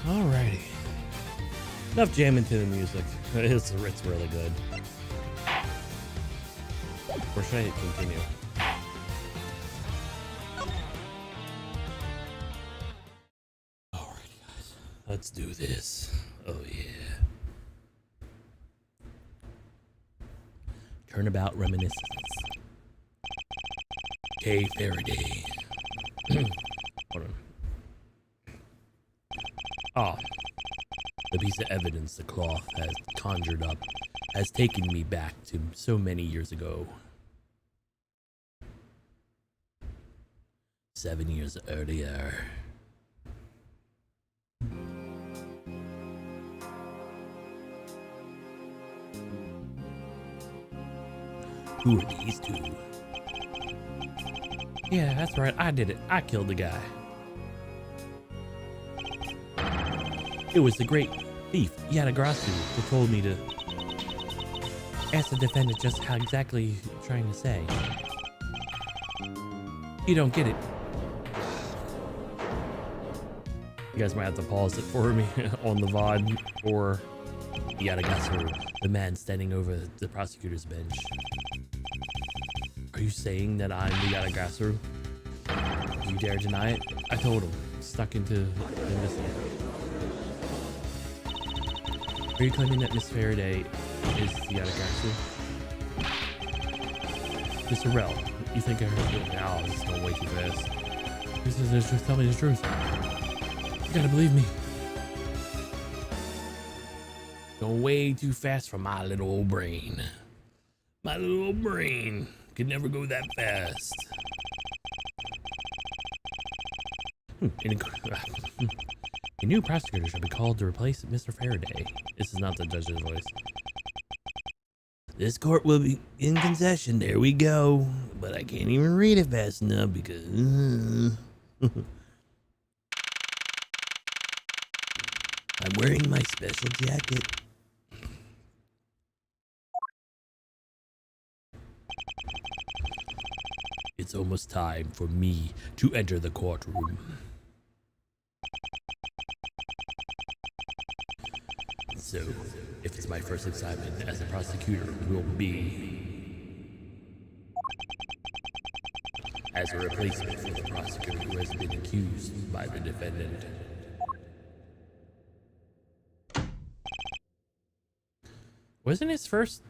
Alrighty. Enough jamming to the music. It's really good. Or should I continue? Alrighty, guys. Let's do this. Oh, yeah. Turnabout reminiscence. K. Faraday. Hold on. Ah. The piece of evidence the cloth has conjured up has taken me back to so many years ago. 7 years earlier. Who are these two? Yeah, that's right. I did it. I killed the guy. It was the great thief, Yadagrasu, who told me to ask the defendant just how exactly you're trying to say. You don't get it. You guys might have to pause it for me on the VOD, or Yadagrasu, the man standing over the prosecutor's bench. Are you saying that I'm the Yadagrasu? Do you dare deny it? I told him. Stuck into the missile. Are you claiming that Miss Faraday is the Yadagrasu? Mr. Rell, you think I heard it? No, this is going way too fast. This is the truth. Tell me the truth. You gotta believe me. Going way too fast for my little old brain. My little old brain could never go that fast. A new prosecutor should be called to replace Mr. Faraday. This is not the judge's voice. This court will be in concession. There we go. But I can't even read it fast enough because... I'm wearing my special jacket. It's almost time for me to enter the courtroom. So, if it's my first assignment as a prosecutor, will be as a replacement for the prosecutor who has been accused by the defendant. Wasn't his first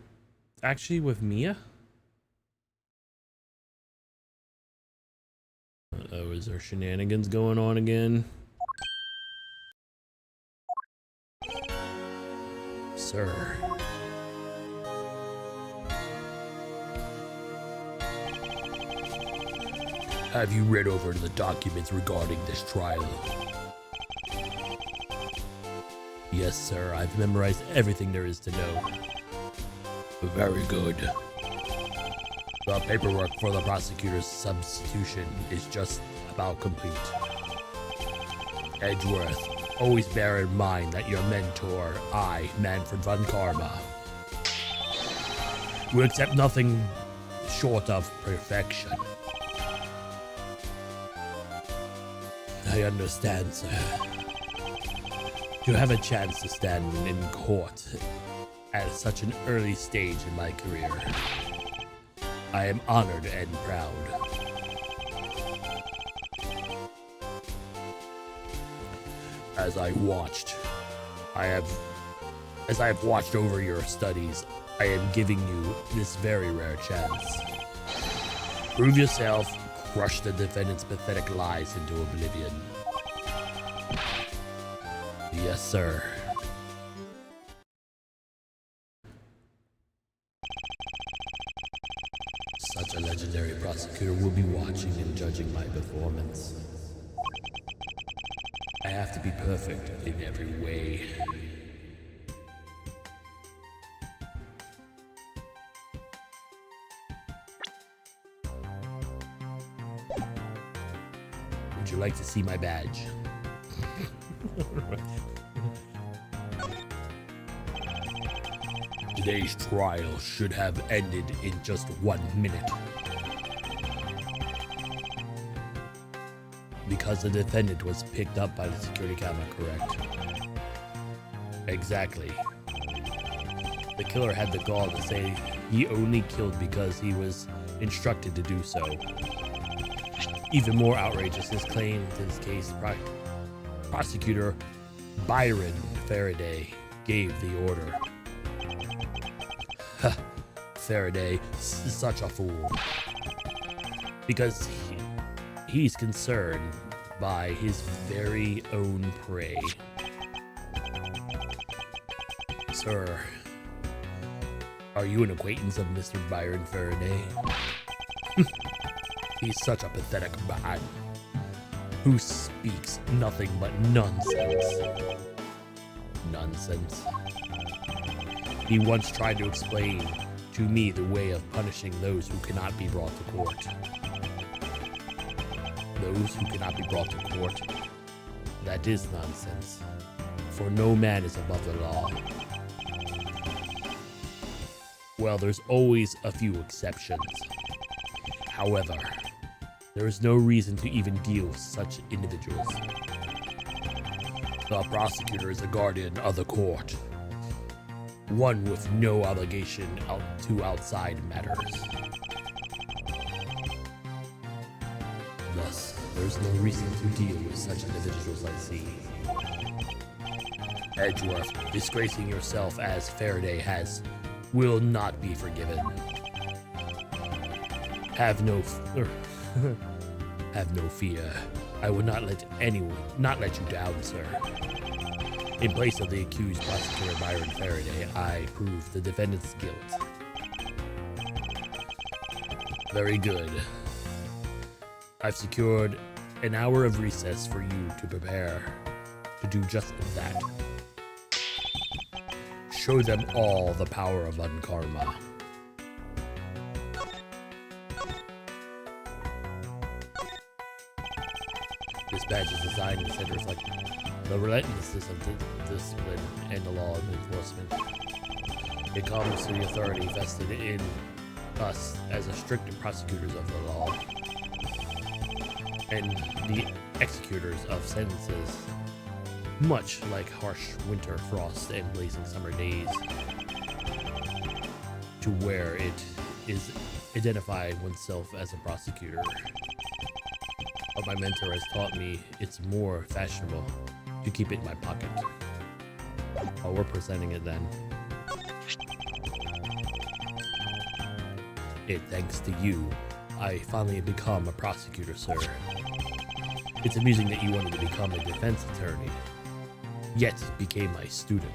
actually with Mia? Oh, is there shenanigans going on again? Sir. Have you read over the documents regarding this trial? Yes, sir. I've memorized everything there is to know. Very good. The paperwork for the prosecutor's substitution is just about complete. Edgeworth, always bear in mind that your mentor, I, Manfred von Karma, will accept nothing short of perfection. I understand, sir. To have a chance to stand in court at such an early stage in my career, I am honored and proud. As I have watched over your studies, I am giving you this very rare chance. Prove yourself, crush the defendant's pathetic lies into oblivion. Yes, sir. Such a legendary prosecutor will be watching and judging my performance. I have to be perfect in every way. Would you like to see my badge? Today's trial should have ended in just 1 minute. Because the defendant was picked up by the security camera, correct? Exactly. The killer had the gall to say he only killed because he was instructed to do so. Even more outrageous, his claim to this case, prosecutor Byron Faraday gave the order. Faraday, such a fool. Because he's concerned by his very own prey. Sir, are you an acquaintance of Mr. Byron Faraday? He's such a pathetic man who speaks nothing but nonsense. Nonsense. He once tried to explain to me the way of punishing those who cannot be brought to court. Those who cannot be brought to court. That is nonsense, for no man is above the law. Well, there's always a few exceptions. However, there is no reason to even deal with such individuals. The prosecutor is a guardian of the court, one with no obligation to outside matters. Thus, there's no reason to deal with such individuals, I see. Edgeworth, disgracing yourself as Faraday has, will not be forgiven. Have no fear. I will not let you down, sir. In place of the accused prosecutor Byron Faraday, I prove the defendant's guilt. Very good. I've secured an hour of recess for you to prepare to do just that. Show them all the power of Unkarma. This badge is designed to reflect the relentlessness of discipline and the law enforcement. It comes to the authority vested in us as strict prosecutors of the law and the executors of sentences, much like harsh winter frost and blazing summer days, to where it is identifying oneself as a prosecutor. But my mentor has taught me it's more fashionable to keep it in my pocket. Oh, we're presenting it then. Thanks to you, I finally become a prosecutor, sir. It's amusing that you wanted to become a defense attorney, yet became my student.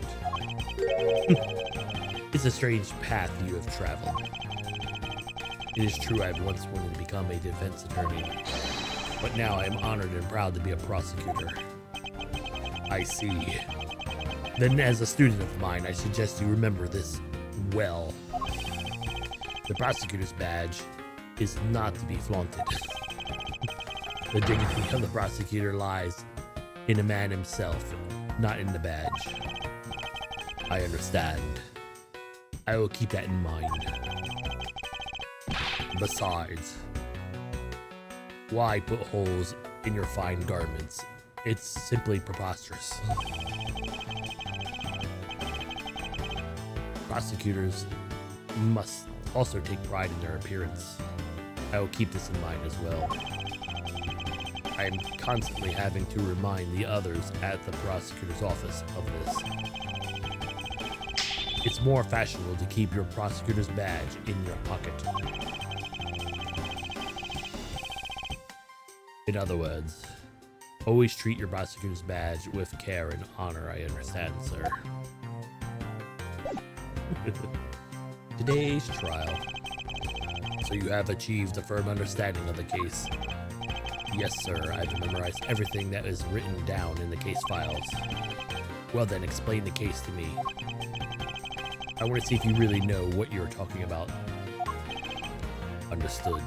It's a strange path you have traveled. It is true I've once wanted to become a defense attorney, but now I am honored and proud to be a prosecutor. I see. Then as a student of mine, I suggest you remember this well. The prosecutor's badge is not to be flaunted. The dignity of the prosecutor lies in the man himself, not in the badge. I understand. I will keep that in mind. Besides, why put holes in your fine garments? It's simply preposterous. Prosecutors must also take pride in their appearance. I will keep this in mind as well. I am constantly having to remind the others at the prosecutor's office of this. It's more fashionable to keep your prosecutor's badge in your pocket. In other words, always treat your prosecutor's badge with care and honor, I understand, sir. Today's trial. So you have achieved a firm understanding of the case. Yes, sir, I've memorized everything that is written down in the case files. Well then, explain the case to me. I want to see if you really know what you're talking about. Understood.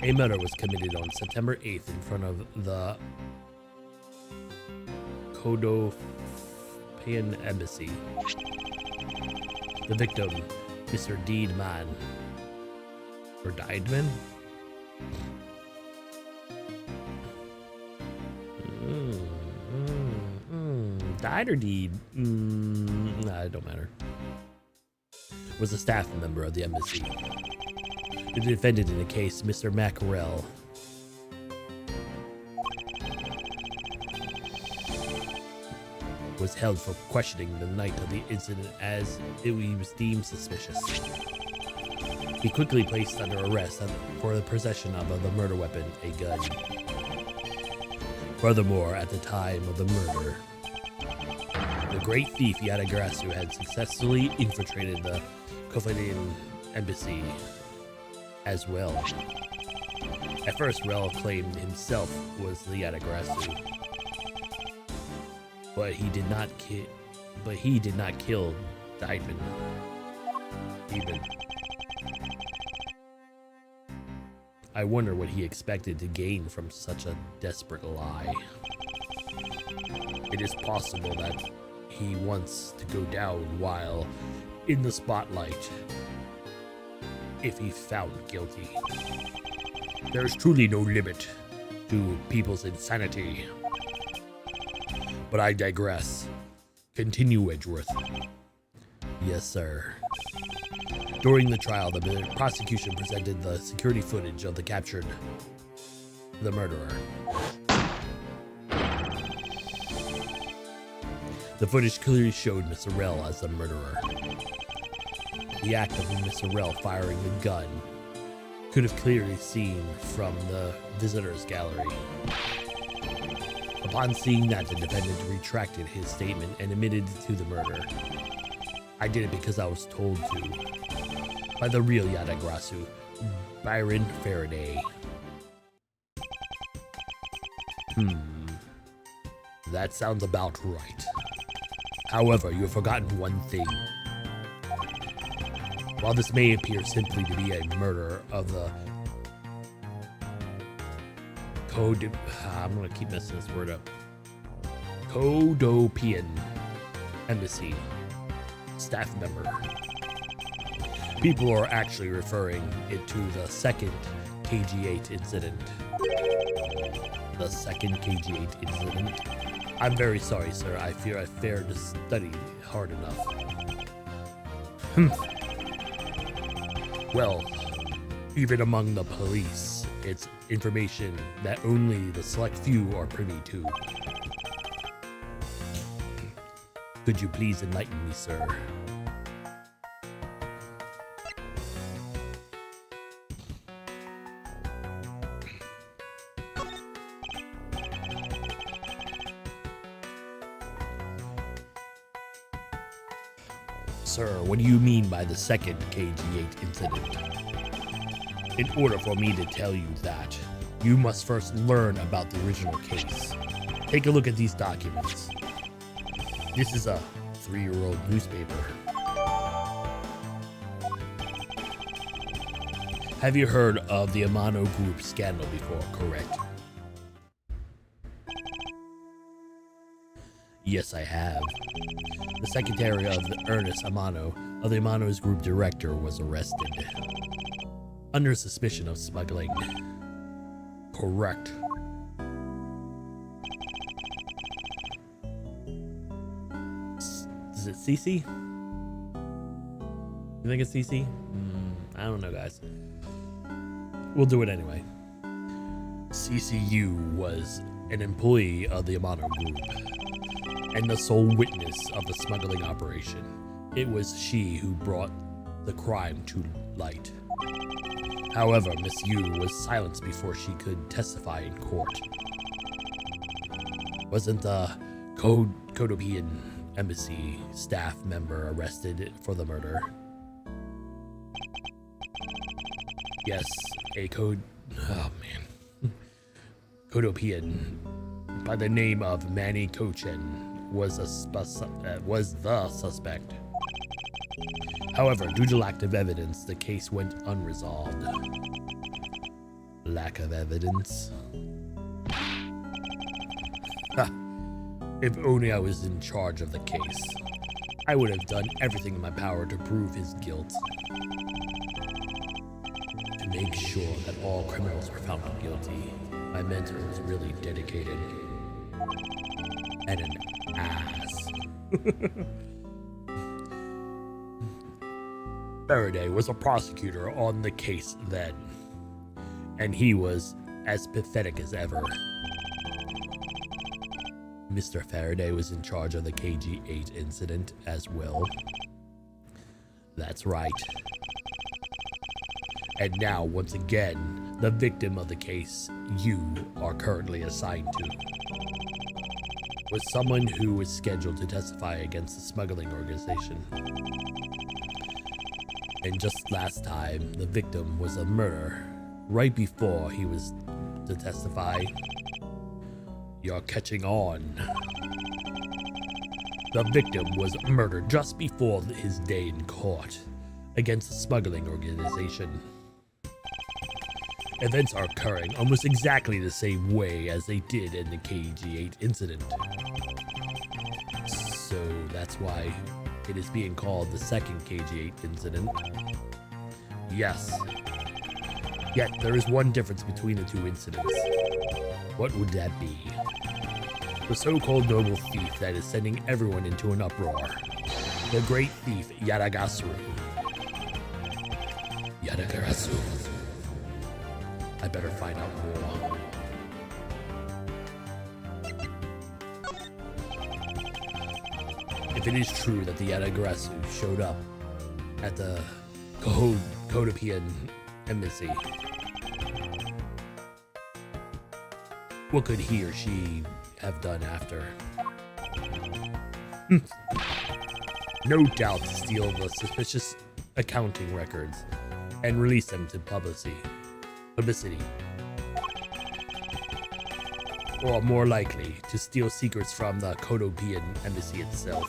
A murder was committed on September 8th in front of the Kodofian Embassy. The victim, Mr. Deedman, or Diedman, Died or deed? Nah, it don't matter. Was a staff member of the embassy. The defendant in the case, Mr. Mackerel. Was held for questioning the night of the incident as it was deemed suspicious. He quickly placed under arrest for the possession of the murder weapon, a gun. Furthermore, at the time of the murder, the great thief Yadagrasu had successfully infiltrated the Kofanian embassy as well. At first, Rel claimed himself was the Yadagrasu, but he did not kill Diamond. I wonder what he expected to gain from such a desperate lie. It is possible that he wants to go down while in the spotlight if he's found guilty. There is truly no limit to people's insanity. But I digress. Continue, Edgeworth. Yes, sir. During the trial, the prosecution presented the security footage of the murderer. The footage clearly showed Miss Rel as the murderer. The act of Miss Rel firing the gun could have clearly seen from the visitors' gallery. Upon seeing that, the defendant retracted his statement and admitted to the murder. I did it because I was told to. By the real Yadagrasu, Byron Faraday. That sounds about right. However, you have forgotten one thing. While this may appear simply to be a murder of the I'm gonna keep messing this word up. Kodopian embassy staff member. People are actually referring it to the second KG-8 incident. The second KG-8 incident. I'm very sorry, sir. I fear I failed to study hard enough. Well, even among the police, it's information that only the select few are privy to. Could you please enlighten me, sir? Sir, what do you mean by the second KG-8 incident? In order for me to tell you that, you must first learn about the original case. Take a look at these documents. This is a 3-year-old newspaper. Have you heard of the Amano Group scandal before, correct? Yes, I have. The secretary of Ernest Amano, of the Amano's group director, was arrested. Under suspicion of smuggling. Correct. Is it CC? You think it's CC? I don't know, guys. We'll do it anyway. CCU was an employee of the Amano group and the sole witness of the smuggling operation. It was she who brought the crime to light. However, Miss Yu was silenced before she could testify in court. Wasn't the Kodopian embassy staff member arrested for the murder? Yes, Kodopian by the name of Manny Kochen was the suspect. However, due to lack of evidence, the case went unresolved. Lack of evidence? Ha! If only I was in charge of the case. I would have done everything in my power to prove his guilt. To make sure that all criminals were found guilty. My mentor was really dedicated. And an ass. Faraday was a prosecutor on the case then, and he was as pathetic as ever. Mr. Faraday was in charge of the KG-8 incident as well. That's right. And now, once again, the victim of the case you are currently assigned to was someone who was scheduled to testify against the smuggling organization. And just last time, the victim was a murder right before he was to testify. You're catching on. The victim was murdered just before his day in court against the smuggling organization. Events are occurring almost exactly the same way as they did in the KG-8 incident. So that's why it is being called the second KG-8 incident. Yes. Yet there is one difference between the two incidents. What would that be? The so-called noble thief that is sending everyone into an uproar. The great thief Yadagasu. Yadagarasu. I better find out more. If it is true that the Yadagarasu showed up at the Codopian embassy, what could he or she have done after? No doubt to steal the suspicious accounting records and release them to publicity. Or more likely, to steal secrets from the Codopian embassy itself.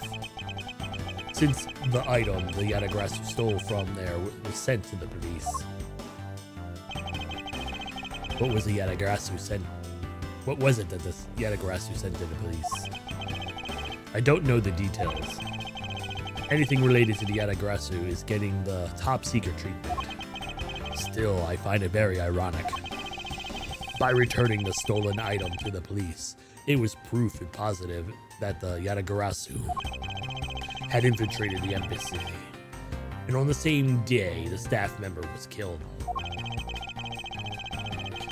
Since the item the Yadagarasu stole from there was sent to the police. What was the Yadagarasu sent? What was it that the Yadagarasu sent to the police? I don't know the details. Anything related to the Yadagarasu is getting the top secret treatment. Still, I find it very ironic. By returning the stolen item to the police, it was proof and positive that the Yadagarasu had infiltrated the embassy. And on the same day, the staff member was killed.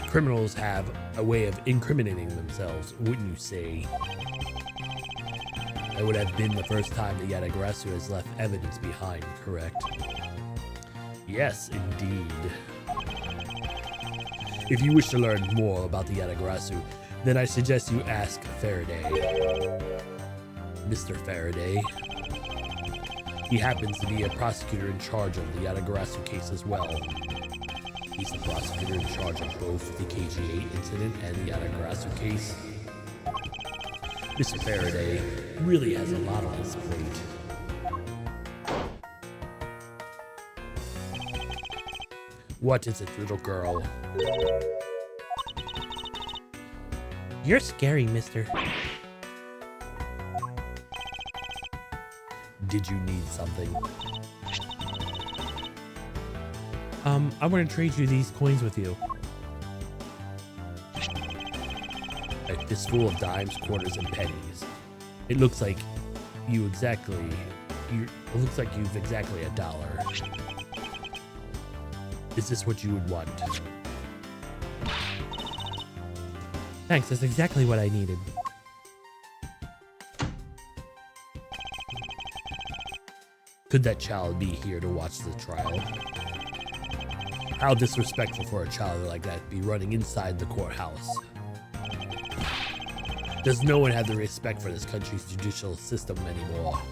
Criminals have a way of incriminating themselves, wouldn't you say? That would have been the first time the Yadagarasu has left evidence behind, correct? Yes, indeed. If you wish to learn more about the Yadagarasu, then I suggest you ask Faraday. Mr. Faraday. He happens to be a prosecutor in charge of the Yadagarasu case as well. He's the prosecutor in charge of both the KG-8 incident and the Yadagarasu case. Mr. Faraday really has a lot on his plate. What is it, little girl? You're scary, mister. Did you need something? I want to trade you these coins with you. A fistful of dimes, quarters, and pennies. It looks like you've exactly $1. Is this what you would want? Thanks, that's exactly what I needed. Could that child be here to watch the trial? How disrespectful for a child like that be running inside the courthouse. Does no one have the respect for this country's judicial system anymore?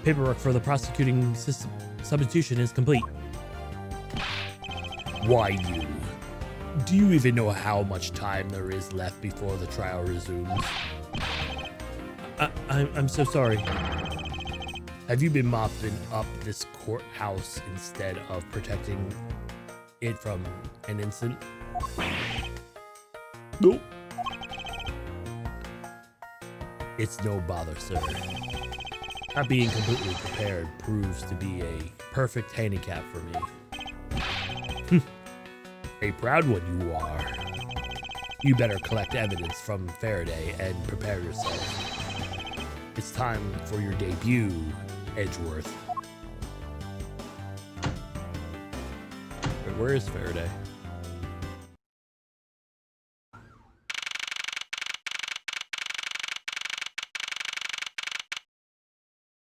Paperwork for the prosecuting substitution is complete. Why you? Do you even know how much time there is left before the trial resumes? I'm so sorry. Have you been mopping up this courthouse instead of protecting it from an incident? Nope. It's no bother, sir. Not being completely prepared proves to be a perfect handicap for me. A proud one you are. You better collect evidence from Faraday and prepare yourself. It's time for your debut, Edgeworth. Wait, where is Faraday?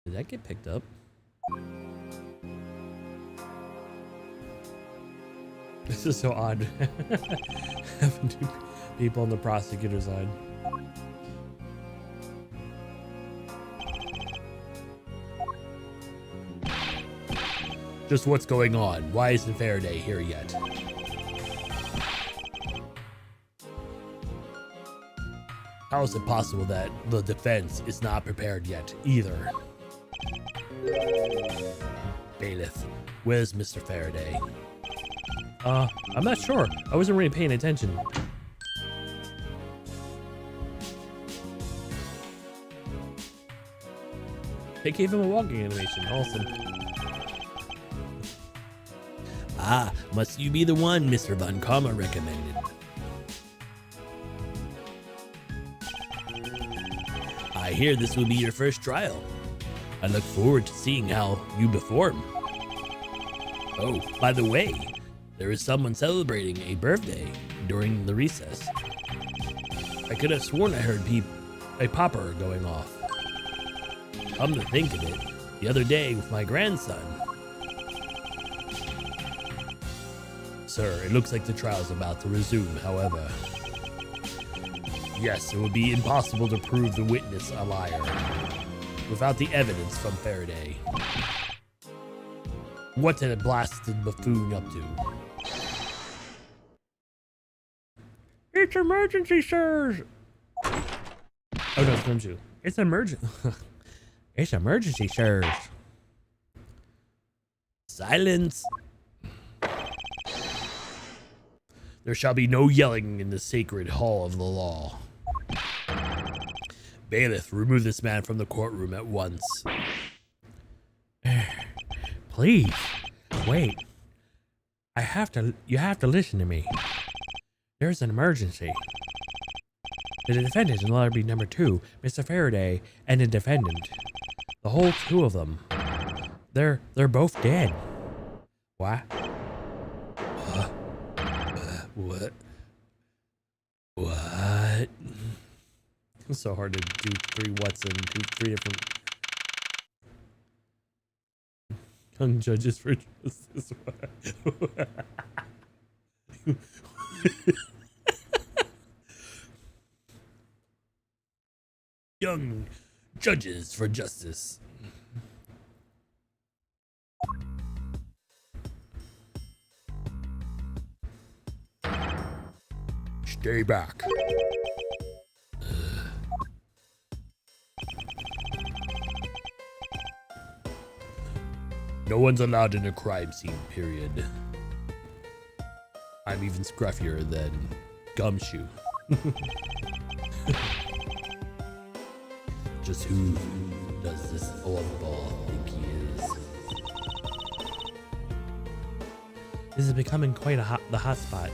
Did that get picked up? This is so odd. Having two people on the prosecutor's side. Just what's going on? Why isn't Faraday here yet? How is it possible that the defense is not prepared yet either? Bailiff, where's Mr. Faraday? I'm not sure. I wasn't really paying attention. They gave him a walking animation. Awesome. Ah, must you be the one Mr. Von Karma recommended? I hear this will be your first trial. I look forward to seeing how you perform. Oh, by the way, there is someone celebrating a birthday during the recess. I could have sworn I heard a popper going off. Come to think of it, the other day with my grandson. Sir, it looks like the trial is about to resume, however. Yes, it would be impossible to prove the witness a liar without the evidence from Faraday. What did a blasted buffoon up to? It's emergency, sirs! Oh no, it's Grimshoe. It's emergent. It's emergency, sirs. Silence! There shall be no yelling in the sacred hall of the law. Bailiff, remove this man from the courtroom at once. Please, wait. You have to listen to me. There's an emergency. The defendant in lobby number 2, Mr. Faraday, and the defendant. The whole two of them. They're both dead. What? What? What? It's so hard to do 3 whats and 3 different young judges for justice. Young judges for justice. Stay back. No one's allowed in a crime scene, period. I'm even scruffier than Gumshoe. Just who does this oddball think he is? This is becoming quite the hot spot.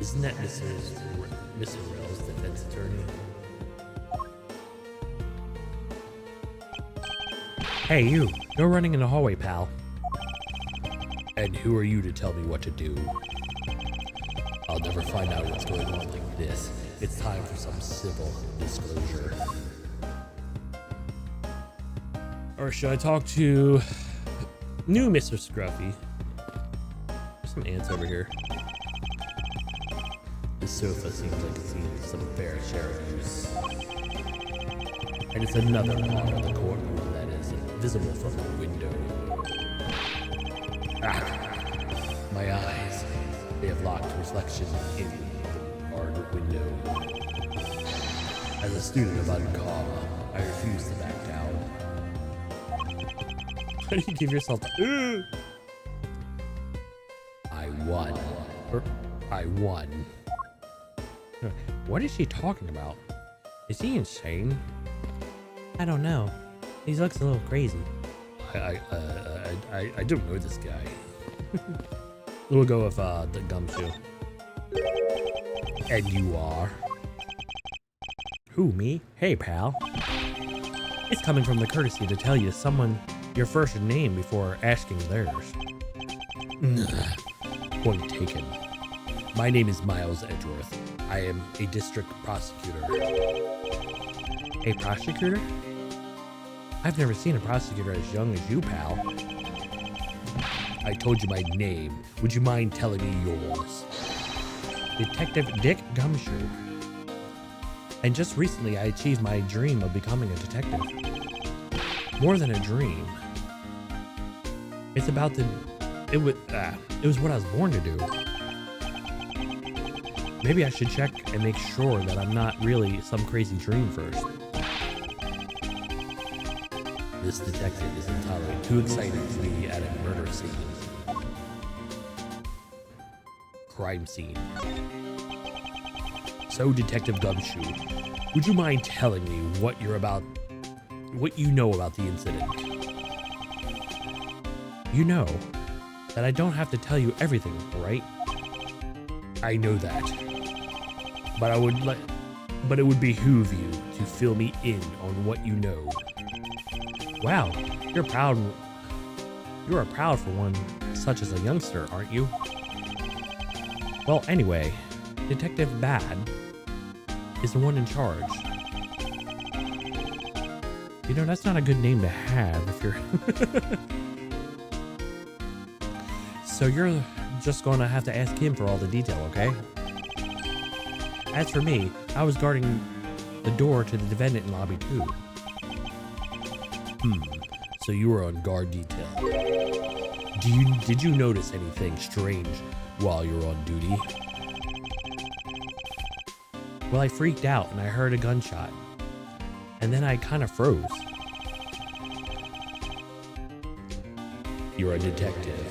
Isn't that Mr. Rell's defense attorney? Hey, you. Go running in the hallway, pal. And who are you to tell me what to do? I'll never find out what's going on like this. It's time for some civil disclosure. Or should I talk to new Mr. Scruffy? There's some ants over here. This sofa seems like it's needed some fair share of use. And it's another part of the courtroom that is visible from the window. Ah, my eyes. They have locked reflection in the barred window. As a student of Unkama, I refuse to back down. How do you give yourself? I won. I won. What is she talking about? Is he insane? I don't know. He looks a little crazy. I don't know this guy. We'll go with the gumshoe. And you are? Who, me? Hey, pal. It's coming from the courtesy to tell you someone your first name before asking theirs. Point taken. My name is Miles Edgeworth. I am a district prosecutor. A prosecutor? I've never seen a prosecutor as young as you, pal. I told you my name. Would you mind telling me yours? Detective Dick Gumshoe. And just recently I achieved my dream of becoming a detective. More than a dream. It's about it was what I was born to do. Maybe I should check and make sure that I'm not really some crazy dream first. This detective is entirely too excited to be at a murder scene. Crime scene. So, Detective Gumshoe, would you mind telling me what you know about the incident? You know that I don't have to tell you everything, right? I know that. But it would behoove you to fill me in on what you know. Wow, you're proud. You are proud for one such as a youngster, aren't you? Well, anyway, Detective Bad is the one in charge. You know, that's not a good name to have if you're... So you're just gonna have to ask him for all the detail, okay? As for me, I was guarding the door to the defendant in lobby 2. So you were on guard detail. Did you notice anything strange while you were on duty? Well, I freaked out and I heard a gunshot. And then I kind of froze. You're a detective,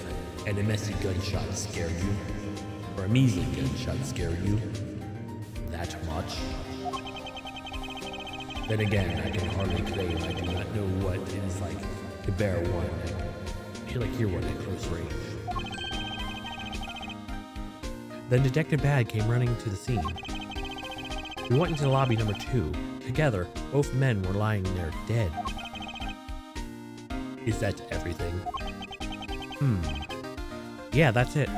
and a messy gunshot scared you? Or a measly gunshot scared you? That much? Then again, I can hardly claim I do not know what it is like to bear one. Hear one at close range. Then Detective Bad came running to the scene. We went into lobby number 2. Together, both men were lying there dead. Is that everything? Yeah, that's it.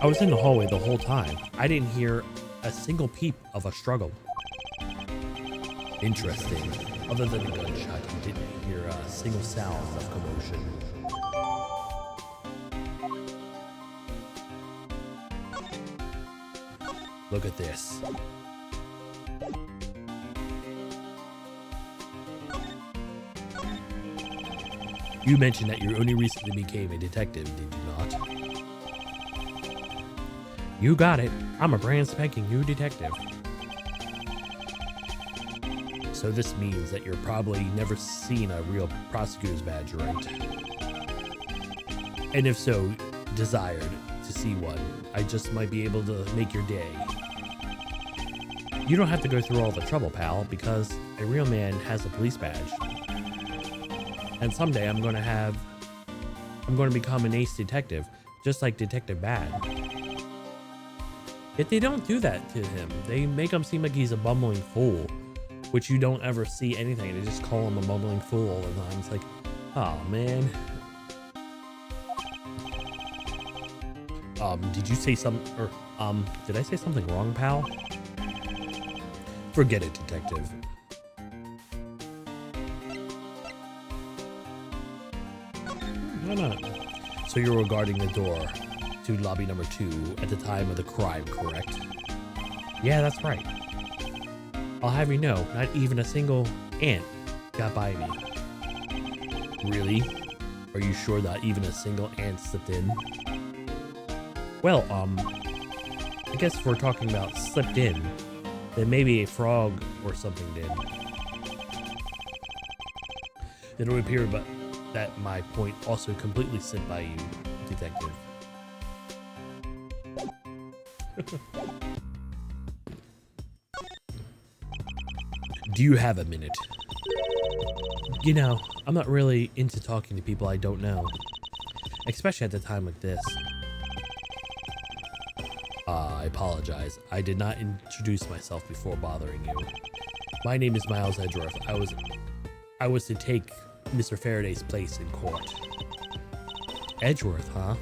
I was in the hallway the whole time. I didn't hear a single peep of a struggle. Interesting. Other than a gunshot, you didn't hear a single sound of commotion. Look at this. You mentioned that you only recently became a detective, did you not? You got it. I'm a brand spanking new detective. So this means that you're probably never seen a real prosecutor's badge, right? And if so, desired to see one, I just might be able to make your day. You don't have to go through all the trouble, pal, because a real man has a police badge. And someday I'm going to become an ace detective, just like Detective Bad. Yet they don't do that to him. They make him seem like he's a bumbling fool, which you don't ever see anything. They just call him a bumbling fool all the time. It's like, oh man. Did you say did I say something wrong, pal? Forget it, detective. Why not? So you were guarding the door to lobby number 2 at the time of the crime, correct? Yeah, that's right. I'll have you know, not even a single ant got by me. Really? Are you sure that even a single ant slipped in? Well, I guess if we're talking about slipped in, then maybe a frog or something did. It would appear that my point also completely slipped by you, detective. Do you have a minute? You know, I'm not really into talking to people I don't know. Especially at a time like this. I apologize. I did not introduce myself before bothering you. My name is Miles Edgeworth. I was to take Mr. Faraday's place in court. Edgeworth, huh?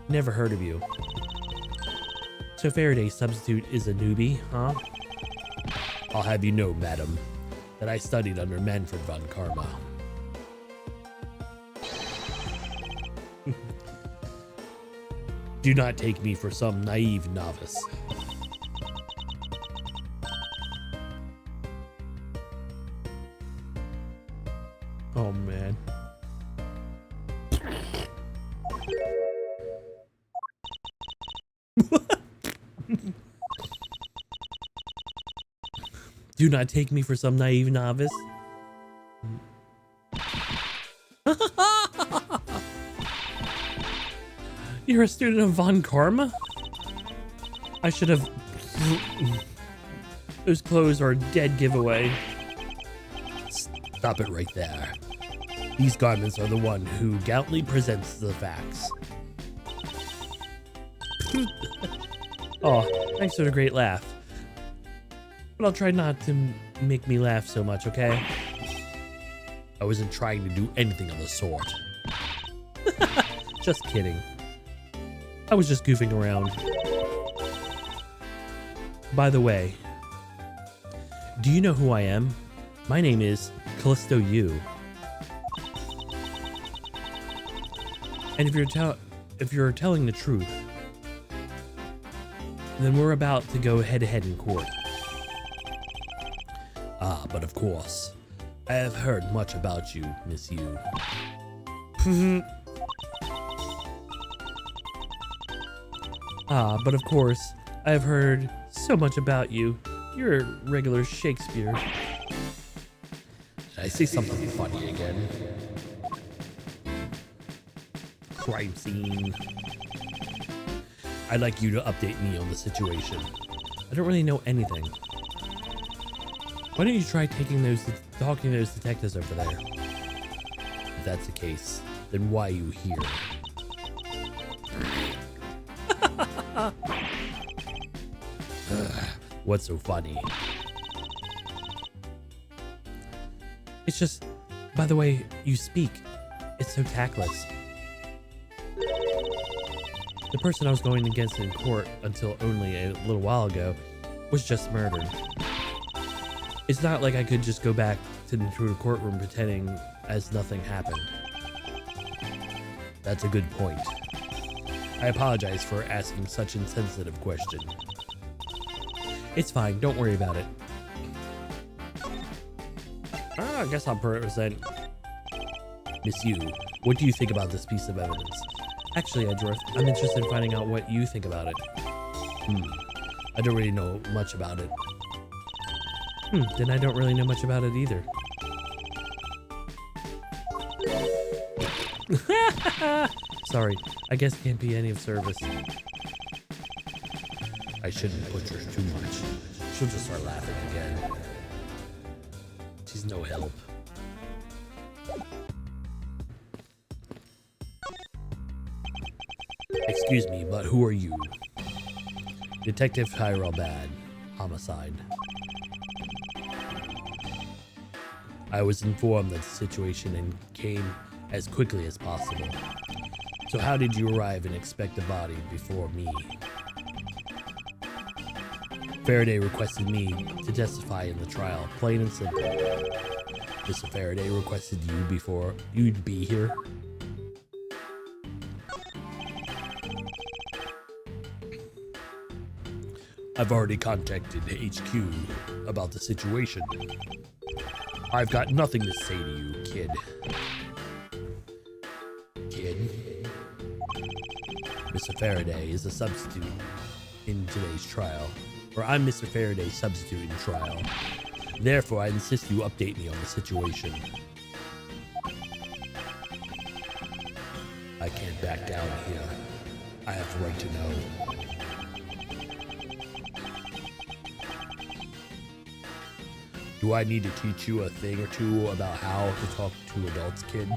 Never heard of you. So Faraday's substitute is a newbie, huh? I'll have you know, madam, that I studied under Manfred von Karma. Do not take me for some naive novice. Oh man. Do not take me for some naive novice. You're a student of Von Karma? I should have... Those clothes are a dead giveaway. Stop it right there. These garments are the one who gallantly presents the facts. Oh, thanks for the great laugh. But I'll try not to make me laugh so much, okay? I wasn't trying to do anything of the sort. Just kidding. I was just goofing around. By the way, do you know who I am? My name is Callisto Yu. And if you're telling the truth, then we're about to go head-to-head in court. Ah, but of course. I have heard much about you, Miss Yu. Ah, but of course, I have heard so much about you. You're a regular Shakespeare. Did I say something funny again? Crime scene. I'd like you to update me on the situation. I don't really know anything. Why don't you try talking to those detectives over there? If that's the case, then why are you here? What's so funny? It's just, by the way you speak, it's so tactless. The person I was going against in court until only a little while ago was just murdered. It's not like I could just go back to the courtroom pretending as nothing happened. That's a good point. I apologize for asking such insensitive question. It's fine, don't worry about it. I guess I'll present. Miss Yu, what do you think about this piece of evidence? Actually, Edgeworth, I'm interested in finding out what you think about it. I don't really know much about it. Then I don't really know much about it either. Sorry, I guess can't be any of service. I shouldn't butcher too much. She'll just start laughing again. She's no help. Excuse me, but who are you? Detective Tyrell Bad. Homicide. I was informed that the situation and came as quickly as possible. So how did you arrive and expect the body before me? Faraday requested me to testify in the trial, plain and simple. Mr. Faraday requested you before you'd be here. I've already contacted HQ about the situation. I've got nothing to say to you, kid. Kid? Mr. Faraday is a substitute in today's trial. Or I'm Mr. Faraday's substitute in trial. Therefore, I insist you update me on the situation. I can't back down here. I have the right to know. Do I need to teach you a thing or two about how to talk to adults, kid?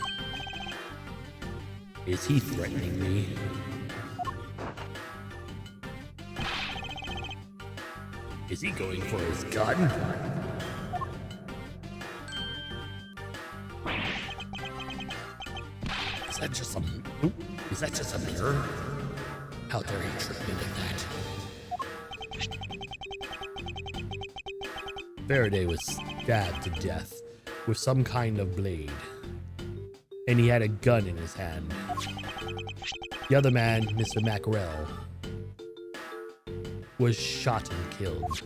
Is he threatening me? Is he going for his gun? Is that just a mirror? How dare he trick me like that? Faraday was stabbed to death with some kind of blade, and he had a gun in his hand. The other man, Mr. Mackerel, was shot and killed.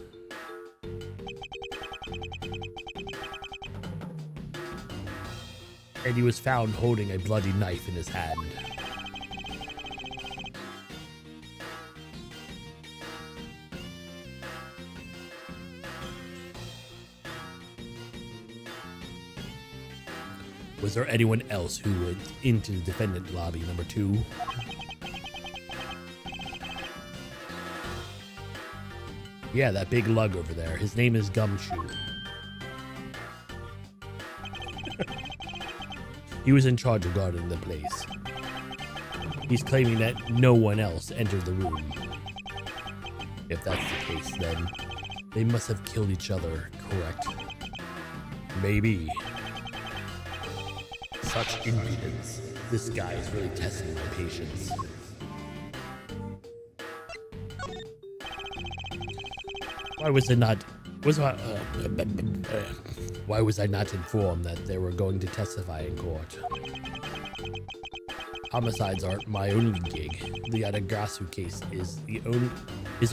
And he was found holding a bloody knife in his hand. Was there anyone else who went into the defendant lobby number 2? Yeah, that big lug over there. His name is Gumshoe. He was in charge of guarding the place. He's claiming that no one else entered the room. If that's the case, then they must have killed each other, correct? Maybe. Such impudence. This guy is really testing my patience. Why was I not informed that they were going to testify in court? Homicides aren't my only gig. The Adagrasu case is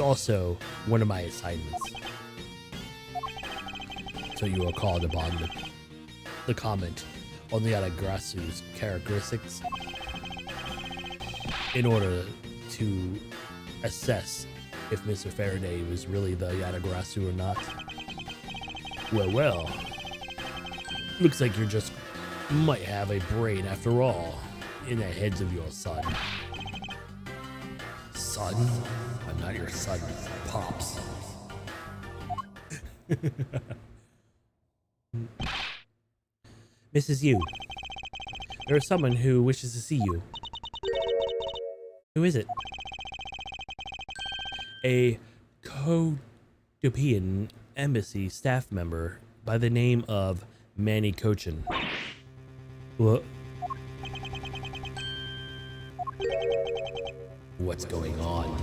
also one of my assignments. So you are called upon the comment on the Adagrasu's characteristics in order to assess if Mr. Faraday was really the Yatagrasu or not. Well, looks like you just might have a brain after all in the heads of your son. Son? I'm not your son, Pops. Mrs. Yu, there is someone who wishes to see you. Who is it? A Codopian embassy staff member by the name of Manny Cochin. What? What's going on?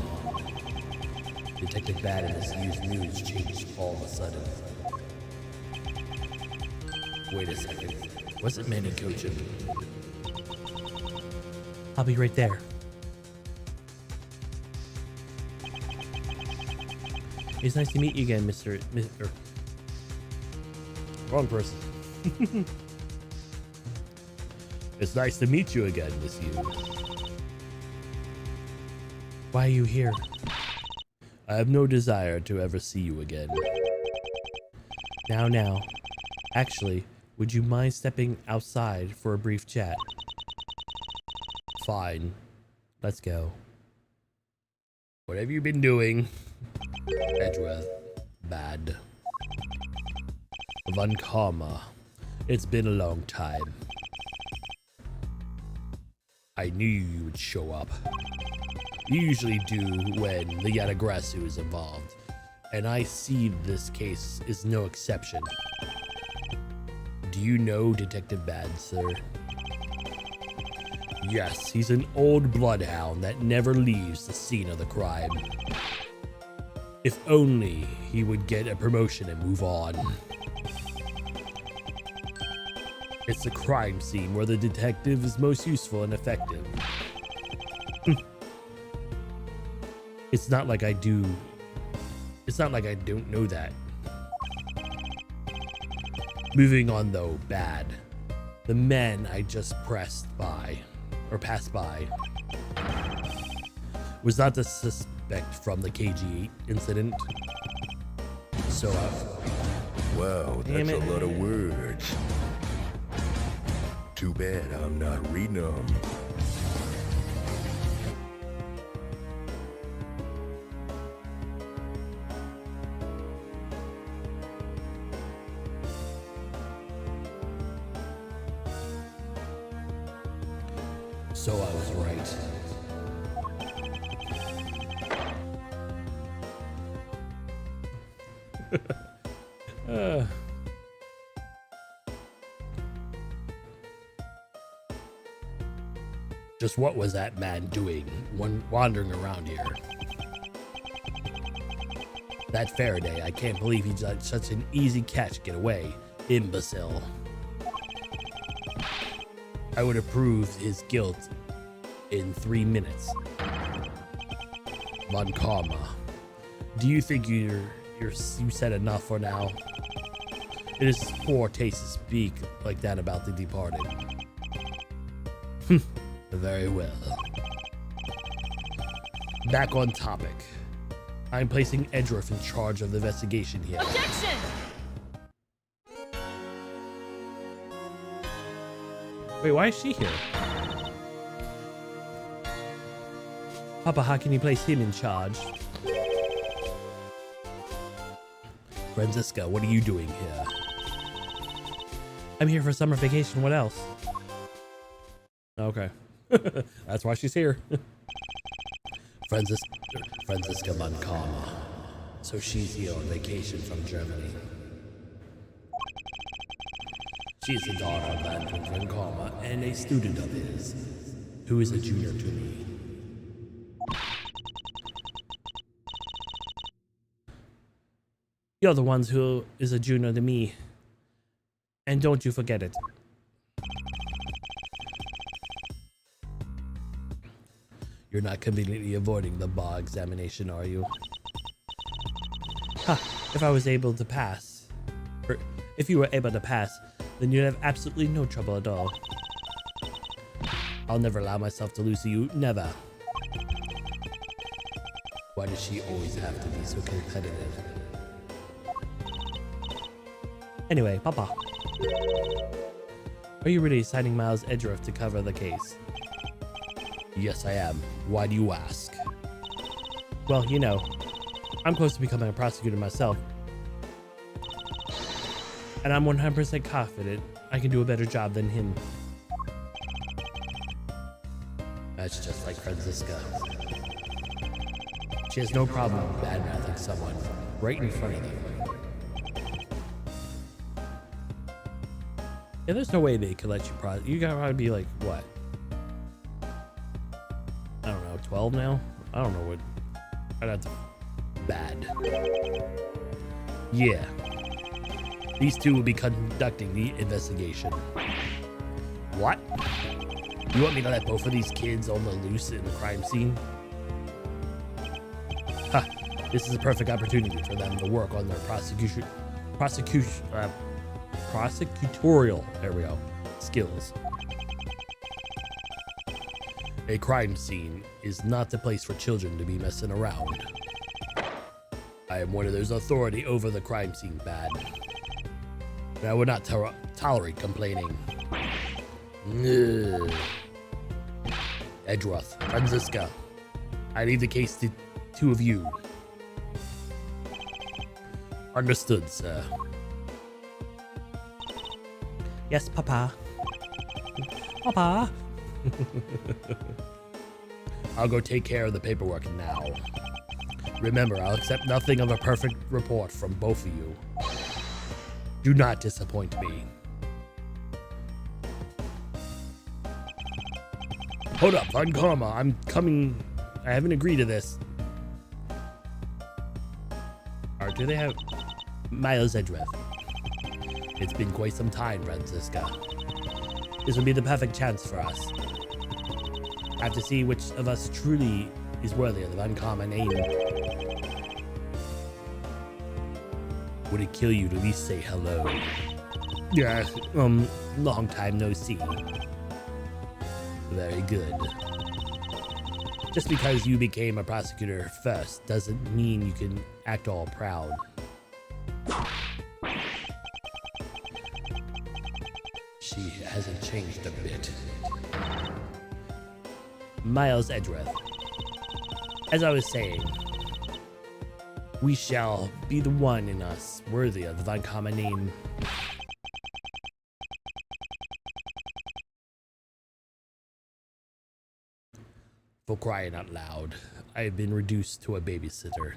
Detective Badness' news changed all of a sudden. Wait a second. Was it Manny Cochin? I'll be right there. It's nice to meet you again, Mr. Wrong person. It's nice to meet you again, Miss Yu. Why are you here? I have no desire to ever see you again. Now. Actually, would you mind stepping outside for a brief chat? Fine. Let's go. What have you been doing? Edgeworth. Bad. Von Karma. It's been a long time. I knew you would show up. You usually do when the Yatagrasu is involved, and I see this case is no exception. Do you know Detective Bad, sir? Yes, he's an old bloodhound that never leaves the scene of the crime. If only he would get a promotion and move on. It's the crime scene where the detective is most useful and effective. It's not like I don't know that. Moving on though, Bad. The men I just passed by, was not the suspect from the KG incident. So, Wow, that's a lot of words. Too bad I'm not reading them. So I was right. Just what was that man doing wandering around here? That Faraday, I can't believe he let such an easy catch get away. Imbecile. I would have proved his guilt in 3 minutes. Von Karma, do you think you said enough for now? It is poor taste to speak like that about the departed. Very well. Back on topic. I'm placing Edgeworth in charge of the investigation here. Objection! Wait, why is she here? Papa, how can you place him in charge? Franziska, what are you doing here? I'm here for summer vacation. What else? Okay. That's why she's here. Franziska von Karma. So she's here on vacation from Germany. She is the daughter of Landon von Karma and a student of his, who is a junior to me. You're the ones who is a junior to me. And don't you forget it. You're not conveniently avoiding the bar examination, are you? Ha! If I was able to pass, or if you were able to pass, then you'd have absolutely no trouble at all. I'll never allow myself to lose to you, never. Why does she always have to be so competitive? Anyway, Papa. Are you really assigning Miles Edgeworth to cover the case? Yes, I am. Why do you ask? Well, you know, I'm close to becoming a prosecutor myself. And I'm 100% confident I can do a better job than him. That's just like Franziska. She has no problem bad-mouthing someone right in front of them. Yeah, there's no way they could let you prosecute. You gotta be like, what? I don't know, 12 now? I don't know what. I'd have to. Bad. Yeah. These two will be conducting the investigation. What? You want me to let both of these kids on the loose in the crime scene? Ha! This is a perfect opportunity for them to work on their prosecutorial, there we go, skills. A crime scene is not the place for children to be messing around. I am one of those authority over the crime scene, bad. And I would not tolerate complaining. Ugh. Edgeworth, Franziska, I leave the case to two of you. Understood, sir. Yes, Papa. Papa. I'll go take care of the paperwork now. Remember, I'll accept nothing of a perfect report from both of you. Do not disappoint me. Hold up, Von Karma, I'm coming. I haven't agreed to this. Or do they have Miles Edgeworth. It's been quite some time, Franziska. This would be the perfect chance for us. I have to see which of us truly is worthy of the Von Karma name. Would it kill you to at least say hello? Yeah, long time no see. Very good. Just because you became a prosecutor first doesn't mean you can act all proud. She hasn't changed a bit. Miles Edgeworth. As I was saying, we shall be the one in us worthy of the Von Karma name. For crying out loud, I have been reduced to a babysitter.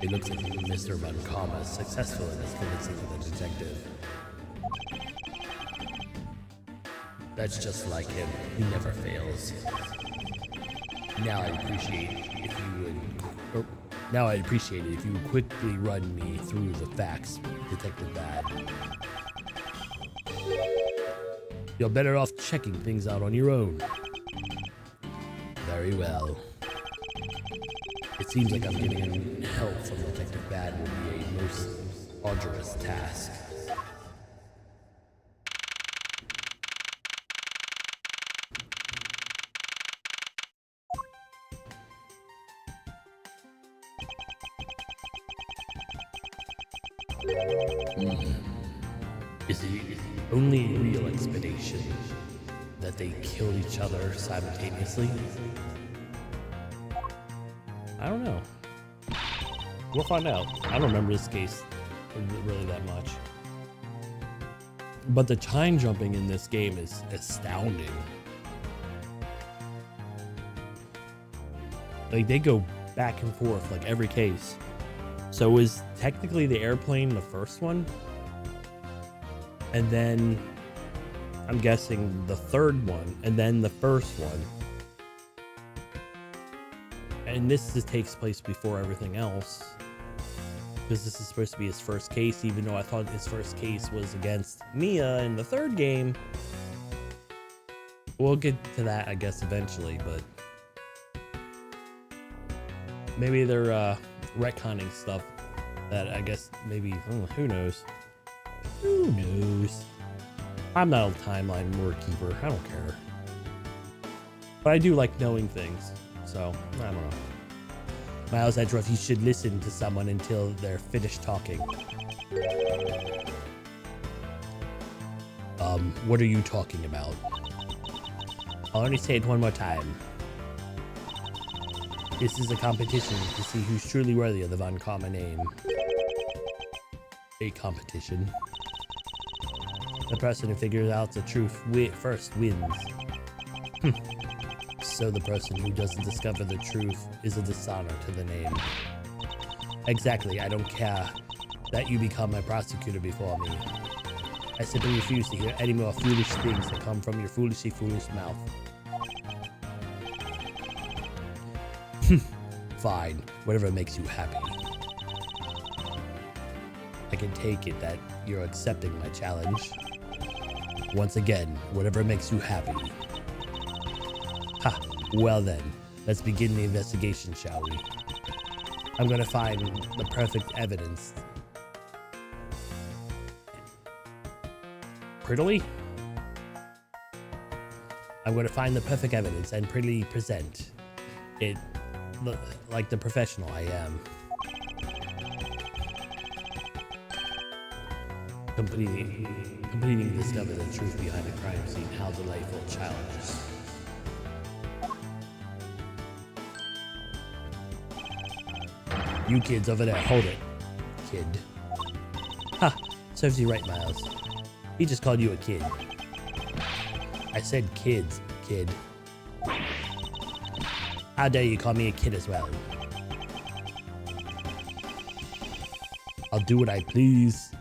It looks like Mr. Montcalm is successful in his convincing of the detective. That's just like him. He never fails. Now I'd appreciate it if you would quickly run me through the facts, Detective Bad. You're better off checking things out on your own. Very well. It seems like I'm getting help from Detective Bad will be a most arduous task. Is the only real explanation that they killed each other simultaneously? I don't know. We'll find out. I don't remember this case really that much. But the time jumping in this game is astounding. Like, they go back and forth like every case. So is technically the airplane the first one? And then I'm guessing the third one, and then the first one. And this takes place before everything else. Because this is supposed to be his first case, even though I thought his first case was against Mia in the third game. We'll get to that, I guess, eventually, but maybe they're retconning stuff that I guess maybe, who knows? Who knows? I'm not a timeline word keeper. I don't care. But I do like knowing things. So, I don't know. Miles Edgeworth, you should listen to someone until they're finished talking. What are you talking about? I'll only say it one more time. This is a competition to see who's truly worthy of the Von Karma name. A competition. The person who figures out the truth first wins. So the person who doesn't discover the truth is a dishonor to the name. Exactly, I don't care that you become a prosecutor before me. I simply refuse to hear any more foolish things that come from your foolishly foolish mouth. Fine, whatever makes you happy. I can take it that you're accepting my challenge. Once again, whatever makes you happy. Ha! Well then, let's begin the investigation, shall we? I'm gonna find the perfect evidence. Prettily? I'm gonna find the perfect evidence and prettily present it like the professional I am. Completing discover the truth behind a crime scene. How delightful challenge. You kids over there, hold it, kid. Ha! Serves you right, Miles. He just called you a kid. I said kids, kid. How dare you call me a kid as well? I'll do what I please.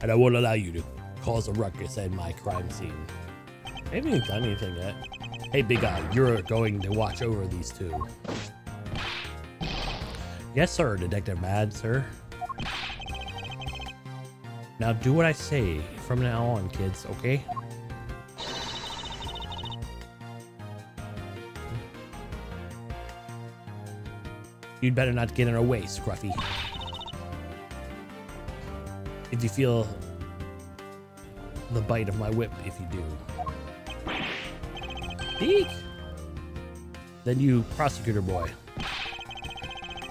And I won't allow you to cause a ruckus at my crime scene. I haven't even done anything yet. Hey, big guy, you're going to watch over these two. Yes, sir, Detective Mad, sir. Now do what I say from now on, kids, okay? You'd better not get in our way, Scruffy. If you feel the bite of my whip, if you do. Eek! Then you, prosecutor boy.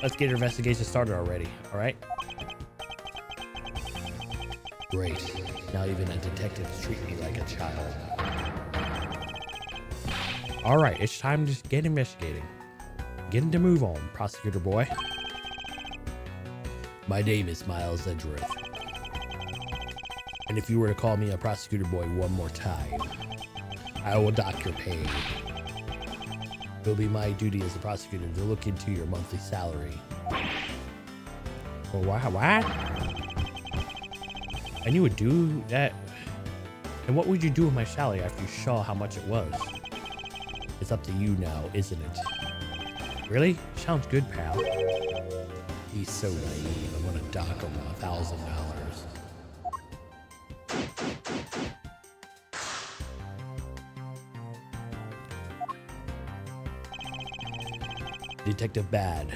Let's get your investigation started already, alright? Great. Now even a detective treat me like a child. Alright, it's time to get investigating. Getting to move on, prosecutor boy. My name is Miles Edgeworth. And if you were to call me a prosecutor boy one more time, I will dock your pay. It will be my duty as a prosecutor to look into your monthly salary. Well, what? And you would do that? And what would you do with my salary after you saw how much it was? It's up to you now, isn't it? Really? Sounds good, pal. He's so naive. I'm gonna dock him $1,000. Detective Bad,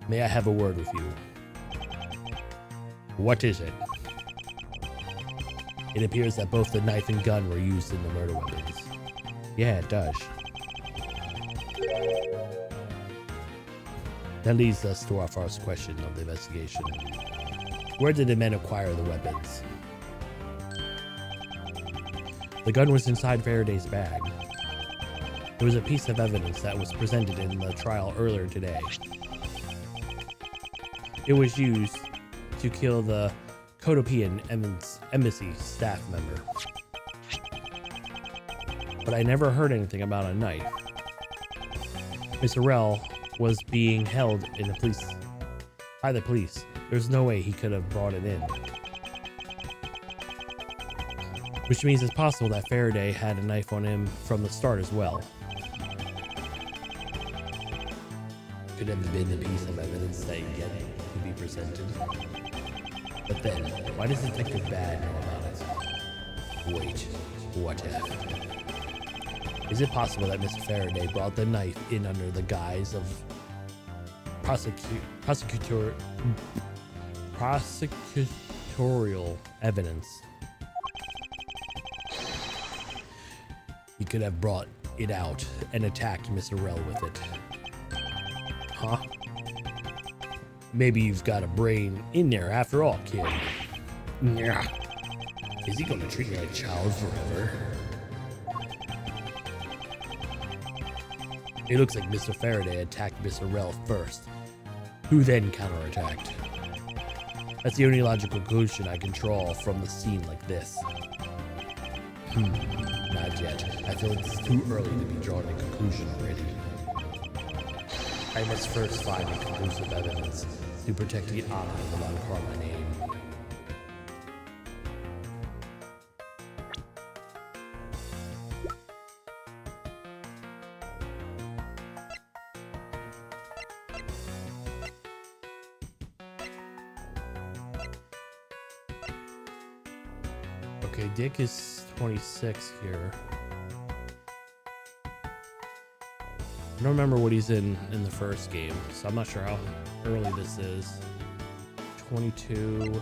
may I have a word with you? What is it? It appears that both the knife and gun were used in the murder weapons. Yeah, it does. That leads us to our first question of the investigation. Where did the men acquire the weapons? The gun was inside Faraday's bag. It was a piece of evidence that was presented in the trial earlier today. It was used to kill the Cotopian embassy staff member. But I never heard anything about a knife. Mr. Rell was being held in by the police. There's no way he could have brought it in. Which means it's possible that Faraday had a knife on him from the start as well. Could have been a piece of evidence that yet to be presented. But then, why does Detective Bad know about it? Wait, what if? Is it possible that Mr. Faraday brought the knife in under the guise of prosecutorial evidence? He could have brought it out and attacked Mr. Rell with it. Huh? Maybe you've got a brain in there after all, kid. Yeah. Is he gonna treat me like a child forever? It looks like Mr. Faraday attacked Mr. Rell first, who then counterattacked. That's the only logical conclusion I can draw from the scene like this. Not yet. I feel it's too early to be drawing a conclusion already. I must first find a conclusive evidence to protect the honor of the Von Karma name. Okay, Dick is 26 here. I don't remember what he's in the first game, so I'm not sure how early this is. 22,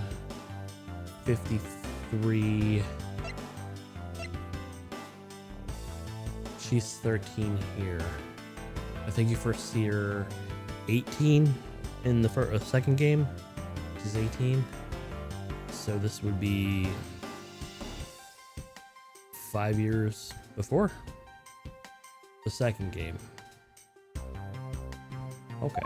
53. She's 13 here. I think you first see her 18 in the second game. She's 18. So this would be 5 years before the second game. Okay.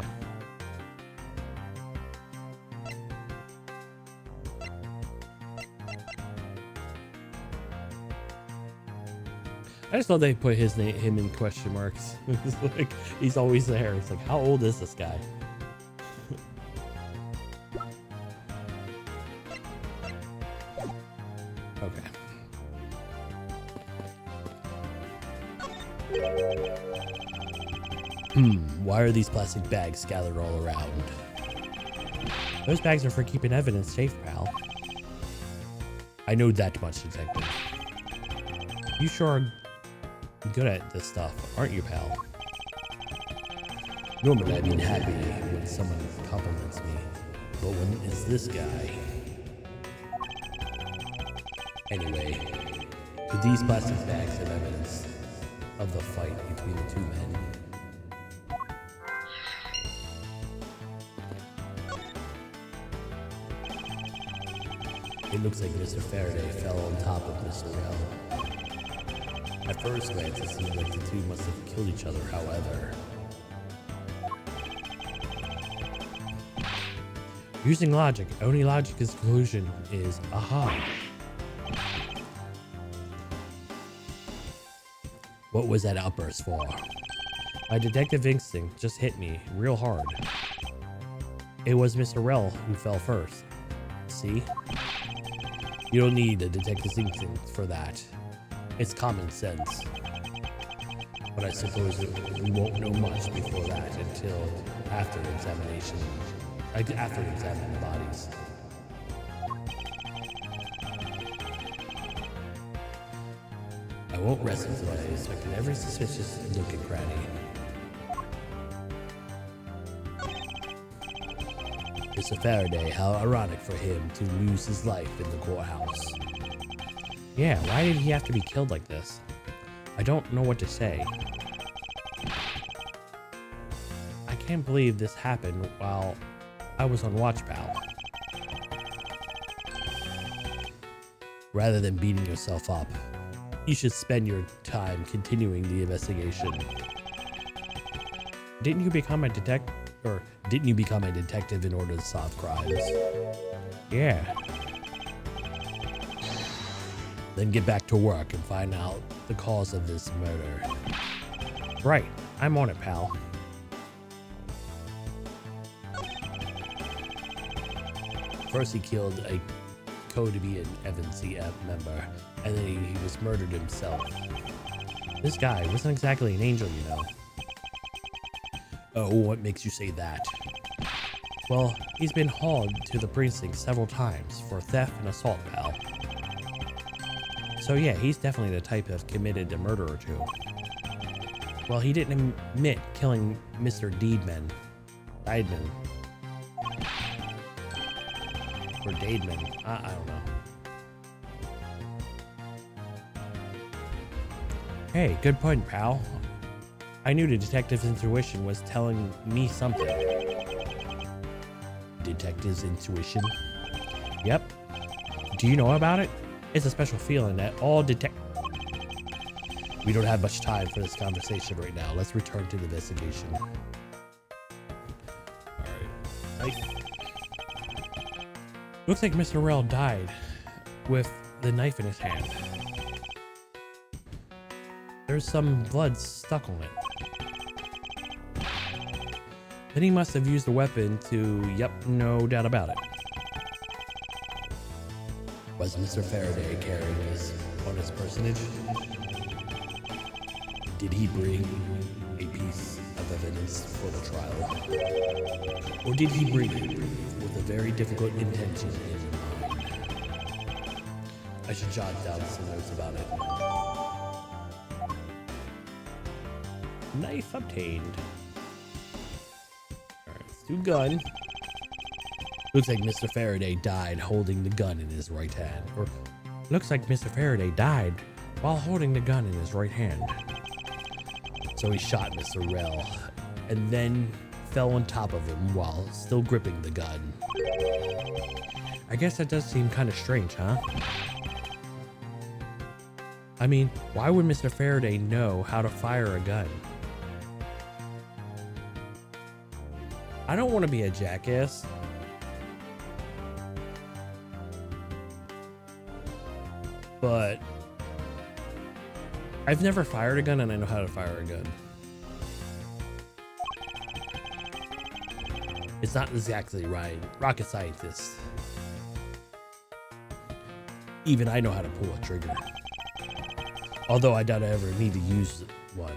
I just thought they put him in question marks. It's like he's always there. It's like, how old is this guy? Okay. Why are these plastic bags scattered all around? Those bags are for keeping evidence safe, pal. I know that much, Detective. You sure are good at this stuff, aren't you, pal? Normally I'd be happy when someone compliments me, but when it's this guy... Anyway, could these plastic bags have evidence of the fight between the two men? It looks like Mr. Faraday fell on top of Mr. Rell. At first glance, it seemed like the two must have killed each other, however. Using logic, only logic's conclusion is aha. What was that outburst for? My detective instinct just hit me real hard. It was Mr. Rell who fell first. See? You don't need a detective's instinct for that. It's common sense. But I suppose we won't know much before that until after examination. After examining the bodies. I won't rest until I inspected every suspicious nook and cranny. Mr. Faraday, how ironic for him to lose his life in the courthouse. Yeah, why did he have to be killed like this? I don't know what to say. I can't believe this happened while I was on watch, pal. Rather than beating yourself up, you should spend your time continuing the investigation. Didn't you become a Didn't you become a detective in order to solve crimes? Yeah. Then get back to work and find out the cause of this murder. Right, I'm on it, pal. First he killed a Cody Evans member, and then he was murdered himself. This guy wasn't exactly an angel, you know. Oh, what makes you say that? Well, he's been hauled to the precinct several times for theft and assault, pal. So yeah, he's definitely the type that's committed a murder or two. Well, he didn't admit killing Mr. Deedman. Or Dademan. I don't know. Hey, good point, pal. I knew the detective's intuition was telling me something. Detective's intuition? Yep. Do you know about it? It's a special feeling that all We don't have much time for this conversation right now. Let's return to the investigation. Alright. Looks like Mr. Rell died with the knife in his hand. There's some blood stuck on it. Then he must have used the weapon to, yep, no doubt about it. Was Mr. Faraday carrying this on his personage? Did he bring a piece of evidence for the trial? Or did he bring it with a very difficult intention in mind? I should jot down some notes about it. Knife obtained. Alright, let's do gun. Looks like Mr. Faraday died holding the gun in his right hand. Or looks like Mr. Faraday died while holding the gun in his right hand. So he shot Mr. Rell and then fell on top of him while still gripping the gun. I guess that does seem kind of strange, huh? I mean, why would Mr. Faraday know how to fire a gun? I don't want to be a jackass. But I've never fired a gun and I know how to fire a gun. It's not exactly right. Rocket scientist. Even I know how to pull a trigger. Although I doubt I ever need to use one.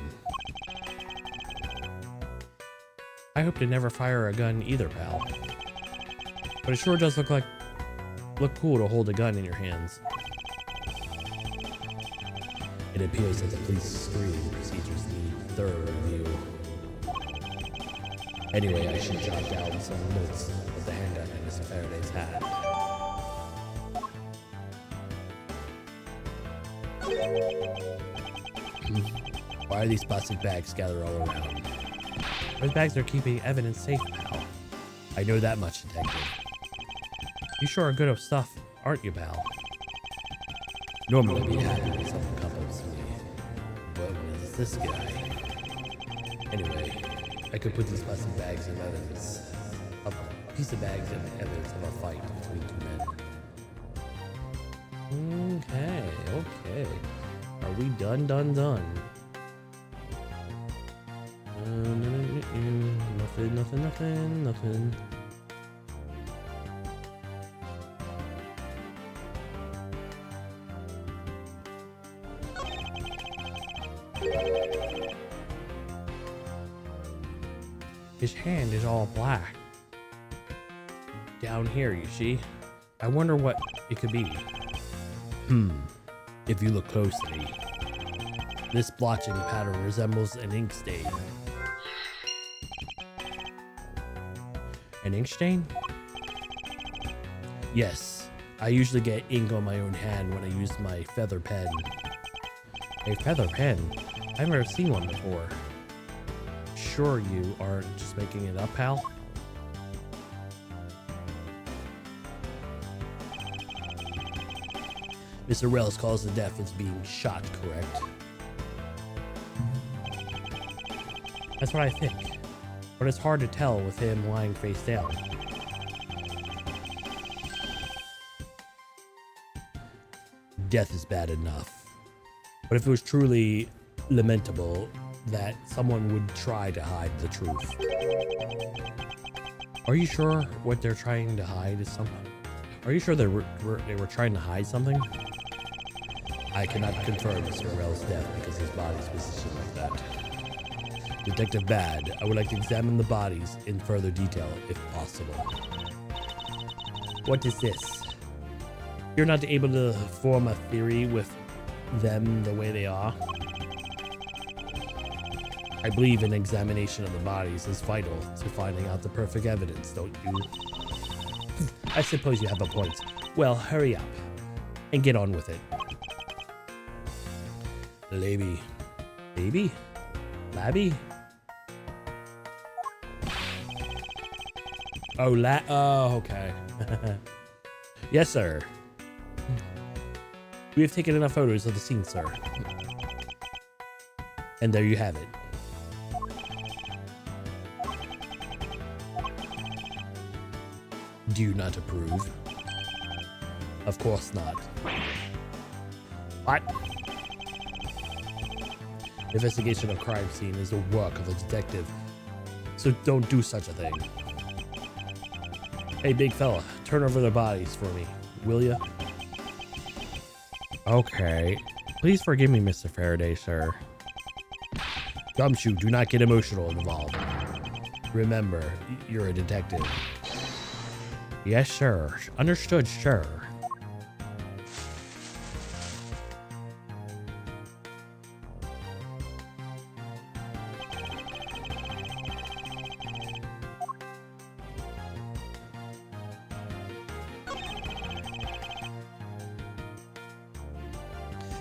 I hope to never fire a gun either, pal. But it sure does look cool to hold a gun in your hands. It appears that the police screening procedures need thorough review. Anyway, I should jot down some notes of the handgun in Mr. Faraday's hat. Why are these plastic bags scattered all around? Those bags are keeping evidence safe, pal. I know that much, detective. You sure are good at stuff, aren't you, pal? Normally I'd be happy when someone couples me. But when it's this guy? Anyway, I could put these plastic bags of evidence. A piece of bags of evidence of a fight between two men. Okay. Are we done? Nothing. His hand is all black. Down here, you see? I wonder what it could be. If you look closely, this blotching pattern resembles an ink stain. An ink stain? Yes, I usually get ink on my own hand when I use my feather pen. A feather pen? I've never seen one before. Sure you aren't just making it up, pal? Mr. Rel's cause of death is being shot, correct? That's what I think. But it's hard to tell with him lying face down. Death is bad enough. But if it was truly lamentable that someone would try to hide the truth. Are you sure what they're trying to hide is something? Are you sure they were trying to hide something? I cannot confirm Mr. Rel's death because his body's positioned like that. Detective Bad, I would like to examine the bodies in further detail if possible. What is this? You're not able to form a theory with them the way they are? I believe an examination of the bodies is vital to finding out the perfect evidence, don't you? I suppose you have a point. Well, hurry up and get on with it. Labby. Baby? Labby? Oh, okay. Yes, sir. We have taken enough photos of the scene, sir. And there you have it. Do you not approve? Of course not. What? Investigation of crime scene is the work of a detective, so don't do such a thing. Hey, big fella, turn over the bodies for me, will ya? Okay. Please forgive me, Mr. Faraday, sir. Gumshoe, do not get emotional involved. Remember, you're a detective. Yes, sir. Understood, sir.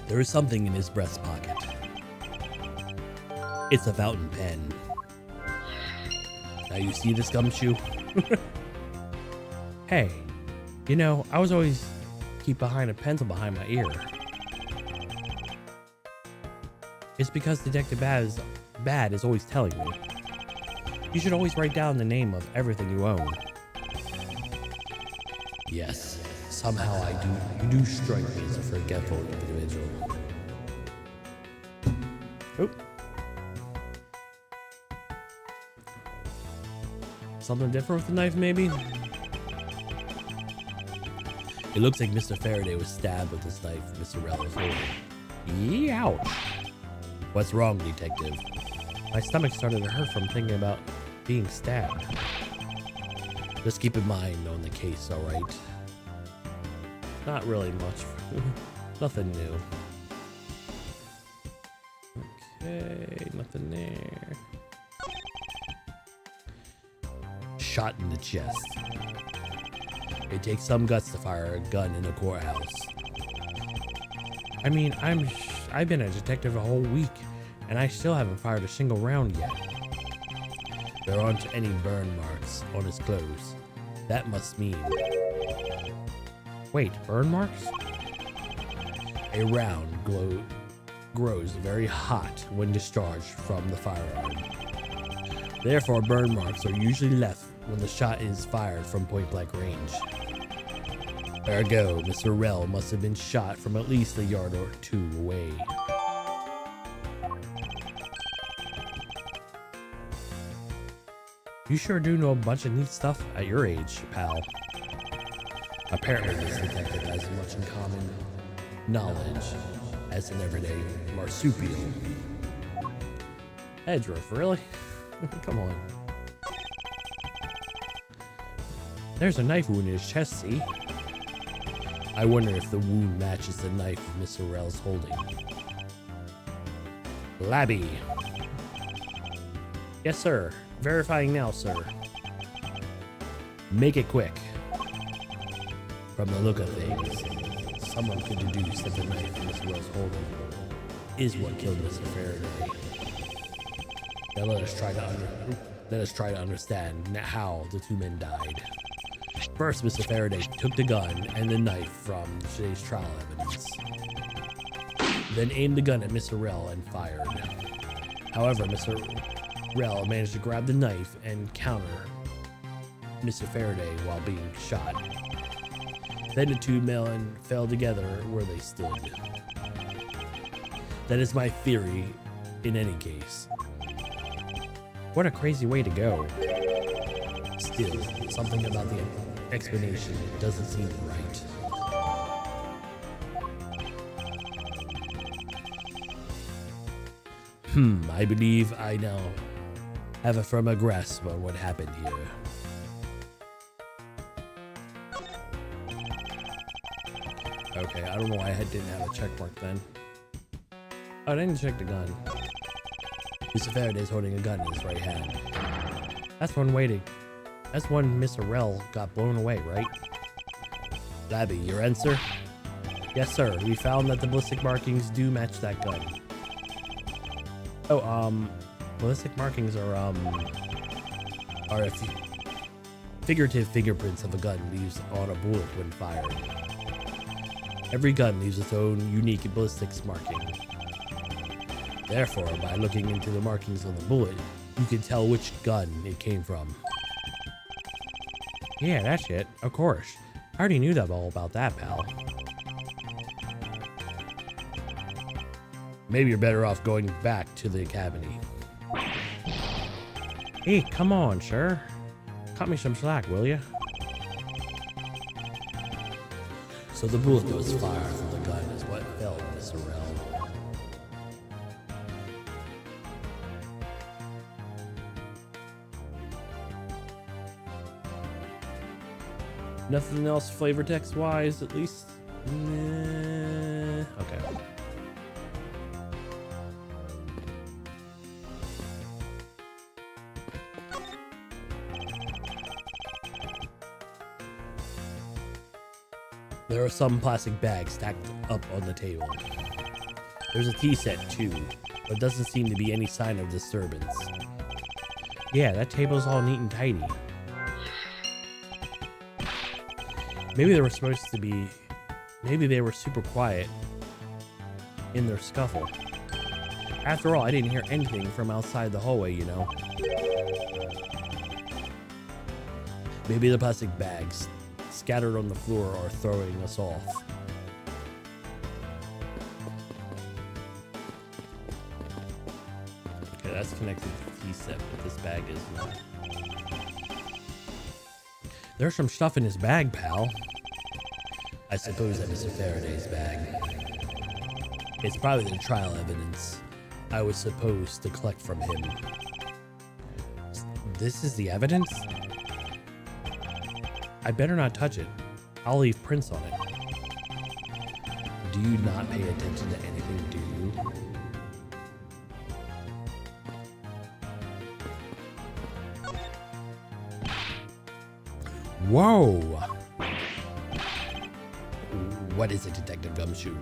There is something in his breast pocket. It's a fountain pen. Now you see this, Gumshoe? Hey, you know, I was always keep behind a pencil behind my ear. It's because Detective Bad is always telling me. You should always write down the name of everything you own. Yes, somehow you do strike me as a forgetful individual. Oop. Something different with the knife, maybe? It looks like Mr. Faraday was stabbed with this knife Mr. Rell was holding. Ouch. What's wrong, detective? My stomach started to hurt from thinking about being stabbed. Just keep in mind on the case, alright? Not really much. Nothing new. Okay, nothing there. Shot in the chest. It takes some guts to fire a gun in a courthouse. I mean, I've been a detective a whole week, and I still haven't fired a single round yet. There aren't any burn marks on his clothes. That must mean... Wait, burn marks? A round grows very hot when discharged from the firearm. Therefore, burn marks are usually left when the shot is fired from point-blank range. Ergo, Mr. Rell must have been shot from at least a yard or two away. You sure do know a bunch of neat stuff at your age, pal. Apparently, this detective has as much in common knowledge as an everyday marsupial. Edgeworth, really? Come on. There's a knife wound in his chest, see? I wonder if the wound matches the knife Miss Orell's holding. Labby. Yes, sir. Verifying now, sir. Make it quick. From the look of things, someone could deduce that the knife Miss Orell's holding is what killed Mr. Faraday. Now let us try to understand how the two men died. First, Mr. Faraday took the gun and the knife from today's trial evidence, then aimed the gun at Miss Orell and fired. However, Mr. Orell managed to grab the knife and counter Mr. Faraday while being shot. Then the two men fell together where they stood. That is my theory in any case. What a crazy way to go. Still, something about the explanation doesn't seem right. I believe I now have a firmer grasp on what happened here. Okay, I don't know why I didn't have a check mark then. Oh, I didn't check the gun. Mr. Faraday's holding a gun in his right hand. That's one way to... That's when Miss Orell got blown away, right? Labby, your answer? Yes, sir. We found that the ballistic markings do match that gun. Oh, ballistic markings are figurative fingerprints of a gun leaves on a bullet when fired. Every gun leaves its own unique ballistics marking. Therefore, by looking into the markings on the bullet, you can tell which gun it came from. Yeah, that's it. Of course. I already knew that all about that, pal. Maybe you're better off going back to the academy. Hey, come on, sir. Cut me some slack, will ya? So the bullet that was fired from the gun is what fell on Miss Orell. Nothing else flavor text wise, at least? Nah. Okay. There are some plastic bags stacked up on the table. There's a tea set too, but doesn't seem to be any sign of disturbance. Yeah, that table's all neat and tidy. Maybe they were supposed to be... Maybe they were super quiet in their scuffle. After all, I didn't hear anything from outside the hallway, you know. Maybe the plastic bags scattered on the floor are throwing us off. Okay, that's connected to the tea set, but this bag is not. There's some stuff in his bag, pal. I suppose that Mr. Faraday's bag. It's probably the trial evidence I was supposed to collect from him. This is the evidence? I better not touch it. I'll leave prints on it. Do you not pay attention to anything, do you? Whoa! What is it, Detective Gumshoe?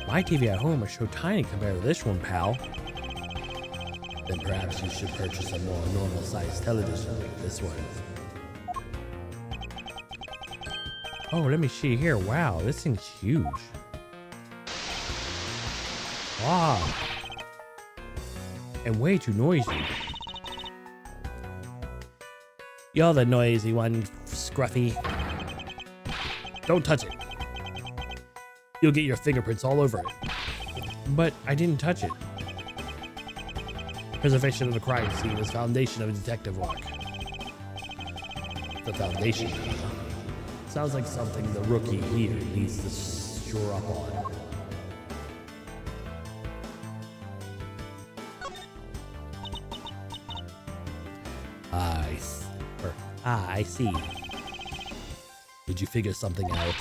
My TV at home is so tiny compared to this one, pal. Then perhaps you should purchase a more normal-sized television like this one. Oh, let me see here. Wow, this thing's huge. Wow. And way too noisy. You're the noisy one, Scruffy. Don't touch it. You'll get your fingerprints all over it. But I didn't touch it. Preservation of the crime scene is foundation of detective work. The foundation. Sounds like something the rookie here needs to shore up on. I see. Did you figure something out?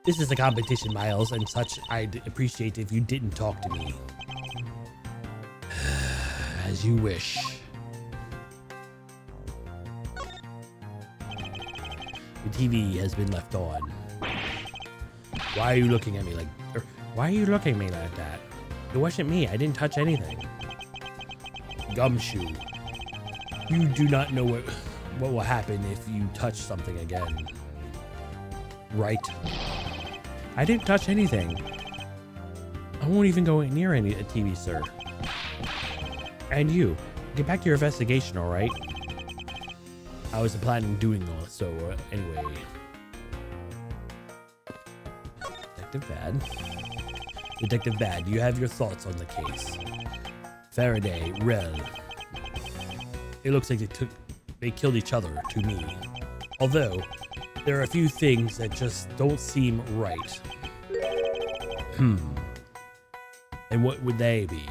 This is a competition, Miles, and such. I'd appreciate if you didn't talk to me. As you wish. The TV has been left on. Why are you looking at me like... Why are you looking at me like that? It wasn't me. I didn't touch anything. Gumshoe. You do not know what will happen if you touch something again. Right? I didn't touch anything. I won't even go near a TV, sir. And you, get back to your investigation, all right? I was planning on doing all, so anyway. Detective Bad, you have your thoughts on the case. Faraday, Rel. It looks like they killed each other to me. Although, there are a few things that just don't seem right. And what would they be?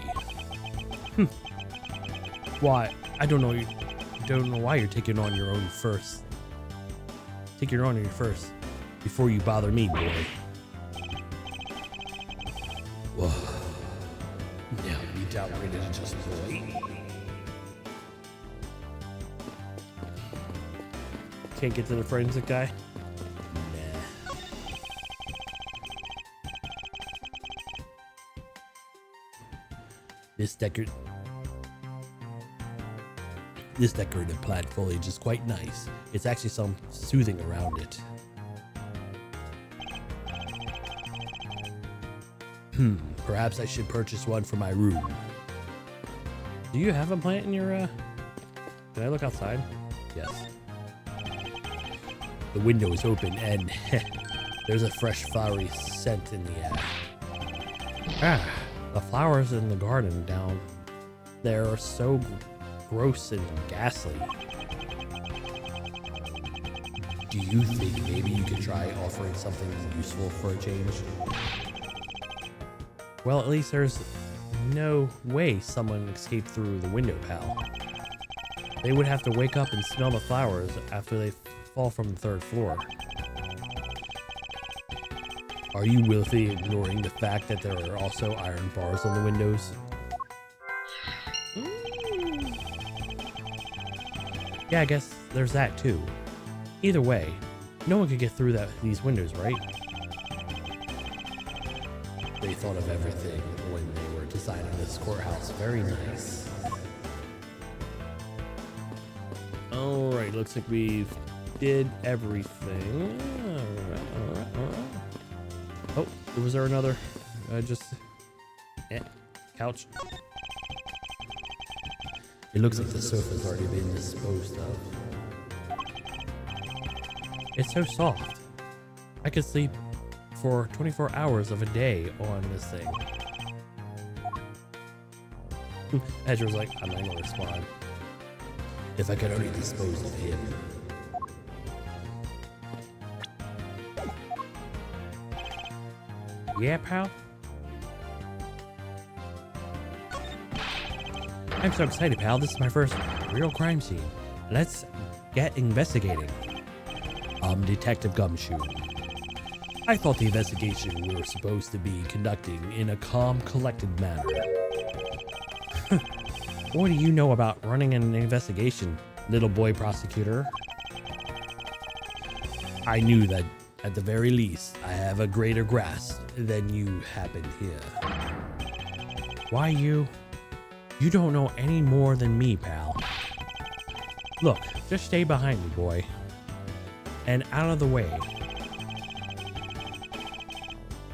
Why? I don't know. Don't know why you're taking on your own first. Take your own in first before you bother me, boy. Whoa. Now you downgraded to just boy. Can't get to the forensic guy? Nah. This decorative plant foliage is quite nice. It's actually some soothing around it. Perhaps I should purchase one for my room. Do you have a plant in your, Can I look outside? Yes. The window is open and there's a fresh flowery scent in the air. The flowers in the garden down there are so gross and ghastly. Do you think maybe you could try offering something useful for a change? Well, at least there's no way someone escaped through the window, pal. They would have to wake up and smell the flowers after they fall from the third floor. Are you willfully ignoring the fact that there are also iron bars on the windows? Yeah, I guess there's that too. Either way, no one could get through these windows, right? They thought of everything when they were designing this courthouse. Very nice. Alright, looks like we've did everything. Alright. Oh, was there another? Couch. It looks like the sofa's already been disposed of. It's so soft. I could sleep for 24 hours of a day on this thing. Edgeworth's like, I'm not gonna respond. If I could only dispose of him. Yeah, pal? I'm so excited, pal. This is my first real crime scene. Let's get investigating. I'm Detective Gumshoe. I thought the investigation we were supposed to be conducting in a calm, collected manner. What do you know about running an investigation, little boy prosecutor? I knew that, at the very least, I have a greater grasp than you happen here. Why you? You don't know any more than me, pal. Look, just stay behind me, boy. And out of the way.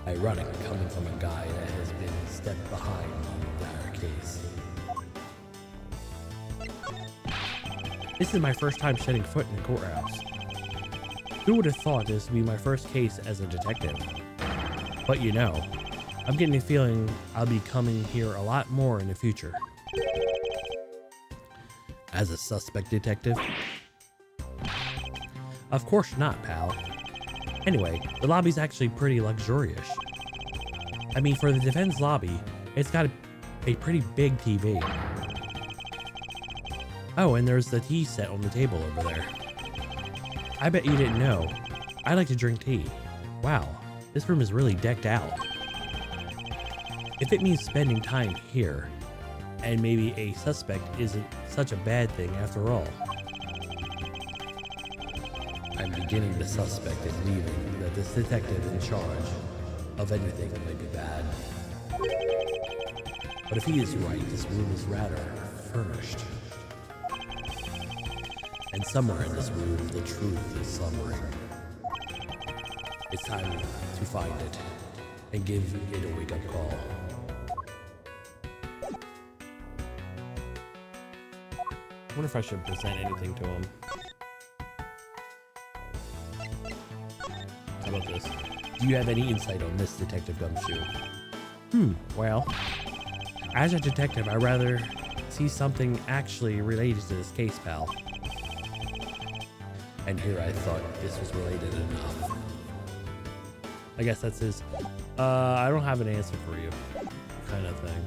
Ironic coming from a guy that has been stepped behind the entire case. This is my first time setting foot in the courthouse. Who would have thought this would be my first case as a detective? But you know, I'm getting the feeling I'll be coming here a lot more in the future. as a suspect detective? Of course not, pal. Anyway, the lobby's actually pretty luxurious. I mean, for the defense lobby, it's got a pretty big TV. Oh, and there's the tea set on the table over there. I bet you didn't know. I like to drink tea. Wow, this room is really decked out. If it means spending time here, and maybe a suspect isn't such a bad thing after all. I'm beginning to suspect and leaving that this detective in charge of anything might be bad. But if he is right, this room is rather furnished. And somewhere in this room, the truth is slumbering. It's time to find it and give it a wake-up call. I wonder if I should present anything to him. How about this? Do you have any insight on this, Detective Gumshoe? Well, as a detective, I'd rather see something actually related to this case, pal. And here I thought this was related enough. I guess that's his, I don't have an answer for you, kind of thing.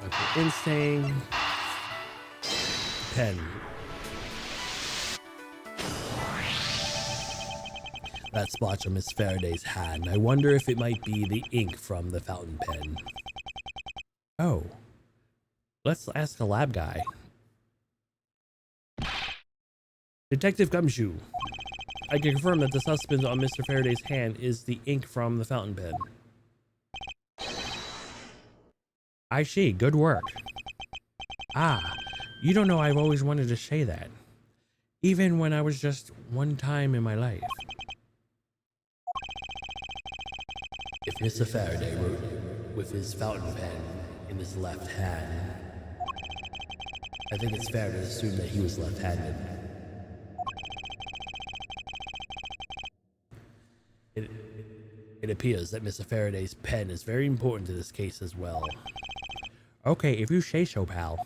Okay. Instinct. Pen. That splotch on Miss Faraday's hand. I wonder if it might be the ink from the fountain pen. Oh, let's ask the lab guy. Detective Gumshoe. I can confirm that the substance on Mr. Faraday's hand is the ink from the fountain pen. I see, good work. Ah, you don't know I've always wanted to say that. Even when I was just one time in my life. If Mr. Faraday wrote with his fountain pen in his left hand, I think it's fair to assume that he was left-handed. It appears that Mr. Faraday's pen is very important to this case as well. Okay, if you say so, pal.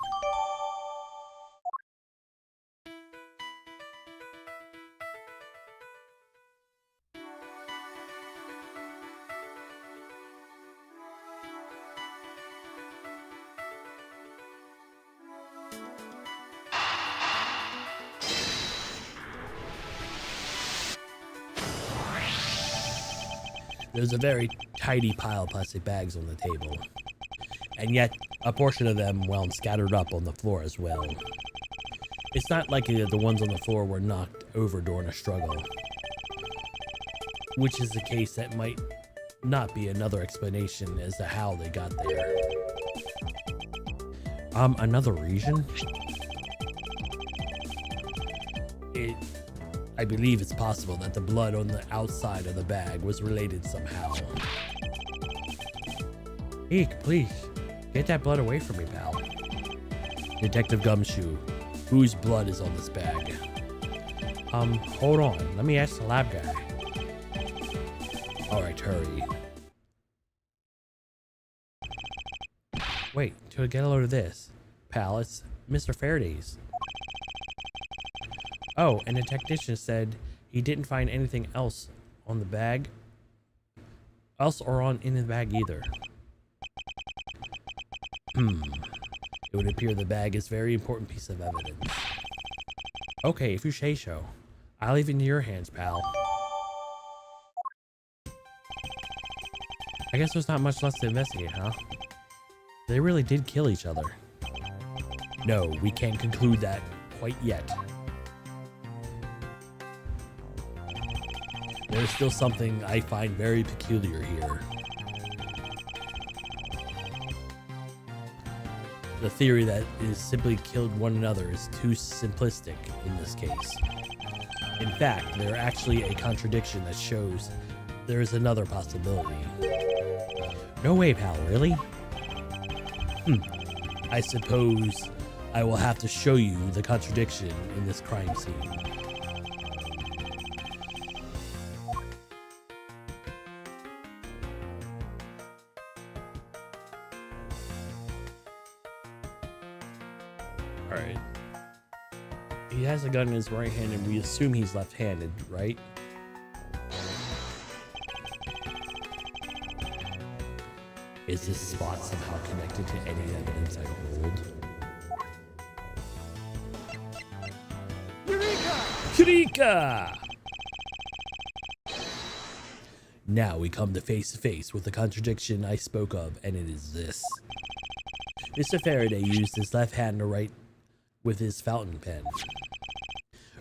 There's a very tidy pile of plastic bags on the table, and yet a portion of them wound scattered up on the floor as well. It's not likely that the ones on the floor were knocked over during a struggle, which is the case that might not be another explanation as to how they got there. Another reason? I believe it's possible that the blood on the outside of the bag was related somehow. Eek, please, get that blood away from me, pal. Detective Gumshoe, whose blood is on this bag? Hold on, let me ask the lab guy. Alright, hurry. Wait, to get a load of this. Pal, it's Mr. Faraday's. Oh, and the technician said he didn't find anything else on the bag. In the bag either. It would appear the bag is a very important piece of evidence. Okay, if you say so. I'll leave it in your hands, pal. I guess there's not much left to investigate, huh? They really did kill each other. No, we can't conclude that quite yet. There's still something I find very peculiar here. The theory that is simply killed one another is too simplistic in this case. In fact, there are actually a contradiction that shows there is another possibility. No way, pal, really? I suppose I will have to show you the contradiction in this crime scene. Alright. He has a gun in his right hand, and we assume he's left-handed, right? Is this spot somehow connected to any evidence I hold? Eureka! Now we come to face with the contradiction I spoke of, and it is this. Mr. Faraday used his left hand to write with his fountain pen.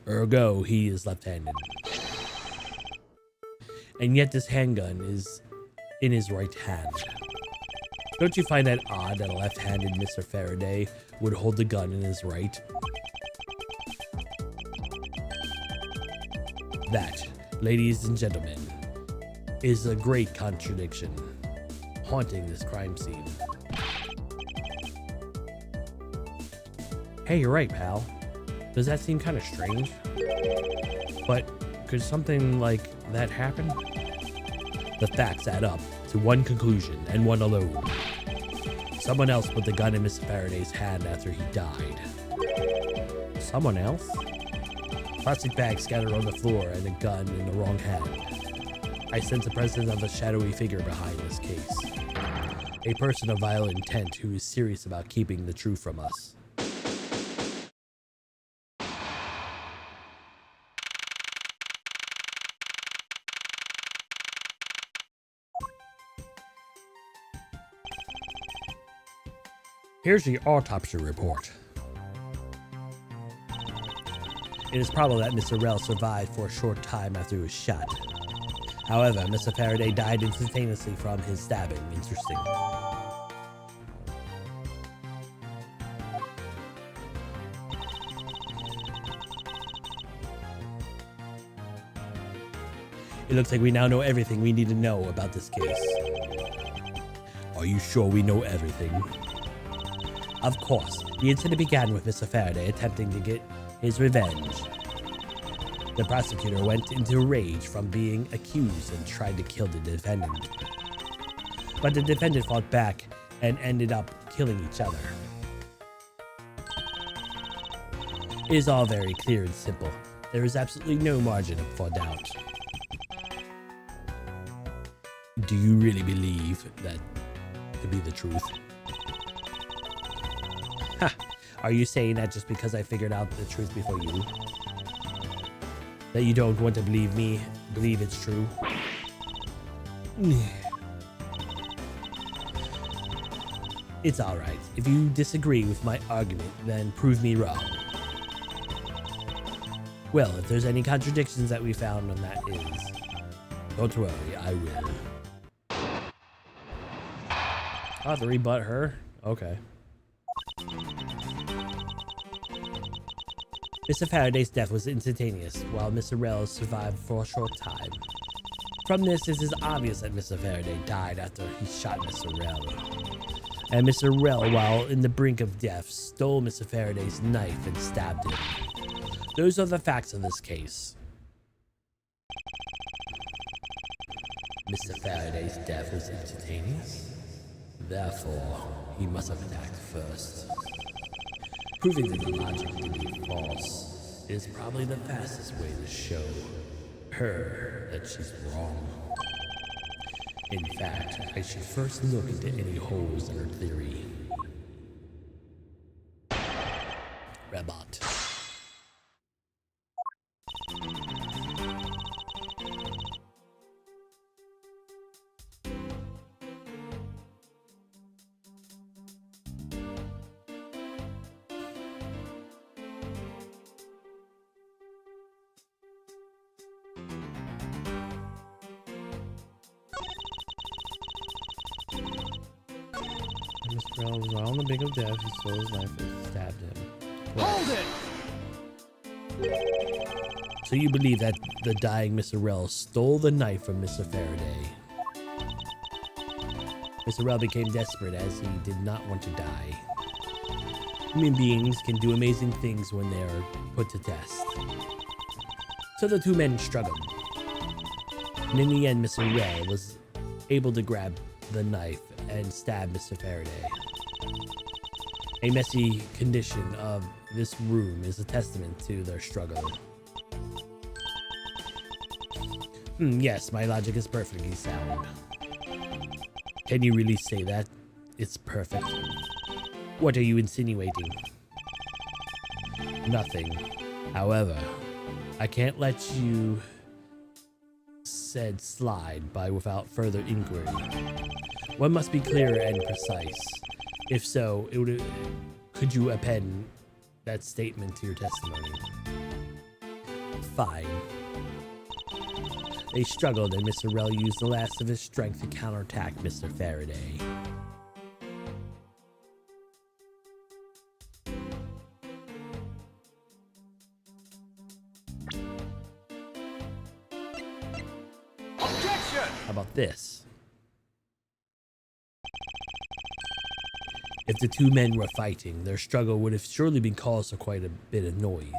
Ergo, he is left-handed. And yet this handgun is in his right hand. Don't you find that odd that a left-handed Mr. Faraday would hold the gun in his right? That, ladies and gentlemen, is a great contradiction haunting this crime scene. Hey, you're right, pal. Does that seem kind of strange? But could something like that happen? The facts add up to one conclusion, and one alone. Someone else put the gun in Mr. Faraday's hand after he died. Someone else? Plastic bags scattered on the floor and a gun in the wrong hand. I sense the presence of a shadowy figure behind this case. A person of vile intent who is serious about keeping the truth from us. Here's the autopsy report. It is probable that Mr. Rell survived for a short time after he was shot. However, Mr. Faraday died instantaneously from his stabbing. Interesting. It looks like we now know everything we need to know about this case. Are you sure we know everything? Of course, the incident began with Mr. Faraday attempting to get his revenge. The prosecutor went into a rage from being accused and tried to kill the defendant. But the defendant fought back and ended up killing each other. It is all very clear and simple. There is absolutely no margin for doubt. Do you really believe that to be the truth? Ha! Are you saying that just because I figured out the truth before you? That you don't want to believe me, believe it's true? It's alright. If you disagree with my argument, then prove me wrong. Well, if there's any contradictions that we found, then that is. Don't worry, I will. I'll have to rebut her? Okay. Mr. Faraday's death was instantaneous, while Mr. Rell survived for a short time. From this, it is obvious that Mr. Faraday died after he shot Mr. Rell. And Mr. Rell, while in the brink of death, stole Mr. Faraday's knife and stabbed him. Those are the facts of this case. Mr. Faraday's death was instantaneous. Therefore, he must have attacked first. Proving that the logic to be false is probably the fastest way to show her that she's wrong. In fact, I should first look into any holes in her theory. Rebut. Mr. Rell was on the brink of death. He stole his knife and stabbed him. Hold it! So you believe that the dying Mr. Rell stole the knife from Mr. Faraday? Mr. Rell became desperate as he did not want to die. Human beings can do amazing things when they are put to test. So the two men struggled. And in the end, Mr. Rell was able to grab the knife and stab Mr. Faraday. A messy condition of this room is a testament to their struggle. Yes, my logic is perfectly sound. Can you really say that? It's perfect. What are you insinuating? Nothing. However, I can't let you said slide by without further inquiry. One must be clear and precise. If so, could you append that statement to your testimony? Fine. They struggled and Mr. Rell used the last of his strength to counterattack Mr. Faraday. Objection! How about this? If the two men were fighting, their struggle would have surely been cause for quite a bit of noise.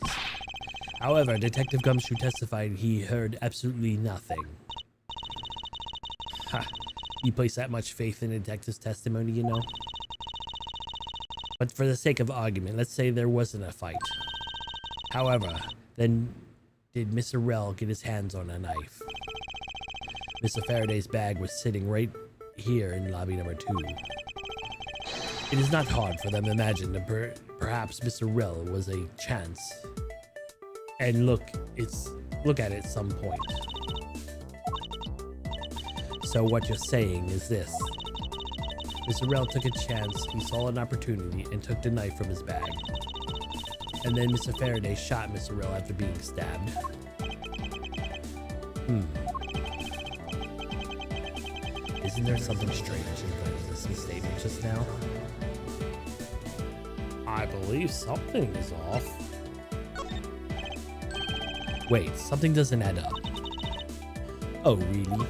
However, Detective Gumshoe testified he heard absolutely nothing. Ha! You place that much faith in a detective's testimony, you know? But for the sake of argument, let's say there wasn't a fight. However, then did Mr. Rell get his hands on a knife? Mr. Faraday's bag was sitting right here in lobby number 2. It is not hard for them to imagine that perhaps Mr. Rell was a chance and look at it some point. So what you're saying is this. Mr. Rell took a chance, he saw an opportunity and took the knife from his bag. And then Mr. Faraday shot Mr. Rell after being stabbed. Isn't there something strange in this statement just now? I believe something is off. Wait, something doesn't add up. Oh, really?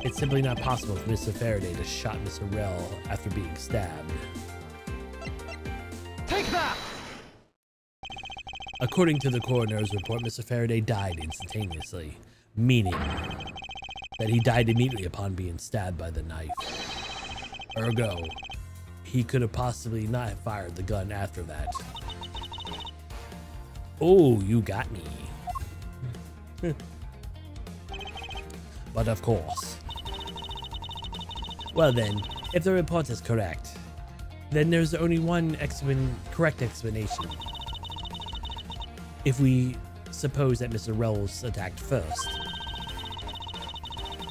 It's simply not possible for Mr. Faraday to shot Mr. Rell after being stabbed. Take that! According to the coroner's report, Mr. Faraday died instantaneously, meaning that he died immediately upon being stabbed by the knife. Ergo, he could have possibly not have fired the gun after that. Oh, you got me. But of course. Well then, if the report is correct, then there's only one correct explanation. If we suppose that Mr. Rell was attacked first,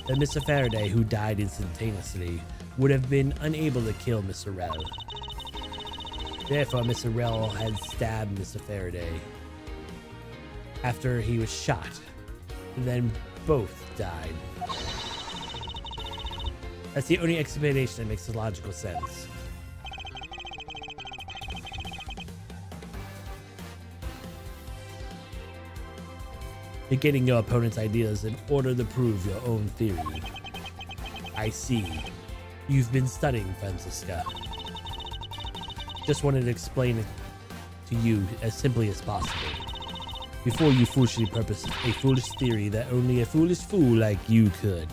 then Mr. Faraday, who died instantaneously, would have been unable to kill Mr. Rell. Therefore, Mr. Rell had stabbed Mr. Faraday after he was shot, and then both died. That's the only explanation that makes logical sense. Beginning your opponent's ideas in order to prove your own theory. I see. You've been studying, Franziska. Just wanted to explain it to you as simply as possible, before you foolishly purpose a foolish theory that only a foolish fool like you could.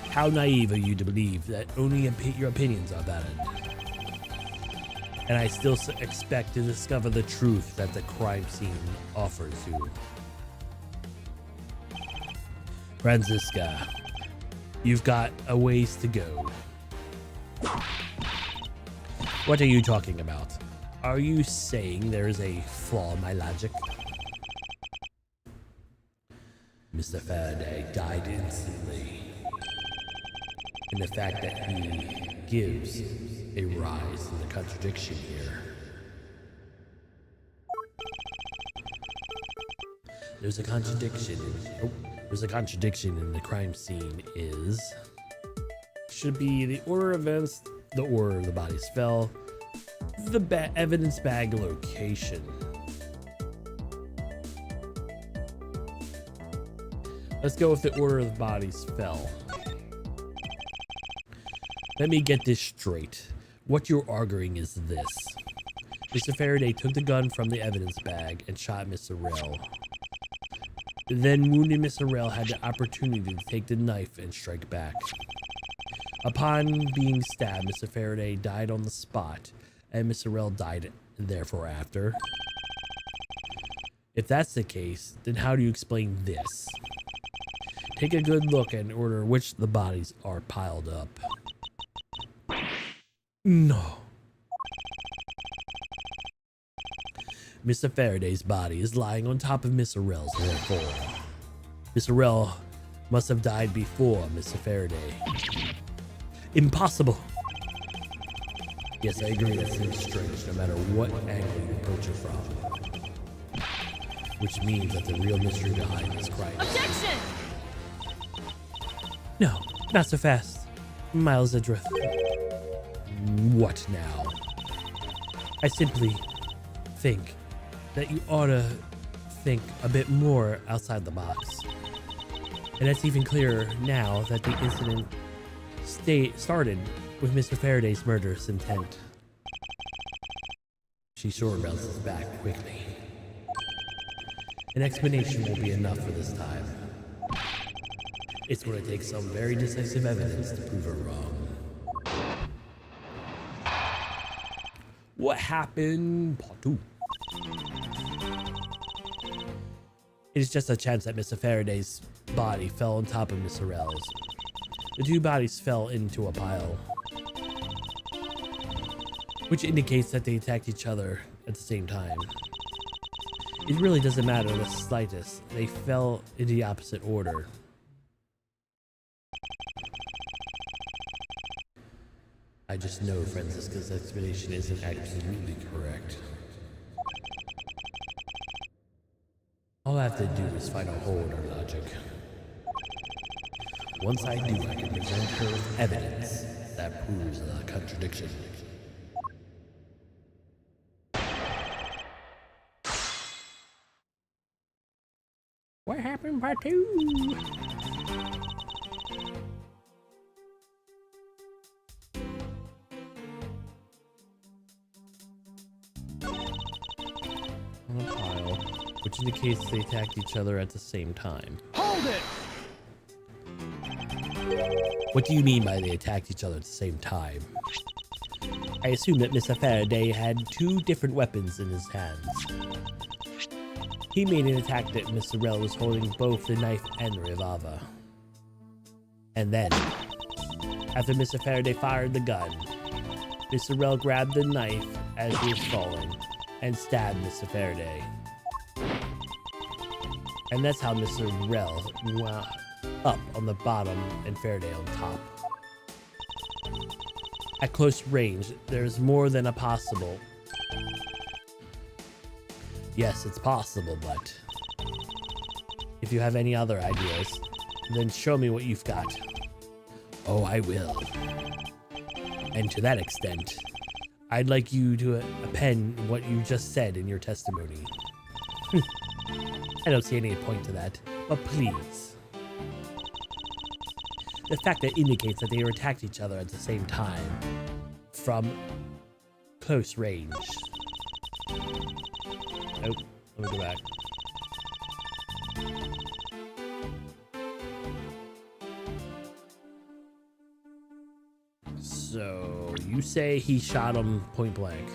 How naive are you to believe that only your opinions are valid? And I still expect to discover the truth that the crime scene offers you. Franziska, you've got a ways to go. What are you talking about? Are you saying there is a flaw in my logic? Mr. Faraday died instantly. And the fact that he gives a rise in the contradiction here. There's a contradiction. There's a contradiction in the crime scene is should be the order of events, the order the bodies fell, the evidence bag location. Let's go with the order the bodies fell. Let me get this straight. What you're arguing is this. Mr. Faraday took the gun from the evidence bag and shot Mr. Rell. Then wounded Mr. Rell had the opportunity to take the knife and strike back. Upon being stabbed, Mr. Faraday died on the spot, and Mr. Rel died therefore after. If that's the case, then how do you explain this? Take a good look and order which the bodies are piled up. No. Mr. Faraday's body is lying on top of Mr. Rel's, therefore. Mr. Rel must have died before Mr. Faraday. Impossible. Yes, I agree, that seems strange no matter what angle you approach it from. Which means that the real mystery behind this crime. Objection! No, not so fast. Miles Edgeworth. What now? I simply think that you ought to think a bit more outside the box. And it's even clearer now that the incident started with Mr. Faraday's murderous intent. She sure bounces back quickly. An explanation won't be enough for this time. It's going to take some very decisive evidence to prove her wrong. What happened? Part 2. It is just a chance that Mr. Faraday's body fell on top of Mr. Rel's. The two bodies fell into a pile, which indicates that they attacked each other at the same time. It really doesn't matter the slightest. They fell in the opposite order. I just know Francisca's explanation isn't absolutely correct. All I have to do is find a hole in her logic. Once I do, I can present her with evidence that proves the contradiction. What happened, part 2? On a pile, which indicates they attacked each other at the same time. Hold it! What do you mean by they attacked each other at the same time? I assume that Mr. Faraday had two different weapons in his hands. He made an attack that Mr. Rel was holding both the knife and the revolver. And then, after Mr. Faraday fired the gun, Mr. Rel grabbed the knife as he was falling and stabbed Mr. Faraday. And that's how Mr. Rel went up on the bottom and Faraday on top. At close range, there's more than a possible. Yes, it's possible, but if you have any other ideas, then show me what you've got. Oh, I will. And to that extent, I'd like you to append what you just said in your testimony. I don't see any point to that, but please. The fact that indicates that they attacked each other at the same time from close range. Oh, let me go back. So, you say he shot him point blank.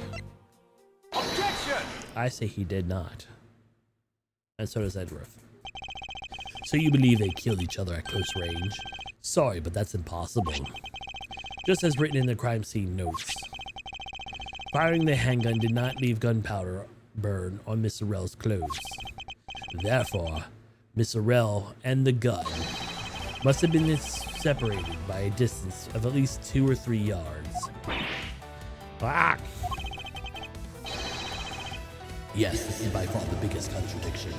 Objection! I say he did not. And so does Edgeworth. So you believe they killed each other at close range? Sorry, but that's impossible. Just as written in the crime scene notes. Firing the handgun did not leave gunpowder burn on Mr. Rel's clothes. Therefore, Mr. Rel and the gun must have been separated by a distance of at least 2 or 3 yards. Ah! Yes, this is by far the biggest contradiction.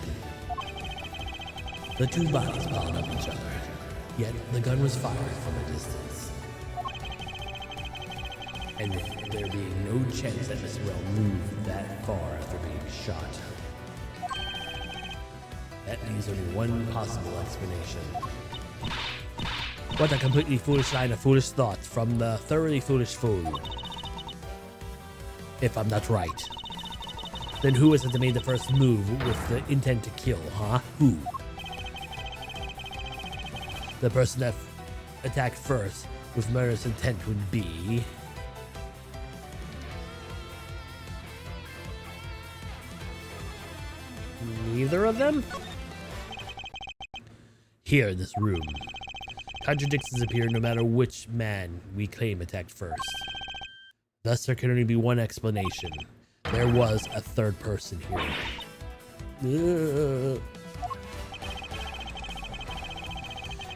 The two bodies piled up each other, yet the gun was fired from a distance. And there being no chance that Mr. Rel moved that far after being shot. That leaves only one possible explanation. What a completely foolish line of foolish thoughts from the thoroughly foolish fool. If I'm not right. Then who was it that made the first move with the intent to kill, huh? Who? The person that attacked first with murderous intent would be. Neither of them? Here in this room, contradictions appear no matter which man we claim attacked first. Thus, there can only be one explanation. There was a third person here.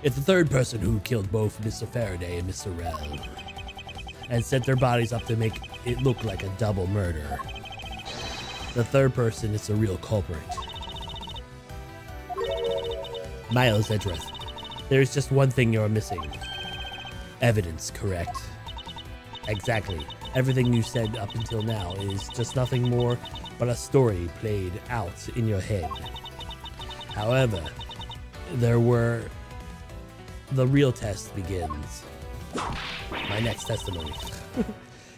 It's the third person who killed both Mr. Faraday and Mr. Rell, and set their bodies up to make it look like a double murder. The third person is the real culprit. Miles Edgeworth, there's just one thing you're missing. Evidence, correct? Exactly. Everything you said up until now is just nothing more but a story played out in your head. However, the real test begins. My next testimony.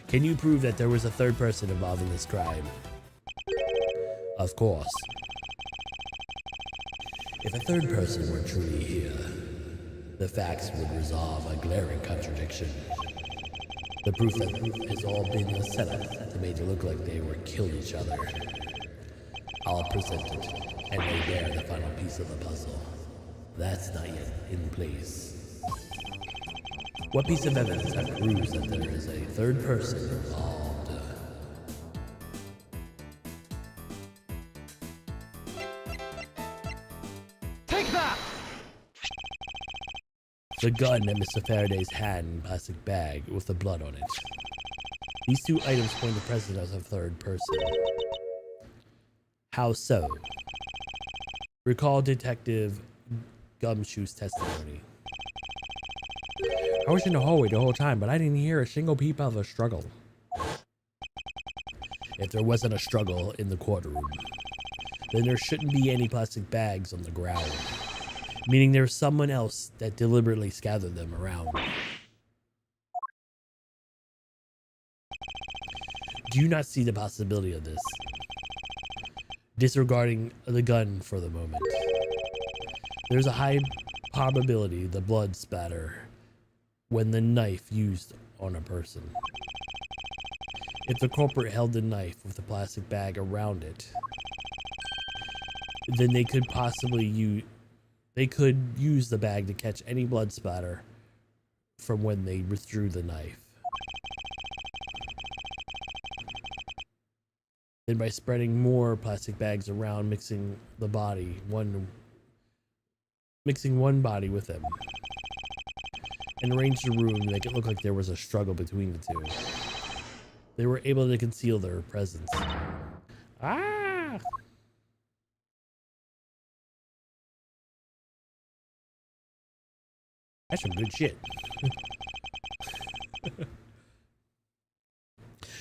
Can you prove that there was a third person involved in this crime? Of course. If a third person were truly here, the facts would resolve a glaring contradiction. The proof that has all been a setup to make it look like they were killed each other. I'll present it, and lay bare the final piece of the puzzle. That's not yet in place. What piece of evidence that proves that there is a third person involved? Take that! The gun at Mr. Faraday's hand and plastic bag with the blood on it. These two items point to the presence of a third person. How so? Recall Detective Gumshoe's testimony. I was in the hallway the whole time, but I didn't hear a single peep of a struggle. If there wasn't a struggle in the courtroom, then there shouldn't be any plastic bags on the ground, meaning there's someone else that deliberately scattered them around. Do you not see the possibility of this? Disregarding the gun for the moment, there's a high probability the blood spatter when the knife used on a person. If the culprit held the knife with the plastic bag around it, then they could use the bag to catch any blood splatter from when they withdrew the knife. Then by spreading more plastic bags around, mixing one body with them, and arrange the room to make it look like there was a struggle between the two, they were able to conceal their presence. Ah! That's some good shit.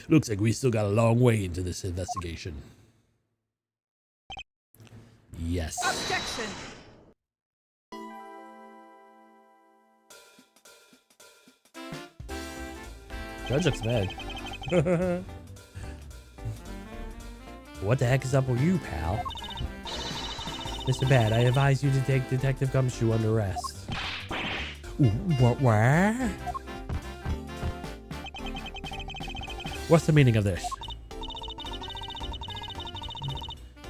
Looks like we still got a long way into this investigation. Yes. Objection! Judge looks mad. What the heck is up with you, pal? Mr. Bad, I advise you to take Detective Gumshoe under arrest. What? What's the meaning of this?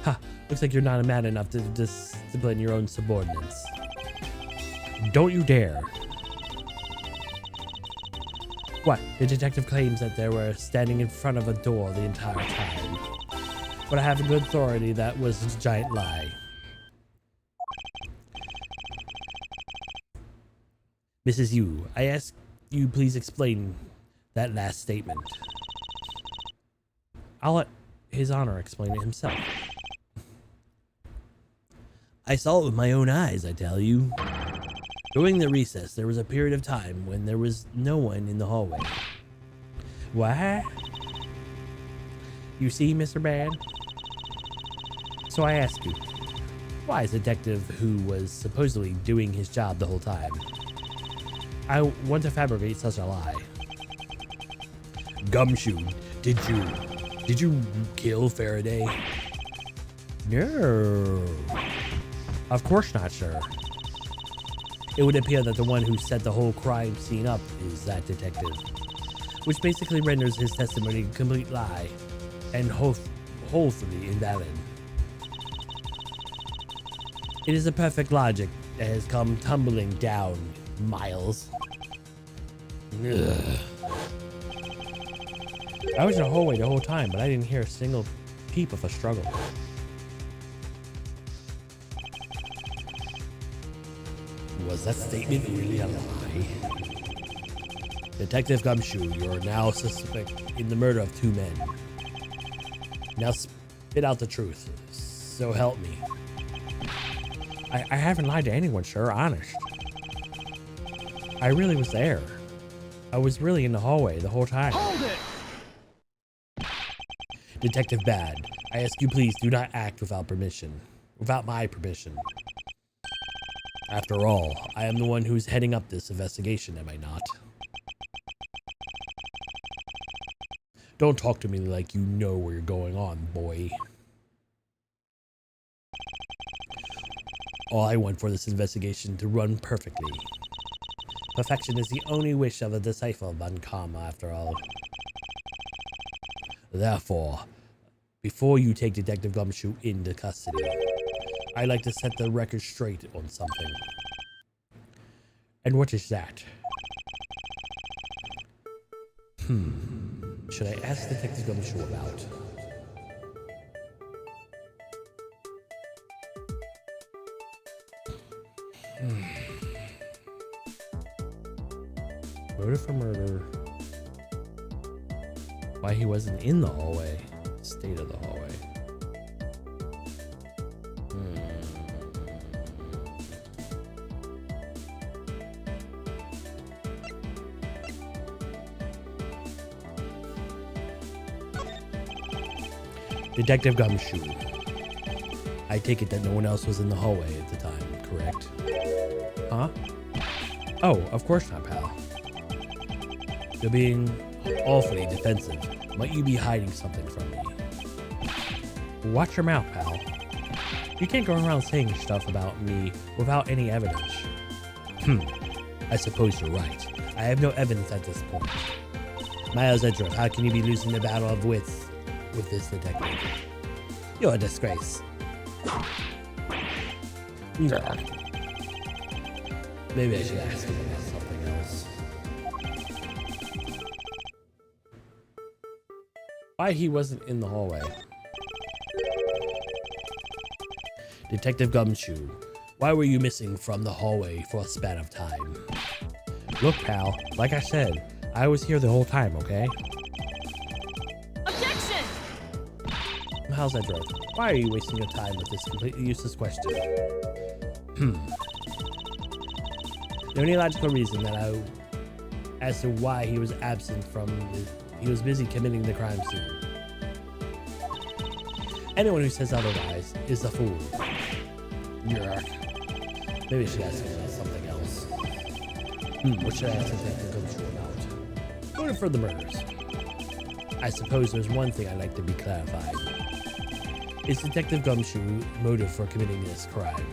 Ha! Looks like you're not mad enough to discipline your own subordinates. Don't you dare. What? The detective claims that they were standing in front of a door the entire time. But I have a good authority that was a giant lie. Mrs. Yu, I ask you please explain that last statement. I'll let His Honor explain it himself. I saw it with my own eyes, I tell you. During the recess, there was a period of time when there was no one in the hallway. What? You see, Mr. Bad? So I ask you, Why is a detective who was supposedly doing his job the whole time? I want to fabricate such a lie. Gumshoe, did you kill Faraday? No. Of course not, sir. It would appear that the one who set the whole crime scene up is that detective, which basically renders his testimony a complete lie and wholesomely invalid. It is a perfect logic that has come tumbling down, Miles. Ugh. I was in the hallway the whole time, but I didn't hear a single peep of a struggle. Was that statement really a lie? Detective Gumshoe, you are now suspect in the murder of 2 men. Now spit out the truth. So help me. I haven't lied to anyone, sir, honest. I really was there. I was really in the hallway the whole time. Hold it! Detective Bad, I ask you please do not act without permission. Without my permission. After all, I am the one who's heading up this investigation, am I not? Don't talk to me like you know where you're going on, boy. All I want for this investigation to run perfectly. Perfection is the only wish of a disciple of Bankama, after all. Therefore, before you take Detective Gumshoe into custody, I'd like to set the record straight on something. And what is that? Should I ask Detective Gumshoe about? Motive for murder. Why he wasn't in the hallway. State of the hallway. Detective Gumshoe. I take it that no one else was in the hallway at the time, correct? Huh? Oh, of course not, pal. You're being awfully defensive. Might you be hiding something from me? Watch your mouth, pal. You can't go around saying stuff about me without any evidence. I suppose you're right. I have no evidence at this point. Miles Edgeworth, how can you be losing the battle of wits with this detective? You're a disgrace. Yeah. Maybe I should ask him about something else. Why he wasn't in the hallway? Detective Gumshoe, why were you missing from the hallway for a span of time? Look, pal, like I said, I was here the whole time, okay? Objection! Miles Edgeworth, why are you wasting your time with this completely useless question? The only logical reason as to why he was absent from he was busy committing the crime scene. Anyone who says otherwise is a fool. Yeah. Maybe I should ask him about something else. What should I ask Detective Gumshoe about? Motive for the murders. I suppose there's one thing I'd like to be clarified. Is Detective Gumshoe motive for committing this crime?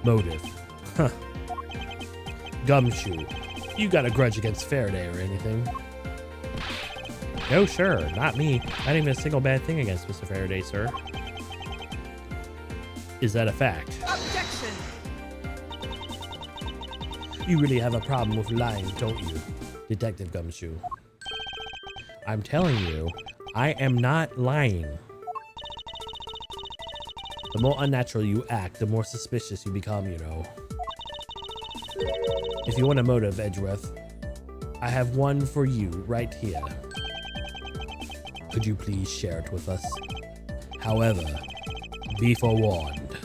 Motive. Huh. Gumshoe, you got a grudge against Faraday or anything? No, sir, not me. Not even a single bad thing against Mr. Faraday, sir. Is that a fact? Objection! You really have a problem with lying, don't you, Detective Gumshoe? I'm telling you, I am not lying. The more unnatural you act, the more suspicious you become, you know. If you want a motive, Edgeworth, I have one for you right here. Could you please share it with us? However, be forewarned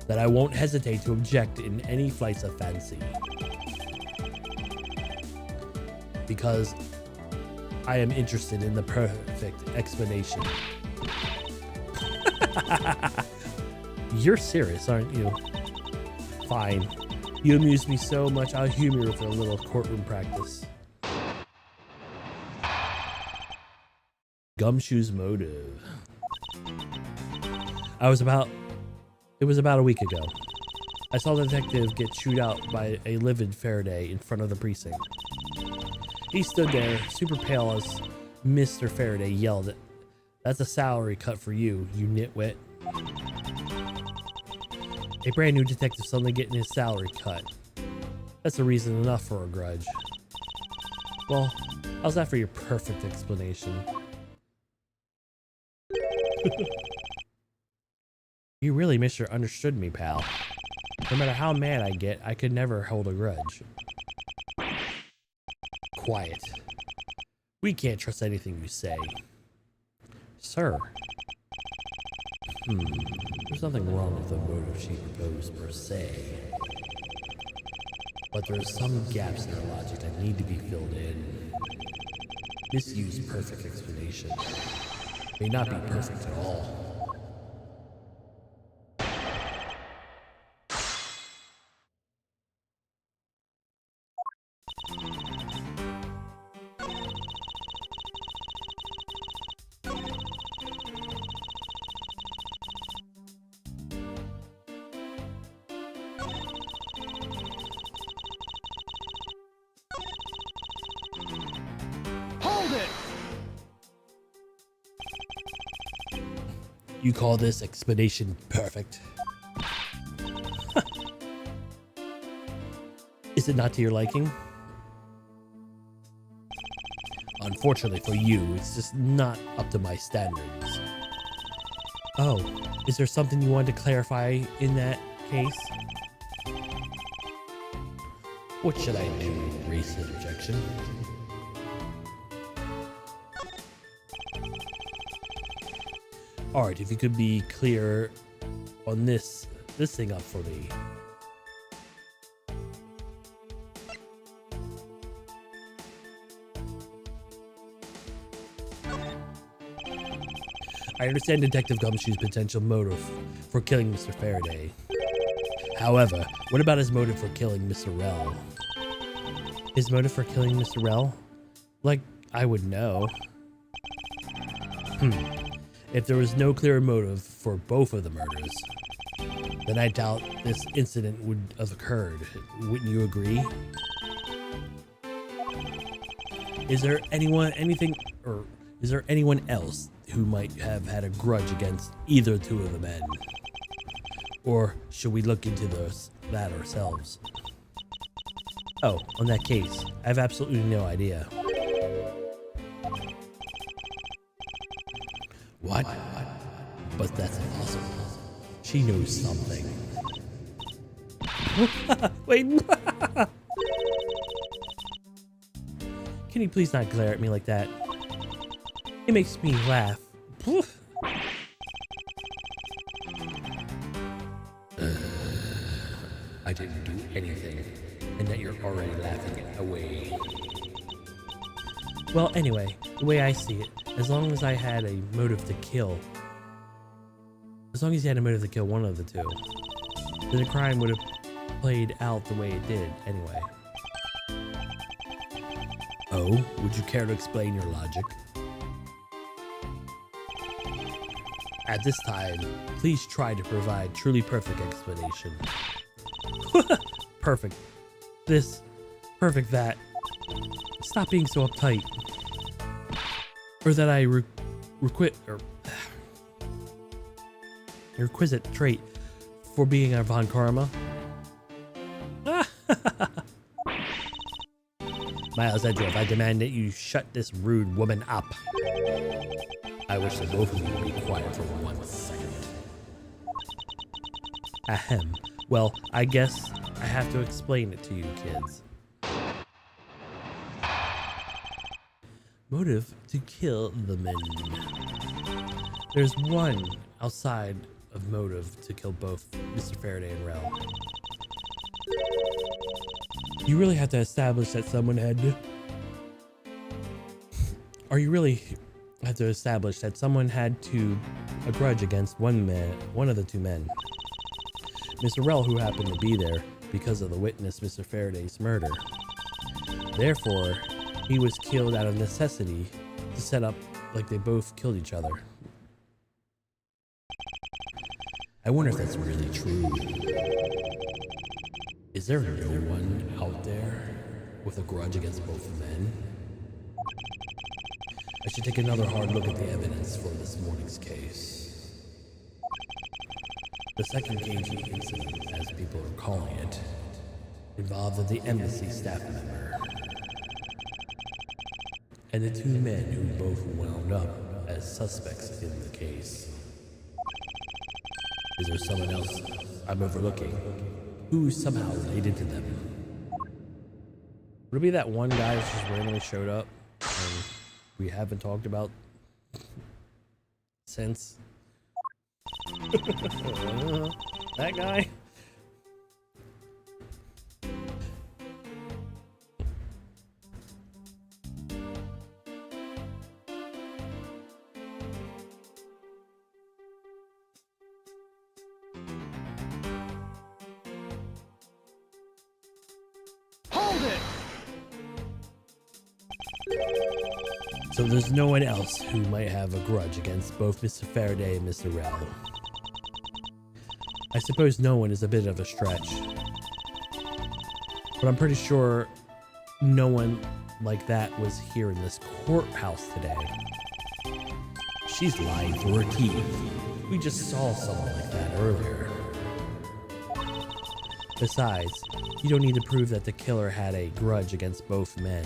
that I won't hesitate to object in any flights of fancy. Because I am interested in the perfect explanation. You're serious, aren't you? Fine. You amuse me so much, I'll humor you for a little courtroom practice. Gumshoe's motive. It was about a week ago. I saw the detective get chewed out by a livid Faraday in front of the precinct. He stood there, super pale, as Mr. Faraday yelled, "That's a salary cut for you, you nitwit." A brand new detective suddenly getting his salary cut. That's a reason enough for a grudge. Well, how's that for your perfect explanation? You really misunderstood me, pal. No matter how mad I get, I could never hold a grudge. Quiet. We can't trust anything you say. Sir. There's nothing wrong with the motive she proposed per se. But there are some gaps in her logic that need to be filled in. Misuse perfect explanation. May not be perfect at all. Hold it! You call this explanation perfect? Is it not to your liking? Unfortunately for you, it's just not up to my standards. Oh, is there something you wanted to clarify in that case? What should I do? Raise his objection. Alright, if you could be clear on this thing up for me. I understand Detective Gumshoe's potential motive for killing Mr. Faraday. However, what about his motive for killing Mr. Rell? His motive for killing Mr. Rell? Like, I would know. If there was no clear motive for both of the murders, then I doubt this incident would have occurred. Wouldn't you agree? Is there anyone else who might have had a grudge against either two of the men? Or should we look into that ourselves? Oh, on that case, I have absolutely no idea. What? But that's impossible. She knows something. Wait. Can you please not glare at me like that? It makes me laugh. I didn't do anything, and that you're already laughing it away. Well, anyway, the way I see it, as long as he had a motive to kill one of the two, then the crime would have played out the way it did anyway. Oh, would you care to explain your logic? At this time, please try to provide truly perfect explanation. Perfect this, perfect that. Stop being so uptight. Or that I requisite trait for being a Von Karma. Miles Edgeworth, I demand that you shut this rude woman up. I wish that both of you would be quiet for 1 second. Ahem. Well, I guess I have to explain it to you kids. Motive to kill the men. There's one outside of motive to kill both Mr. Faraday and Rell. You really have to establish that someone had to... Or you really have to establish that someone had a grudge against one of the two men. Mr. Rell, who happened to be there because of the witness Mr. Faraday's murder. Therefore, he was killed out of necessity to set up like they both killed each other. I wonder if that's really true. Is there no one out there with a grudge against both men? I should take another hard look at the evidence for this morning's case. The second KG incident, as people are calling it, involved the embassy staff member and the two men who both wound up as suspects in the case. Is there someone else I'm overlooking who's somehow related to them? Would it be that one guy who just randomly showed up and we haven't talked about since? That guy? Hold it! So there's no one else who might have a grudge against both Mr. Faraday and Mr. Rell. I suppose no one is a bit of a stretch, but I'm pretty sure no one like that was here in this courthouse today. She's lying through her teeth. We just saw someone like that earlier. Besides, you don't need to prove that the killer had a grudge against both men.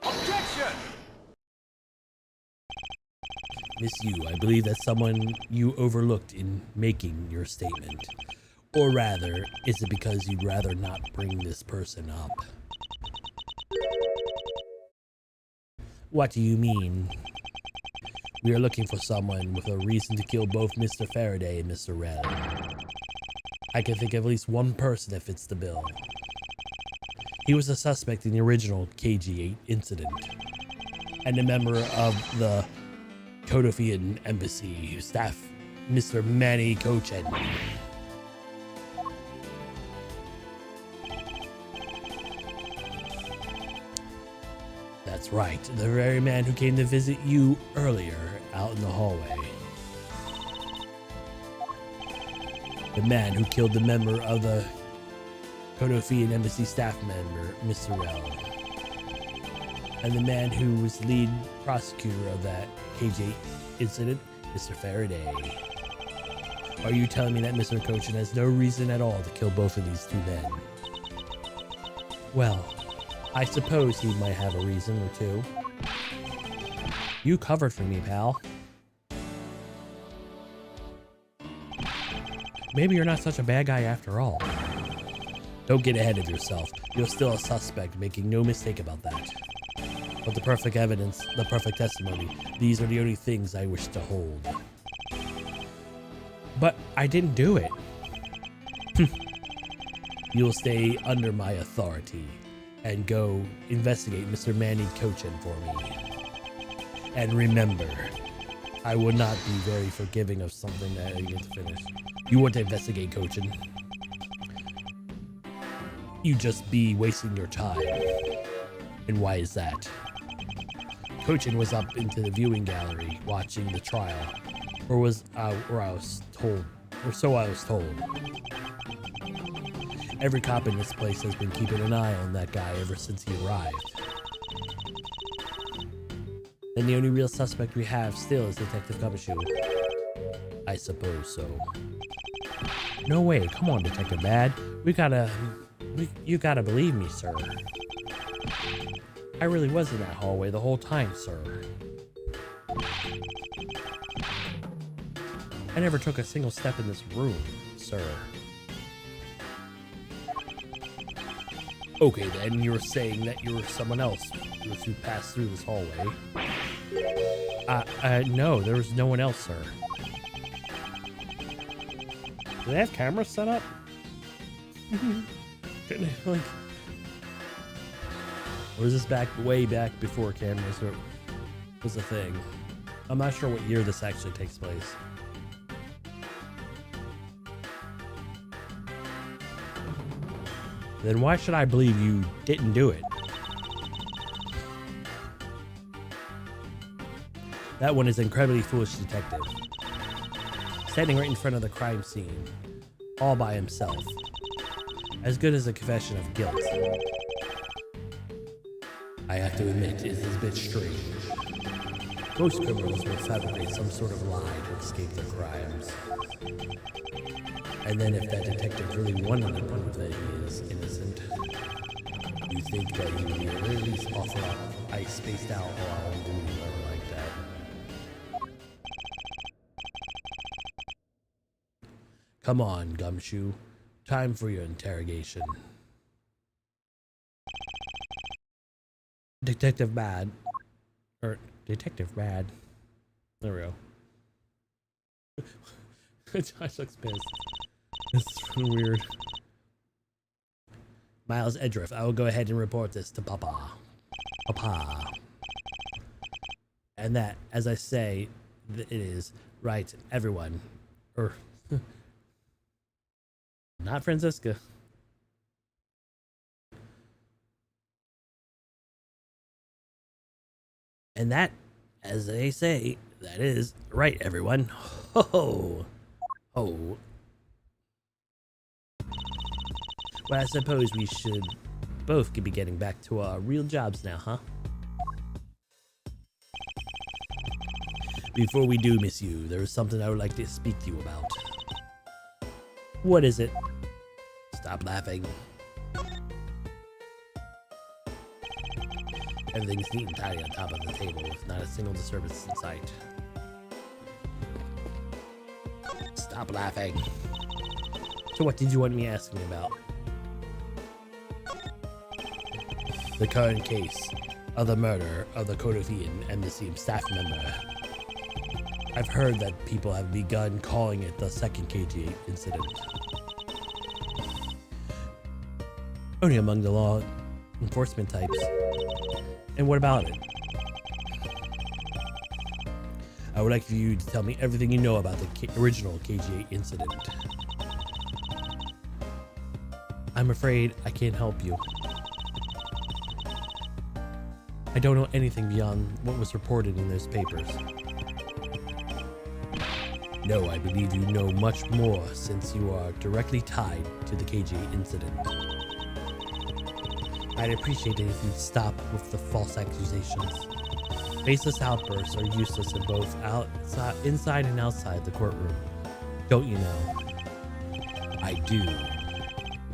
Objection! Miss Yu, I believe that's someone you overlooked in making your statement. Or rather, is it because you'd rather not bring this person up? What do you mean? We are looking for someone with a reason to kill both Mr. Faraday and Mr. Rell. I can think of at least one person that fits the bill. He was a suspect in the original KG-8 incident, and a member of the Kodofian embassy staff, Mr. Manny Kochen. That's right, the very man who came to visit you earlier out in the hallway. The man who killed the member of the Kodofian embassy staff member, Mr. Rell. And the man who was lead prosecutor of that KG incident, Mr. Faraday. Are you telling me that Mr. Kochen has no reason at all to kill both of these two men? Well, I suppose he might have a reason or two. You covered for me, pal. Maybe you're not such a bad guy after all. Don't get ahead of yourself. You're still a suspect, making no mistake about that. But the perfect evidence, the perfect testimony, these are the only things I wish to hold. But I didn't do it. You'll stay under my authority and go investigate Mr. Manny Kochen for me. And remember, I would not be very forgiving of something that I get to finish. You want to investigate Kochen? You just be wasting your time. And why is that? Kochen was up into the viewing gallery watching the trial, or I was told. Every cop in this place has been keeping an eye on that guy ever since he arrived. Then the only real suspect we have still is Detective Gumshoe. I suppose so. No way. Come on, Detective Bad. You gotta believe me, sir. I really was in that hallway the whole time, sir. I never took a single step in this room, sir. Okay, then you're saying that you're someone else who passed through this hallway. No, there was no one else, sir. Do they have cameras set up? Like, or is this way back before cameras was a thing? I'm not sure what year this actually takes place. Then why should I believe you didn't do it? That one is incredibly foolish detective. Standing right in front of the crime scene, all by himself. As good as a confession of guilt. I have to admit, it is a bit strange. Most criminals will fabricate some sort of lie to escape their crimes. And then if that detective really wanted to prove that he is innocent, you think that he would at least offer up I spaced out while on duty or like that. Come on, Gumshoe. Time for your interrogation. Detective Bad. Or Detective Bad. There we go. Josh looks pissed. This is weird. Miles Edgeworth, I will go ahead and report this to Papa. Papa. And that, as I say, it is right, everyone. Or, not Francisca. And that, as they say, that is right, everyone. Ho ho. Ho. Well, I suppose we should both be getting back to our real jobs now, huh? Before we do, Miss Yu, there is something I would like to speak to you about. What is it? Stop laughing. Everything's neat and tidy on top of the table, with not a single disturbance in sight. Stop laughing. So what did you want me asking about? The current case of the murder of the Kodofian embassy staff member. I've heard that people have begun calling it the second KG incident. Only among the law enforcement types. And what about it? I would like for you to tell me everything you know about the original KG incident. I'm afraid I can't help you. I don't know anything beyond what was reported in those papers. No, I believe you know much more since you are directly tied to the KG incident. I'd appreciate it if you'd stop with the false accusations. Baseless outbursts are useless in both inside and outside the courtroom. Don't you know? I do.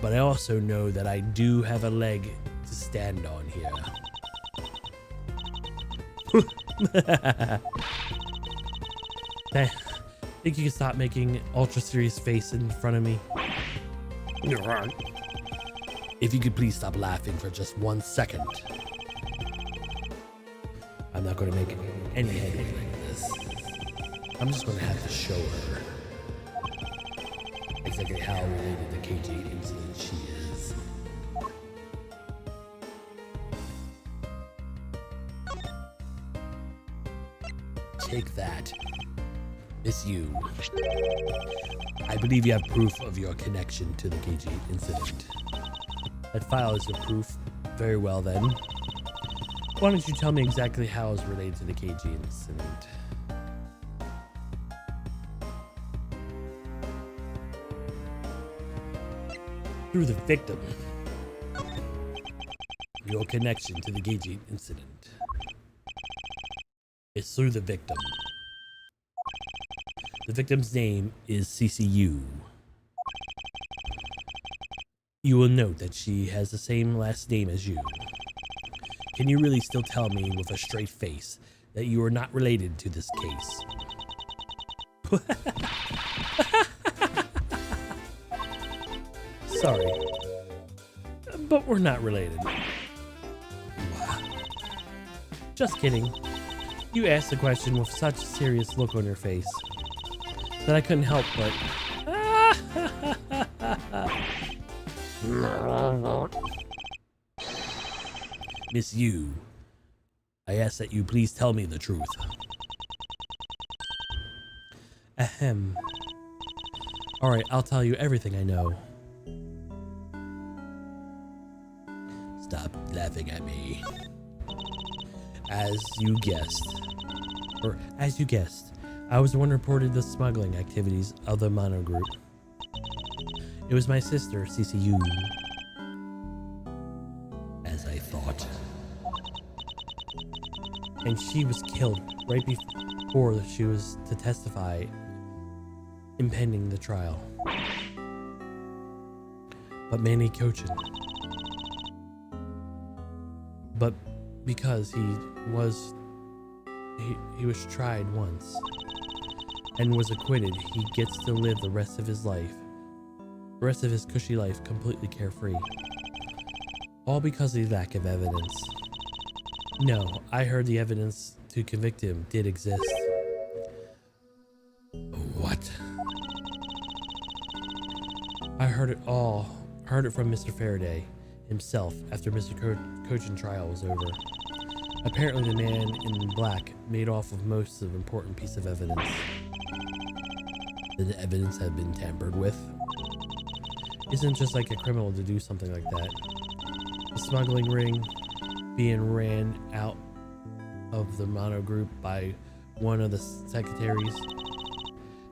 But I also know that I do have a leg to stand on here. Think you can stop making ultra serious face in front of me? If you could please stop laughing for just 1 second. I'm not going to make any headway like this. I'm just going to have to show her exactly how related the KG incident she is. Take that. Miss Yu. I believe you have proof of your connection to the KG incident. That file is your proof. Very well then. Why don't you tell me exactly how it's related to the KG incident? Through the victim. Your connection to the KG incident is through the victim. The victim's name is CCU. You will note that she has the same last name as you. Can you really still tell me with a straight face that you are not related to this case? Sorry, but we're not related. Just kidding. You asked the question with such a serious look on your face that I couldn't help but... Miss Yu, I ask that you please tell me the truth. Ahem. Alright, I'll tell you everything I know. Stop laughing at me. As you guessed, I was the one who reported the smuggling activities of the Mono Group. It was my sister, CCU. as I thought. And she was killed right before she was to testify impending the trial. But Manny Cochin. But because he was tried once and was acquitted, he gets to live the rest of his cushy life completely carefree. All because of the lack of evidence. No, I heard the evidence to convict him did exist. What? I heard it from Mr. Faraday himself after Mr. Cochin's trial was over. Apparently the man in black made off with most of the important piece of evidence. Did the evidence have been tampered with? Isn't just like a criminal to do something like that. The smuggling ring being ran out of the Mono Group by one of the secretaries.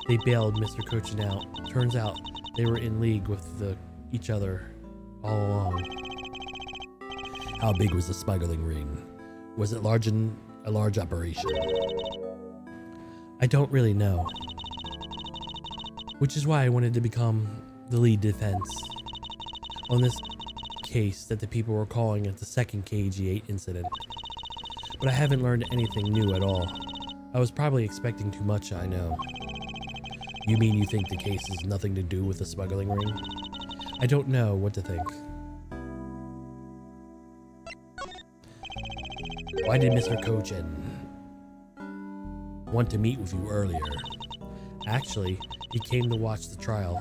They bailed Mr. Cochin out. Turns out they were in league with each other all along. How big was the smuggling ring? Was it a large operation? I don't really know. Which is why I wanted to become the lead defense on this case that the people were calling it the second KG-8 incident. But I haven't learned anything new at all. I was probably expecting too much, I know. You mean you think the case has nothing to do with the smuggling ring? I don't know what to think. Why did Mr. Cochin want to meet with you earlier? Actually, he came to watch the trial.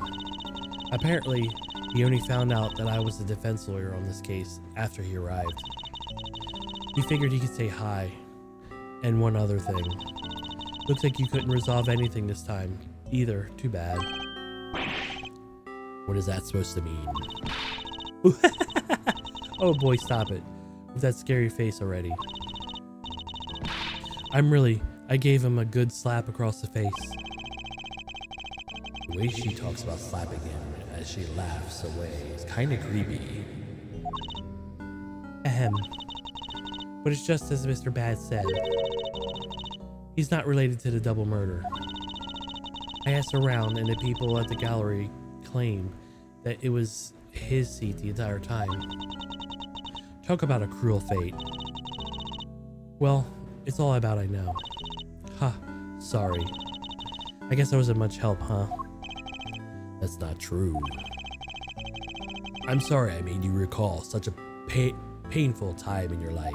Apparently, he only found out that I was the defense lawyer on this case after he arrived. He figured he could say hi. And one other thing. Looks like you couldn't resolve anything this time either. Too bad. What is that supposed to mean? Oh boy, stop it. With that scary face already. I gave him a good slap across the face. The way she talks about slapping him as she laughs away is kind of creepy. Ahem. But it's just as Mr. Bad said. He's not related to the double murder. I asked around and the people at the gallery claim that it was his seat the entire time. Talk about a cruel fate. Well, it's all about I know. Ha, sorry. I guess I wasn't much help, huh? That's not true. I'm sorry I made you recall such a painful time in your life.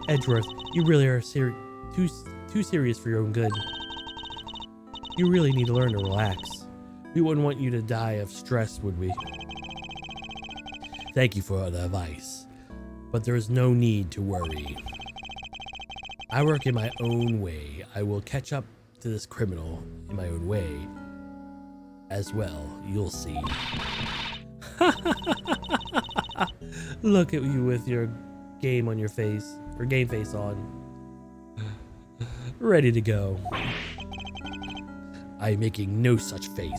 Edgeworth, you really are too serious for your own good. You really need to learn to relax. We wouldn't want you to die of stress, would we? Thank you for the advice, but there is no need to worry. I work in my own way. I will catch up to this criminal in my own way as well. You'll see. Look at you with your game on your face, or game face on. Ready to go. I'm making no such face.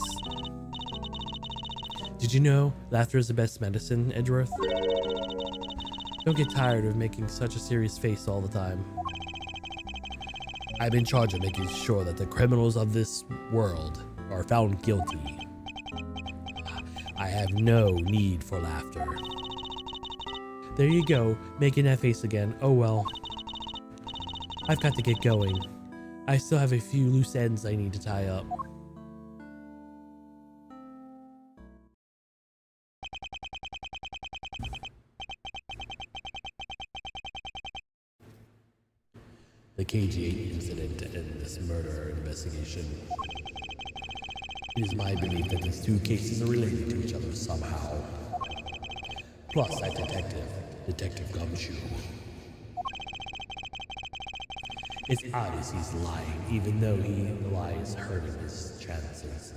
Did you know laughter is the best medicine, Edgeworth? Don't get tired of making such a serious face all the time. I'm in charge of making sure that the criminals of this world are found guilty. I have no need for laughter. There you go, making that face again. Oh well. I've got to get going. I still have a few loose ends I need to tie up. The KG-8 incident and this murder investigation. It is my belief that these two cases are related to each other somehow. Plus that Detective Gumshoe. It's obvious he's lying, even though the lie is hurting his chances.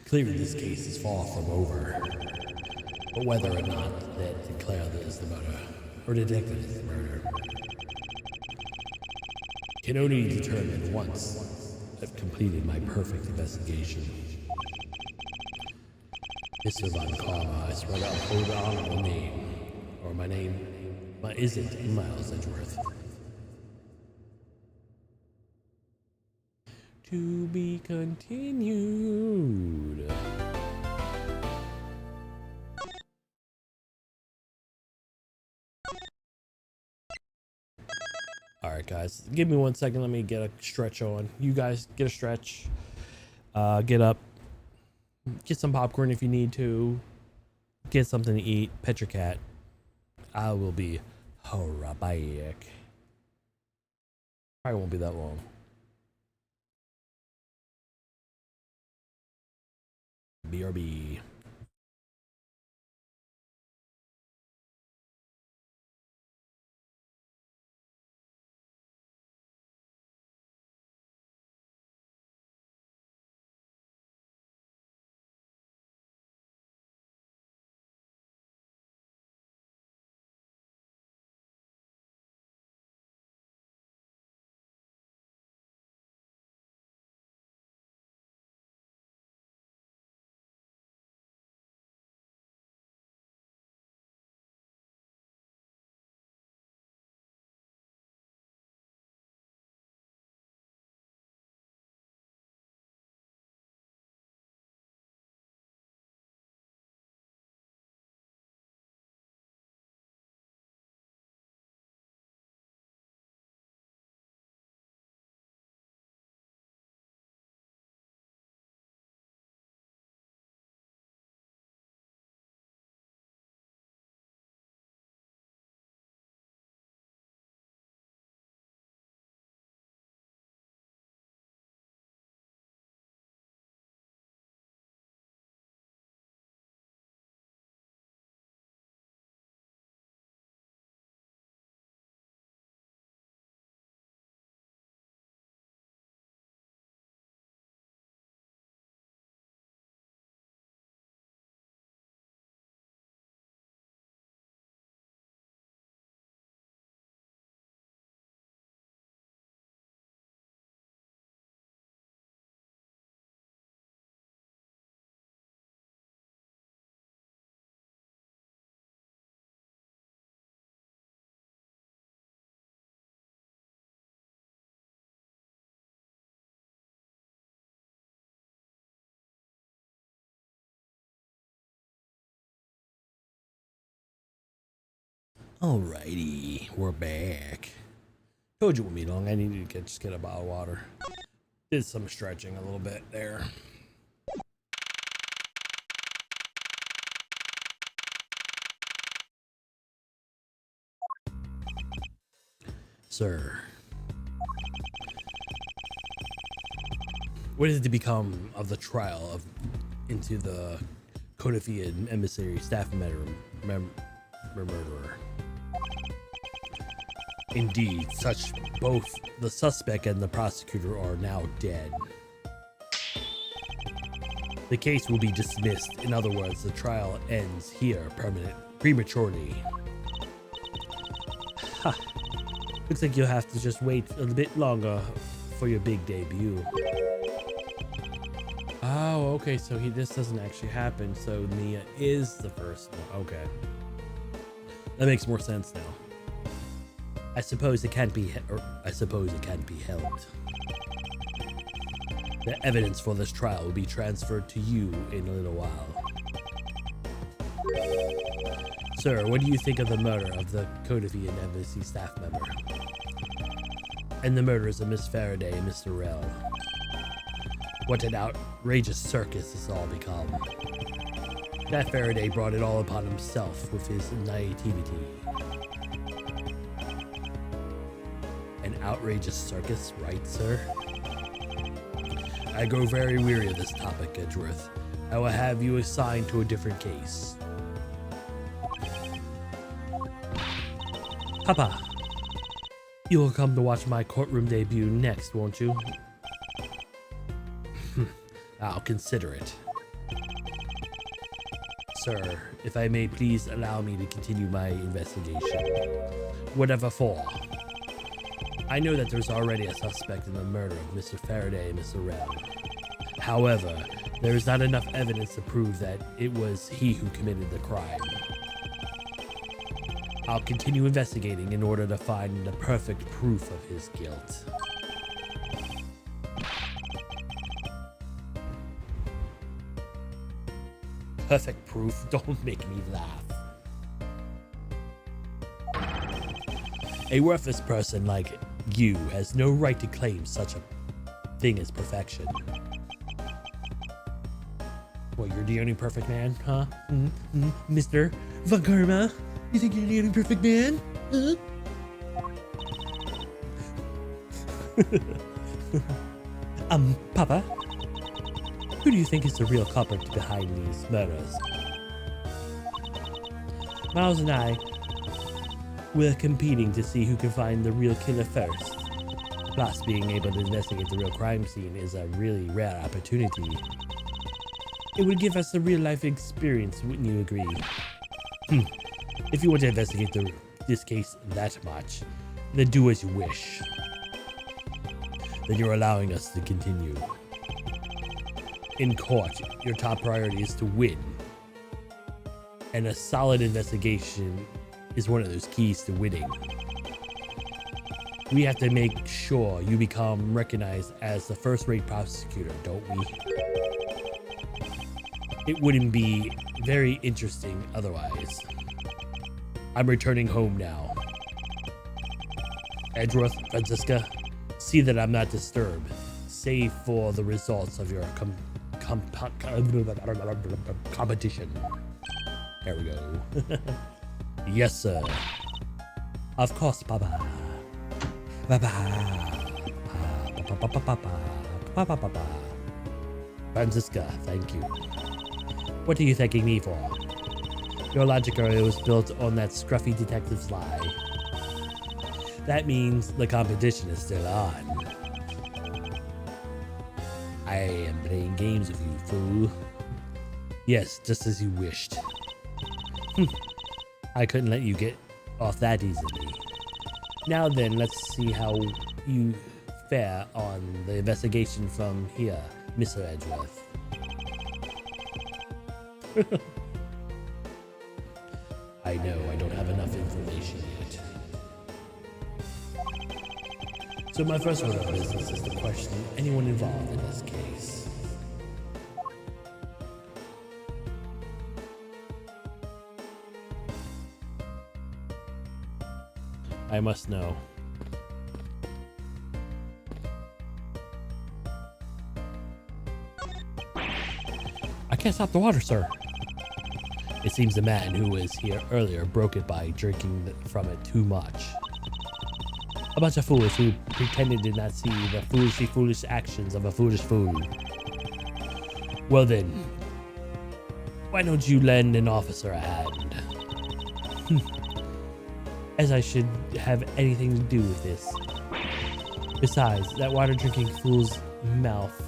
Clearly this case is far from over. But whether or not that Sinclair is the murderer, or detective is the murderer, can only be determined once I've completed my perfect investigation. Mr. Von Karma, I swear to uphold the honorable name, or my name isn't Miles Edgeworth. To be continued. Alright guys, give me 1 second, let me get a stretch on. You guys get a stretch. Get up. Get some popcorn if you need to. Get something to eat. Pet your cat. I will be right back. Probably won't be that long. BRB. Alrighty, we're back. Told you it wouldn't be long. I needed to just get a bottle of water. Did some stretching a little bit there. Sir, what is to become of the trial of into the Codified emissary staff murderer? Indeed, both the suspect and the prosecutor are now dead. The case will be dismissed. In other words, the trial ends here prematurely. Ha! Looks like you'll have to just wait a bit longer for your big debut. Oh, okay, so this doesn't actually happen, so Nia is the first one. Okay. That makes more sense now. I suppose it can't be helped. The evidence for this trial will be transferred to you in a little while. Sir, what do you think of the murder of the Codified Embassy staff member? And the murders of Miss Faraday and Mr. Rell? What an outrageous circus this all become. That Faraday brought it all upon himself with his naivety. An outrageous circus, right, sir? I grow very weary of this topic, Edgeworth. I will have you assigned to a different case. Papa, You'll come to watch my courtroom debut next, won't you? I'll consider it. Sir, if I may please allow me to continue my investigation. Whatever for. I know that there's already a suspect in the murder of Mr. Faraday and Mr. Rell. However, there is not enough evidence to prove that it was he who committed the crime. I'll continue investigating in order to find the perfect proof of his guilt. Perfect proof? Don't make me laugh. A worthless person like you has no right to claim such a thing as perfection. Well, you're the only perfect man, huh? Mr. Von Karma? You think you're the only perfect man? Huh? Papa? Who do you think is the real culprit behind these murders? Miles and I, we're competing to see who can find the real killer first. Plus, being able to investigate the real crime scene is a really rare opportunity. It would give us a real-life experience, wouldn't you agree? If you want to investigate this case that much, then do as you wish. Then you're allowing us to continue. In court, your top priority is to win. And a solid investigation is one of those keys to winning. We have to make sure you become recognized as the first-rate prosecutor, don't we? It wouldn't be very interesting otherwise. I'm returning home now. Edgeworth, Francisca, see that I'm not disturbed, save for the results of your competition. There we go. Yes, sir. Of course, Papa. Francisca, thank you. What are you thanking me for? Your logic area was built on that scruffy detective's lie. That means the competition is still on. I am playing games with you, fool. Yes, just as you wished. I couldn't let you get off that easily. Now then, let's see how you fare on the investigation from here, Mr. Edgeworth. I know I don't have enough information yet. So my first order of business is to question anyone involved in this case. I must know. I can't stop the water, sir. It seems the man who was here earlier broke it by drinking from it too much. A bunch of fools who pretended to not see the foolish actions of a foolish fool. Well then, why don't you lend an officer a hand? As I should have anything to do with this. Besides, that water drinking fool's mouth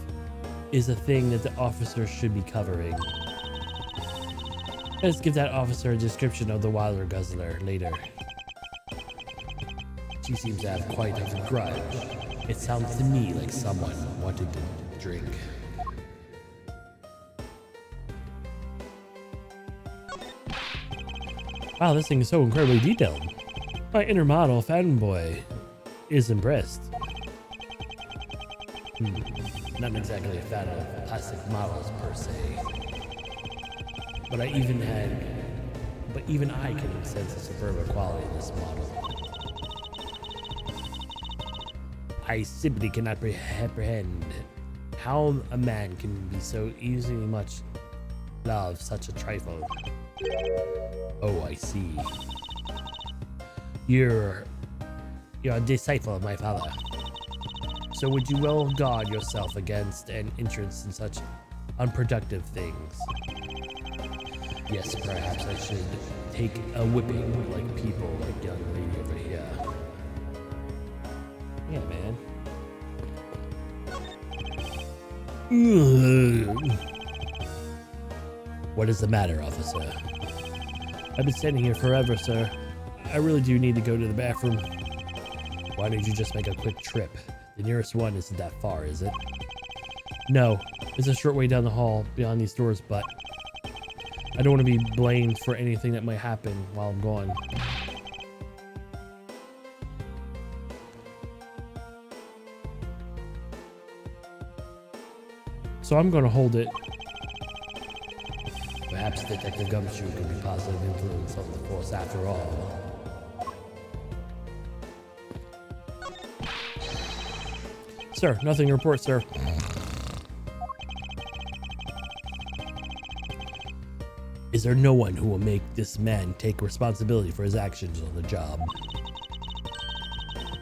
is a thing that the officer should be covering. Let's give that officer a description of the water guzzler later. She seems to have quite a grudge. It sounds to me like someone wanted to drink. Wow, this thing is so incredibly detailed. My inner model fanboy is impressed. Not exactly a fan of plastic models per se. But even I can sense a superb quality in this model. I simply cannot apprehend how a man can be so easily much love such a trifle. Oh, I see. You're a disciple of my father. So would you well guard yourself against an interest in such unproductive things? Yes, perhaps I should take a whipping like people like young lady over here. Yeah, man. What is the matter, officer? I've been standing here forever, sir. I really do need to go to the bathroom. Why don't you just make a quick trip? The nearest one isn't that far, is it? No, it's a short way down the hall beyond these doors, but I don't want to be blamed for anything that might happen while I'm gone. So I'm going to hold it. Perhaps Detective Gumshoe could be a positive influence on the force after all. Sir, nothing to report, sir. Is there no one who will make this man take responsibility for his actions on the job?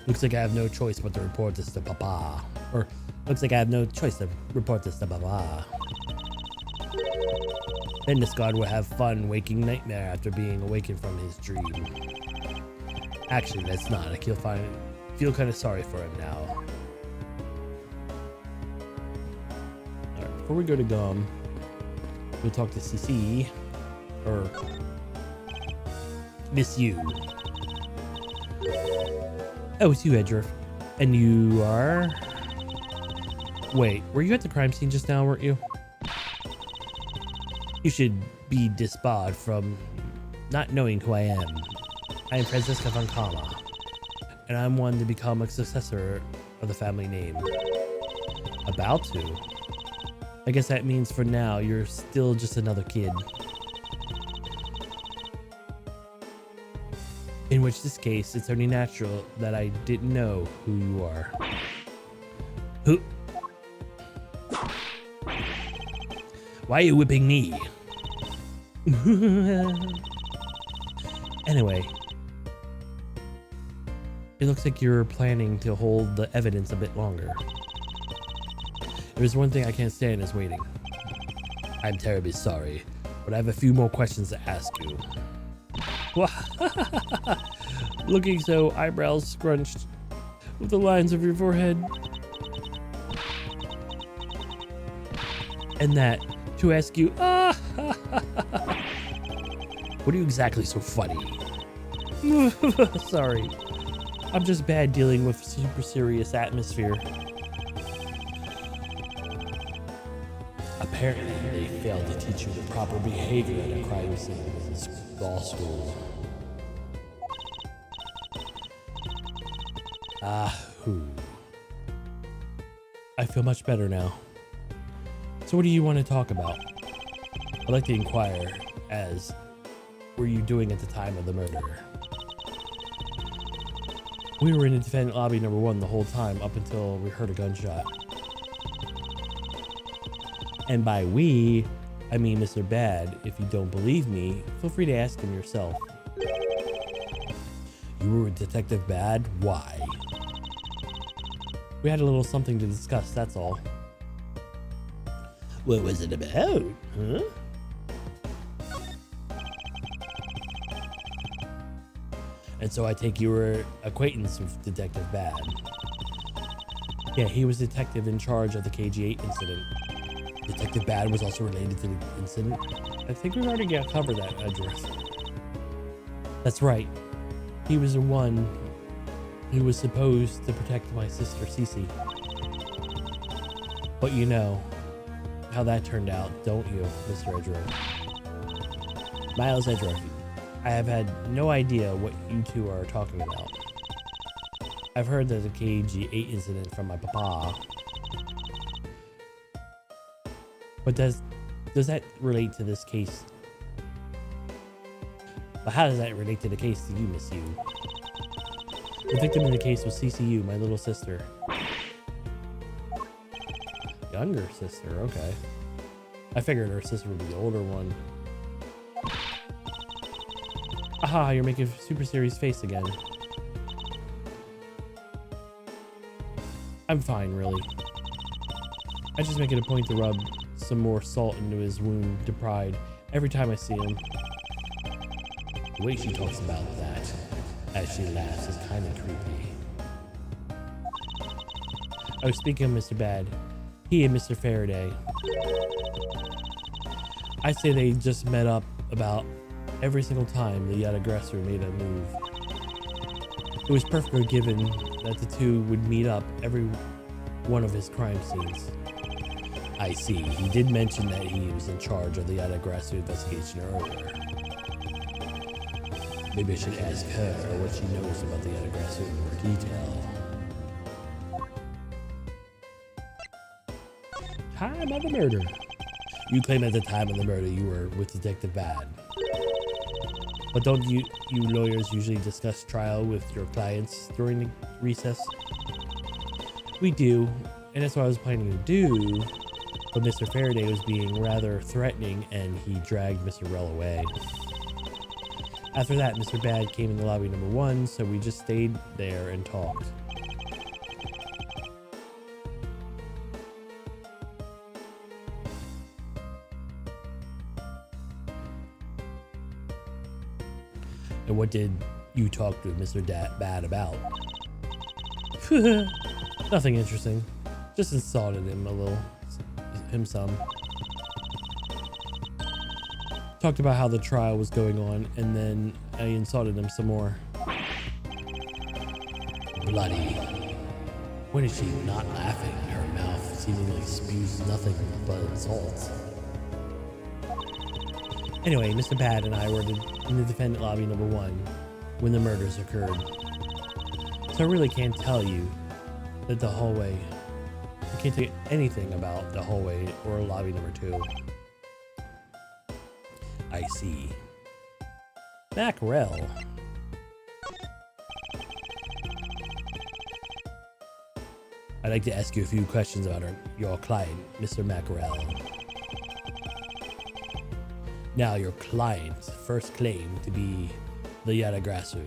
Looks like I have no choice but to report this to Papa. Or, looks like I have no choice to report this to Papa. Then this guard will have fun waking nightmare after being awakened from his dream. Actually, that's not. I feel kind of sorry for him now. Alright, before we go to Gum, we'll talk to CC. Or Miss you. oh, it's you, Edgeworth. And you are... Wait, were you at the crime scene just now, weren't you? You should be disbarred from not knowing who I am. I am Francisca von Kama, and I'm one to become a successor of the family name. About to? I guess that means for now, you're still just another kid. In which this case, it's only natural that I didn't know who you are. Who? Why are you whipping me? Anyway, it looks like you're planning to hold the evidence a bit longer. There's one thing I can't stand is waiting. I'm terribly sorry, but I have a few more questions to ask you. Looking so eyebrows scrunched with the lines of your forehead. And that to ask you, what are you exactly so funny? Sorry, I'm just bad dealing with super serious atmosphere. Apparently, they failed to teach you the proper behavior at a crime scene in law school. I feel much better now. So what do you want to talk about? I'd like to inquire as, were you doing at the time of the murder? We were in defendant lobby number 1 the whole time up until we heard a gunshot. And by we, I mean Mr. Bad. If you don't believe me, feel free to ask him yourself. You were with Detective Bad? Why? We had a little something to discuss, that's all. What was it about, huh? And so I take you were acquaintance with Detective Bad. Yeah, he was detective in charge of the KG-8 incident. Detective Bad was also related to the incident? I think we've already covered that, Edgeworth. That's right. He was the one who was supposed to protect my sister, Cece. But you know how that turned out, don't you, Mr. Edgeworth? Miles Edgeworth, I have had no idea what you two are talking about. I've heard there's a KG-8 incident from my papa. But does that relate to this case? But how does that relate to the case to you, Miss Yu? The victim in the case was CCU, my little sister. Younger sister, okay. I figured her sister would be the older one. Aha, you're making a super serious face again. I'm fine, really. I just make it a point to rub some more salt into his wound to pride every time I see him. the way she talks about that as she laughs is kind of creepy. Oh, speaking of Mr. Bad, he and Mr. Faraday, I say they just met up about every single time the aggressor made a move. It was perfectly given that the two would meet up every one of his crime scenes. I see. He did mention that he was in charge of the aggressor investigation earlier. Maybe I should ask her what she knows about the aggressor in more detail. Time of the murder. You claim at the time of the murder you were with Detective Bad. But don't you lawyers usually discuss trial with your clients during the recess? We do, and that's what I was planning to do, but Mr. Faraday was being rather threatening and he dragged Mr. Rell away. After that, Mr. Bad came in the lobby number 1, so we just stayed there and talked. And what did you talk to Mr. Bad about? Nothing interesting. Just insulted him a little. Some. Talked about how the trial was going on, and then I insulted him some more. Bloody. When is she not laughing? Her mouth seemingly spews nothing but insults. Anyway, Mr. Bad and I were in the defendant lobby number 1 when the murders occurred. So I really can't tell you that the hallway. I can't tell you anything about the hallway or lobby number 2. I see. Mackerel. I'd like to ask you a few questions about your client, Mr. Mackerel. Now, your client first claimed to be the Yatagrasu.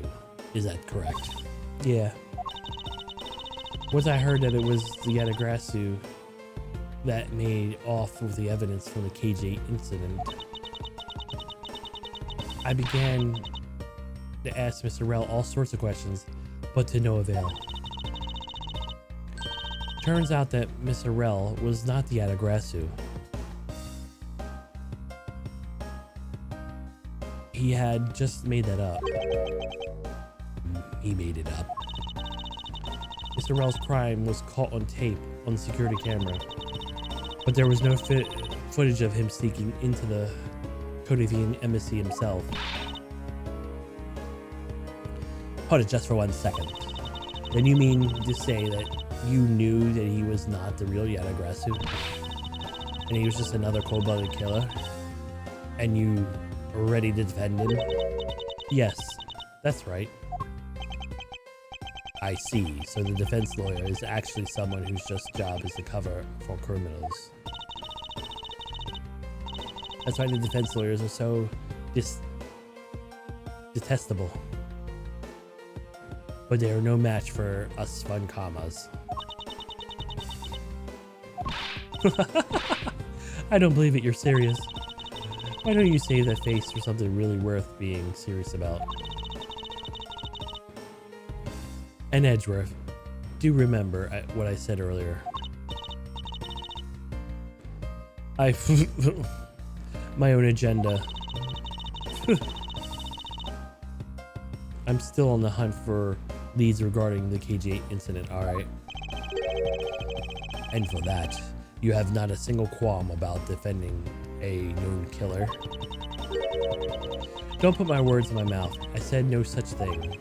Is that correct? Yeah. Once I heard that it was the Yatagrasu that made off with the evidence from the KJ incident, I began to ask Mr. Rell all sorts of questions, but to no avail. Turns out that Mr. Rell was not the Yatagrasu. He had just made that up. He made it up. Mr. Rell's crime was caught on tape on the security camera, but there was no footage of him sneaking into the Kodavian embassy himself. Hold it just for 1 second. Then you mean to say that you knew that he was not the real Yatagrasu? And he was just another cold-blooded killer? And you were ready to defend him? Yes, that's right. I see. So the defense lawyer is actually someone whose just job is to cover for criminals. That's why the defense lawyers are so detestable. But they are no match for us fun commas. I don't believe it, you're serious. Why don't you save that face for something really worth being serious about? And Edgeworth, do remember what I said earlier. My own agenda. I'm still on the hunt for leads regarding the KG8 incident, alright? And for that, you have not a single qualm about defending a known killer? Don't put my words in my mouth. I said no such thing.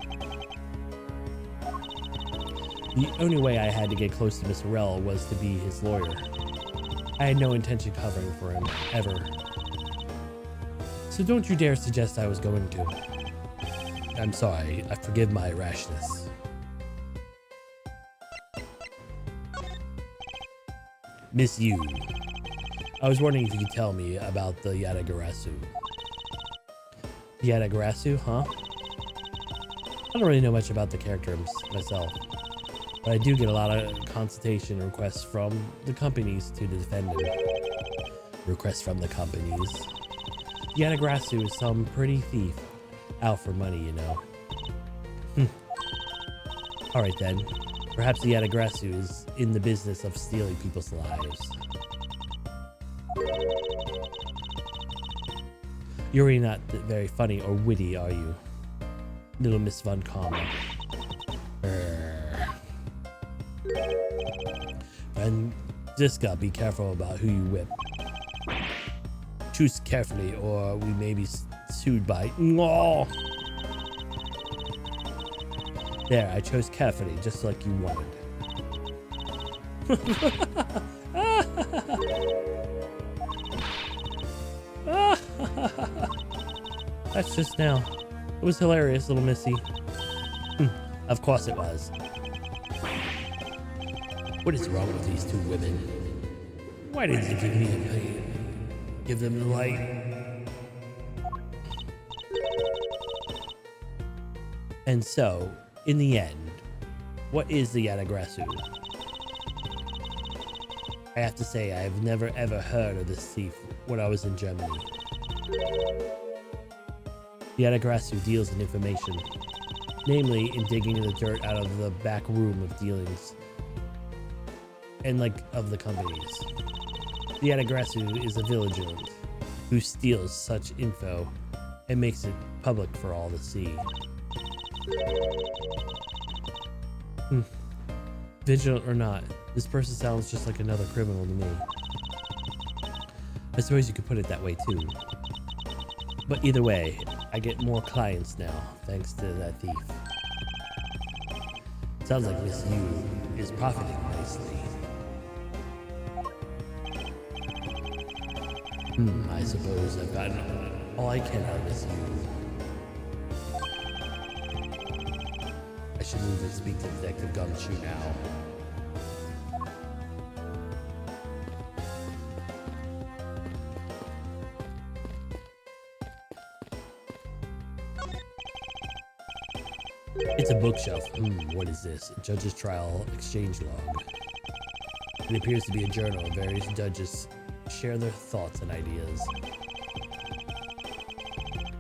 The only way I had to get close to Mr. Rell was to be his lawyer. I had no intention covering for him, ever. So don't you dare suggest I was going to. I'm sorry, I forgive my rashness. Miss Yu, I was wondering if you could tell me about the Yatagarasu. Yatagarasu, huh? I don't really know much about the character myself, but I do get a lot of consultation requests from the companies to defend him. Requests from the companies? Yatagarasu is some pretty thief. Out for money, you know. Alright then. Perhaps the Yatagrasu is in the business of stealing people's lives. You're really not very funny or witty, are you? Little Miss Von Karma. Franziska, be careful about who you whip. Choose carefully or we may be sued by... Oh! There, I chose carefully, just like you wanted. That's just now. It was hilarious, little missy. Of course it was. What is wrong with these two women? Why didn't you give me a pain? Give them the light. And so, in the end, what is the Yatagrasu? I have to say, I've never ever heard of this thief when I was in Germany. The Yatagrasu deals in information, namely in digging the dirt out of the back room of dealings and of the companies. The Yatagrasu is a vigilant who steals such info and makes it public for all to see. Vigilant or not, this person sounds just like another criminal to me. I suppose you could put it that way too. But either way, I get more clients now, thanks to that thief. Sounds like Miss Yu is profiting nicely. I suppose I've gotten all I can out of Miss Yu. I should move and speak to Detective Gumshoe now. It's a bookshelf. What is this? A judge's trial exchange log. It appears to be a journal. Various judges share their thoughts and ideas.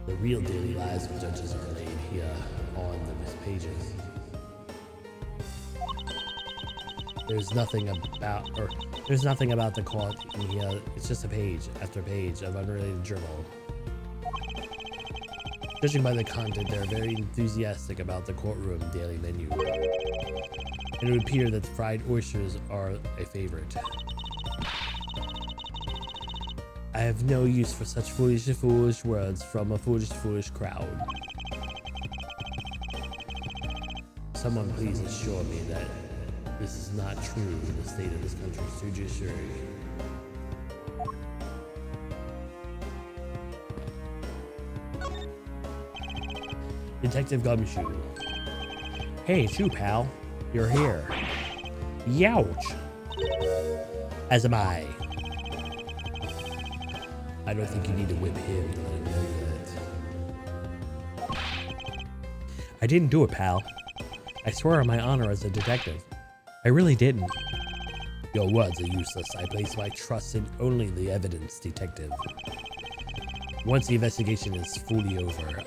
The real daily lives of judges are laid here on the pages. There's nothing about the court in here. It's just a page after page of unrelated journal. Judging by the content, they're very enthusiastic about the courtroom daily menu. And it would appear that fried oysters are a favorite. I have no use for such foolish words from a foolish crowd. Someone please assure me that this is not true in the state of this country's judiciary. Detective Gumshoe. Hey, Shoe Pal. You're here. Youch. As am I. I don't think you need to whip him to let him know that. I didn't do it, pal. I swear on my honor as a detective. I really didn't. Your words are useless. I place my trust in only the evidence, detective. Once the investigation is fully over,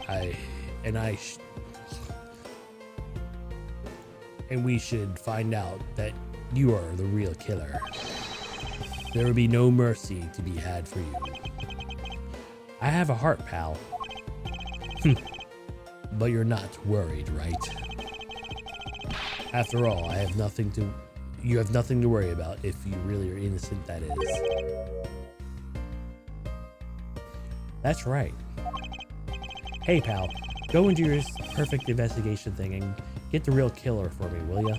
we should find out that you are the real killer. There will be no mercy to be had for you. I have a heart, pal. But you're not worried, right? After all, you have nothing to worry about if you really are innocent, that is. That's right. Hey, pal, go into your perfect investigation thing and get the real killer for me, will ya?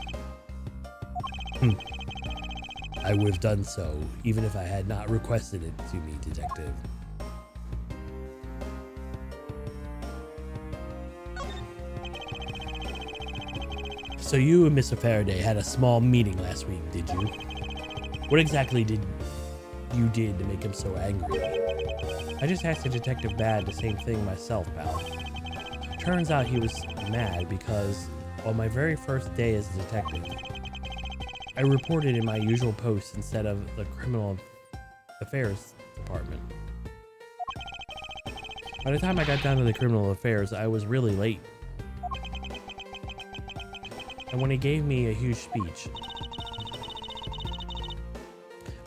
I would have done so, even if I had not requested it to me, detective. So you and Mr. Faraday had a small meeting last week, did you? What exactly did you to make him so angry? I just asked the detective Bad the same thing myself, pal. Turns out he was mad because on my very first day as a detective, I reported in my usual post instead of the Criminal Affairs Department. By the time I got down to the Criminal Affairs, I was really late. and when he gave me a huge speech.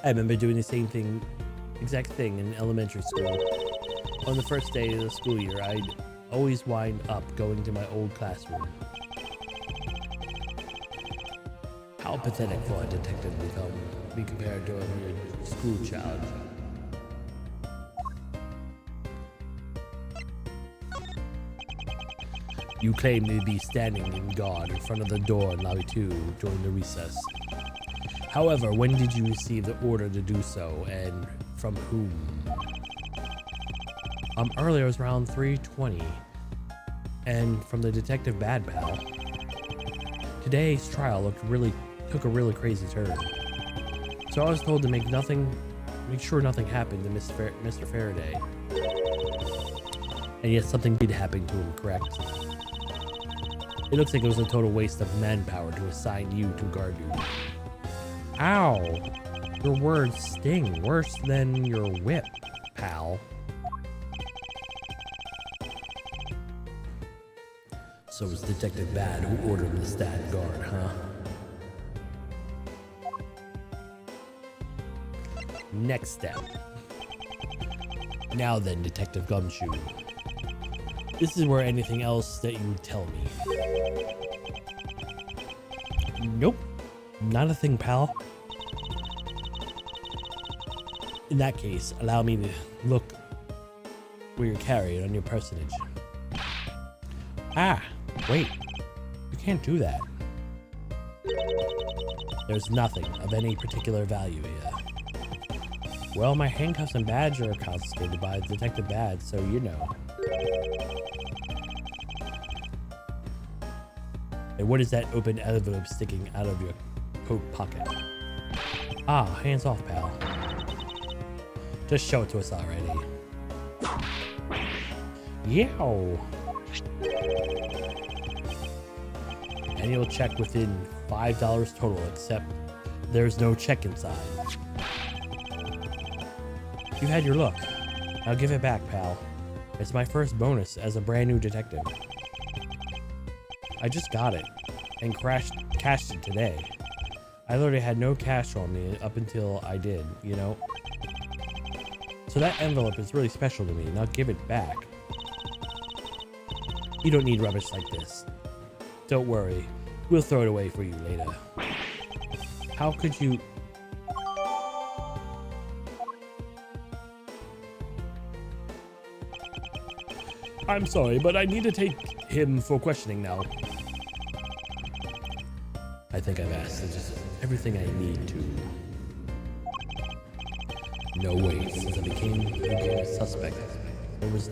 I remember doing the same thing, exact thing in elementary school. On the first day of the school year, I'd always wind up going to my old classroom. How pathetic for a detective to be compared to a mere school child. You claim to be standing in guard in front of the door in lobby 2 during the recess. However, when did you receive the order to do so, and from whom? Earlier it was around 3:20, and from the detective Bad Pal. Today's trial took a really crazy turn. So I was told to make sure nothing happened to Mr. Faraday. And yet something did happen to him, correct? It looks like it was a total waste of manpower to assign you to guard you. Ow! Your words sting worse than your whip, pal. So it's Detective Bad who ordered the stand guard, huh? Next step. Now then, Detective Gumshoe. This is where anything else that you would tell me. Nope. Not a thing, pal. In that case, allow me to look where you're carried on your personage. Ah, wait. You can't do that. There's nothing of any particular value here. Well, my handcuffs and badge are confiscated by Detective Bad, so you know. And what is that open envelope sticking out of your coat pocket? Ah, hands off, pal. Just show it to us already. Yow! Annual check within $5 total, except there's no check inside. You had your look. Now give it back, pal. It's my first bonus as a brand new detective. I just got it and cashed it today. I literally had no cash on me up until I did, you know? So that envelope is really special to me. Now give it back. You don't need rubbish like this. Don't worry. We'll throw it away for you later. How could you... I'm sorry, but I need to take him for questioning now. I think I've asked just everything I need to. No way, since I became a suspect, there was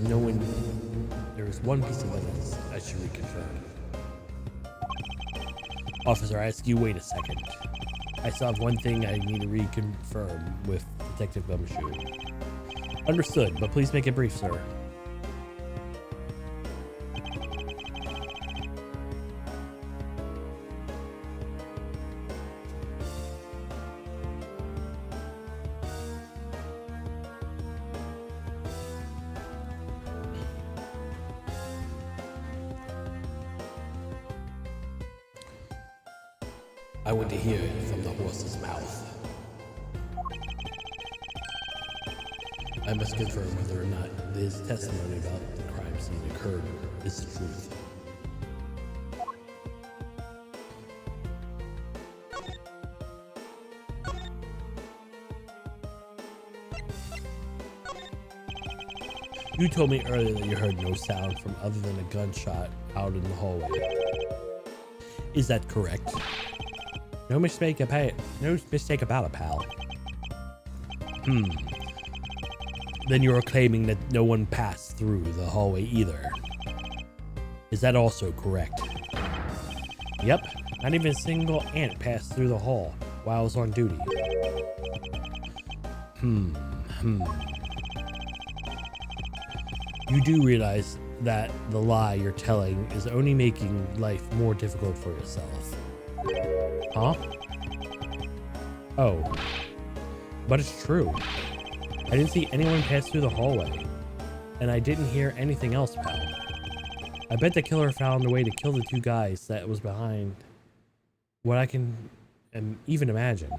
one piece of evidence I should reconfirm. Officer, I ask you, wait a second. I still have one thing I need to reconfirm with Detective Gumshoe. Understood, but please make it brief, sir. I want to hear it from the horse's mouth. I must confirm whether or not his testimony about the crime scene occurred is the truth. You told me earlier that you heard no sound from other than a gunshot out in the hallway. Is that correct? No mistake about it, pal. Then you're claiming that no one passed through the hallway either. Is that also correct? Yep, not even a single ant passed through the hall while I was on duty. You do realize that the lie you're telling is only making life more difficult for yourself. Huh? Oh. But it's true. I didn't see anyone pass through the hallway. And I didn't hear anything else, pal. I bet the killer found a way to kill the two guys that was behind what I can even imagine.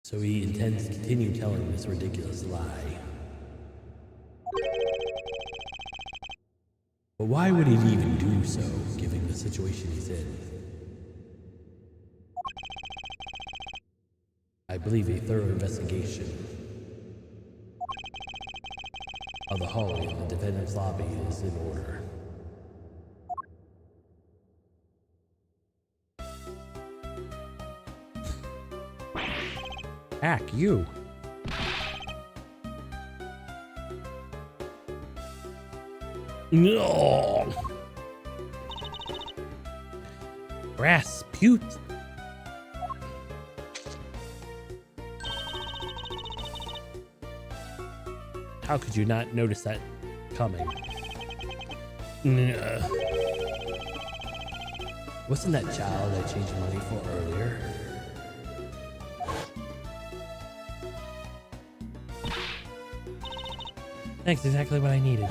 So he intends to continue telling this ridiculous lie. But why would he even do so, given the situation he's in? I believe a thorough investigation of the hallway in the defendant's lobby is in order. Ack, you. No! Rasputin. How could you not notice that coming? Wasn't that child I changed money for earlier? Thanks, exactly what I needed.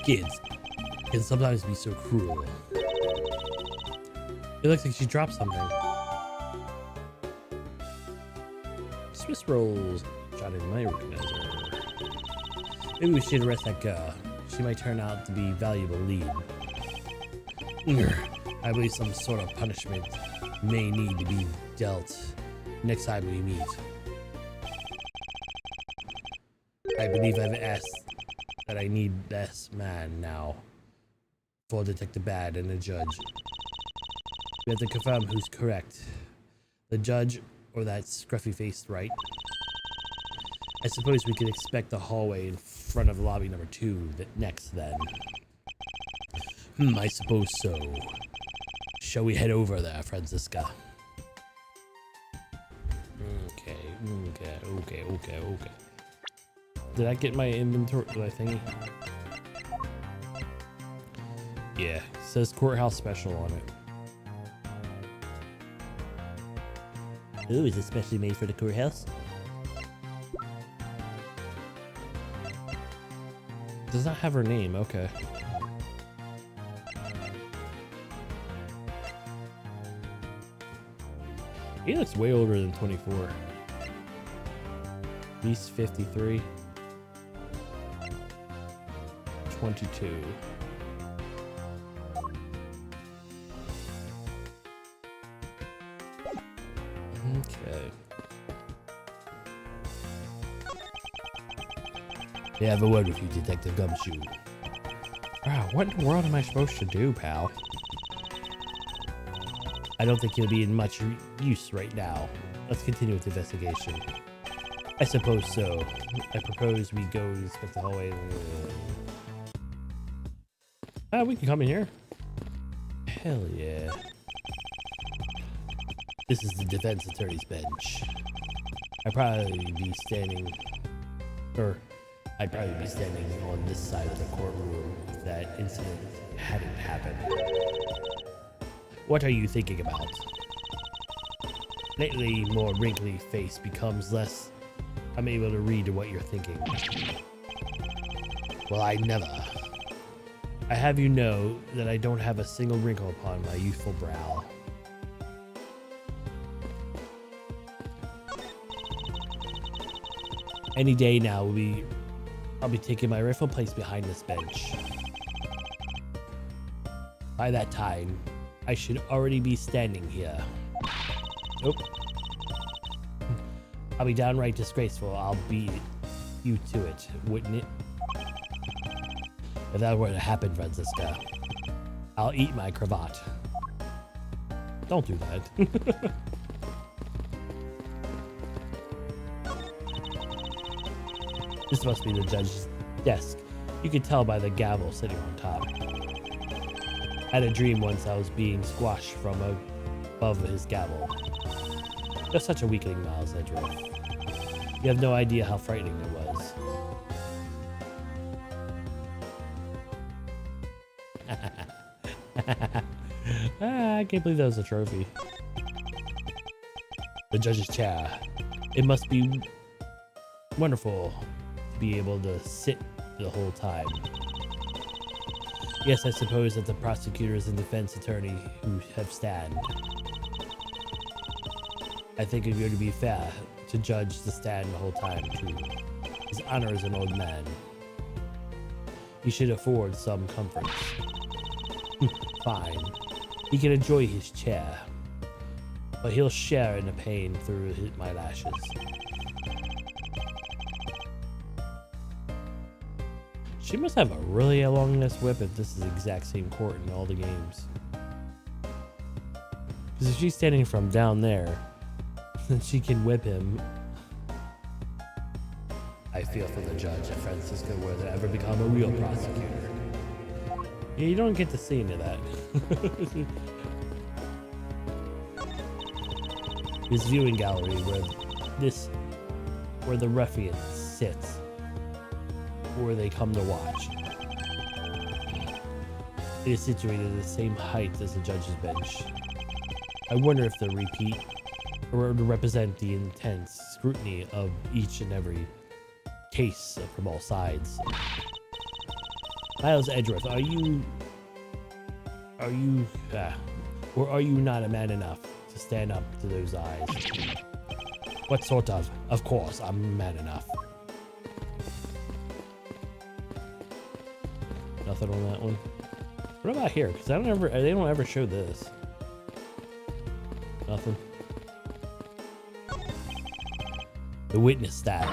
Kids can sometimes be so cruel. It looks like she dropped something. Swiss rolls. Shot in my organizer. Maybe we should arrest that girl. She might turn out to be a valuable lead. I believe some sort of punishment may need to be dealt next time we meet. I believe I've asked that I need this man now for Detective Bad and the judge. We have to confirm who's correct. The judge or that scruffy-faced right? I suppose we could expect the hallway in front of lobby number 2 next then. I suppose so. Shall we head over there, Francisca? Okay. Did I get my inventory thingy? Yeah, it says courthouse special on it. Ooh, is it specially made for the courthouse? Does not have her name, okay. He looks way older than 24. At least 53. 22. Okay. May I have a word with you, Detective Gumshoe? Wow, what in the world am I supposed to do, pal? I don't think he'll be in much use right now. Let's continue with the investigation. I suppose so. I propose we go inspect the hallway. We can come in here. Hell yeah. This is the defense attorney's bench. I'd probably be standing on this side of the courtroom if that incident hadn't happened. What are you thinking about? Lately, more wrinkly face becomes less. I'm able to read what you're thinking. Well, I never. I have you know that I don't have a single wrinkle upon my youthful brow. Any day now I'll be taking my rightful place behind this bench. By that time, I should already be standing here. Nope. I'll be downright disgraceful. I'll beat you to it, wouldn't it? If that were to happen, Francisca, I'll eat my cravat. Don't do that. This must be the judge's desk. You could tell by the gavel sitting on top. I had a dream once I was being squashed from above his gavel. You're such a weakling, Miles Edgeworth. You have no idea how frightening it was. I can't believe that was a trophy. The judge's chair. It must be wonderful to be able to sit the whole time. Yes, I suppose that the prosecutors and defense attorney who have stand. I think it would be fair to judge the stand the whole time, too. His honor is an old man. He should afford some comforts. Fine. He can enjoy his chair. But he'll share in the pain through my lashes. She must have a really long-ass whip if this is the exact same court in all the games. Because if she's standing from down there, then she can whip him. I feel for the judge at Francisco whether to ever become a real prosecutor. Yeah, you don't get to see any of that. This viewing gallery where the ruffians sit, where they come to watch. It is situated at the same height as the judge's bench. I wonder if the repeat or to represent the intense scrutiny of each and every case from all sides. Miles Edgeworth, are you not a man enough to stand up to those eyes? What sort of? Of course, I'm man enough. Nothing on that one. What about here? Because they don't ever show this. Nothing. The witness stand.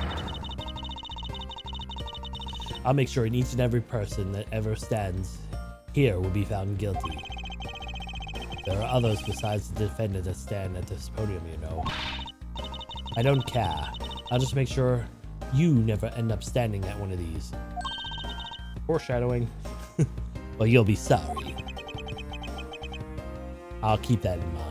I'll make sure each and every person that ever stands here will be found guilty. There are others besides the defendant that stand at this podium, you know. I don't care. I'll just make sure you never end up standing at one of these. Foreshadowing. Well, you'll be sorry. I'll keep that in mind.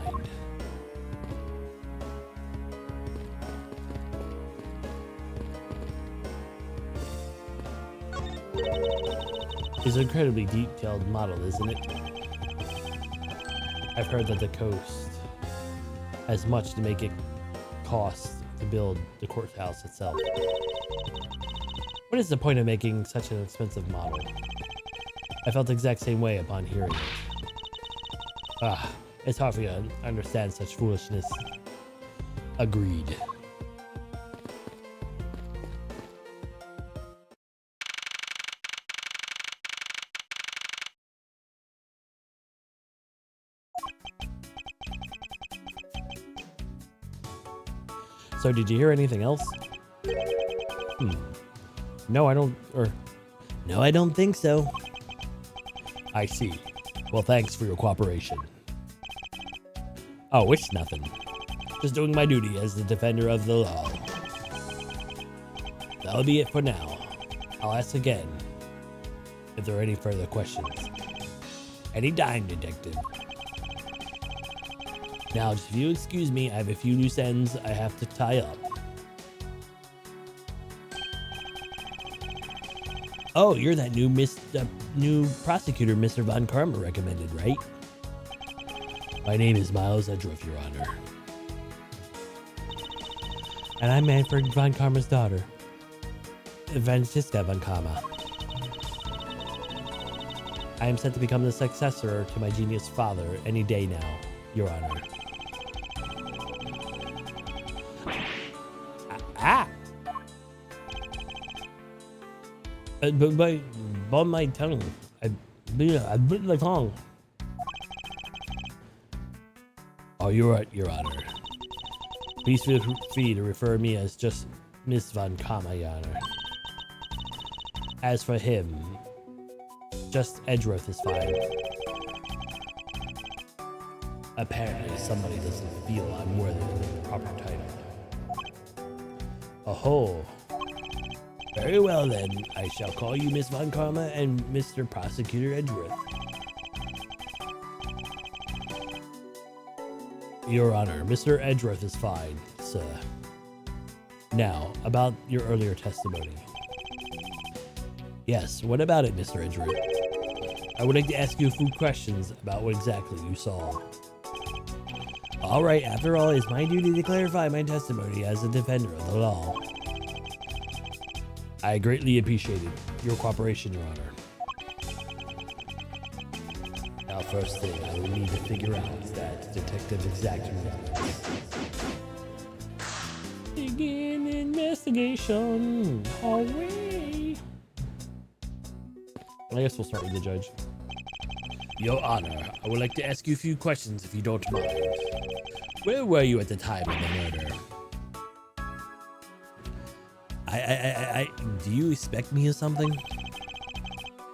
It's an incredibly detailed model, isn't it? I've heard that the coast has much to make it cost to build the courthouse itself. What is the point of making such an expensive model? I felt the exact same way upon hearing it. It's hard for you to understand such foolishness. Agreed. So did you hear anything else? No, I don't think so. I see. Well, thanks for your cooperation. Oh, it's nothing. Just doing my duty as the defender of the law. That'll be it for now. I'll ask again if there are any further questions. Any time, detective. Now, if you excuse me, I have a few loose ends I have to tie up. Oh, you're that new prosecutor Mr. Von Karma recommended, right? My name is Miles Edgeworth, Your Honor. And I'm Manfred Von Karma's daughter, Francisca Von Karma. I am set to become the successor to my genius father any day now, Your Honor. But my tongue. I bit my tongue. Oh, you're right, Your Honor. Please feel free to refer me as just Miss Von Karma, Your Honor. As for him, just Edgeworth is fine. Apparently, somebody doesn't feel I'm worthy of the proper title. Oh. Very well then, I shall call you Miss Von Karma and Mr. Prosecutor Edgeworth. Your Honor, Mr. Edgeworth is fine, sir. Now, about your earlier testimony. Yes, what about it, Mr. Edgeworth? I would like to ask you a few questions about what exactly you saw. Alright, after all, it's my duty to clarify my testimony as a defender of the law. I greatly appreciated your cooperation, Your Honor. Now, first thing, I will need to figure out that detective's exact movements. Begin investigation. Away. I guess we'll start with the judge. Your Honor, I would like to ask you a few questions if you don't mind. Where were you at the time of the murder? Do you expect me or something?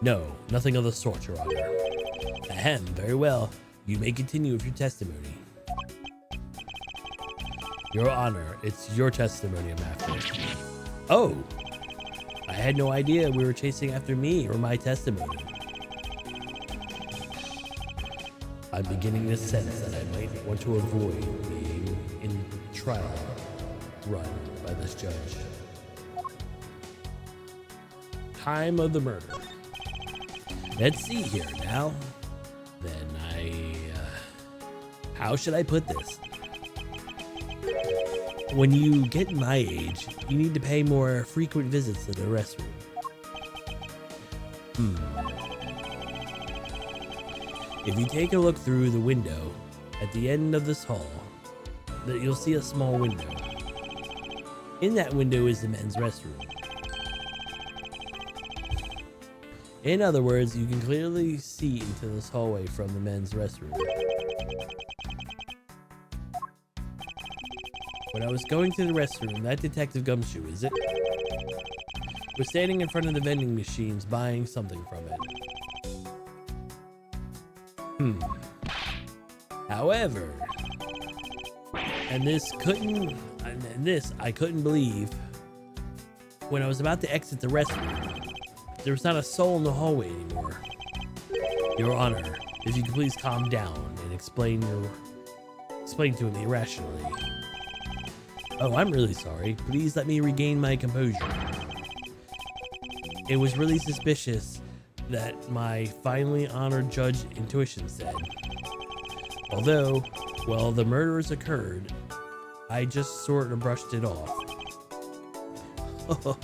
No, nothing of the sort, Your Honor. Ahem, very well. You may continue with your testimony. Your Honor, it's your testimony I'm after. Oh! I had no idea we were chasing after me or my testimony. I'm beginning to sense that I might want to avoid being in trial run by this judge. Time of the murder. Let's see here now. Then how should I put this? When you get my age, you need to pay more frequent visits to the restroom. If you take a look through the window at the end of this hall, you'll see a small window. In that window is the men's restroom. In other words, you can clearly see into this hallway from the men's restroom. When I was going to the restroom, that Detective Gumshoe, is it? Was standing in front of the vending machines buying something from it. However, and this I couldn't believe, when I was about to exit the restroom, there was not a soul in the hallway anymore. Your Honor, if you could please calm down and explain to me rationally. Oh, I'm really sorry. Please let me regain my composure. It was really suspicious that my finely honored judge intuition said. Although, well, the murders occurred, I just sort of brushed it off.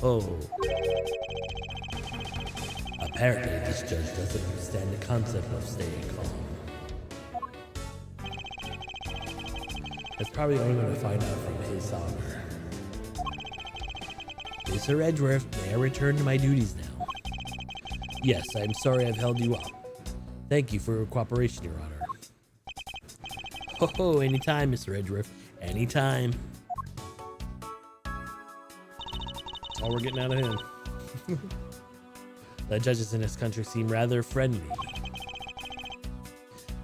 Oh. Apparently, this judge doesn't understand the concept of staying calm. That's probably only going to find out from his honor. Mr. Edgeworth, may I return to my duties now? Yes, I'm sorry I've held you up. Thank you for your cooperation, Your Honor. Oh, anytime, Mr. Edgeworth. Anytime. That's all we're getting out of him. The judges in this country seem rather friendly.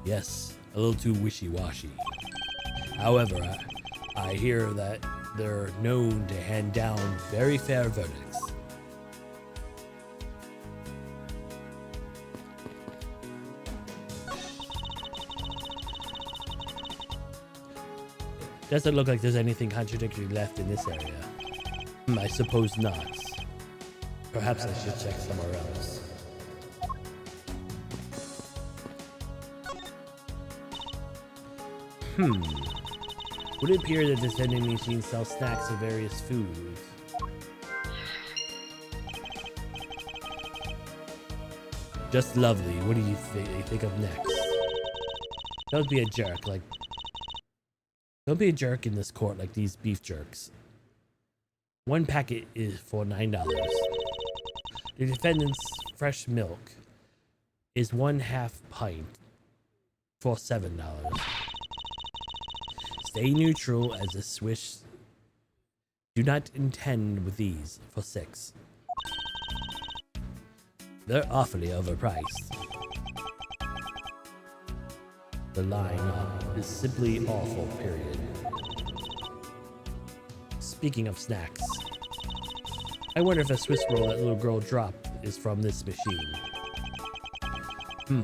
Yes, a little too wishy-washy. However, I hear that they're known to hand down very fair verdicts. Doesn't look like there's anything contradictory left in this area. I suppose not. Perhaps I should check somewhere else. Would it appear that this vending machine sells snacks of various foods? Just lovely. What do you think of next? Don't be a jerk Don't be a jerk in this court like these beef jerks. One packet is for $9. The defendant's fresh milk is 1/2 pint for $7. Stay neutral as a Swiss. Do not intend with these for $6. They're awfully overpriced. The lineup is simply awful, period. Speaking of snacks, I wonder if a Swiss roll that little girl dropped is from this machine.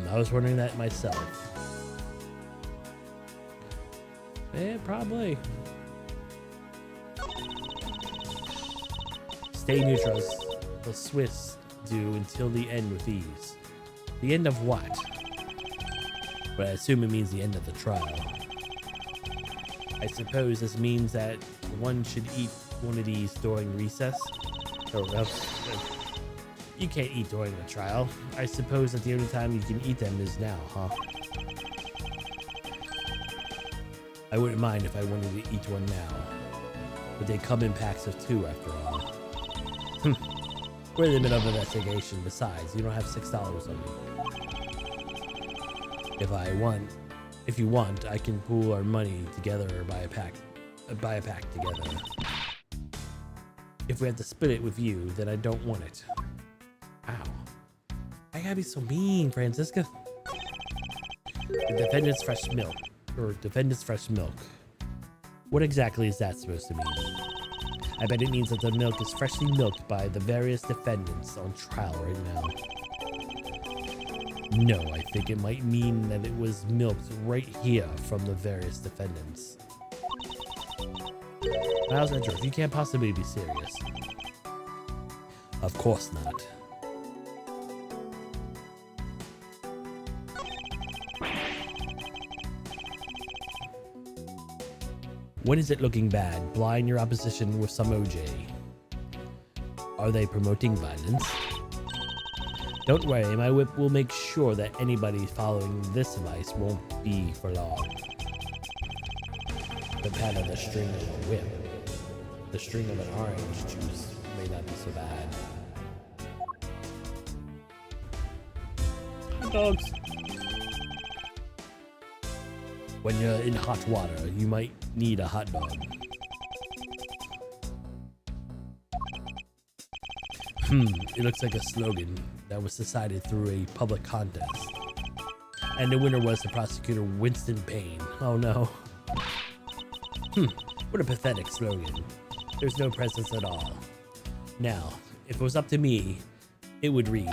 I was wondering that myself. Probably. Stay neutral as the Swiss do until the end with these. The end of what? But I assume it means the end of the trial. I suppose this means that one should eat one of these during recess. Oh, you can't eat during the trial. I suppose that the only time you can eat them is now, huh? I wouldn't mind if I wanted to eat one now, but they come in packs of 2 after all. We're in the middle of an investigation. Besides, you don't have $6 on me. If you want, I can pool our money together or buy a pack together. If we have to split it with you, then I don't want it. Ow. I gotta be so mean, Francisca. The defendant's fresh milk. Or defendant's fresh milk. What exactly is that supposed to mean? I bet it means that the milk is freshly milked by the various defendants on trial right now. No, I think it might mean that it was milked right here from the various defendants. Miles Edgeworth, you can't possibly be serious. Of course not. When is it looking bad? Blind your opposition with some OJ. Are they promoting violence? Don't worry, my whip will make sure that anybody following this advice won't be for long. The pat of the string of a whip. The string of an orange juice may not be so bad. Hot dogs. When you're in hot water, you might need a hot dog. It looks like a slogan that was decided through a public contest. And the winner was the prosecutor Winston Payne. Oh no. What a pathetic slogan. There's no presence at all. Now, if it was up to me, it would read,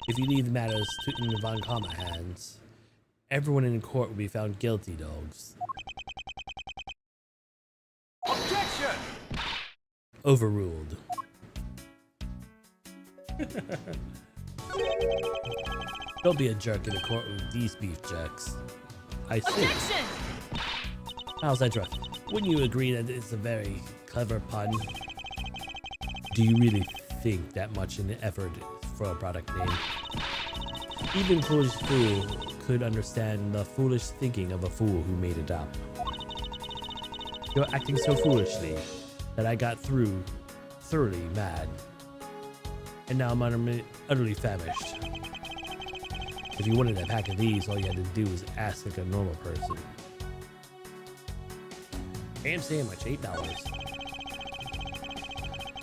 if you leave matters in the Von Karma hands, everyone in court will be found guilty, dogs. Objection! Overruled. Don't be a jerk in a court with these beef jerks. I see. Objection! Miles Edgeworth, wouldn't you agree that it's a very clever pun? Do you really think that much in effort for a product name? Even foolish fool could understand the foolish thinking of a fool who made it up. You're acting so foolishly that I got thoroughly mad. And now I'm utterly famished. If you wanted a pack of these, all you had to do was ask like a normal person. Ham sandwich, $8.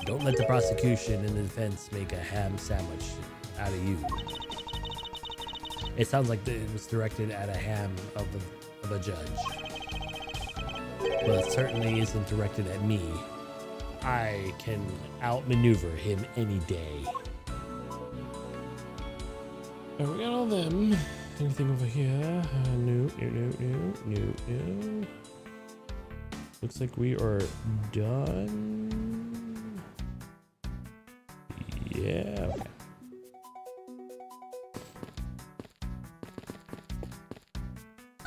Don't let the prosecution and the defense make a ham sandwich out of you. It sounds like it was directed at a ham of a judge. But it certainly isn't directed at me. I can outmaneuver him any day. Oh, we got all them. Anything over here? No. Looks like we are done. Yeah.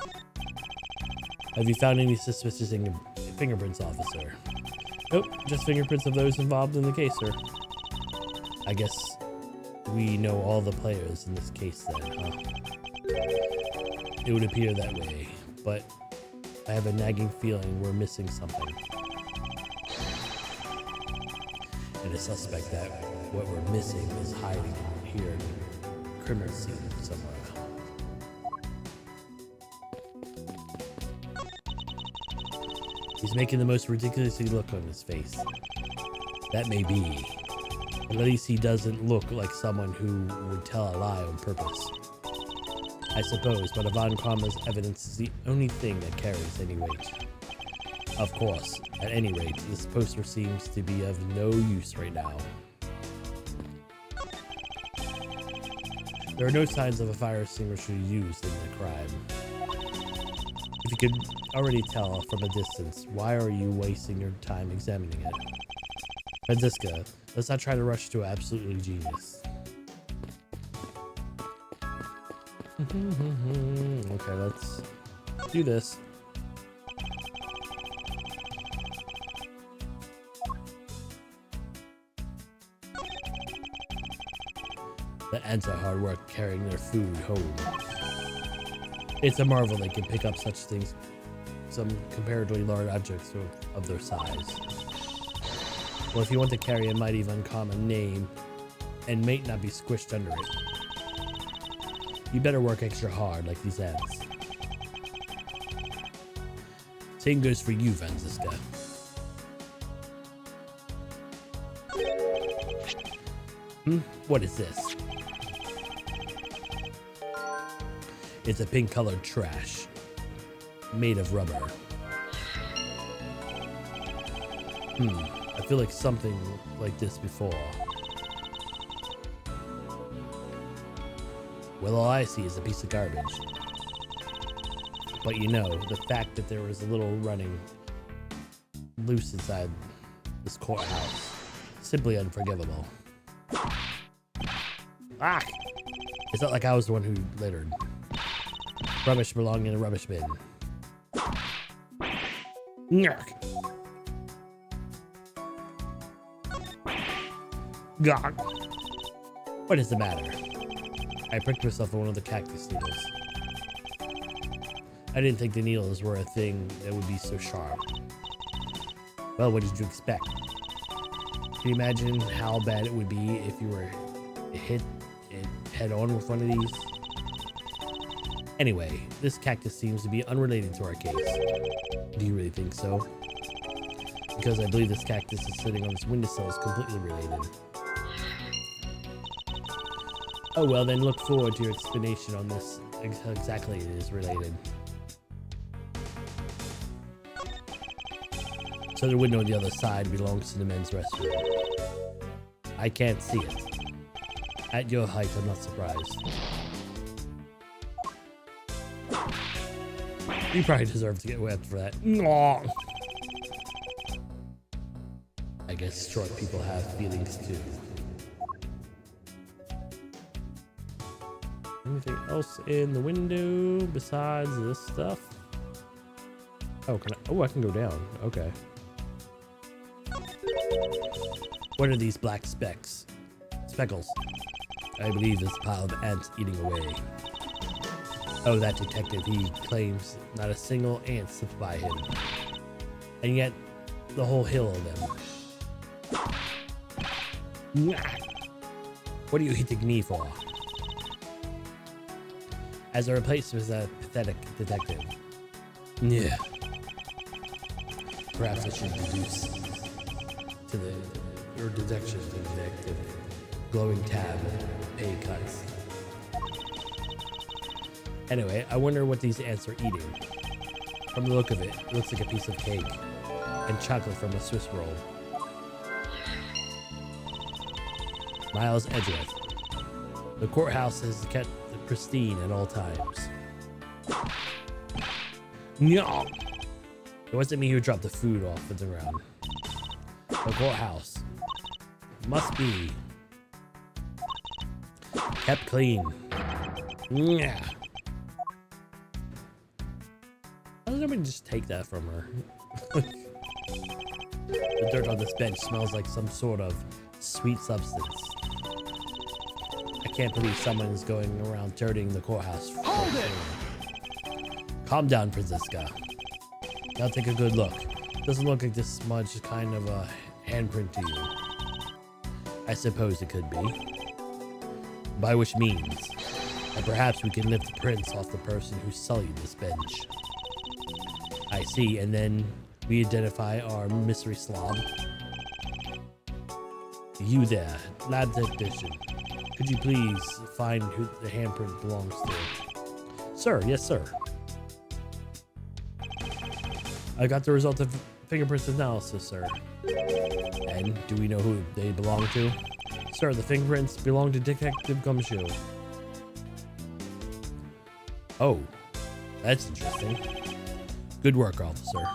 Okay. Have you found any suspicious fingerprints, officer? Nope, just fingerprints of those involved in the case, sir. I guess we know all the players in this case then, huh? It would appear that way, but I have a nagging feeling we're missing something. And a suspect that what we're missing is hiding here in the criminal scene somewhere. He's making the most ridiculously look on his face. That may be. At least he doesn't look like someone who would tell a lie on purpose. I suppose, but Von Karma's evidence is the only thing that carries any weight. Of course, at any rate, this poster seems to be of no use right now. There are no signs of a fire extinguisher used in the crime. If you could already tell from a distance, why are you wasting your time examining it? Francisca, let's not try to rush to absolutely genius. Okay, let's do this. The ants are hard work carrying their food home. It's a marvel they can pick up such things some comparatively large objects of their size. Well, if you want to carry a mighty uncommon name and may not be squished under it, you better work extra hard like these ants. Same goes for you, Franziska. What is this? It's a pink-colored trash made of rubber. I feel like something like this before. Well, all I see is a piece of garbage. But you know, the fact that there was a little running loose inside this courthouse, simply unforgivable. Ah! It's not like I was the one who littered. Rubbish belonged in a rubbish bin. Nyark. Gah. What is the matter? I pricked myself on one of the cactus needles. I didn't think the needles were a thing that would be so sharp. Well, what did you expect? Can you imagine how bad it would be if you were hit head on with one of these? Anyway, this cactus seems to be unrelated to our case. Do you really think so? Because I believe this cactus is sitting on this windowsill is completely related. Oh well, then look forward to your explanation on this. Exactly, it is related. So the window on the other side belongs to the men's restroom. I can't see it. At your height, I'm not surprised. You probably deserve to get whipped for that. I guess short people have feelings too. Anything else in the window besides this stuff? Oh, I can go down. Okay. What are these black specks? Speckles. I believe this pile of ants eating away. Oh, that detective, he claims not a single ant slipped by him. And yet, the whole hill of them. What are you hitting me for? As a replacement for that pathetic detective. Yeah. Perhaps I should reduce to your detection to detective. Glowing tab, pay cuts. Anyway, I wonder what these ants are eating. From the look of it, it looks like a piece of cake and chocolate from a Swiss roll. Miles Edgeworth. The courthouse has kept pristine at all times. No, it wasn't me who dropped the food off at the ground. The courthouse must be kept clean. Yeah. Why doesn't somebody just take that from her? The dirt on this bench smells like some sort of sweet substance. I can't believe someone's going around dirtying the courthouse. Hold it! Calm down, Franziska. Now take a good look. Doesn't look like this smudge kind of a handprint to you. I suppose it could be. By which means, that perhaps we can lift the prints off the person who sullied this bench. I see, and then we identify our mystery slob. You there, lab technician. Could you please find who the handprint belongs to? Sir, yes sir. I got the result of fingerprints analysis, sir. And do we know who they belong to? Sir, the fingerprints belong to Detective Gumshoe. Oh, that's interesting. Good work, officer.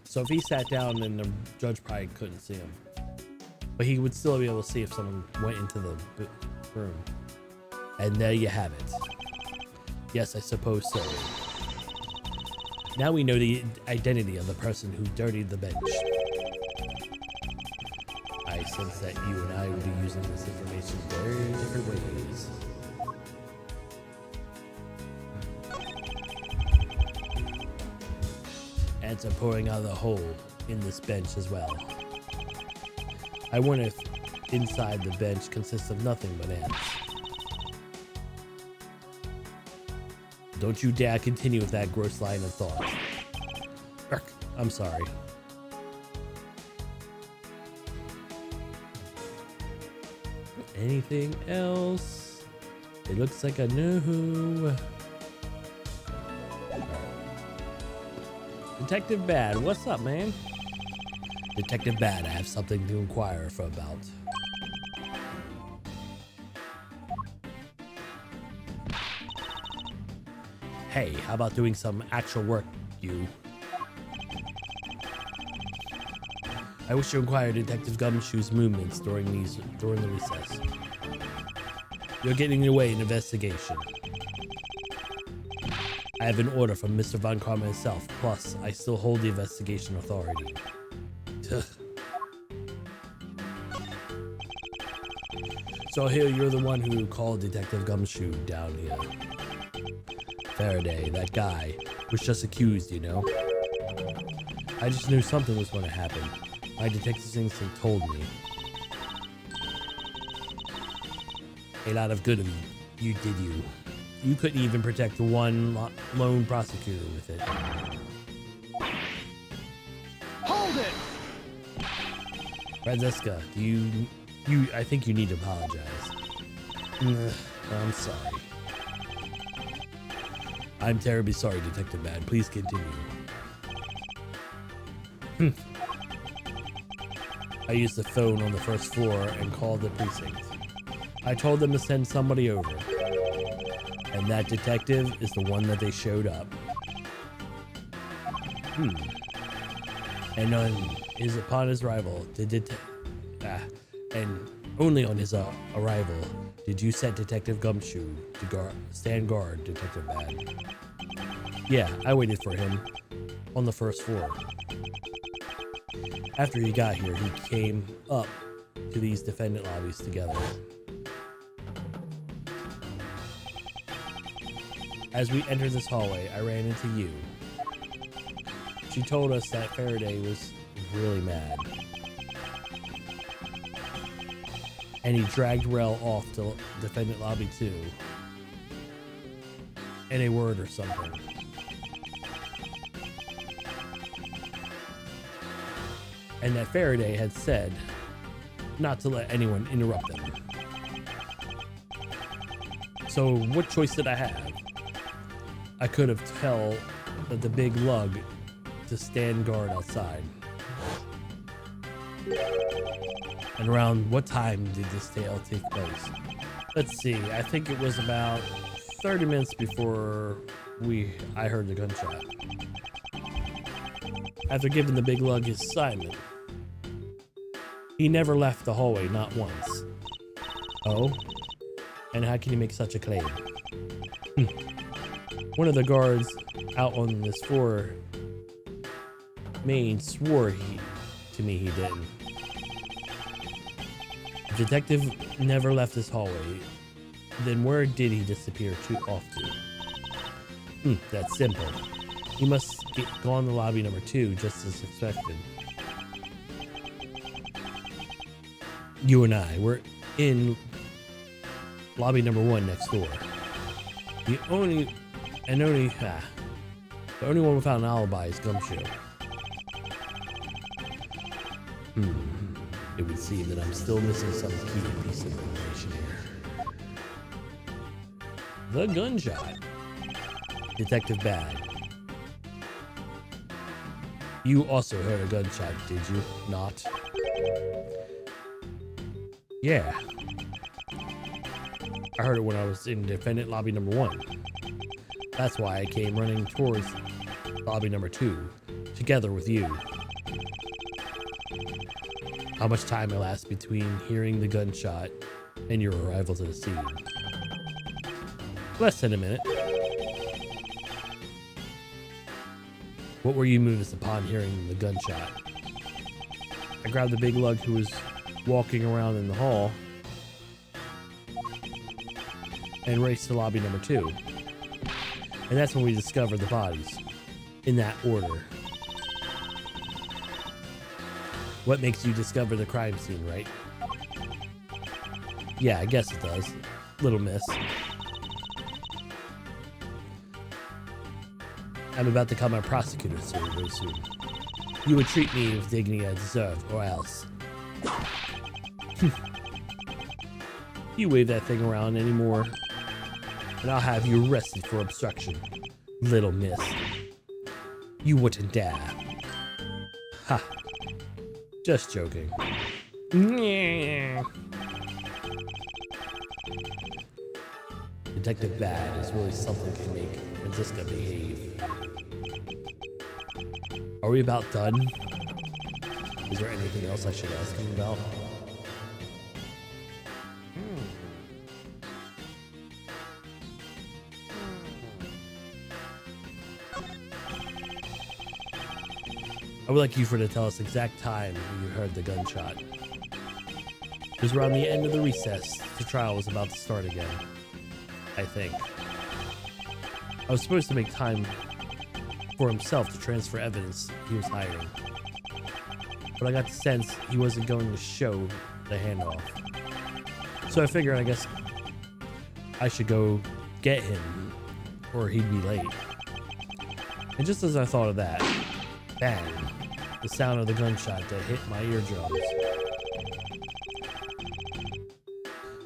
So if he sat down, then the judge probably couldn't see him. But he would still be able to see if someone went into the room. And there you have it. Yes, I suppose so. Now we know the identity of the person who dirtied the bench. I sense that you and I will be using this information very different ways. Ants are pouring out of the hole in this bench as well. I wonder if inside the bench consists of nothing but ants. Don't you dare continue with that gross line of thought. Urk, I'm sorry. Anything else? It looks like I know. Detective Bad, what's up, man? Detective Bad, I have something to inquire for about. Hey, how about doing some actual work, you? I wish to inquire Detective Gumshoe's movements during the recess. You're getting away in investigation. I have an order from Mr. Von Karma himself, plus I still hold the investigation authority. So here you're the one who called Detective Gumshoe down here. Faraday, that guy, was just accused, you know? I just knew something was going to happen. My detective instinct told me. A lot of good of you did you. You couldn't even protect the one lone prosecutor with it. Hold it! Franziska, I think you need to apologize. I'm sorry. I'm terribly sorry, Detective Bad. Please continue. I used the phone on the first floor and called the precinct. I told them to send somebody over. And that detective is the one that they showed up. And upon his arrival, and only on his arrival, did you set Detective Gumshoe to stand guard, Detective Bad? Yeah, I waited for him on the first floor. After he got here, he came up to these defendant lobbies together. As we entered this hallway, I ran into you. She told us that Faraday was really mad. And he dragged Rel off to defendant lobby 2. In a word or something. And that Faraday had said not to let anyone interrupt them. So what choice did I have? I could have tell the big lug to stand guard outside. And around what time did this tale take place? Let's see, I think it was about 30 minutes before I heard the gunshot. After giving the big lug his assignment, he never left the hallway, not once. Oh? And how can you make such a claim? One of the guards out on this floor main swore to me he didn't. The detective never left this hallway. Then where did he disappear off to? That's simple. He must get gone to lobby number 2 just as expected. You and I were in lobby number 1 next door. The only one without an alibi is Gumshoe. It would seem that I'm still missing some key piece of information here. The gunshot. Detective Bad. You also heard a gunshot, did you not? Yeah. I heard it when I was in defendant lobby number 1. That's why I came running towards lobby number 2, together with you. How much time elapsed between hearing the gunshot and your arrival to the scene? Less than a minute. What were you moved upon hearing the gunshot? I grabbed the big lug who was walking around in the hall and raced to lobby number 2. And that's when we discovered the bodies. In that order. What makes you discover the crime scene, right? Yeah, I guess it does. Little miss. I'm about to become a prosecutor soon, very soon. You would treat me with dignity I deserve, or else. You wave that thing around anymore, and I'll have you arrested for obstruction. Little miss. You wouldn't dare. Ha. Just joking. Detective Bad is really something to make Franziska behave. Are we about done? Is there anything else I should ask him about? I would like you to tell us exact time you heard the gunshot. It was around the end of the recess. The trial was about to start again. I think. I was supposed to make time for himself to transfer evidence he was hiding. But I got the sense he wasn't going to show the handoff. So I figured I guess I should go get him or he'd be late. And just as I thought of that, bang, the sound of the gunshot that hit my eardrums.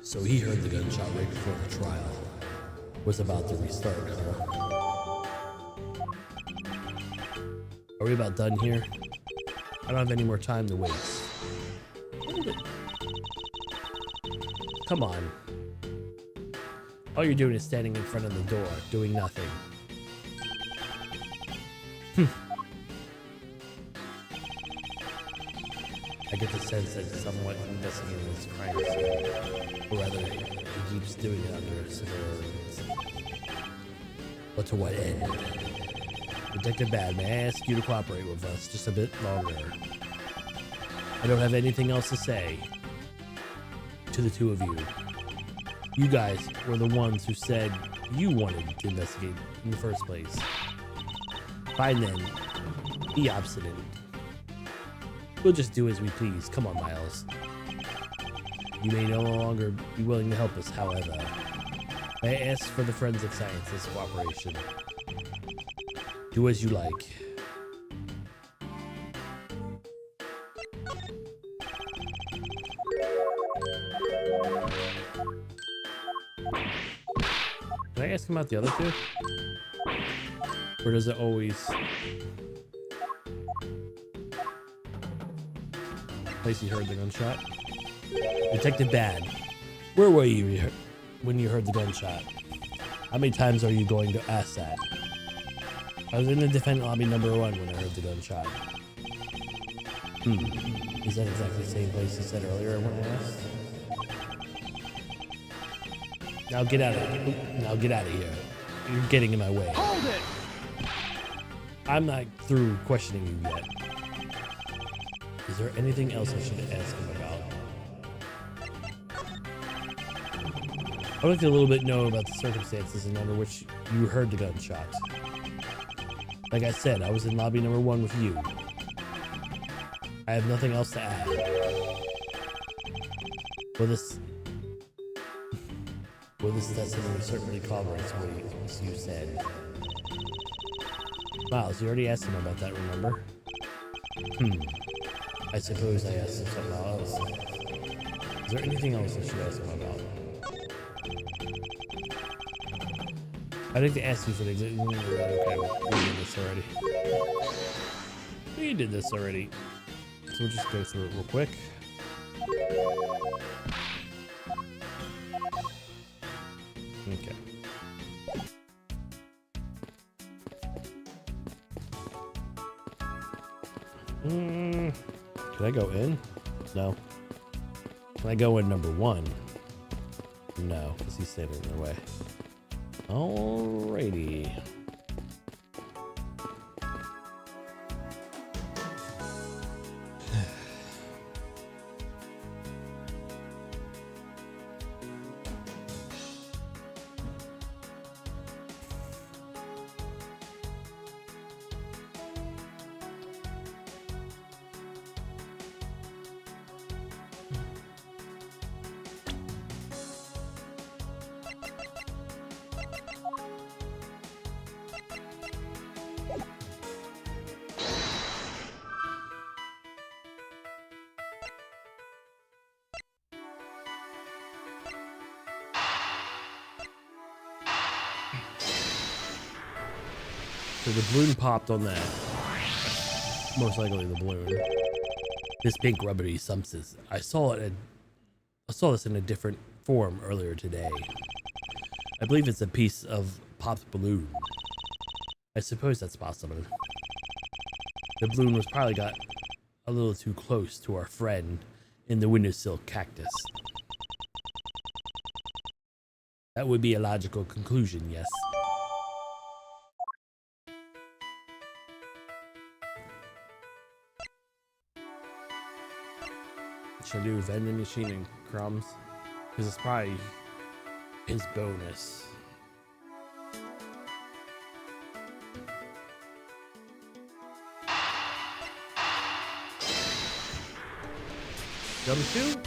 So he heard the gunshot right before the trial was about to restart, huh? Are we about done here? I don't have any more time to waste. Hold it. Come on. All you're doing is standing in front of the door, doing nothing. I get the sense that he's somewhat investigating this crime scene, or rather, he keeps doing it under surveillance. But to what end? Detective Bad, may I ask you to cooperate with us just a bit longer? I don't have anything else to say to the two of you. You guys were the ones who said you wanted to investigate in the first place. Fine then, be obstinate. We'll just do as we please. Come on, Miles. You may no longer be willing to help us, however. I ask for the forensic sciences cooperation. Do as you like. Can I ask him about the other two? Or does it always... place he heard the gunshot? Detective Bad, where were you when you heard the gunshot? How many times are you going to ask that? I was in the defendant lobby number 1 when I heard the gunshot. Is that exactly the same place you said earlier when I asked? Now get out of here. Now get out of here. You're getting in my way. Hold it! I'm not through questioning you yet. Is there anything else I should ask him about? I'd like to a little bit know about the circumstances and under which you heard the gunshot. Like I said, I was in lobby number 1 with you. I have nothing else to add. Will this testimony certainly corroborates what you said? Miles, you already asked him about that, remember? I suppose I asked him something else. Is there anything else I should ask him about? I'd like to ask you for the exact... Okay, we did this already. We did this already. So we'll just go through it real quick. Okay. Can I go in? No. Can I go in number 1? No, because he's standing in the way. Alrighty. So the balloon popped on that. Most likely the balloon. This pink rubbery substance. I saw this in a different form earlier today. I believe it's a piece of popped balloon. I suppose that's possible. The balloon was probably got a little too close to our friend in the windowsill cactus. That would be a logical conclusion, yes. Should I do vending machine and crumbs? Because it's probably his bonus. Gumshoe?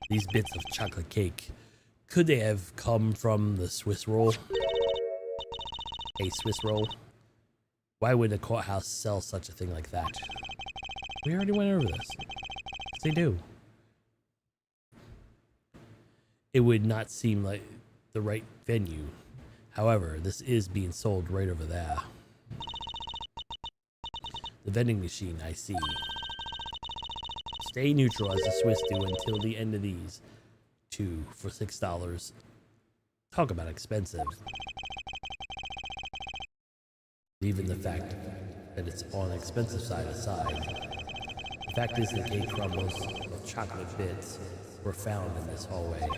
These bits of chocolate cake, could they have come from the Swiss roll? A Swiss roll? Why would the courthouse sell such a thing like that? We already went over this. Yes, they do. It would not seem like the right venue. However, this is being sold right over there. The vending machine, I see. Stay neutral as the Swiss do until the end of these. 2 for $6. Talk about expensive. Leaving the fact that it's on the expensive side aside. The fact is the cake crumbles of chocolate bits were found in this hallway.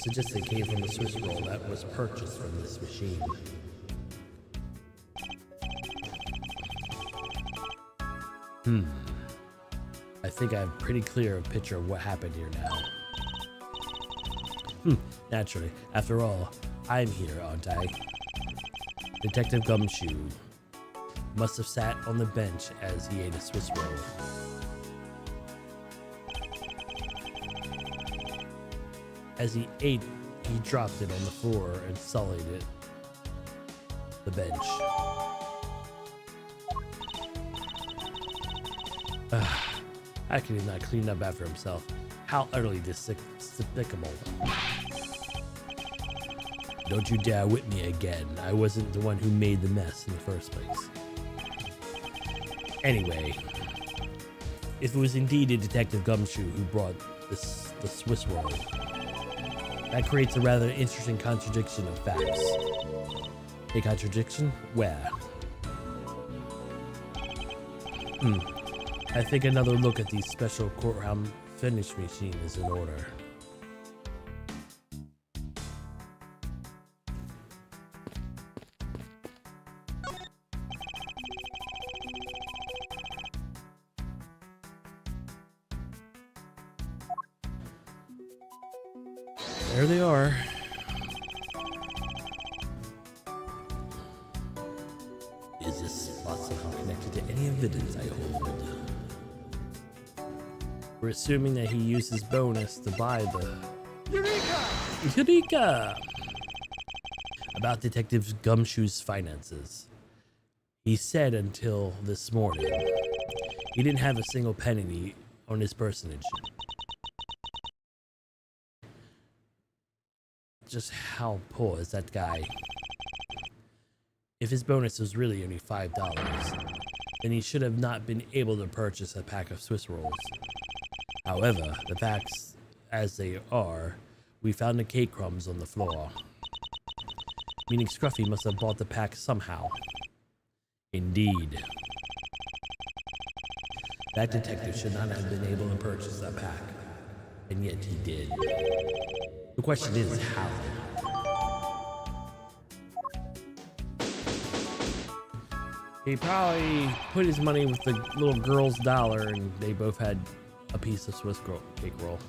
Suggests they came from the Swiss roll that was purchased from this machine. I think I have a pretty clear picture of what happened here now. Naturally. After all, I'm here, aren't I? Detective Gumshoe must have sat on the bench as he ate a Swiss roll. As he ate, he dropped it on the floor and sullied it. The bench. How can he not clean up after himself? How utterly despicable. Don't you dare whip me again. I wasn't the one who made the mess in the first place. Anyway, if it was indeed a Detective Gumshoe who brought the Swiss roll, that creates a rather interesting contradiction of facts. A contradiction? Where? I think another look at the special courtroom finish machine is in order. There they are. Is this spot somehow connected to any evidence I hold? We're assuming that he used his bonus to buy the... Eureka! About Detective Gumshoe's finances. He said until this morning, he didn't have a single penny on his personage. Just how poor is that guy? If his bonus was really only $5, then he should have not been able to purchase a pack of Swiss rolls. However, the facts as they are, we found the cake crumbs on the floor. Meaning Scruffy must have bought the pack somehow. Indeed. That detective should not have been able to purchase that pack. And yet he did. The question is, how? He probably put his money with the little girl's dollar and they both had a piece of Swiss cake roll.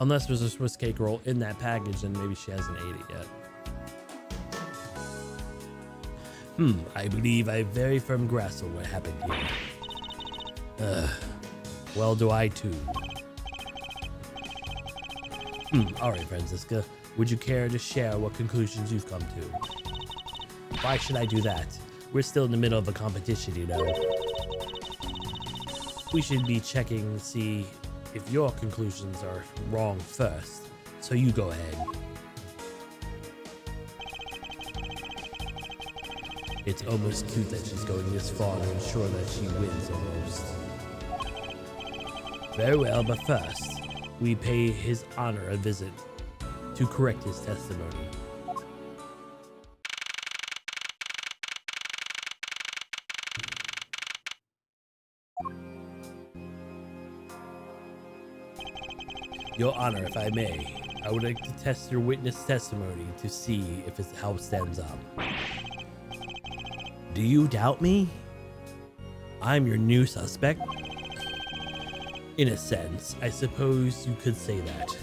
Unless there's a Swiss cake roll in that package and maybe she hasn't ate it yet. I believe I have very firm grasp on what happened here. Well, do I too. Alright, Franziska. Would you care to share what conclusions you've come to? Why should I do that? We're still in the middle of a competition, you know. We should be checking to see if your conclusions are wrong first, so you go ahead. It's almost cute that she's going this far to ensure that she wins almost. Very well, but first, we pay His Honor a visit to correct his testimony. Your Honor, if I may, I would like to test your witness testimony to see if his health stands up. Do you doubt me? I'm your new suspect? In a sense, I suppose you could say that.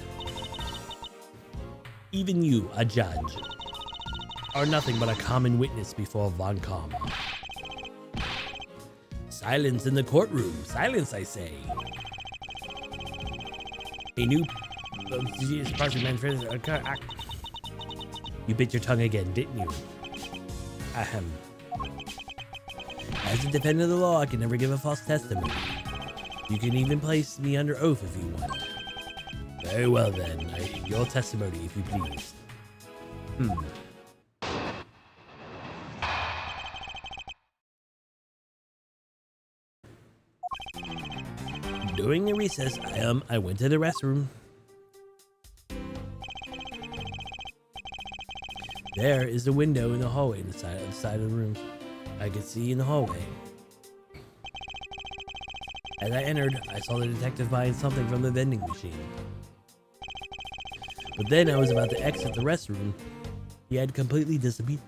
Even you, a judge, are nothing but a common witness before Von Kamm. Silence in the courtroom. Silence, I say. A new You bit your tongue again, didn't you? Ahem. As a defender of the law, I can never give a false testimony. You can even place me under oath if you want. Very well then, your testimony if you please. During the recess, I went to the restroom. There is the window in the hallway in the side of the room. I could see in the hallway. As I entered, I saw the detective buying something from the vending machine. But then I was about to exit the restroom. He had completely disappeared.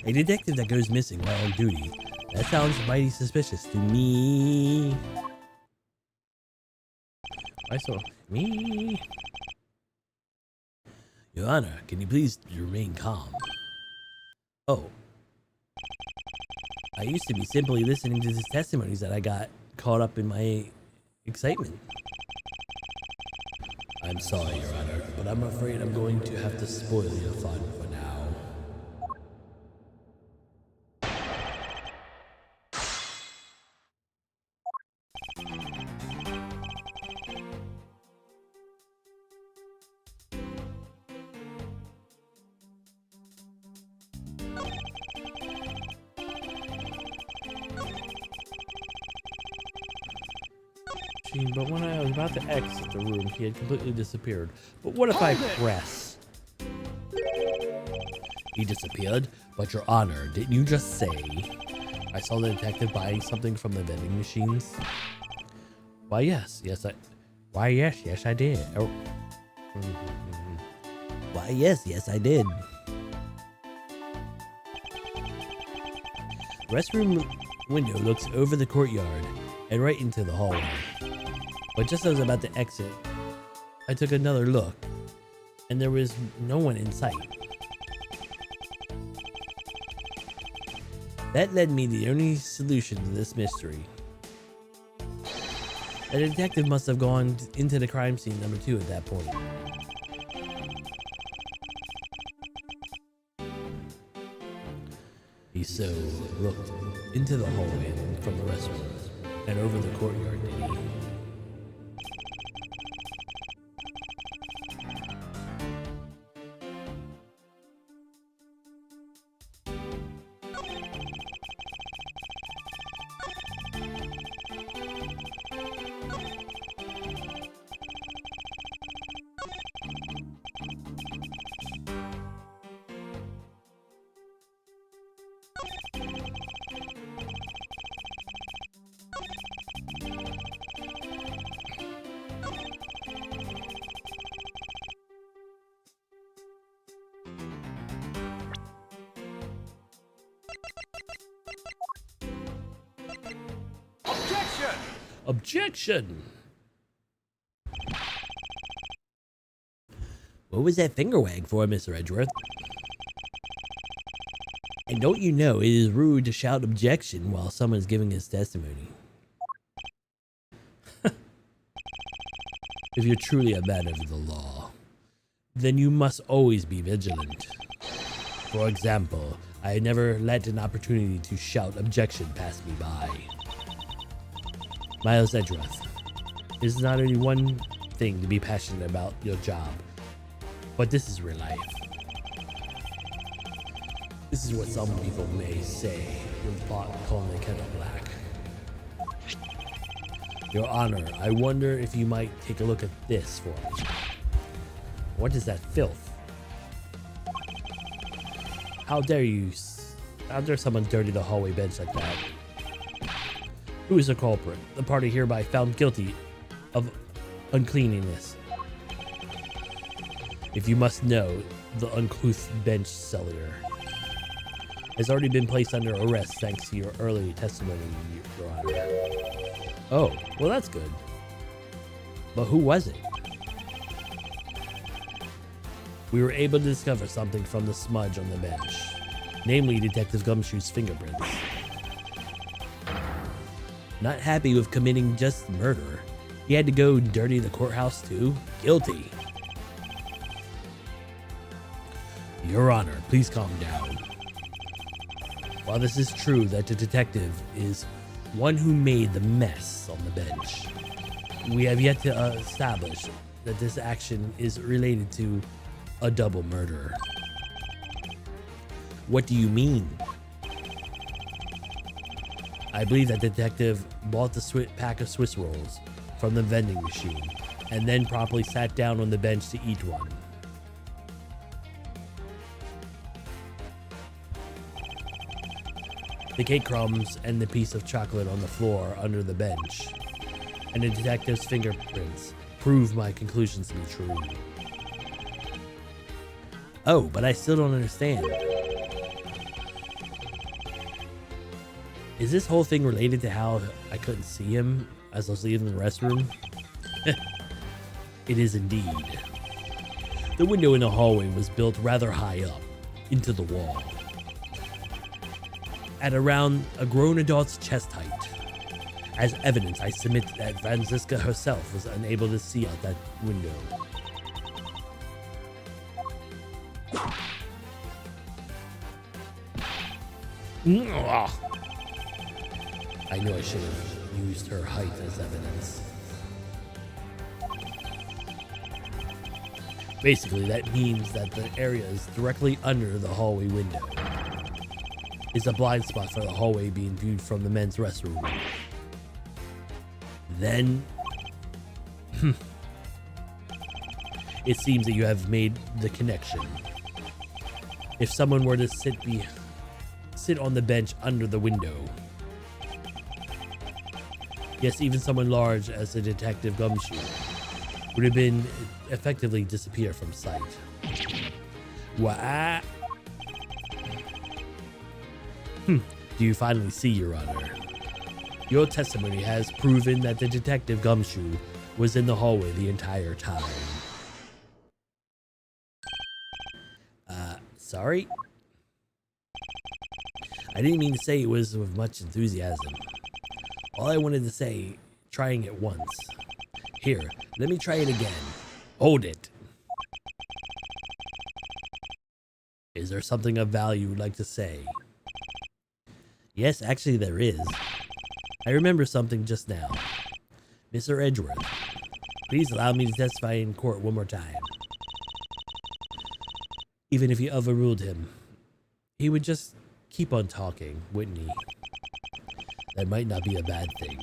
A detective that goes missing while on duty. That sounds mighty suspicious to me. I saw me. Your Honor, can you please remain calm? Oh. I used to be simply listening to his testimonies that I got caught up in my excitement. I'm sorry, Your Honor, but I'm afraid I'm going to have to spoil your fun for now. But when I was about to exit the room, he had completely disappeared. But what if I press? He disappeared? But Your Honor, didn't you just say I saw the detective buying something from the vending machines? Why, yes, I did. Oh. Why, yes, I did. The restroom window looks over the courtyard and right into the hallway. But just as I was about to exit, I took another look, and there was no one in sight. That led me to the only solution to this mystery. A detective must have gone into the crime scene number 2 at that point. He so looked into the hallway from the restroom and over the courtyard, did he? Objection! What was that finger wag for, Mr. Edgeworth? And don't you know it is rude to shout objection while someone is giving his testimony? If you're truly a man of the law, then you must always be vigilant. For example, I never let an opportunity to shout objection pass me by. Miles Edgeworth, it is not only one thing to be passionate about your job, but this is real life. This is what some people may say with pot calling the kettle black. Your Honor, I wonder if you might take a look at this for me. What is that filth? How dare someone dirty the hallway bench like that? Who is the culprit? The party hereby found guilty of uncleanliness. If you must know, the uncouth bench seller has already been placed under arrest thanks to your early testimony, Your Honor. Oh, well that's good. But who was it? We were able to discover something from the smudge on the bench, namely Detective Gumshoe's fingerprints. Not happy with committing just murder, he had to go dirty the courthouse too? Guilty. Your Honor, please calm down. While this is true that the detective is one who made the mess on the bench, we have yet to establish that this action is related to a double murder. What do you mean? I believe that detective bought the pack of Swiss rolls from the vending machine and then promptly sat down on the bench to eat one. The cake crumbs and the piece of chocolate on the floor under the bench, and the detective's fingerprints prove my conclusions to be true. Oh, but I still don't understand. Is this whole thing related to how I couldn't see him as I was leaving the restroom? It is indeed. The window in the hallway was built rather high up, into the wall, at around a grown adult's chest height. As evidence, I submit that Franziska herself was unable to see out that window. I knew I should have used her height as evidence. Basically, that means that the area is directly under the hallway window. It's a blind spot for the hallway being viewed from the men's restroom. Then, it seems that you have made the connection. If someone were to sit on the bench under the window, yes, even someone large as the Detective Gumshoe would have been effectively disappear from sight. What? Do you finally see, Your Honor? Your testimony has proven that the Detective Gumshoe was in the hallway the entire time. Sorry? I didn't mean to say it was with much enthusiasm. All I wanted to say, trying it once. Here, let me try it again. Hold it. Is there something of value you'd like to say? Yes, actually there is. I remember something just now. Mr. Edgeworth, please allow me to testify in court one more time. Even if you overruled him, he would just keep on talking, wouldn't he? That might not be a bad thing.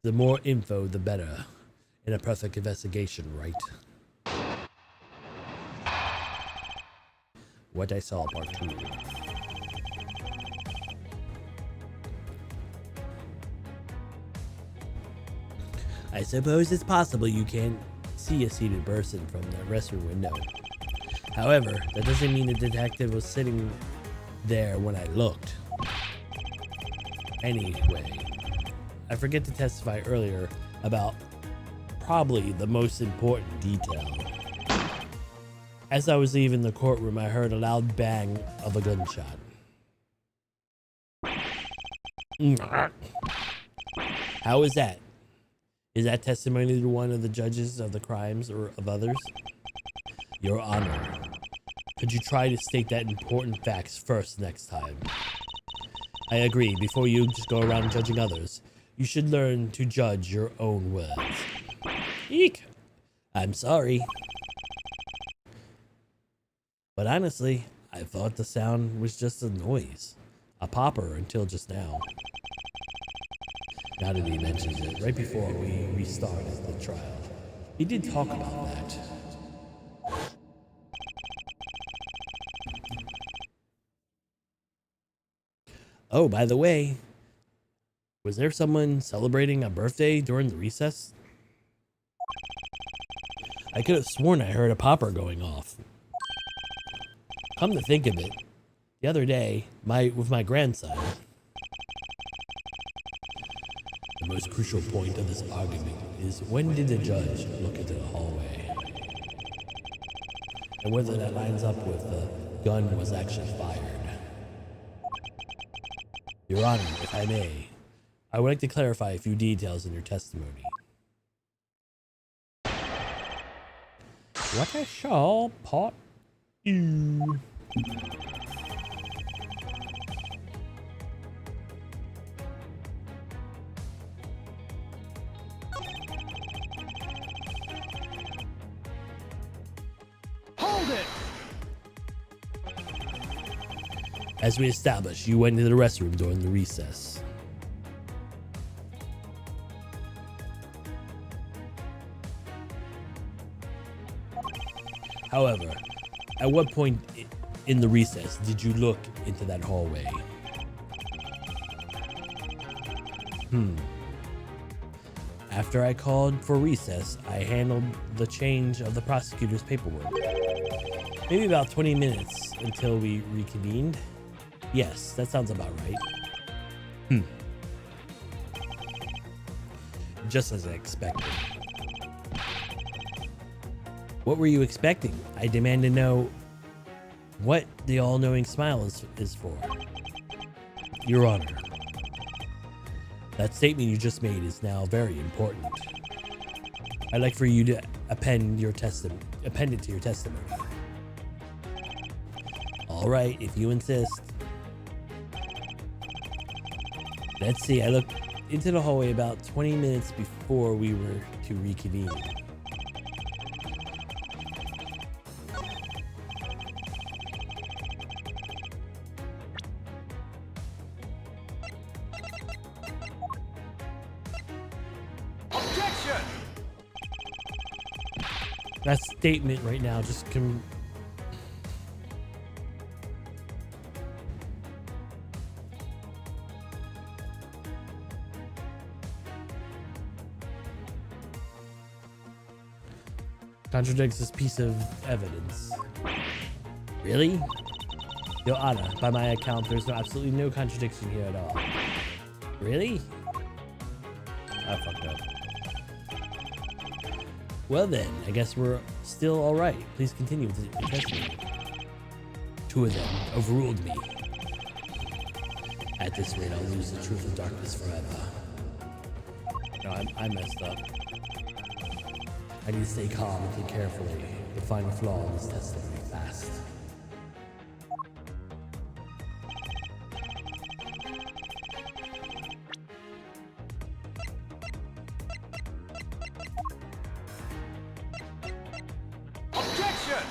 The more info, the better. In a perfect investigation, right? What I Saw, Part 2. I suppose it's possible you can't see a seated person from the restroom window. However, that doesn't mean the detective was sitting there when I looked. Anyway, I forget to testify earlier about probably the most important detail. As I was leaving the courtroom, I heard a loud bang of a gunshot. How is that? Is that testimony to one of the judges of the crimes or of others? Your Honor, Could you try to state that important facts first next time? I agree. Before you just go around judging others, you should learn to judge your own words. Eek! I'm sorry. But honestly, I thought the sound was just a noise. A popper until just now. Now that he mentions it, right before we restarted the trial, he did talk about that. Oh, by the way, was there someone celebrating a birthday during the recess? I could have sworn I heard a popper going off. Come to think of it, the other day, with my grandson. The most crucial point of this argument is when did the judge look into the hallway? And whether that lines up with the gun was actually fired. Your Honor, if I may, I would like to clarify a few details in your testimony. What I shall pot you. Hold it! As we established, you went into the restroom during the recess. However, at what point in the recess did you look into that hallway? After I called for recess, I handled the change of the prosecutor's paperwork. Maybe about 20 minutes until we reconvened. Yes, that sounds about right. Just as I expected. What were you expecting? I demand to know what the all-knowing smile is for. Your Honor, that statement you just made is now very important. I'd like for you to append it to your testimony. All right, if you insist. Let's see, I looked into the hallway about 20 minutes before we were to reconvene. Objection! That statement right now just contradicts this piece of evidence. Really? Your Honor, by my account, there's absolutely no contradiction here at all. Really? I fucked up. Well then, I guess we're still alright. Please continue with the testimony. Two of them overruled me. At this rate, I'll lose the truth of darkness forever. No, I messed up. I need to stay calm and think carefully to find a flaw in this testimony fast. Objection!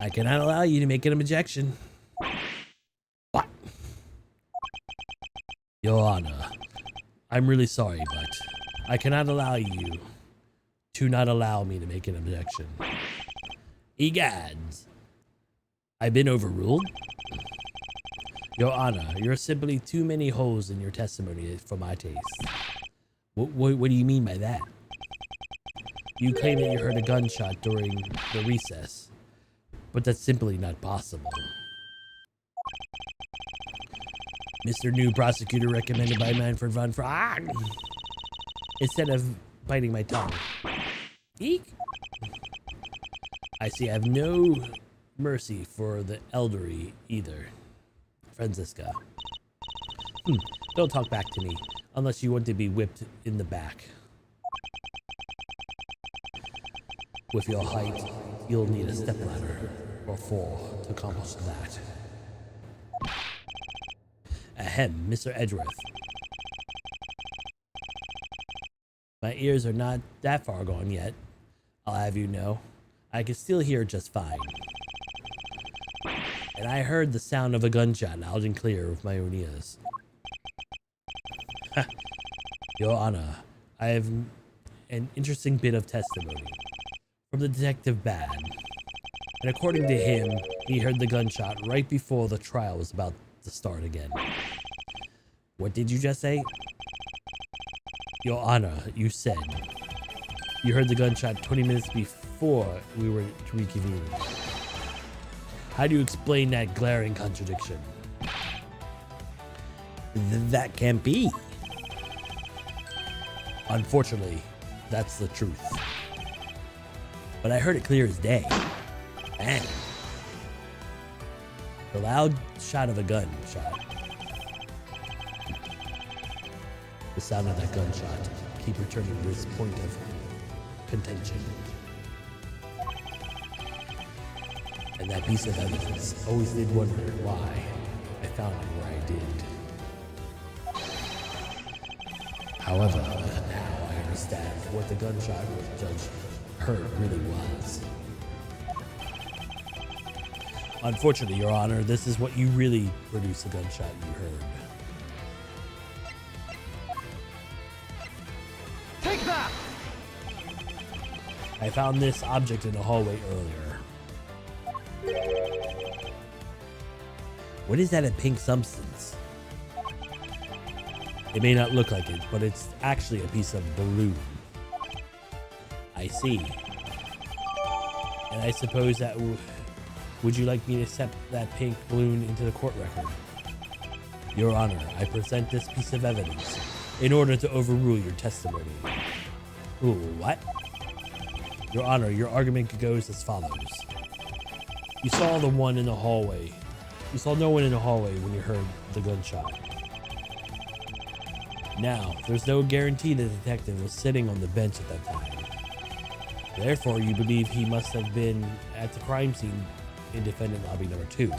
I cannot allow you to make an objection. What? Your Honor, I'm really sorry, but I cannot allow you to not allow me to make an objection. Egads, I've been overruled. Your Honor, you're simply too many holes in your testimony for my taste. What do you mean by that? You claim that you heard a gunshot during the recess, but that's simply not possible. Mr. New Prosecutor recommended by Manfred von Frog. Instead of biting my tongue. Eek. I see I have no mercy for the elderly either. Franziska. Don't talk back to me, unless you want to be whipped in the back. With your height, you'll need a stepladder or 4 to accomplish that. Ahem, Mr. Edgeworth. My ears are not that far gone yet. I'll have you know, I can still hear just fine. And I heard the sound of a gunshot loud and clear with my own ears. Your Honor, I have an interesting bit of testimony from the detective Ban. And according to him, he heard the gunshot right before the trial was about to start again. What did you just say? Your Honor, you said you heard the gunshot 20 minutes before we were to reconvene. How do you explain that glaring contradiction? That can't be. Unfortunately, that's the truth. But I heard it clear as day. Bang. The loud shot of a gunshot. The sound of that gunshot keep returning to this point of contention. And that piece of evidence always did wonder why I found it where I did. However, now I understand what the gunshot Judge heard really was. Unfortunately, Your Honor, this is what you really produced, the gunshot you heard. Take that! I found this object in the hallway earlier. What is that, a pink substance? It may not look like it, but it's actually a piece of balloon. I see. And I suppose that would you like me to accept that pink balloon into the court record? Your Honor, I present this piece of evidence in order to overrule your testimony. Ooh, what? Your Honor, your argument goes as follows. You saw the one in the hallway. You saw no one in the hallway when you heard the gunshot. Now, there's no guarantee the detective was sitting on the bench at that time. Therefore, you believe he must have been at the crime scene in defendant lobby number 2.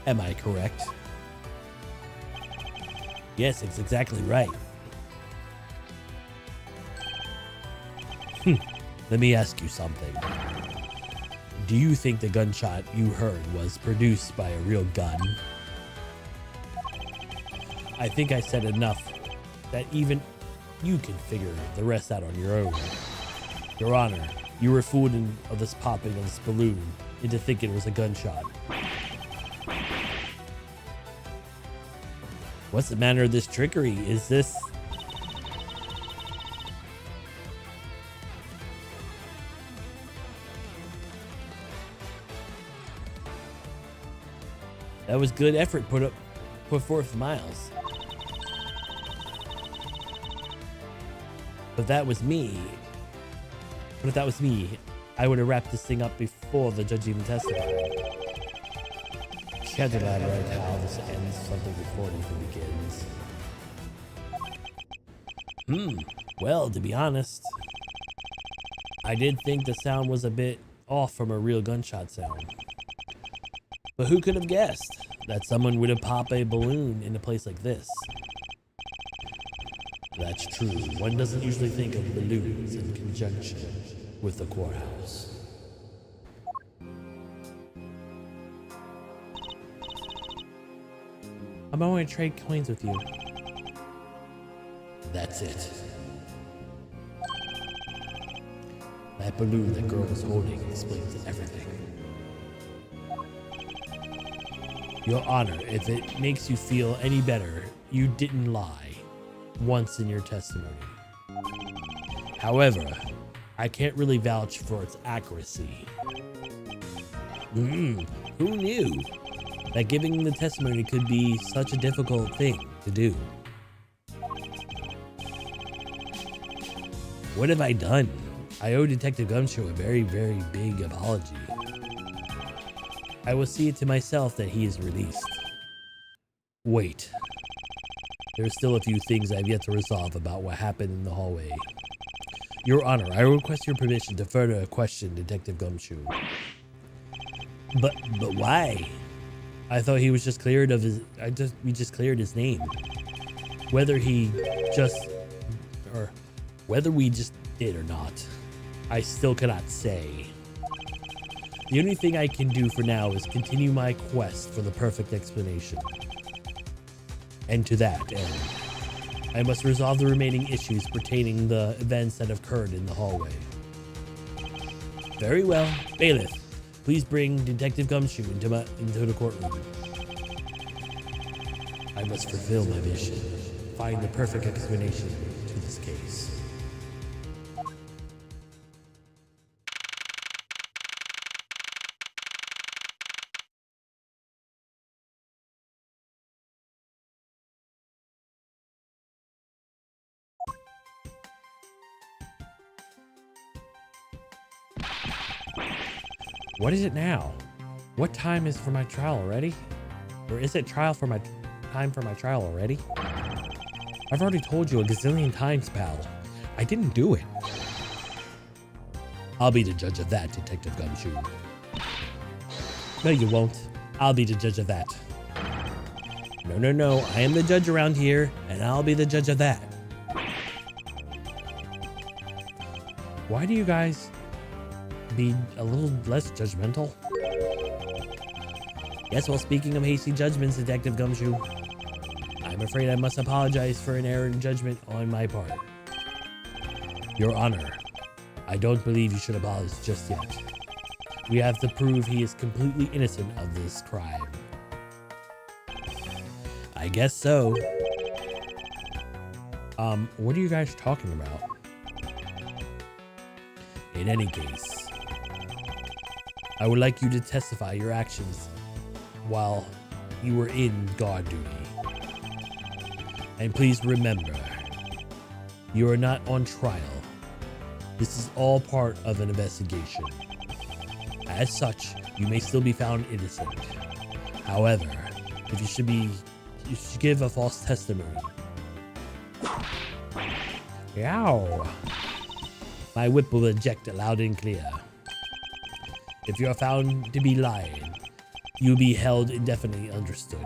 Am I correct? Yes, it's exactly right. Let me ask you something. Do you think the gunshot you heard was produced by a real gun? I think I said enough that even you can figure the rest out on your own. Your Honor, you were fooled of this popping of this balloon into thinking it was a gunshot. What's the matter of this trickery? Is this... That was good effort put forth, Miles. But that was me. But if that was me, I would have wrapped this thing up before the judge even testified. Can't elaborate how this ends something before it even begins. Well, to be honest, I did think the sound was a bit off from a real gunshot sound. But who could have guessed that someone would have popped a balloon in a place like this? That's true. One doesn't usually think of balloons in conjunction with the courthouse. I'm going to trade coins with you. That's it. That balloon that girl was holding explains everything. Your Honor, if it makes you feel any better, you didn't lie once in your testimony. However, I can't really vouch for its accuracy. Who knew that giving the testimony could be such a difficult thing to do? What have I done? I owe Detective Gumshoe a very, very big apology. I will see it to myself that he is released. Wait. There's still a few things I've yet to resolve about what happened in the hallway. Your Honor, I request your permission to further question Detective Gumshoe. But why? I thought he was just cleared of his. We just cleared his name. Whether we just did or not, I still cannot say. The only thing I can do for now is continue my quest for the perfect explanation. And to that end, I must resolve the remaining issues pertaining the events that occurred in the hallway. Very well, Bailiff. Please bring Detective Gumshoe into the courtroom. I must fulfill my mission. Find the perfect explanation to this case. What is it now? What time is for my trial already? Or is it time for my trial already? I've already told you a gazillion times, pal. I didn't do it. I'll be the judge of that, Detective Gumshoe. No, you won't. I'll be the judge of that. No. I am the judge around here, and I'll be the judge of that. Why do you guys be a little less judgmental? Yes, well, speaking of hasty judgments, Detective Gumshoe, I'm afraid I must apologize for an error in judgment on my part. Your Honor, I don't believe you should apologize just yet. We have to prove he is completely innocent of this crime. I guess so. What are you guys talking about? In any case, I would like you to testify your actions while you were in guard duty. And please remember, you are not on trial. This is all part of an investigation. As such, you may still be found innocent. However, if you should give a false testimony. Yow. My whip will eject it loud and clear. If you are found to be lying, you'll be held indefinitely understood.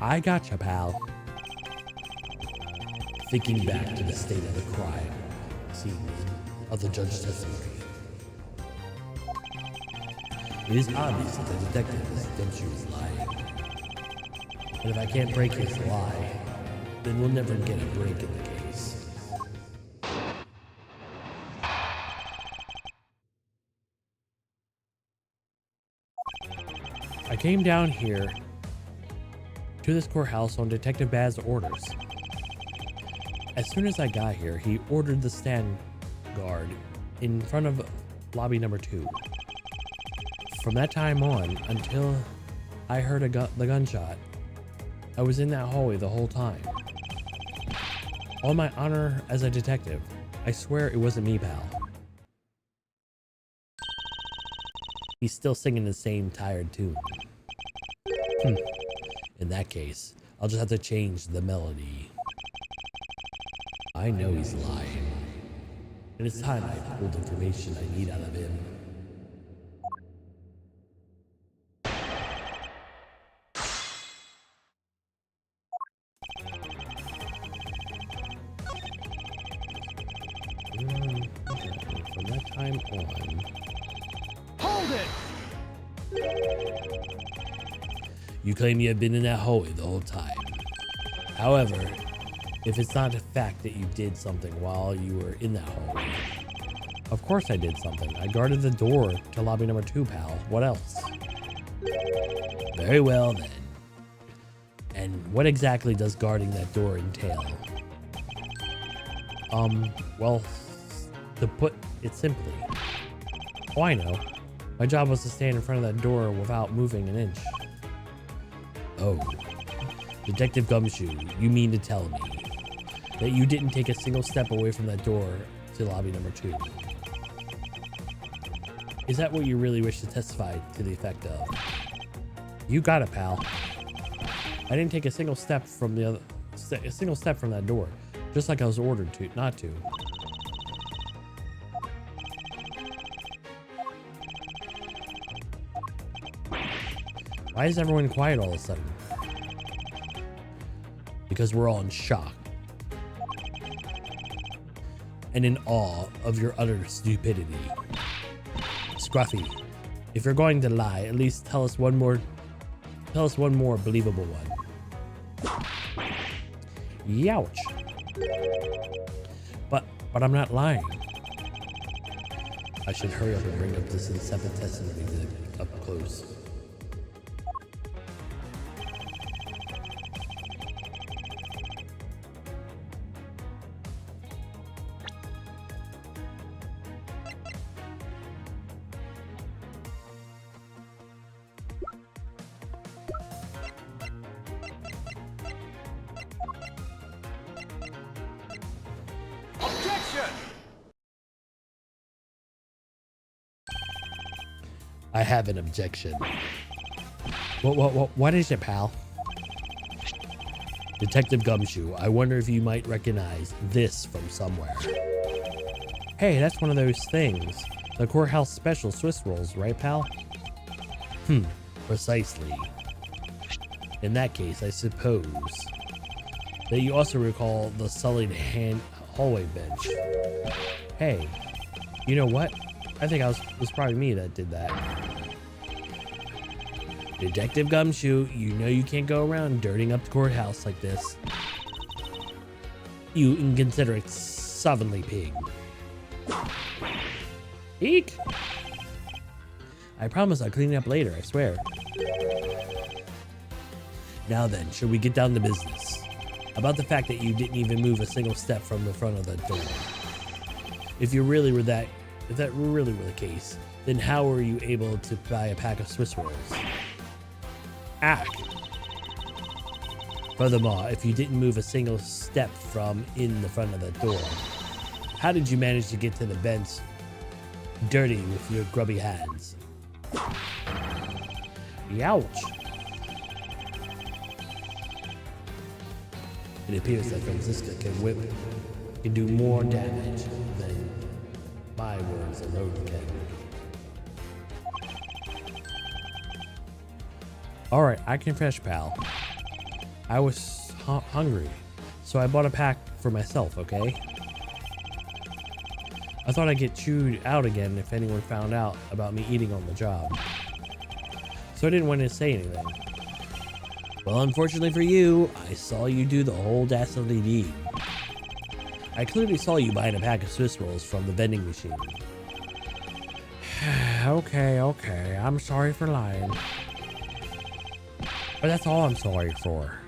I gotcha, pal. Thinking back to the state of the crime scene of the judge's testimony, it is obvious that the detective Gumshoe is lying. And if I can't break his lie, then we'll never get a break in the case. I came down here to this courthouse on Detective Bad's orders. As soon as I got here, he ordered the stand guard in front of lobby number 2. From that time on, until I heard the gunshot, I was in that hallway the whole time. On my honor as a detective, I swear it wasn't me, pal. He's still singing the same tired tune. In that case, I'll just have to change the melody. I know he's lying, and it's time I pulled information I need out of him. From that time on... Hold it! You claim you have been in that hallway the whole time. However, if it's not a fact that you did something while you were in that hallway. Of course I did something. I guarded the door to lobby number 2, pal. What else? Very well then. And what exactly does guarding that door entail? Well, to put it simply, oh, I know. My job was to stand in front of that door without moving an inch. Oh, Detective Gumshoe, you mean to tell me that you didn't take a single step away from that door to lobby number 2? Is that what you really wish to testify to the effect of? You got it, pal. I didn't take a single step from that door. Just like I was ordered to, not to. Why is everyone quiet all of a sudden? Because we're all in shock. And in awe of your utter stupidity. Scruffy, if you're going to lie, at least tell us one more believable one. Youch. But I'm not lying. I should hurry up and bring up this incepitescent up close. I have an objection. What is it, pal? Detective Gumshoe, I wonder if you might recognize this from somewhere. Hey, that's one of those things. The courthouse special Swiss rolls, right, pal? Precisely. In that case, I suppose that you also recall the sullied hallway bench. Hey, you know what? I think it was probably me that did that. Detective Gumshoe, you know you can't go around dirtying up the courthouse like this. You inconsiderate slovenly pig. Eek! I promise I'll clean it up later, I swear. Now then, should we get down to business? About the fact that you didn't even move a single step from the front of the door. If that really were the case, then how were you able to buy a pack of Swiss rolls? Ah! Furthermore, if you didn't move a single step from in the front of the door, how did you manage to get to the bench dirty with your grubby hands? Youch! It appears that Franziska can do more damage than my words alone can. Alright, I confess, pal. I was hungry, so I bought a pack for myself, okay? I thought I'd get chewed out again if anyone found out about me eating on the job. So I didn't want to say anything. Well, unfortunately for you, I saw you do the whole dastardly deed. I clearly saw you buying a pack of Swiss rolls from the vending machine. Okay, I'm sorry for lying. But that's all I'm sorry for.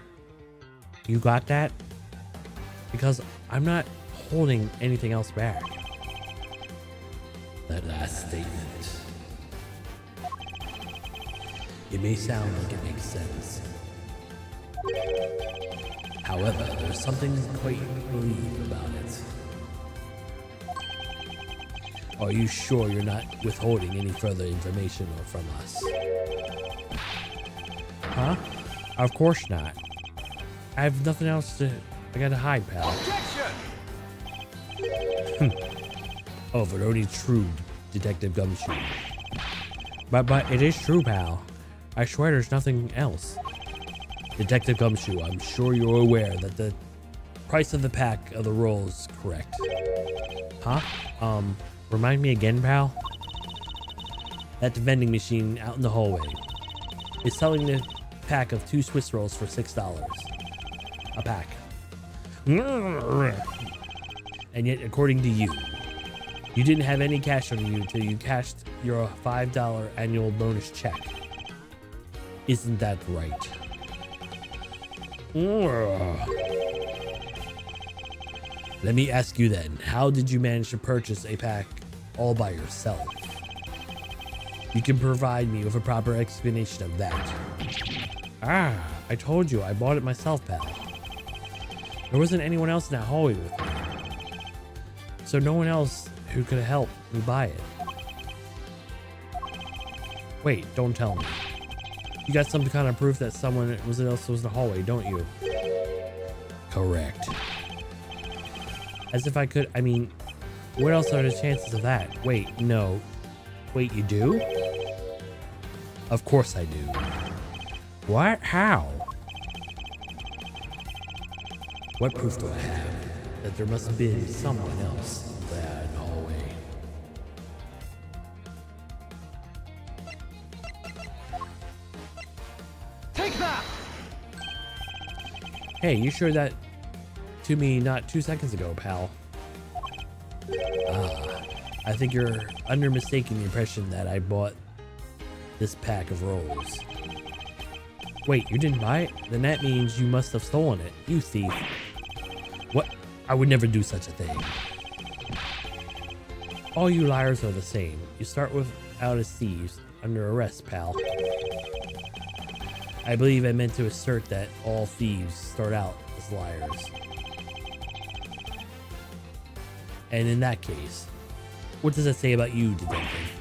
You got that? Because I'm not holding anything else back. That last statement. It may sound like it makes sense. However, there's something quite unique about it. Are you sure you're not withholding any further information from us? Huh? Of course not. I have nothing else I gotta hide, pal. Oh, but only true, Detective Gumshoe. But it is true, pal. I swear there's nothing else. Detective Gumshoe, I'm sure you're aware that the price of the pack of the roll is correct. Huh? Remind me again, pal? At the vending machine out in the hallway is selling the pack of 2 Swiss rolls for $6 a pack. And yet, according to you, you didn't have any cash on you until you cashed your $5 annual bonus check. Isn't that right? Let me ask you then, how did you manage to purchase a pack all by yourself? You can provide me with a proper explanation of that. I told you I bought it myself, pal. There wasn't anyone else in that hallway with me. So no one else who could help me buy it. Wait, don't tell me. You got some kind of proof that someone else was in the hallway, don't you? Correct. As if I could, I mean, what else are the chances of that? Wait, no. Wait, you do? Of course I do. What? How? What proof do I have that there must have been someone else there in the hallway? Take that! Hey, you showed that to me not 2 seconds ago, pal. I think you're under mistaking the impression that I bought this pack of rolls. Wait, you didn't buy it? Then that means you must have stolen it. You thief. What? I would never do such a thing. All you liars are the same. You start out as thieves, under arrest, pal. I believe I meant to assert that all thieves start out as liars. And in that case, what does that say about you, detective?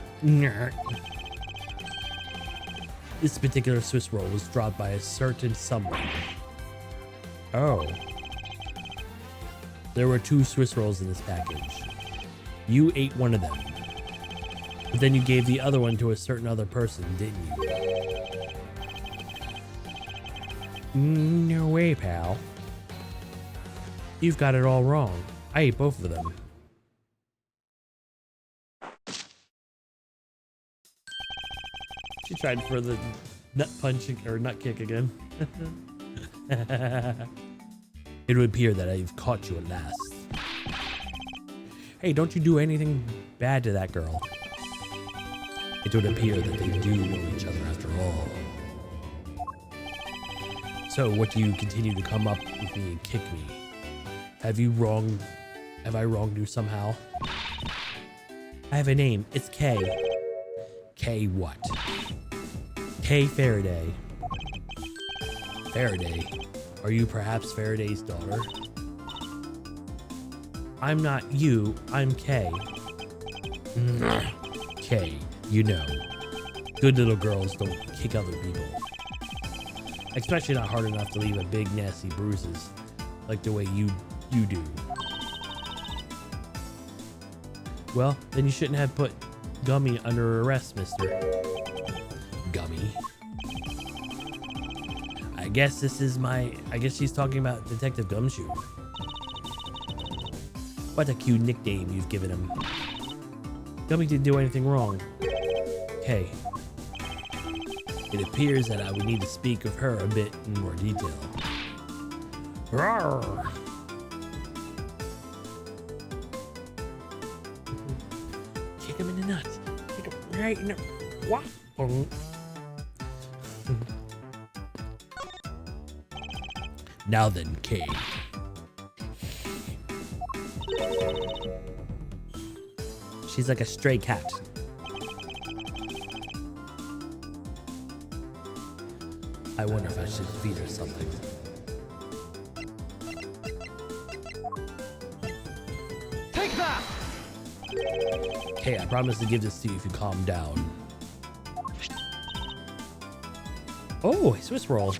This particular Swiss roll was dropped by a certain someone. Oh. There were 2 Swiss rolls in this package. You ate one of them. But then you gave the other one to a certain other person, didn't you? No way, pal. You've got it all wrong. I ate both of them. She tried for the nut punch or nut kick again. It would appear that I've caught you at last. Hey, don't you do anything bad to that girl. It would appear that they do know each other after all. So what do you continue to come up with me and kick me? Have I wronged you somehow? I have a name. It's Kay. K what? Kay Faraday. Faraday? Are you perhaps Faraday's daughter? I'm not you. I'm Kay. Kay, you know. Good little girls don't kick other people. Especially not hard enough to leave a big nasty bruises like the way you do. Well, then you shouldn't have put Gummy under arrest, mister. Gummy. I guess she's talking about Detective Gumshoe. What a cute nickname you've given him. Gummy didn't do anything wrong. Hey, it appears that I would need to speak with her a bit in more detail. Rawr. Kick him in the nuts. Kick him right in the... What? Now then, Kay. She's like a stray cat. I wonder if I should feed her something. Take that! Kay, I promise to give this to you if you calm down. Oh, Swiss roll.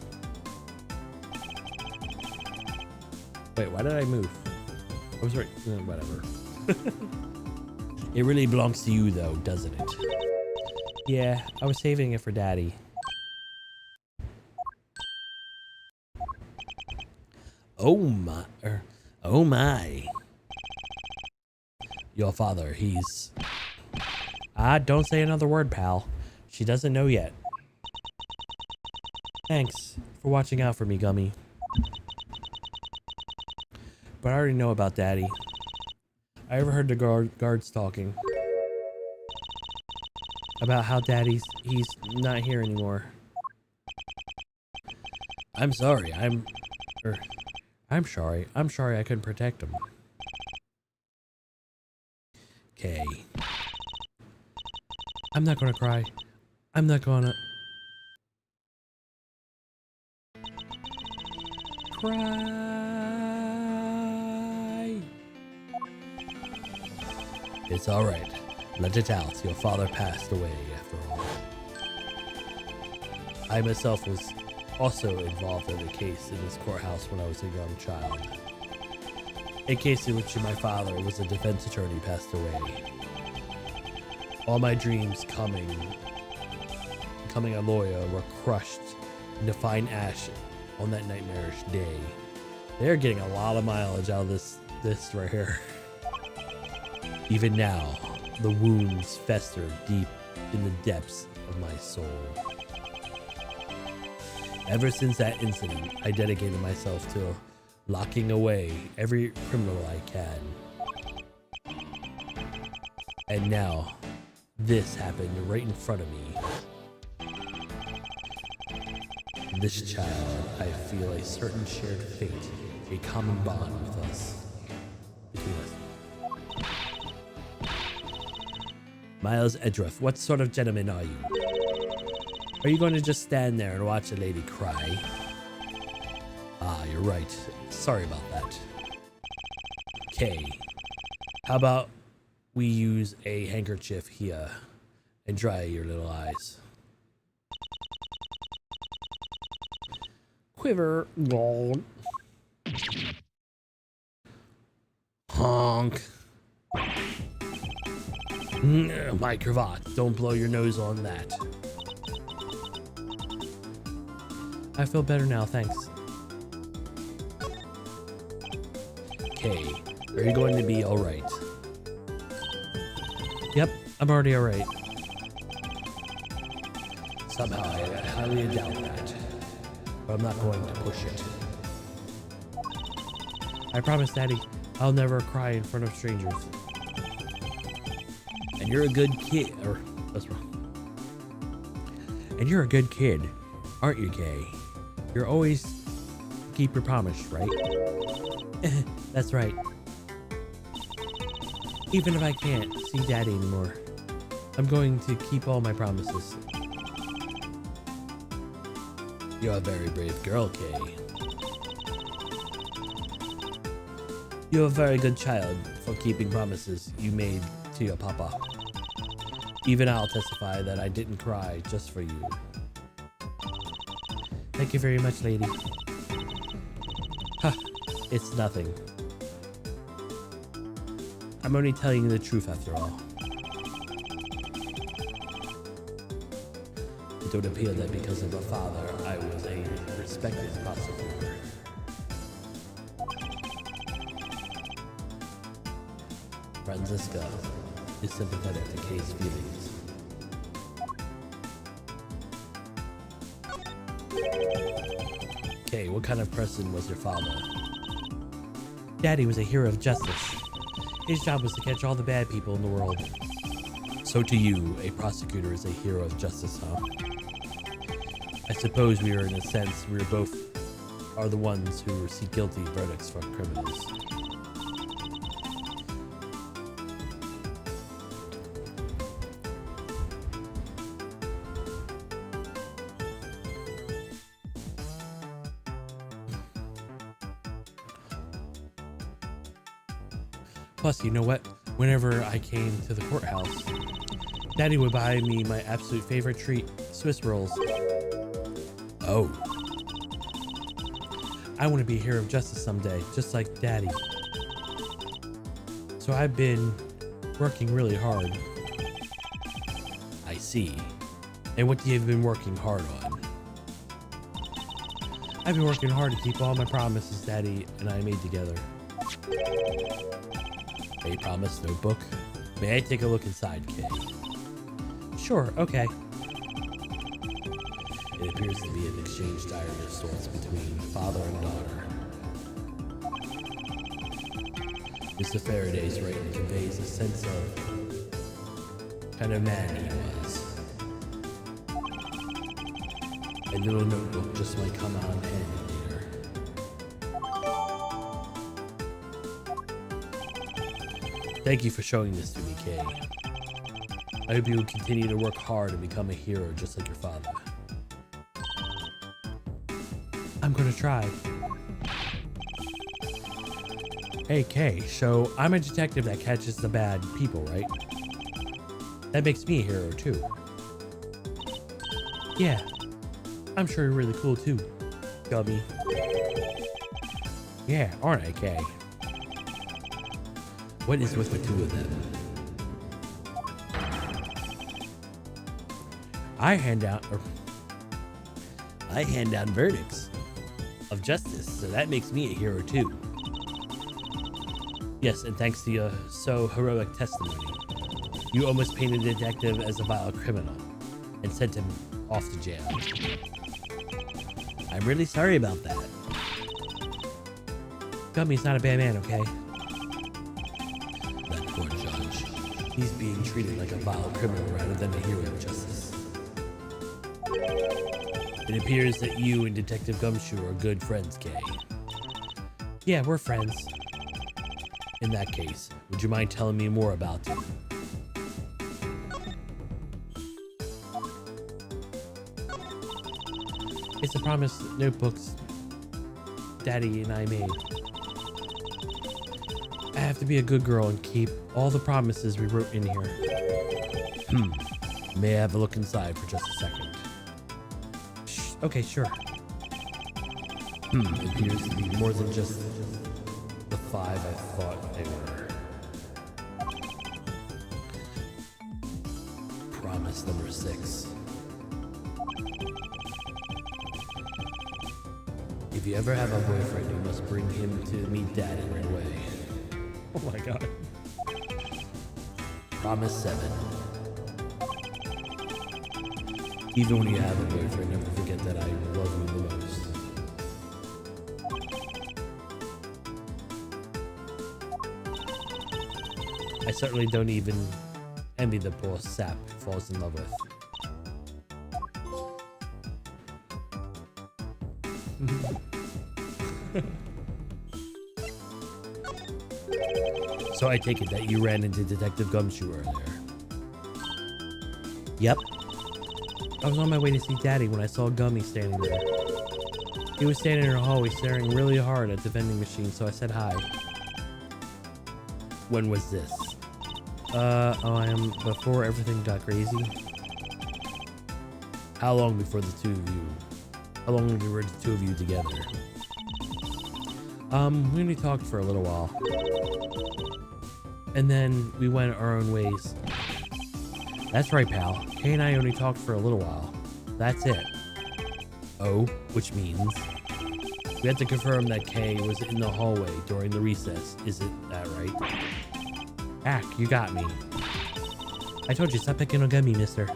Wait, why did I move? I was right. Whatever. It really belongs to you though, doesn't it? Yeah, I was saving it for Daddy. Oh my. Your father, he's... Don't say another word, pal. She doesn't know yet. Thanks for watching out for me, Gummy. But I already know about Daddy. I overheard the guards talking about how he's not here anymore. I'm sorry, I'm sorry. I'm sorry I couldn't protect him. Kay. I'm not gonna cry. I'm not gonna cry. It's alright. Let it out. Your father passed away after all. I myself was also involved in the case in this courthouse when I was a young child. A case in which my father was a defense attorney passed away. All my dreams becoming a lawyer were crushed into fine ash on that nightmarish day. They're getting a lot of mileage out of this right here. Even now, the wounds fester deep in the depths of my soul. Ever since that incident, I dedicated myself to locking away every criminal I can. And now, this happened right in front of me. This child, I feel a certain shared fate, a common bond with us, between us. Miles Edgeworth, what sort of gentleman are you? Are you going to just stand there and watch a lady cry? Ah, you're right. Sorry about that. Okay. How about we use a handkerchief here and dry your little eyes? Quiver. Honk. My cravat. Don't blow your nose on that. I feel better now, thanks. Okay. Are you going to be alright? Yep, I'm already alright. Somehow I highly doubt that. But I'm not going to push it. I promise, Daddy, I'll never cry in front of strangers. And you're a good kid. Or, what's wrong? And you're a good kid, aren't you, Kay? You're always keep your promise, right? That's right. Even if I can't see Daddy anymore, I'm going to keep all my promises. You're a very brave girl, Kay. You're a very good child for keeping promises you made to your papa. Even I'll testify that I didn't cry just for you. Thank you very much, lady. Ha! It's nothing. I'm only telling you the truth after all. It would appear that because of my father, I was a respected prosecutor. Franziska is sympathetic to Kay's feelings. Kay, what kind of person was your father? Daddy was a hero of justice. His job was to catch all the bad people in the world. So to you, a prosecutor is a hero of justice, huh? I suppose we are, in a sense, we both are the ones who receive guilty verdicts for criminals. Plus, you know what? Whenever I came to the courthouse, Daddy would buy me my absolute favorite treat, Swiss rolls. Oh. I want to be a hero of justice someday, just like Daddy. So I've been working really hard. I see. And what have you been working hard on? I've been working hard to keep all my promises Daddy and I made together. A promise notebook? May I take a look inside, Kay? Sure, okay. It appears to be an exchange diary of sorts between father and daughter. Mr. Faraday's writing conveys a sense of kind of man he was. A little notebook just might come out handy later. Thank you for showing this to me, Kay. I hope you will continue to work hard and become a hero just like your father. I'm gonna try. Hey, Kay, so I'm a detective that catches the bad people, right? That makes me a hero, too. Yeah, I'm sure you're really cool, too, Gubby. Yeah, aren't I, Kay? What is with the two of them? I hand down verdicts of justice, so that makes me a hero too. Yes, and thanks to your so heroic testimony, you almost painted a detective as a vile criminal and sent him off to jail. I'm really sorry about that. Gummy's not a bad man, okay? That poor judge. He's being treated like a vile criminal rather than a hero of justice. It appears that you and Detective Gumshoe are good friends, Kay. Yeah, we're friends. In that case, would you mind telling me more about him? It's the promise notebooks Daddy and I made. I have to be a good girl and keep all the promises we wrote in here. May I have a look inside for just a second? Okay, sure. It appears to be more than just the 5 I thought they were. Promise number 6. If you ever have a boyfriend, you must bring him to meet Daddy right away. Oh my god. Promise 7. Even when you have a boyfriend, never forget that I love you the most. I certainly don't even envy the poor sap who falls in love with. So I take it that you ran into Detective Gumshoe earlier. Yep. I was on my way to see Daddy when I saw Gummy standing there. He was standing in the hallway staring really hard at the vending machine, so I said hi. When was this? Before everything got crazy. How long before the two of you? How long were the two of you together? We only talked for a little while. And then we went our own ways. That's right, pal. Kay and I only talked for a little while. That's it. Oh, which means we had to confirm that Kay was in the hallway during the recess. Is it that right? Ack, you got me. I told you, stop picking on Gummy, mister.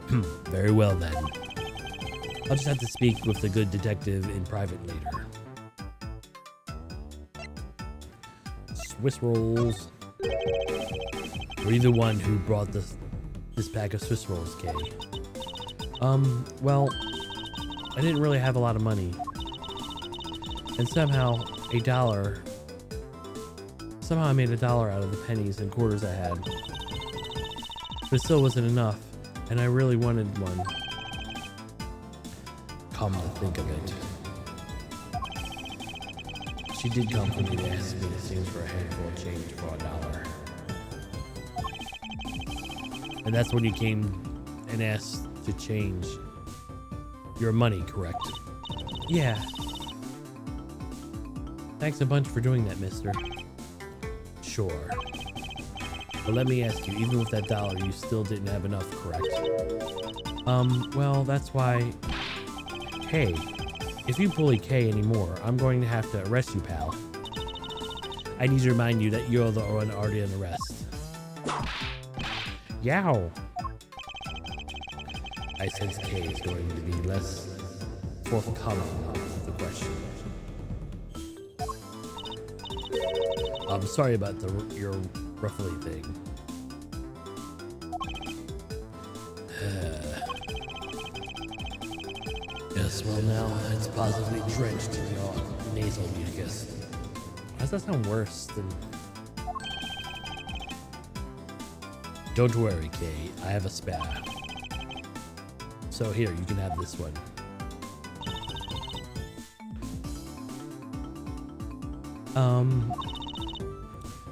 Very well then. I'll just have to speak with the good detective in private later. Swiss rolls. Were you the one who brought this pack of Swiss rolls, Kay? Well, I didn't really have a lot of money. And somehow I made $1 out of the pennies and quarters I had. But it still wasn't enough, and I really wanted one. Come to think of it, she did come for me to ask me to exchange for a handful of change for $1. And that's when you came and asked to change your money, correct? Yeah. Thanks a bunch for doing that, mister. Sure. But let me ask you, even with that $1, you still didn't have enough, correct? Well, that's why... Hey, if you bully Kay anymore, I'm going to have to arrest you, pal. I need to remind you that you're the one already on arrest. Yow. I sense Kay is going to be less forthcoming with the question. I'm sorry about your ruffly thing. Yes, well now it's positively drenched in your nasal mucus. Why does that sound worse than... Don't worry, Kay. I have a spare. So here, you can have this one.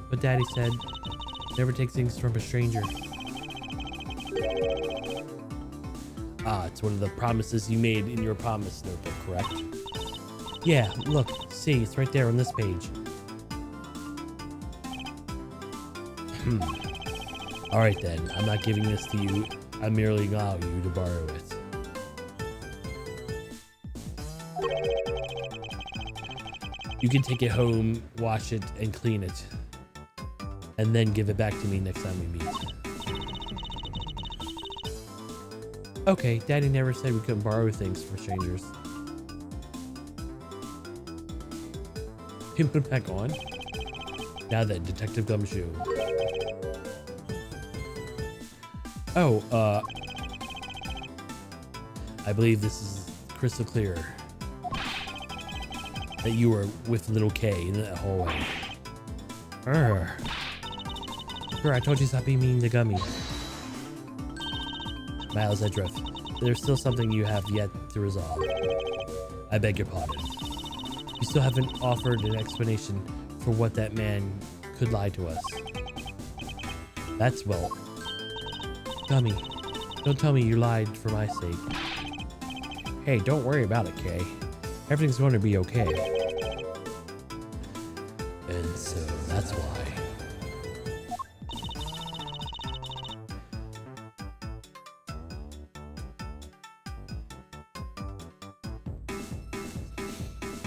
But Daddy said, never take things from a stranger. Ah, it's one of the promises you made in your promise notebook, correct? Yeah, look, see, it's right there on this page. All right then, I'm not giving this to you. I'm merely allowing you to borrow it. You can take it home, wash it, and clean it. And then give it back to me next time we meet. Okay, Daddy never said we couldn't borrow things from strangers. He put it back on. Now then, Detective Gumshoe. Oh, I believe this is crystal clear. That you were with little K in that hallway. Sure, I told you stop being mean to Gummy. Miles Edgeworth, there's still something you have yet to resolve. I beg your pardon. You still haven't offered an explanation for what that man could lie to us. That's well. Gummy, don't tell me you lied for my sake. Hey, don't worry about it, Kay. Everything's going to be okay. And so that's why.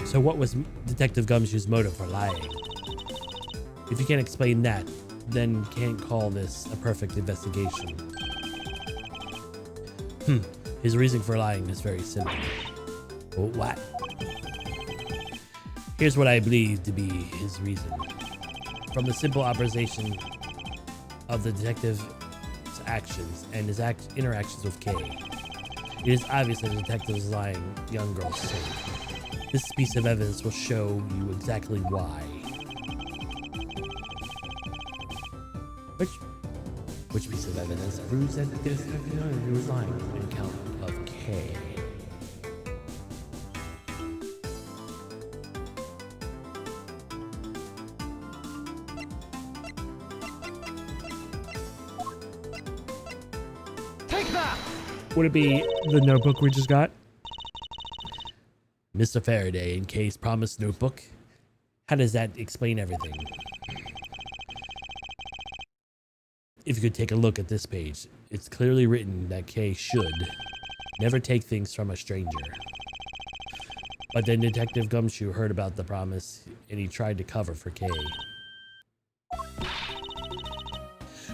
So what was Detective Gumshoe's motive for lying? If you can't explain that, then you can't call this a perfect investigation. His reason for lying is very simple. Well, what? Here's what I believe to be his reason. From the simple observation of the detective's actions and his interactions with Kay, it is obvious that the detective is lying young girl's safe. This piece of evidence will show you exactly why. Which piece of evidence proves that this detective was lying on account of Kay? Take that! Would it be the notebook we just got? Mr. Faraday in Kay's promised notebook? How does that explain everything? If you could take a look at this page, it's clearly written that Kay should never take things from a stranger. But then Detective Gumshoe heard about the promise and he tried to cover for Kay.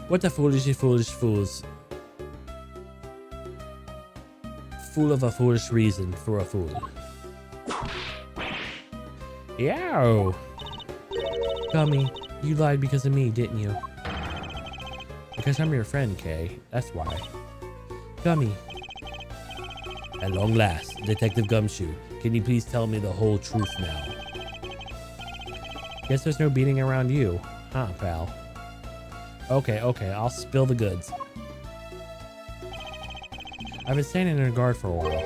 What a foolish fools. Fool of a foolish reason for a fool. Yow! Gummy, you lied because of me, didn't you? Because I'm your friend, Kay. That's why. Gummy. At long last, Detective Gumshoe, can you please tell me the whole truth now? Guess there's no beating around you, huh, pal? Okay, I'll spill the goods. I've been standing in a guard for a while.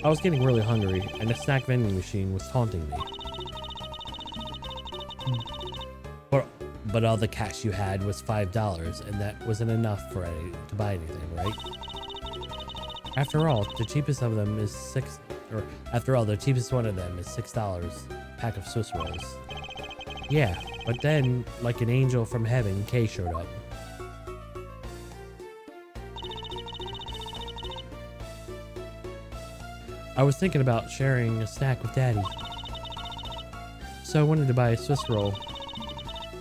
I was getting really hungry, and the snack vending machine was taunting me. But all the cash you had was $5, and that wasn't enough to buy anything, right? After all, the cheapest one of them is $6 pack of Swiss rolls. Yeah, but then, like an angel from heaven, Kay showed up. I was thinking about sharing a snack with Daddy. So I wanted to buy a Swiss roll,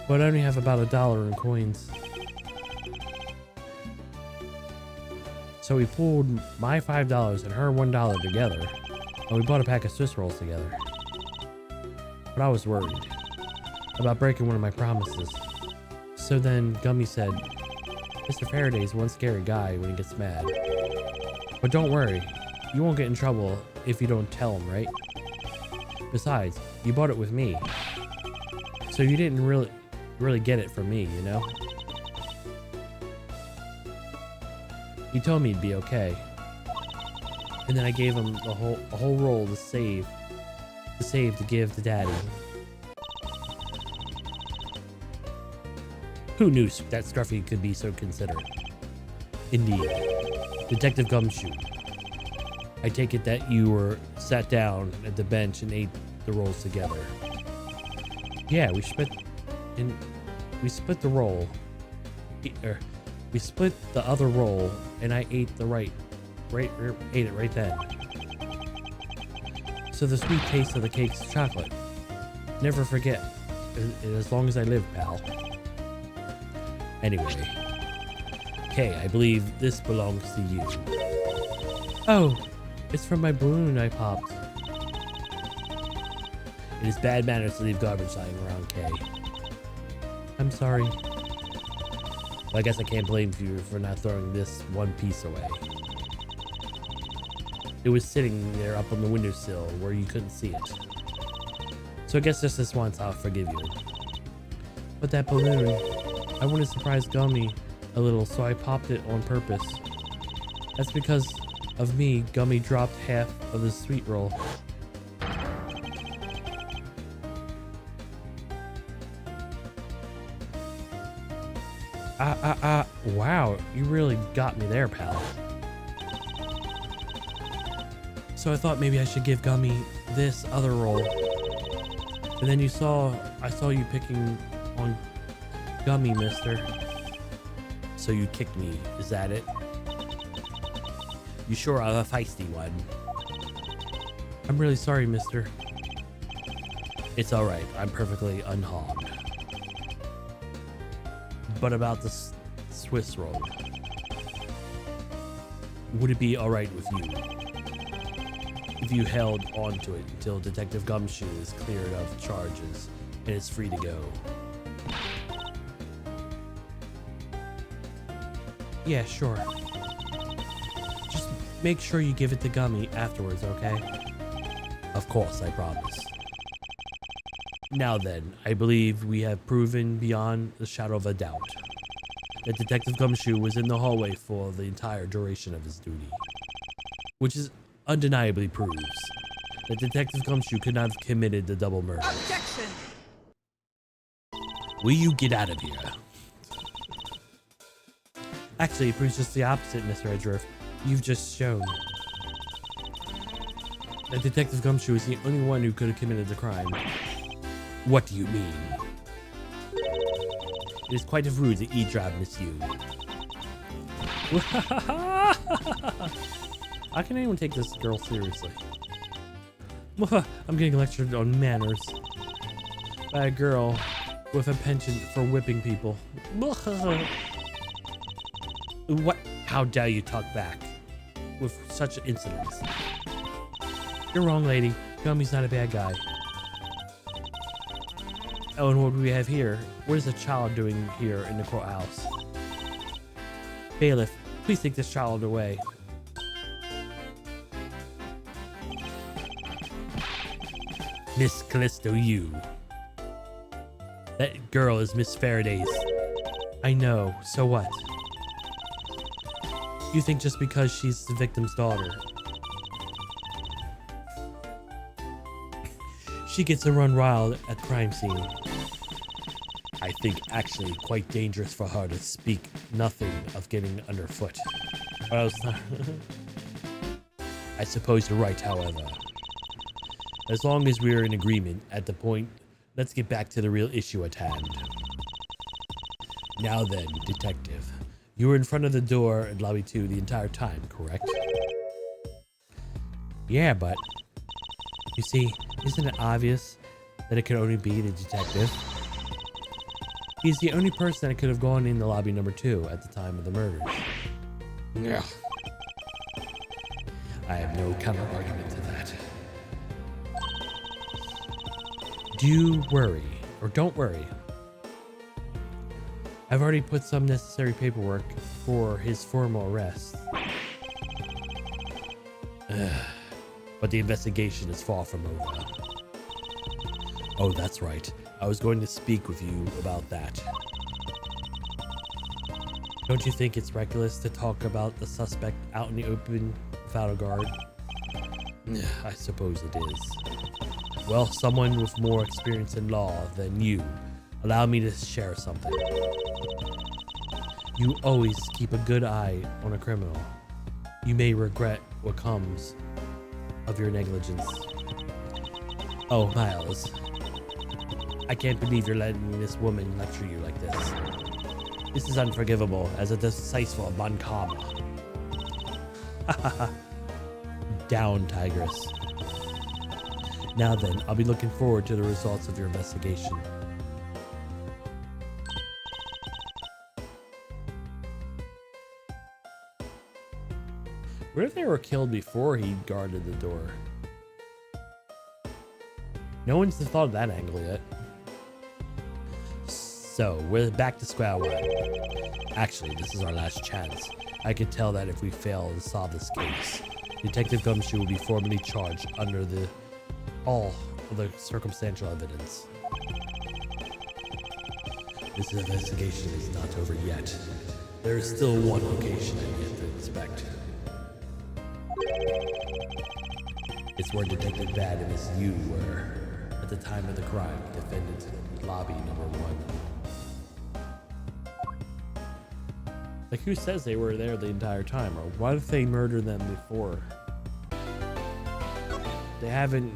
but I only have about $1 in coins. So we pulled my $5 and her $1 together, and we bought a pack of Swiss rolls together. But I was worried about breaking one of my promises. So then Gummy said, Mr. Faraday's one scary guy when he gets mad. But don't worry, you won't get in trouble if you don't tell him, right? Besides, you bought it with me. So you didn't really get it from me, you know? He told me it'd be okay. And then I gave him a whole roll to save to give to Daddy. Who knew that Scruffy could be so considerate? Indeed. Detective Gumshoe, I take it that you were sat down at the bench and ate the rolls together. Yeah, we split the roll. We split the other roll, and I ate ate it right then. So the sweet taste of the cake's chocolate. Never forget, as long as I live, pal. Anyway, Kay, I believe this belongs to you. Oh, it's from my balloon I popped. It is bad manners to leave garbage lying around, Kay. I'm sorry. Well, I guess I can't blame you for not throwing this one piece away. It was sitting there up on the windowsill where you couldn't see it. So I guess just this once I'll forgive you. But that balloon, I wanted to surprise Gummy a little, so I popped it on purpose. That's because of me, Gummy dropped half of the sweet roll. Wow, you really got me there, pal. So I thought maybe I should give Gummy this other roll. And then I saw you picking on Gummy, mister. So you kicked me, is that it? You sure are a feisty one. I'm really sorry, mister. It's alright, I'm perfectly unharmed. But about the Swiss roll, would it be alright with you if you held on to it until Detective Gumshoe is cleared of charges and is free to go? Yeah, sure. Just make sure you give it to Gummy afterwards, okay? Of course, I promise. Now then, I believe we have proven beyond the shadow of a doubt that Detective Gumshoe was in the hallway for the entire duration of his duty, which is undeniably proves that Detective Gumshoe could not have committed the double murder. Objection! Will you get out of here? Actually, it proves just the opposite, Mr. Edgeworth. You've just shown that Detective Gumshoe is the only one who could have committed the crime. What do you mean? It is quite rude to eavesdrop, Miss you. How can anyone take this girl seriously? I'm getting lectured on manners by a girl with a penchant for whipping people. What? How dare you talk back with such insolence? You're wrong, lady. Gummy's not a bad guy. Oh, and what do we have here? What is a child doing here in the courthouse? Bailiff, please take this child away. Miss Callisto, you. That girl is Miss Faraday's. I know, so what? You think just because she's the victim's daughter, she gets to run wild at the crime scene? I think actually quite dangerous for her to speak nothing of getting underfoot. But I was not. I suppose you're right, however. As long as we're in agreement at the point, let's get back to the real issue at hand. Now then, detective, you were in front of the door in lobby 2 the entire time, correct? Yeah, but you see, isn't it obvious that it could only be the detective? He's the only person that could have gone in the lobby number 2 at the time of the murders. Yeah. I have no counter argument to that. Do worry, or don't worry. I've already put some necessary paperwork for his formal arrest. But the investigation is far from over. Oh, that's right. I was going to speak with you about that. Don't you think it's reckless to talk about the suspect out in the open without a guard? I suppose it is. Well, someone with more experience in law than you, allow me to share something. You always keep a good eye on a criminal. You may regret what comes of your negligence. Oh, Miles. I can't believe you're letting this woman lecture you like this. This is unforgivable as a disgraceful Montcalm. Down, Tigress. Now then, I'll be looking forward to the results of your investigation. What if they were killed before he guarded the door? No one's thought of that angle yet. So, we're back to square one. Actually, this is our last chance. I can tell that if we fail to solve this case, Detective Gumshoe will be formally charged under all of the circumstantial evidence. This investigation is not over yet. There is still one location I yet to inspect. It's where Detective Vad and Miss Yu were at the time of the crime, defendant's lobby number 1. Like, who says they were there the entire time? Or why did they murder them before? They haven't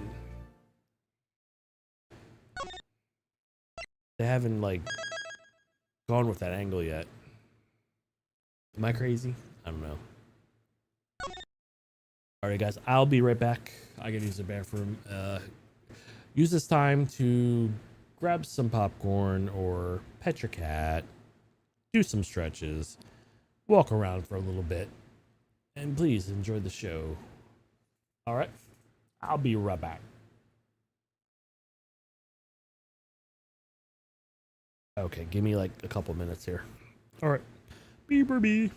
like gone with that angle yet. Am I crazy? I don't know. Alright guys, I'll be right back. I gotta use the bathroom. Use this time to grab some popcorn or pet your cat, do some stretches, walk around for a little bit, and please enjoy the show. Alright, I'll be right back. Okay, give me like a couple minutes here. Alright, beeper bee.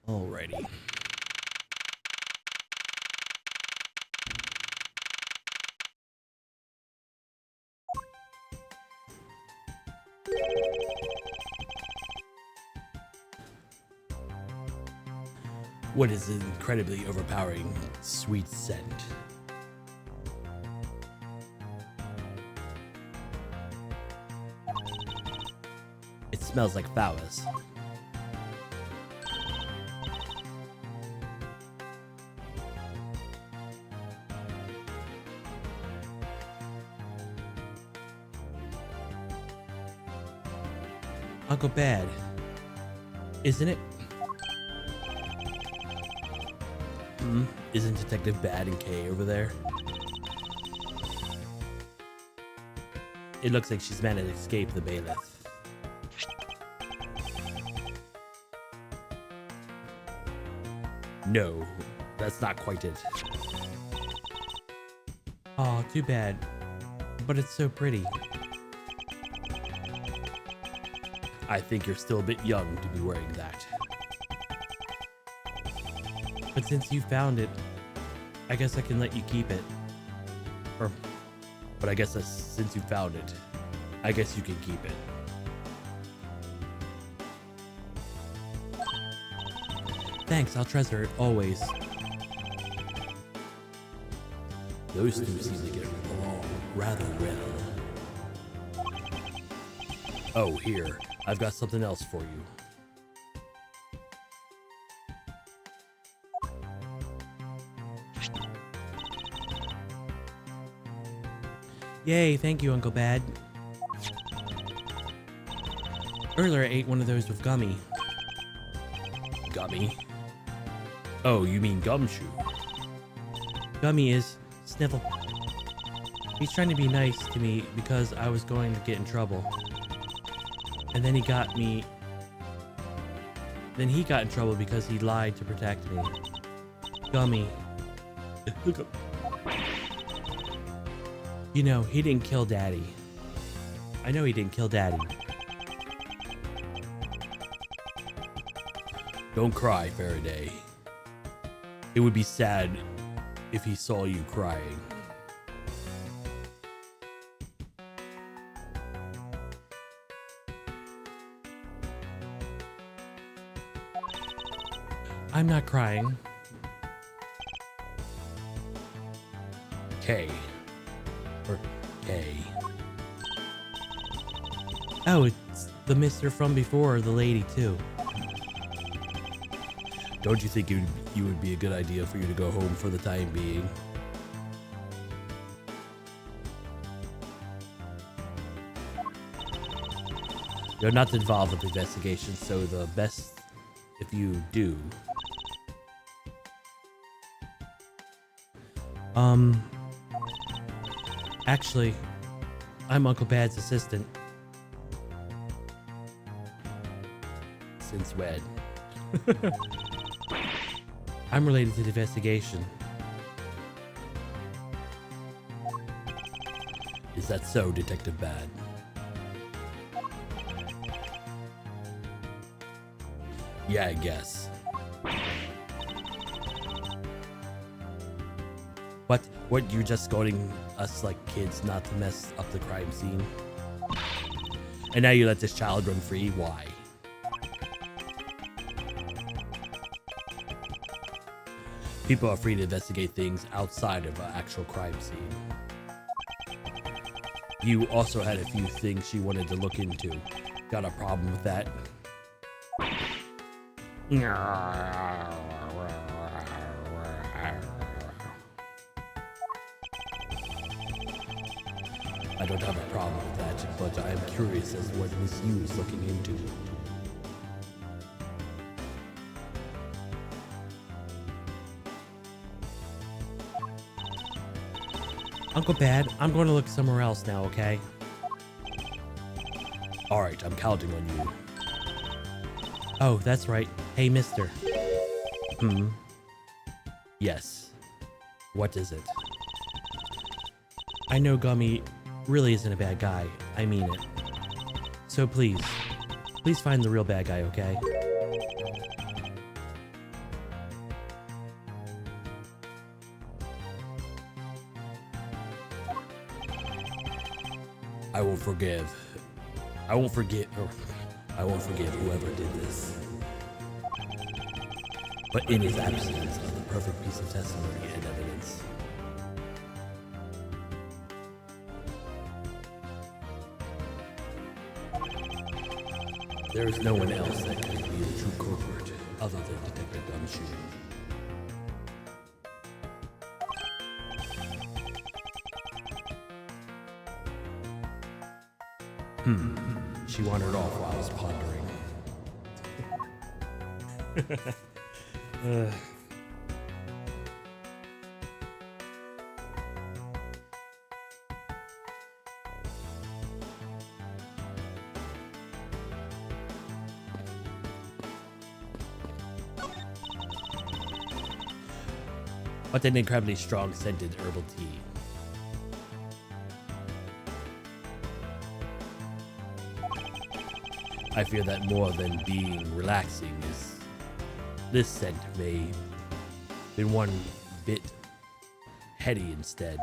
Alrighty. What is an incredibly overpowering sweet scent? It smells like flowers. Uncle Bad, isn't it? Isn't Detective Bad and Kay over there? It looks like she's managed to escape the bailiff. No, that's not quite it. Oh, too bad. But it's so pretty. I think you're still a bit young to be wearing that. But since you found it, I guess I can let you keep it. But I guess since you found it, I guess you can keep it. Thanks, I'll treasure it always. Those two seem to get along rather well. Oh, here. I've got something else for you. Yay, thank you, Uncle Bad. Earlier I ate one of those with Gummy. Gummy? Oh, you mean Gumshoe? Gummy is Sniffle. He's trying to be nice to me because I was going to get in trouble. And then he got in trouble because he lied to protect me. Gummy. You know, he didn't kill Daddy. I know he didn't kill Daddy. Don't cry, Faraday. It would be sad if he saw you crying. I'm not crying. Kay. Or Kay. Oh, it's the mister from before, the lady too. Don't you think it would be a good idea for you to go home for the time being? You're not involved with the investigation, so the best if you do. Actually, I'm Uncle Bad's assistant. Since when? I'm related to the investigation. Is that so, Detective Bad? Yeah, I guess. What, you're just scolding us like kids not to mess up the crime scene? And now you let this child run free? Why? People are free to investigate things outside of an actual crime scene. You also had a few things she wanted to look into. Got a problem with that? I don't have a problem with that, but I am curious as to what Miss Yu is looking into. Uncle Bad, I'm going to look somewhere else now, okay? Alright, I'm counting on you. Oh, that's right. Hey, mister. Yes. What is it? I know Gummy really isn't a bad guy. I mean it. So please find the real bad guy, okay? I won't forgive. I won't forgive whoever did this. But in his absence of the perfect piece of testimony and evidence, there is no one else that could be the true culprit other than Detective Gumshoe. She wandered off while I was pondering. But an incredibly strong scented herbal tea. I fear that more than being relaxing is this scent may been one bit heady instead.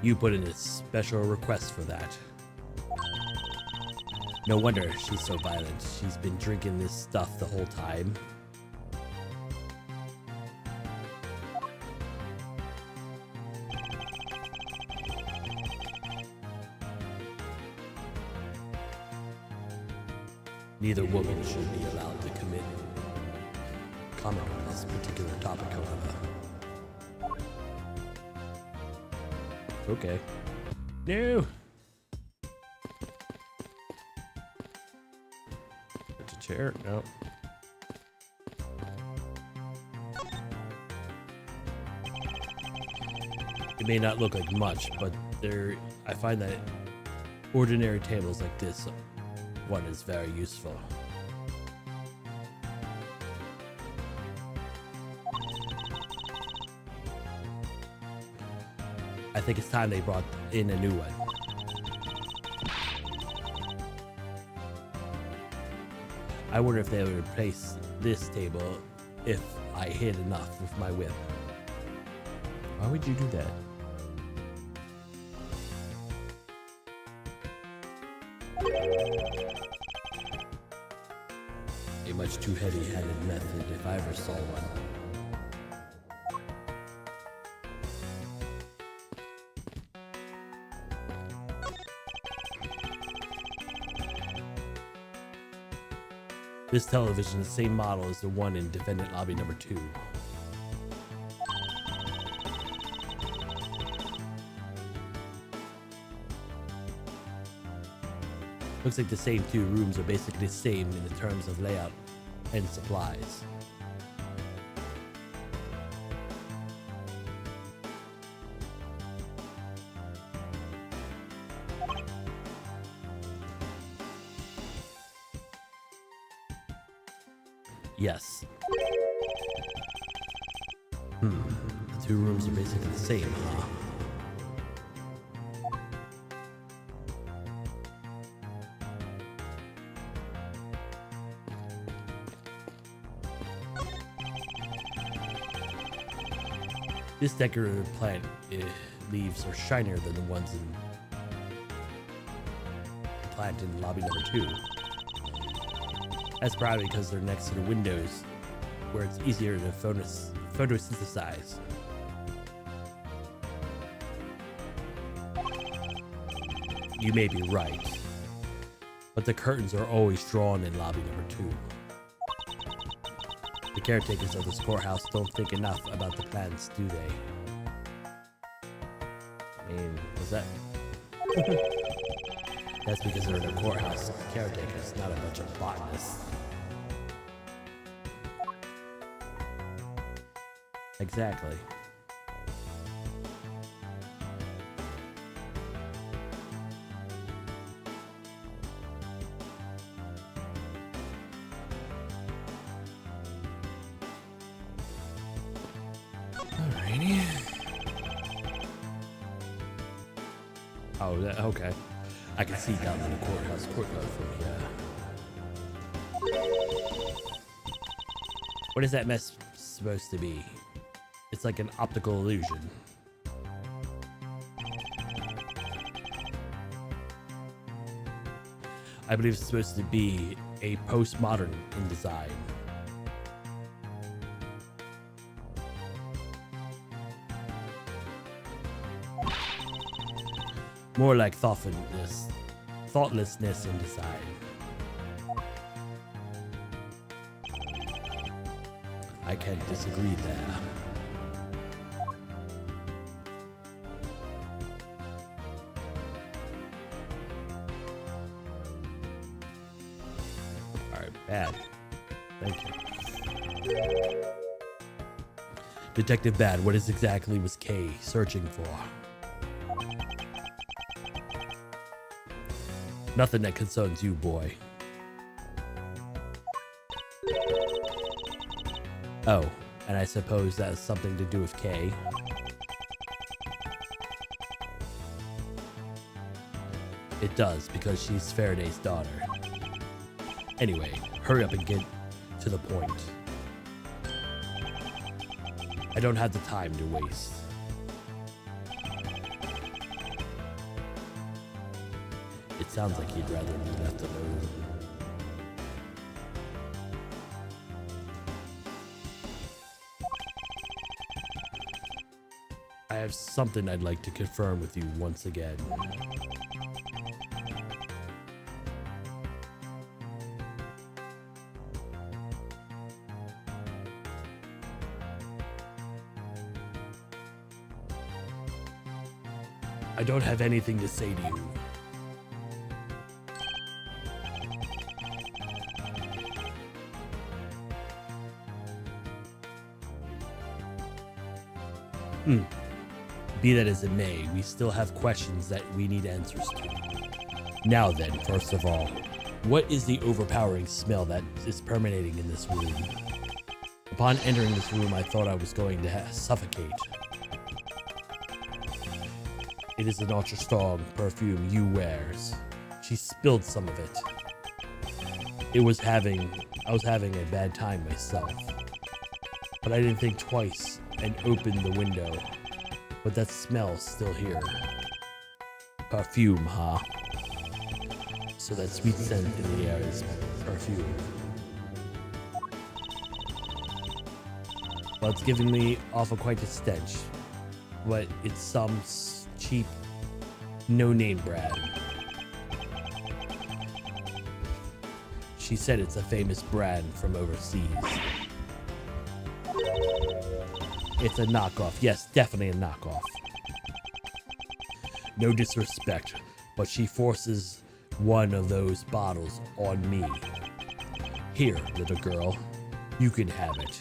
You put in a special request for that. No wonder she's so violent. She's been drinking this stuff the whole time. Neither woman should be allowed to comment on this particular topic, however. Okay. No! It's a chair? No. It may not look like much, but I find that ordinary tables like this one is very useful. I think it's time they brought in a new one. I wonder if they would replace this table if I hit enough with my whip. Why would you do that? A much too heavy-handed method if I ever saw one. This television is the same model as the one in Defendant Lobby number 2. Looks like the same two rooms are basically the same in the terms of layout and supplies. Yes. The two rooms are basically the same, huh? This decorative plant leaves are shinier than the ones in the plant in lobby number 2. That's probably because they're next to the windows, where it's easier to photosynthesize. You may be right, but the curtains are always drawn in lobby number 2. The caretakers of this courthouse don't think enough about the plants, do they? I mean, was that... That's because they're the courthouse caretakers, not a bunch of botanists. Exactly. Alrighty. Oh, okay. I can see down in the courthouse courtyard from here. What is that mess supposed to be? It's like an optical illusion. I believe it's supposed to be a postmodern in design. More like thoughtlessness in design. I can't disagree there. Alright, Bad. Thank you. Detective Bad, what exactly was Kay searching for? Nothing that concerns you, boy. Oh, and I suppose that has something to do with Kay. It does, because she's Faraday's daughter. Anyway, hurry up and get to the point. I don't have the time to waste. It sounds like he'd rather be left alone. I have something I'd like to confirm with you once again. I don't have anything to say to you. Be that as it may, we still have questions that we need answers to. Now then, first of all, what is the overpowering smell that is permeating in this room? Upon entering this room, I thought I was going to suffocate. It is an ultra-strong perfume you wears. She spilled some of it. I was having a bad time myself. But I didn't think twice and opened the window. But that smell's still here. Perfume, huh? So that sweet scent in the air is perfume. Well, it's giving me off quite a stench. But it's some cheap, no-name brand. She said it's a famous brand from overseas. It's a knockoff. Yes, definitely a knockoff. No disrespect, but she forces one of those bottles on me. Here, little girl, you can have it.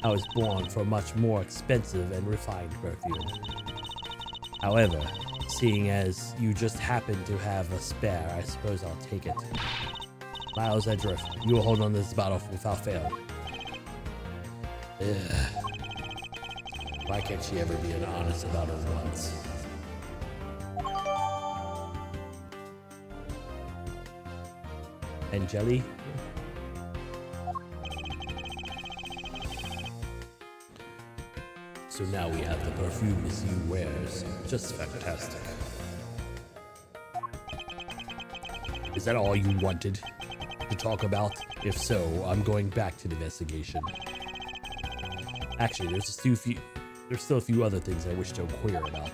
I was born for much more expensive and refined perfume. However, seeing as you just happen to have a spare, I suppose I'll take it. Miles Edgeworth, you will hold on to this bottle without fail. Ugh. Why can't she ever be honest about it once? And jelly? So now we have the perfume Miss Yu wears. Just fantastic. Is that all you wanted to talk about? If so, I'm going back to the investigation. Actually, there's still a few other things I wish to inquire about.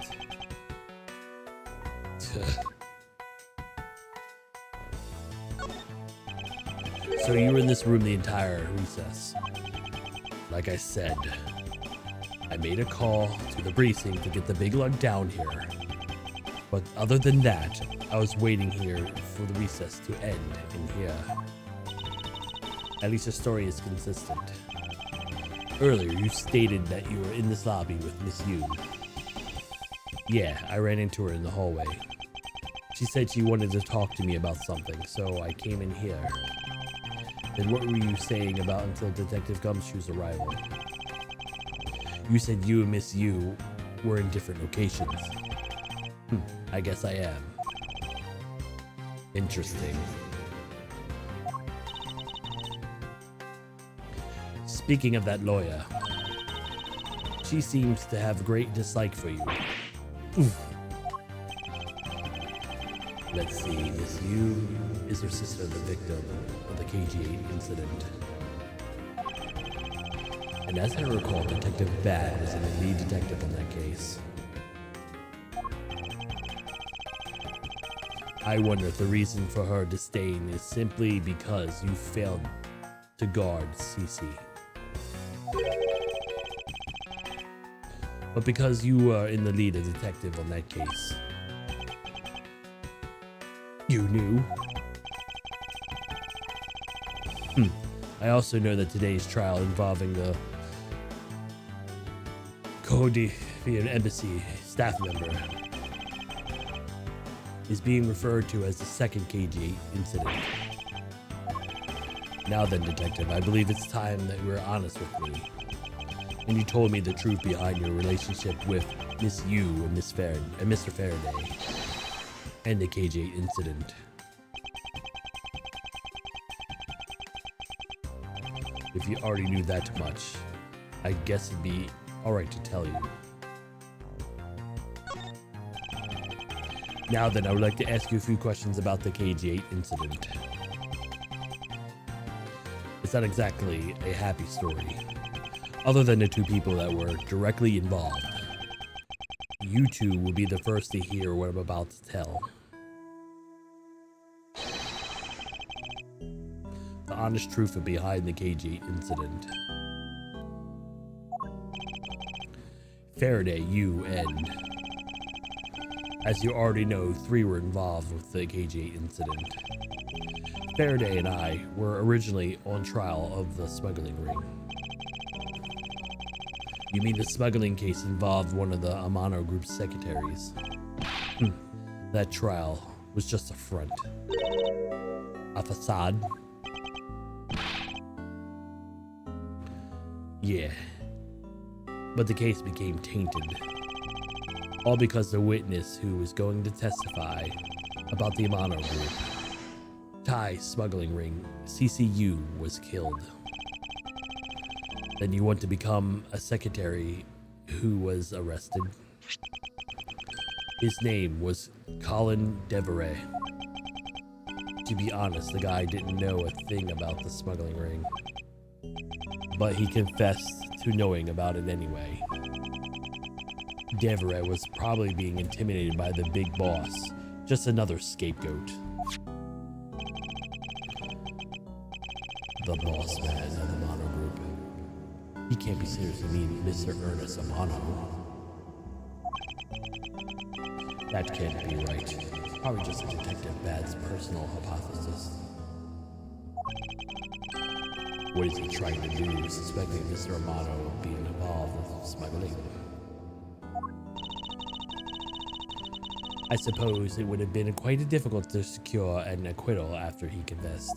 So you were in this room the entire recess. Like I said, I made a call to the precinct to get the big lug down here. But other than that, I was waiting here for the recess to end in here. At least the story is consistent. Earlier, you stated that you were in this lobby with Miss Yu. Yeah, I ran into her in the hallway. She said she wanted to talk to me about something, so I came in here. Then what were you saying about until Detective Gumshoe's arrival? You said you and Miss Yu were in different locations. I guess I am. Interesting. Speaking of that lawyer, she seems to have great dislike for you. Let's see, Miss Yu is her sister, the victim of the KG8 incident. And as I recall, Detective Bad was the lead detective on that case. I wonder if the reason for her disdain is simply because you failed to guard Cece. But because you were in the lead as detective on that case, you knew. I also know that today's trial involving the Korean embassy staff member is being referred to as the second KG incident. Now then, detective, I believe it's time that we're honest with me. And you told me the truth behind your relationship with Miss Yu and Mr. Faraday and the KG incident. If you already knew that much, I guess it'd be alright to tell you. Now then, I would like to ask you a few questions about the KG8 incident. It's not exactly a happy story. Other than the two people that were directly involved, you two will be the first to hear what I'm about to tell. The honest truth behind the KG8 incident. Faraday, you, and as you already know, 3 were involved with the KG8 incident. Faraday and I were originally on trial of the smuggling ring. You mean the smuggling case involved one of the Amano Group's secretaries? That trial was just a front. A facade? Yeah. But the case became tainted. All because the witness who was going to testify about the Amano Group, Thai smuggling ring, CCU, was killed. Then you want to become a secretary who was arrested. His name was Colin Deveray. To be honest, the guy didn't know a thing about the smuggling ring, but he confessed to knowing about it anyway. Deveray was probably being intimidated by the big boss, just another scapegoat. The boss man of the Amano Group. He can't be seriously mean Mr. Ernest Amano. That can't be right. Probably just a Detective Bad's personal hypothesis. What is he trying to do, suspecting Mr. Amano of being involved with smuggling? I suppose it would have been quite difficult to secure an acquittal after he confessed.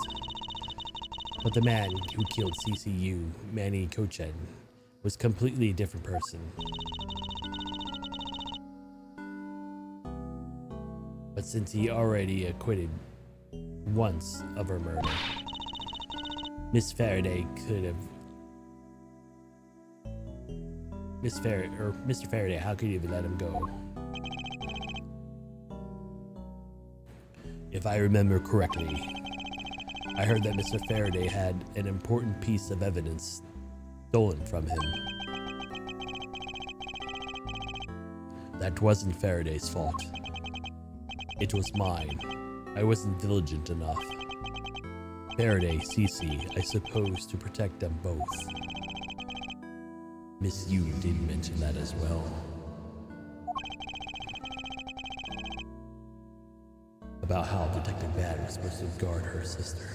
But the man who killed CCU, Manny Kochen, was completely a different person. But since he already acquitted once of her murder, Mr. Faraday, how could you let him go? If I remember correctly, I heard that Mr. Faraday had an important piece of evidence stolen from him. That wasn't Faraday's fault. It was mine. I wasn't diligent enough. Faraday, Cece, I suppose to protect them both. Miss Yu did mention that as well. About how Detective Bad was supposed to guard her sister.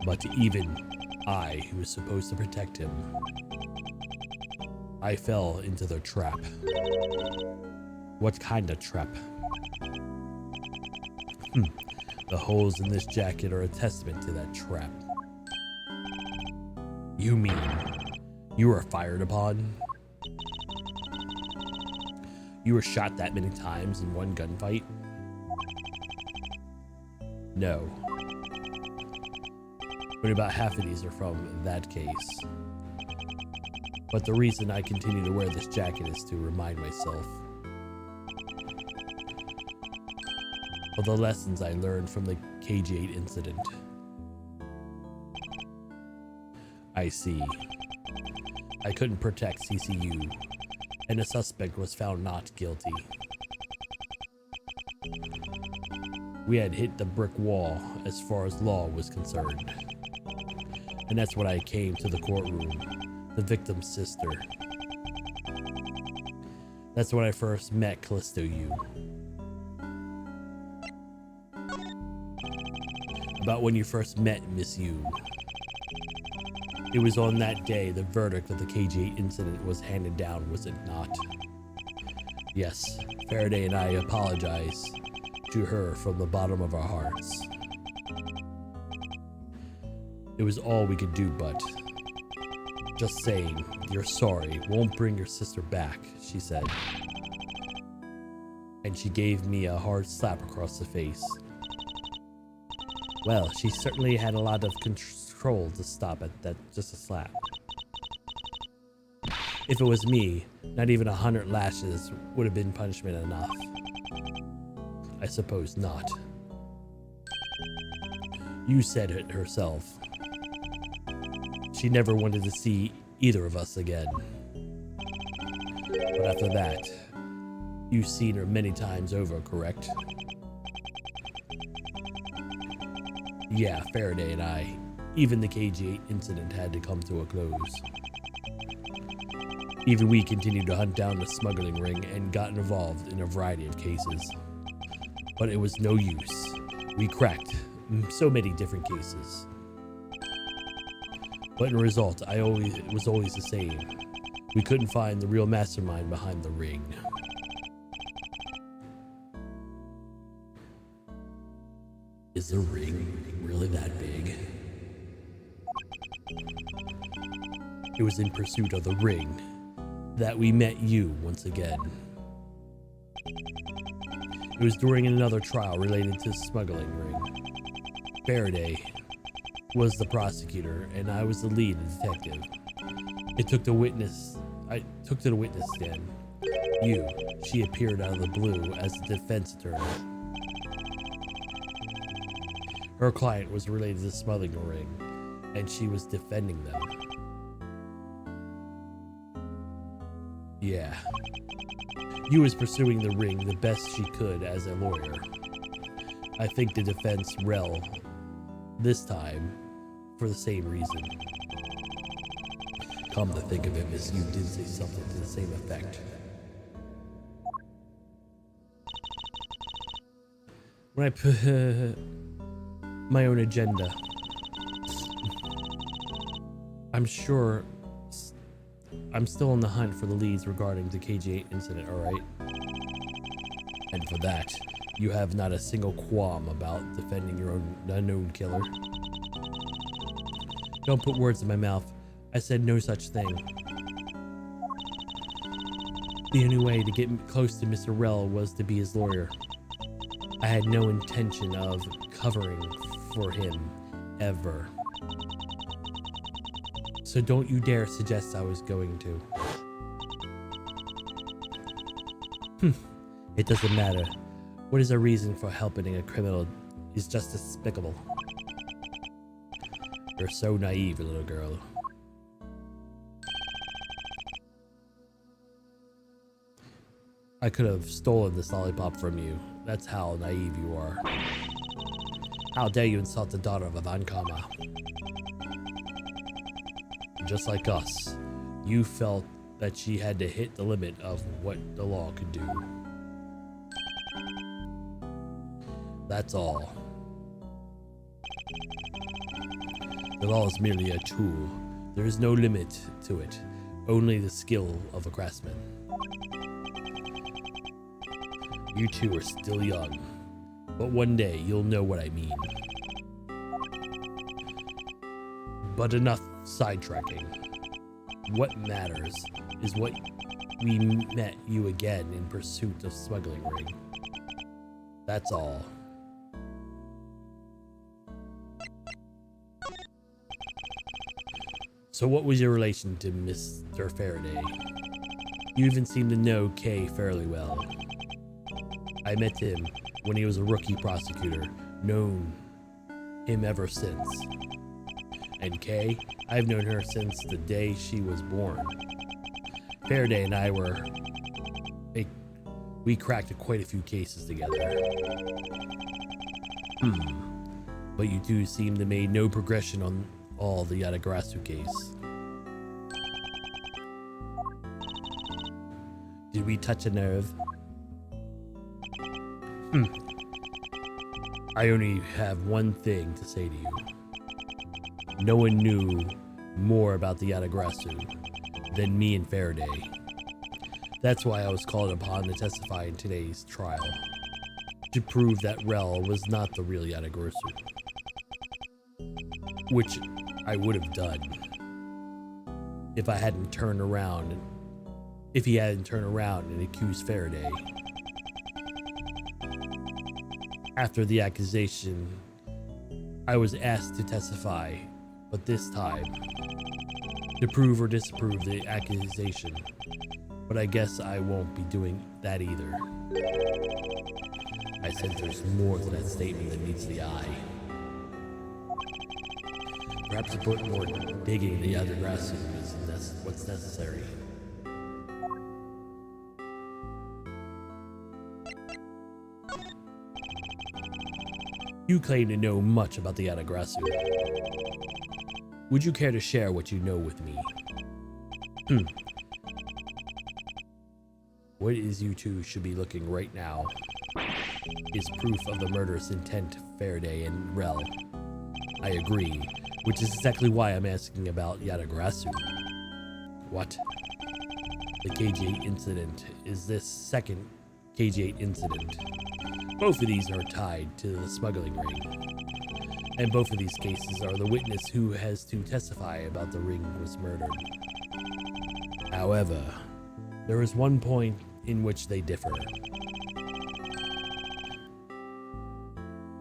But even I, who was supposed to protect him, I fell into their trap. What kind of trap? The holes in this jacket are a testament to that trap. You mean you were fired upon? You were shot that many times in one gunfight? No. But about half of these are from that case. But the reason I continue to wear this jacket is to remind myself of the lessons I learned from the KG8 incident. I see. I couldn't protect CCU, and the suspect was found not guilty. We had hit the brick wall as far as law was concerned. And that's when I came to the courtroom, the victim's sister. That's when I first met Callisto Yu. About when you first met Miss Yu. It was on that day the verdict of the KG8 incident was handed down, was it not? Yes, Faraday and I apologize to her from the bottom of our hearts. It was all we could do, but just saying you're sorry won't bring your sister back, she said. And she gave me a hard slap across the face. Well, she certainly had a lot of control to stop at that, just a slap. If it was me, not even 100 lashes would have been punishment enough. I suppose not. You said it herself. She never wanted to see either of us again. But after that, you've seen her many times over, correct? Yeah, Faraday and I. Even the KG8 incident had to come to a close. Even we continued to hunt down the smuggling ring and got involved in a variety of cases. But it was no use. We cracked so many different cases. But in result, it was always the same. We couldn't find the real mastermind behind the ring. Is the ring really that big? It was in pursuit of the ring that we met you once again. It was during another trial related to the smuggling ring. Faraday was the prosecutor and I was the lead detective. I took to the witness stand. She appeared out of the blue as the defense attorney. Her client was related to the smuggling ring and she was defending them. Yeah. You was pursuing the ring the best she could as a lawyer. I think the defense rel this time for the same reason. Come to think of it, Miss Yu did say something to the same effect. When I put my own agenda, I'm sure I'm still on the hunt for the leads regarding the KG8 incident, alright? And for that, you have not a single qualm about defending your own unknown killer. Don't put words in my mouth. I said no such thing. The only way to get close to Mr. Rell was to be his lawyer. I had no intention of covering for him, ever. So don't you dare suggest I was going to. It doesn't matter. What is a reason for helping a criminal is just despicable. You're so naive, little girl. I could have stolen this lollipop from you. That's how naive you are. How dare you insult the daughter of a Van Kama? Just like us, you felt that she had to hit the limit of what the law could do. That's all. The law is merely a tool. There is no limit to it, only the skill of a craftsman. You two are still young, but one day you'll know what I mean. But enough sidetracking. What matters is what we met you again in pursuit of smuggling ring. That's all. So what was your relation to Mr. Faraday? You even seem to know Kay fairly well. I met him when he was a rookie prosecutor, known him ever since. And Kay, I've known her since the day she was born. Faraday and I we cracked quite a few cases together. But you two seem to made no progression on all the Yatagrasu case. Did we touch a nerve? I only have one thing to say to you. No one knew more about the Yatagrasu than me and Faraday. That's why I was called upon to testify in today's trial, to prove that Rel was not the real Yatagrasu. Which I would have done if he hadn't turned around and accused Faraday. After the accusation, I was asked to testify, but this time, to prove or disprove the accusation. But I guess I won't be doing that either. I said there's more to that statement than meets the eye. Perhaps a bit more digging the other grass is what's necessary. You claim to know much about the Yatagrasu. Would you care to share what you know with me? What is you two should be looking right now is proof of the murderous intent of Faraday and Rel. I agree, which is exactly why I'm asking about Yatagrasu. What? The KG8 incident is this second KG8 incident. Both of these are tied to the smuggling ring. And both of these cases are the witness who has to testify about the ring was murdered. However, there is one point in which they differ.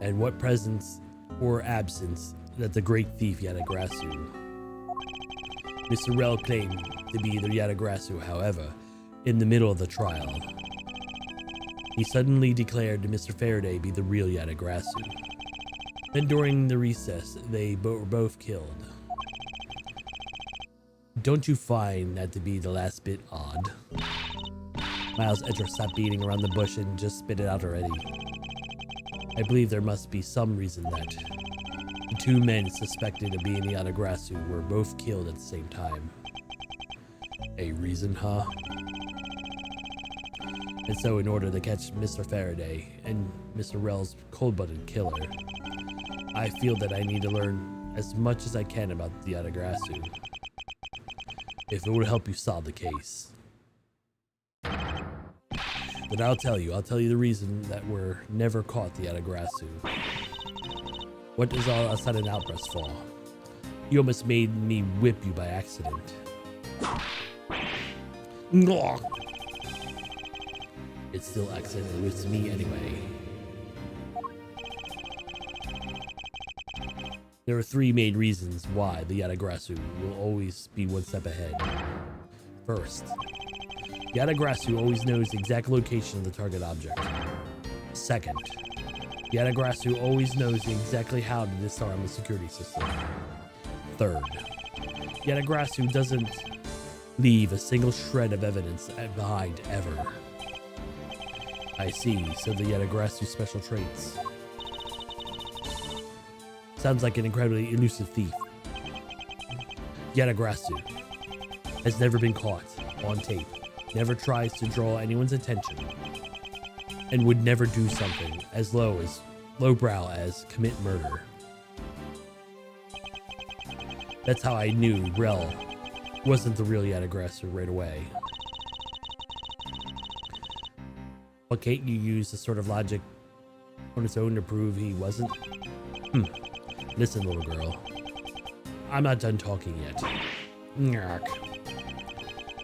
And what presence or absence that the great thief Yatagrasu. Mr. Rel claimed to be the Yatagrasu, however, in the middle of the trial, he suddenly declared to Mr. Faraday be the real Yatagrasu. Then during the recess, they were both killed. Don't you find that to be the last bit odd? Miles Edgeworth stopped beating around the bush and just spit it out already. I believe there must be some reason that the two men suspected of being the Yatagrasu were both killed at the same time. A reason, huh? And so in order to catch Mr. Faraday and Mr. Rel's cold-blooded killer, I feel that I need to learn as much as I can about the Yatagrasu, if it would help you solve the case. But I'll tell you the reason that we're never caught the Yatagrasu. What does all a sudden outburst for? You almost made me whip you by accident. It still accidentally whips me anyway. There are three main reasons why the Yatagrasu will always be one step ahead. First, Yatagrasu always knows the exact location of the target object. Second, Yatagrasu always knows exactly how to disarm the security system. Third, Yatagrasu doesn't leave a single shred of evidence behind ever. I see, so the Yatagrasu special traits. Sounds like an incredibly elusive thief. Yatagrasu has never been caught on tape, never tries to draw anyone's attention, and would never do something as lowbrow as commit murder. That's how I knew Rel wasn't the real Yatagrasu right away. But can't you use this sort of logic on its own to prove he wasn't? Listen, little girl. I'm not done talking yet. Nyark.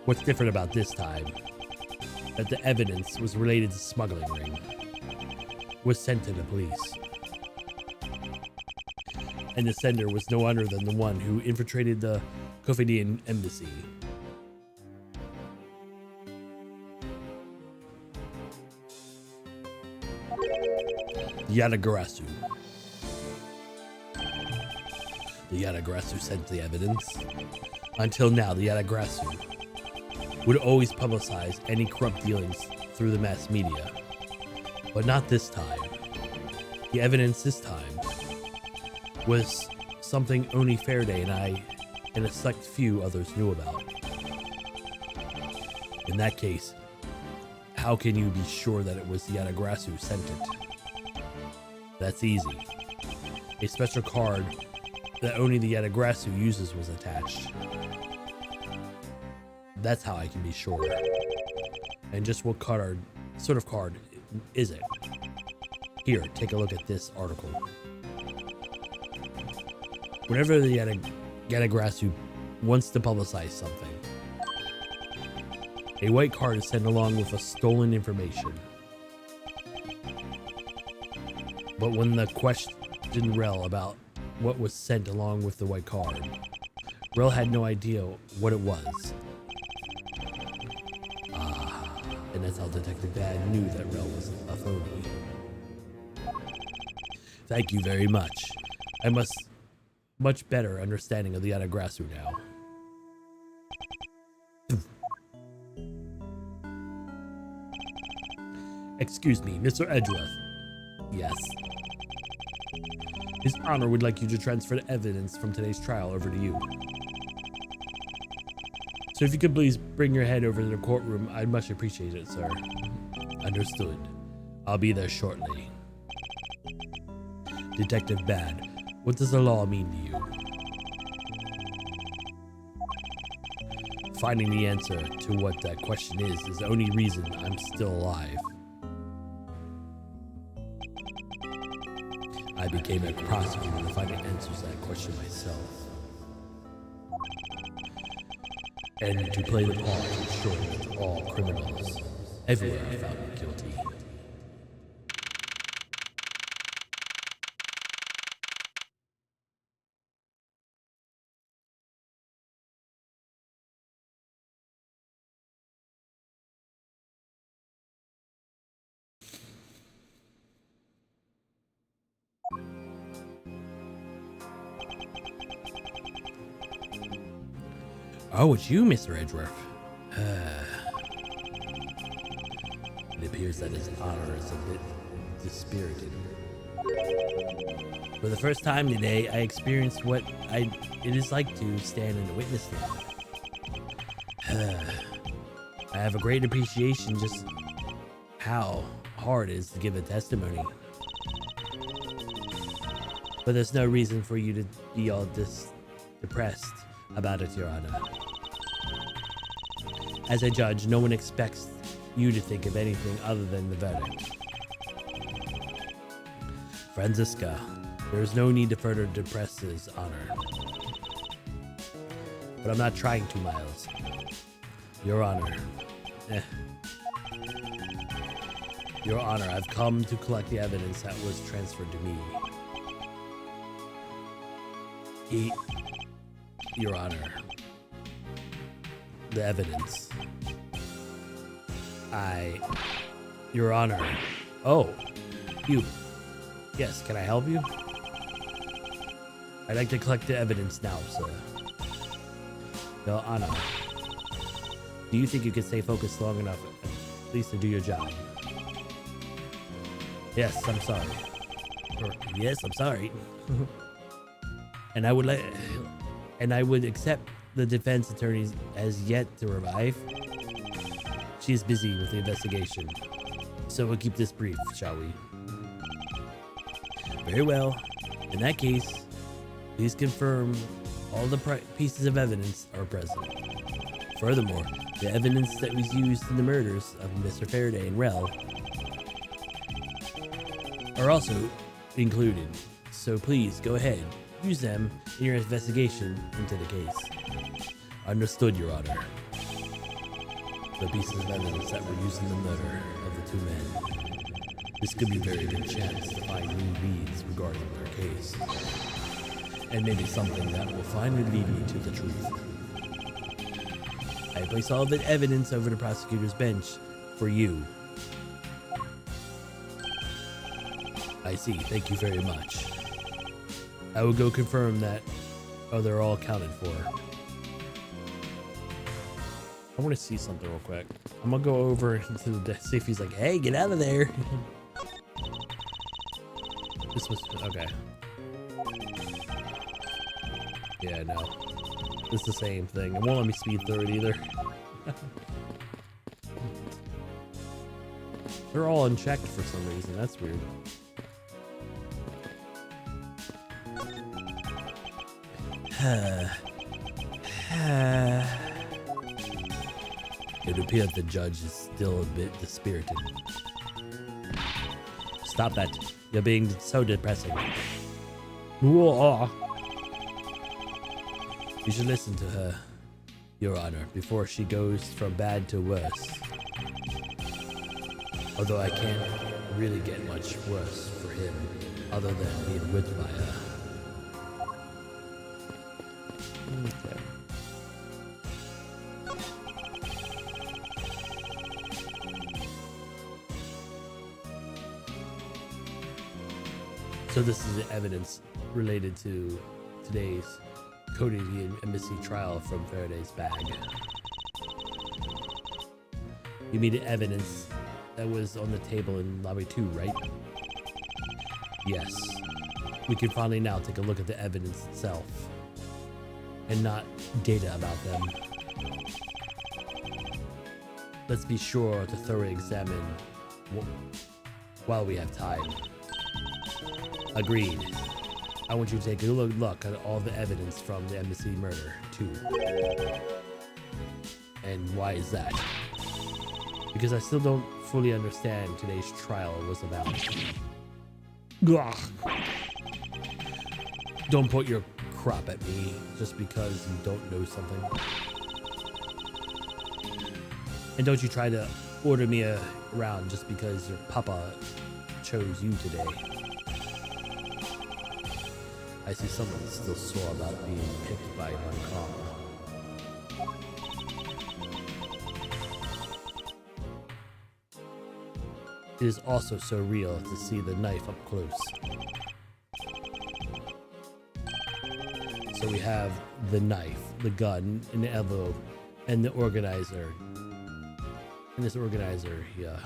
What's different about this time? That the evidence was related to smuggling ring. Was sent to the police. And the sender was no other than the one who infiltrated the Kofedian embassy. Yatagarasu. The Yatagarasu sent the evidence. Until now, the Yatagarasu would always publicize any corrupt dealings through the mass media. But not this time. The evidence this time was something only Faraday and I and a select few others knew about. In that case, how can you be sure that it was the Yatagarasu who sent it? That's easy. A special card that only the Yatagarasu uses was attached. That's how I can be sure. And just what sort of card is it? Here, take a look at this article. Whenever the Yatagarasu wants to publicize something, a white card is sent along with a stolen information. But when the questioned Rel about what was sent along with the white card, Rel had no idea what it was. And that's how Detective Bad knew that Rel was a phony. Thank you very much. I must much better understanding of the Yatagarasu now. Excuse me, Mr. Edgeworth. Yes. His Honor would like you to transfer the evidence from today's trial over to you. So if you could please bring your head over to the courtroom, I'd much appreciate it, sir. Understood. I'll be there shortly. Detective Bad, what does the law mean to you? Finding the answer to what that question is the only reason I'm still alive. I became a prosecutor to find the answers to that question myself. And to play the part of ensuring that all criminals everywhere are found guilty. Oh, it's you, Mr. Edgeworth. It appears that his honor is a bit dispirited. For the first time today, I experienced what it is like to stand in a witness stand. I have a great appreciation just how hard it is to give a testimony. But there's no reason for you to be all depressed about it, Your Honor. As a judge, no one expects you to think of anything other than the verdict. Franziska, there is no need to further depress his honor. But I'm not trying to, Miles. Your Honor. Your Honor, I've come to collect the evidence that was transferred to me. Your Honor. The evidence. Your Honor. Oh, you. Yes, can I help you? I'd like to collect the evidence now, sir. Your Honor. Do you think you can stay focused long enough at least to do your job? Yes, I'm sorry. Yes, I'm sorry. And I would accept the defense attorney has yet to arrive. She is busy with the investigation. So we'll keep this brief, shall we? Very well. In that case, please confirm all the pieces of evidence are present. Furthermore, the evidence that was used in the murders of Mr. Faraday and Rel are also included. So please go ahead, use them in your investigation into the case. Understood, Your Honor. The pieces of evidence that were used in the murder of the two men. This could be a very good chance to find new leads regarding their case. And maybe something that will finally lead me to the truth. I place all the evidence over the prosecutor's bench for you. I see. Thank you very much. I will go confirm that they're all accounted for. I want to see something real quick. I'm gonna go over into the desk, see if he's like, hey, get out of there. This was okay. Yeah, no. It's the same thing. It won't let me speed through it either. They're all unchecked for some reason. That's weird. It would appear that the judge is still a bit dispirited. Stop that. You're being so depressing. Whoa. You should listen to her, Your Honor, before she goes from bad to worse. Although I can't really get much worse for him, other than being whipped by her. Okay. So this is the evidence related to today's Cody the Embassy trial from Faraday's bag. You mean the evidence that was on the table in lobby 2, right? Yes. We can finally now take a look at the evidence itself and not data about them. Let's be sure to thoroughly examine while we have time. Agreed. I want you to take a look at all the evidence from the embassy murder, too. And why is that? Because I still don't fully understand today's trial was about. Ugh. Don't put your crap at me just because you don't know something. And don't you try to order me around just because your papa chose you today. I see someone still sore about being picked by Montcalm. It is also so real to see the knife up close. So we have the knife, the gun, and the envelope, and the organizer. And this organizer, yeah.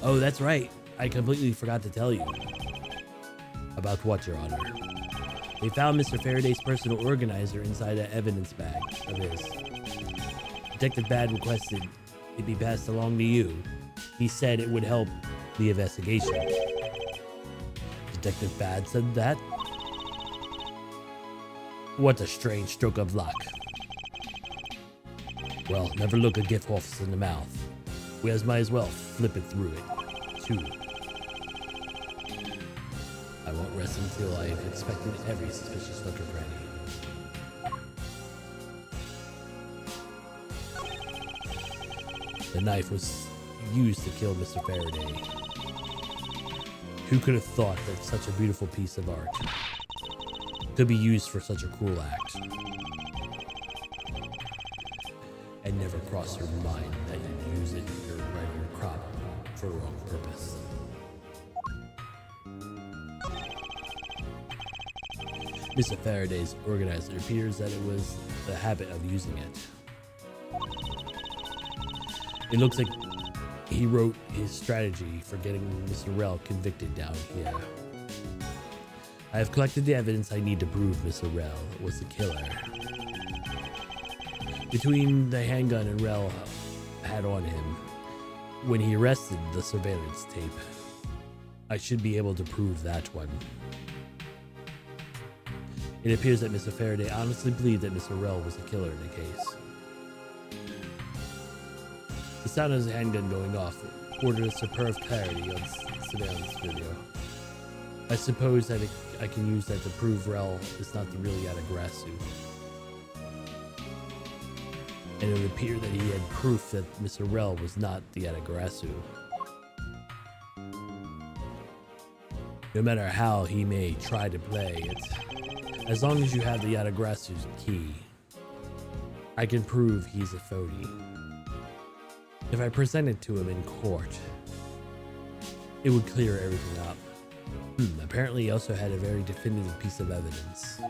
Oh, that's right. I completely forgot to tell you. About what, Your Honor? They found Mr. Faraday's personal organizer inside an evidence bag of his. Detective Bad requested it be passed along to you. He said it would help the investigation. Detective Bad said that? What a strange stroke of luck. Well, never look a gift horse in the mouth. We might as well flip it through it, too. I won't rest until I have inspected every suspicious nook or cranny. The knife was used to kill Mr. Faraday. Who could have thought that such a beautiful piece of art could be used for such a cruel act? And never crossed your mind that you'd use it in your crop for a wrong purpose. Mr. Faraday's organizer appears that it was the habit of using it. It looks like he wrote his strategy for getting Mr. Rell convicted down here. I have collected the evidence I need to prove Mr. Rell was the killer. Between the handgun and Rell had on him when he arrested the surveillance tape, I should be able to prove that one. It appears that Mr. Faraday honestly believed that Mr. Rell was the killer in the case. The sound of his handgun going off ordered a superb clarity on surveillance video. I suppose that I can use that to prove Rell is not the real Yatagarasu. And it would appear that he had proof that Mr. Rell was not the Yatagarasu. No matter how he may try to play it, as long as you have the Yatagrasu's key, I can prove he's a phony. If I present it to him in court, it would clear everything up. Apparently he also had a very definitive piece of evidence.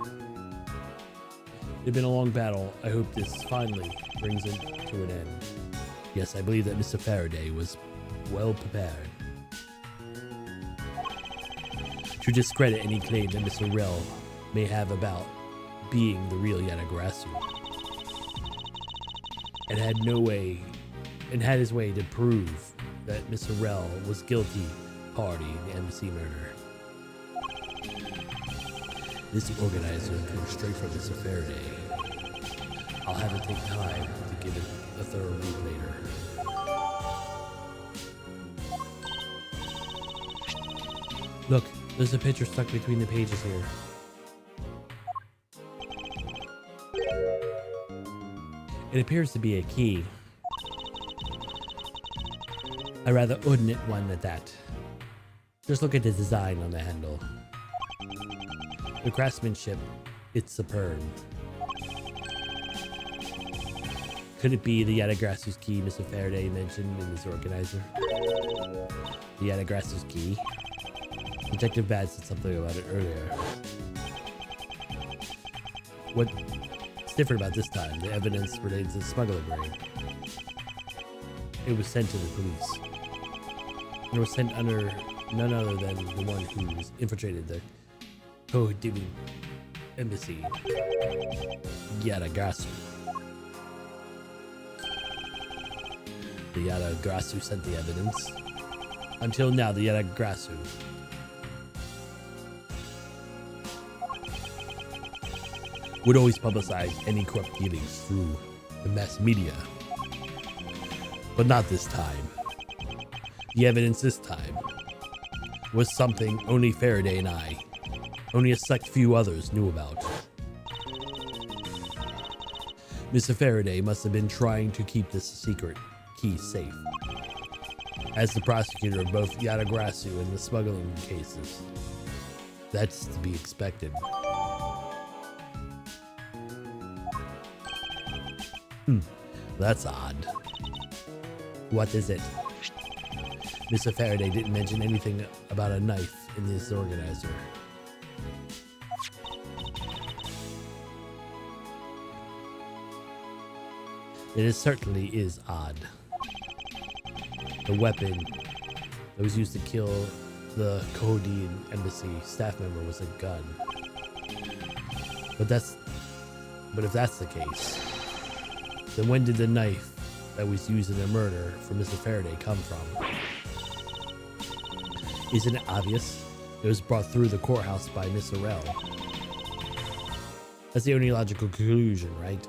It's been a long battle. I hope this finally brings it to an end. Yes, I believe that Mr. Faraday was well prepared to discredit any claim that Mr. Rel may have about being the real Yatagrasu, and had his way to prove that Mr. Rel was guilty party in the embassy murder. This organizer comes straight from Mr. Faraday. I'll have to take time to give it a thorough read later. Look, there's a picture stuck between the pages here. It appears to be a key. A rather ornate one at that. Just look at the design on the handle. The craftsmanship, it's superb. Could it be the Yatagrasu's key Mr. Faraday mentioned in this organizer? The Yatagrasu's key? Detective Bad said something about it earlier. What's different about this time? The evidence relates to the smuggler brain. It was sent to the police. It was sent under none other than the one who infiltrated the Kohodivi embassy, Yatagrasu. The Yatagrasu sent the evidence. Until now, the Yatagrasu would always publicize any corrupt dealings through the mass media. But not this time. The evidence this time was something only Faraday and only a select few others knew about. Mr. Faraday must have been trying to keep this secret key safe. As the prosecutor of both Yatagrasu and the smuggling cases, that's to be expected. That's odd. What is it? Mr. Faraday didn't mention anything about a knife in this organizer. It certainly is odd. The weapon that was used to kill the Kohodivi embassy staff member was a gun. But if that's the case, then when did the knife that was used in the murder for Mr. Faraday come from? Isn't it obvious? It was brought through the courthouse by Miss Orell. That's the only logical conclusion, right?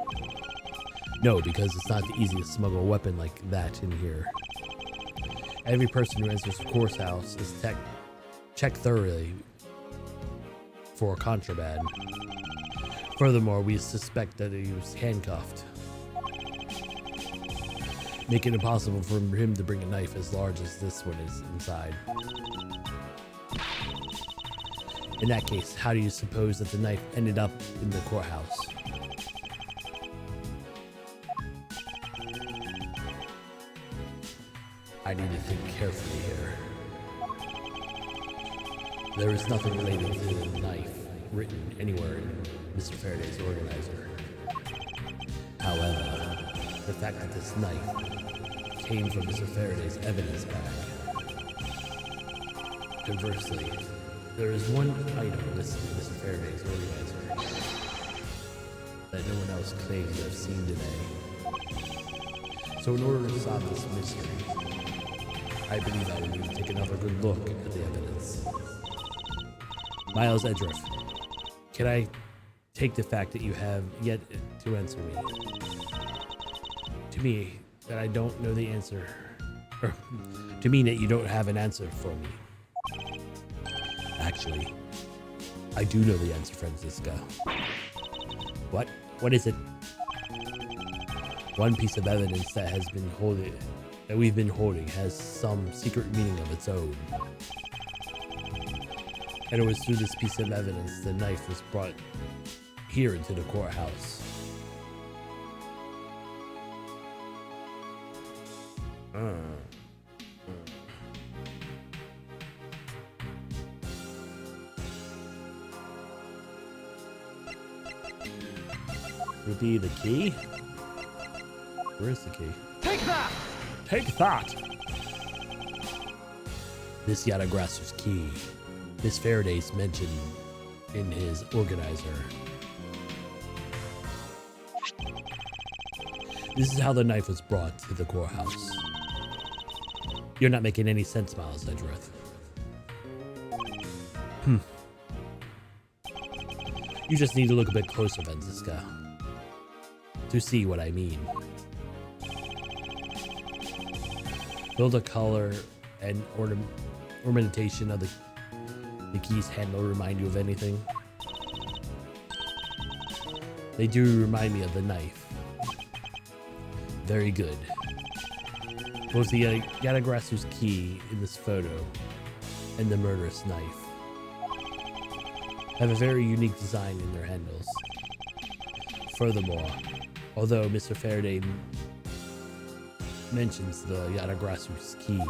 No, because it's not easy to smuggle a weapon like that in here. Every person who enters the courthouse is checked thoroughly for contraband. Furthermore, we suspect that he was handcuffed, making it impossible for him to bring a knife as large as this one is inside. In that case, how do you suppose that the knife ended up in the courthouse? I need to think carefully here. There is nothing related to the knife written anywhere in Mr. Faraday's organizer. However, the fact that this knife came from Mr. Faraday's evidence bag. Conversely, there is one item listed in Mr. Faraday's organizer that no one else claims to have seen today. So in order to solve this mystery, I believe I will need to take another good look at the evidence. Miles Edgeworth, can I take the fact that you have yet to answer me? To me, that I don't know the answer. Or, to mean that you don't have an answer for me. Actually, I do know the answer, Francisca. What? What is it? One piece of evidence that we've been holding has some secret meaning of its own. And it was through this piece of evidence the knife was brought here into the courthouse. Would be the key? Where's the key? Take that! Take that! This Yadagrasser's key. Miss Faraday's mentioned in his organizer. This is how the knife was brought to the courthouse. You're not making any sense, Miles Edgeworth. You just need to look a bit closer, Venziska, to see what I mean. Will the color and ornamentation of the key's handle remind you of anything? They do remind me of the knife. Very good. Both the Yadagrasser's key in this photo and the murderous knife have a very unique design in their handles. Furthermore, although Mr. Faraday mentions the Yadagrasser's key,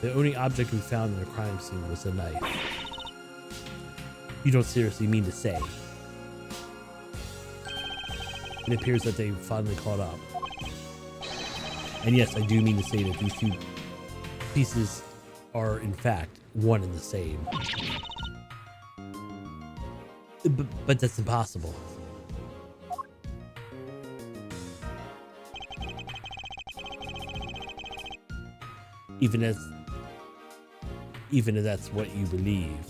the only object we found in the crime scene was a knife. You don't seriously mean to say? It appears that they finally caught up. And yes, I do mean to say that these two pieces are in fact one and the same. But that's impossible. Even if that's what you believe,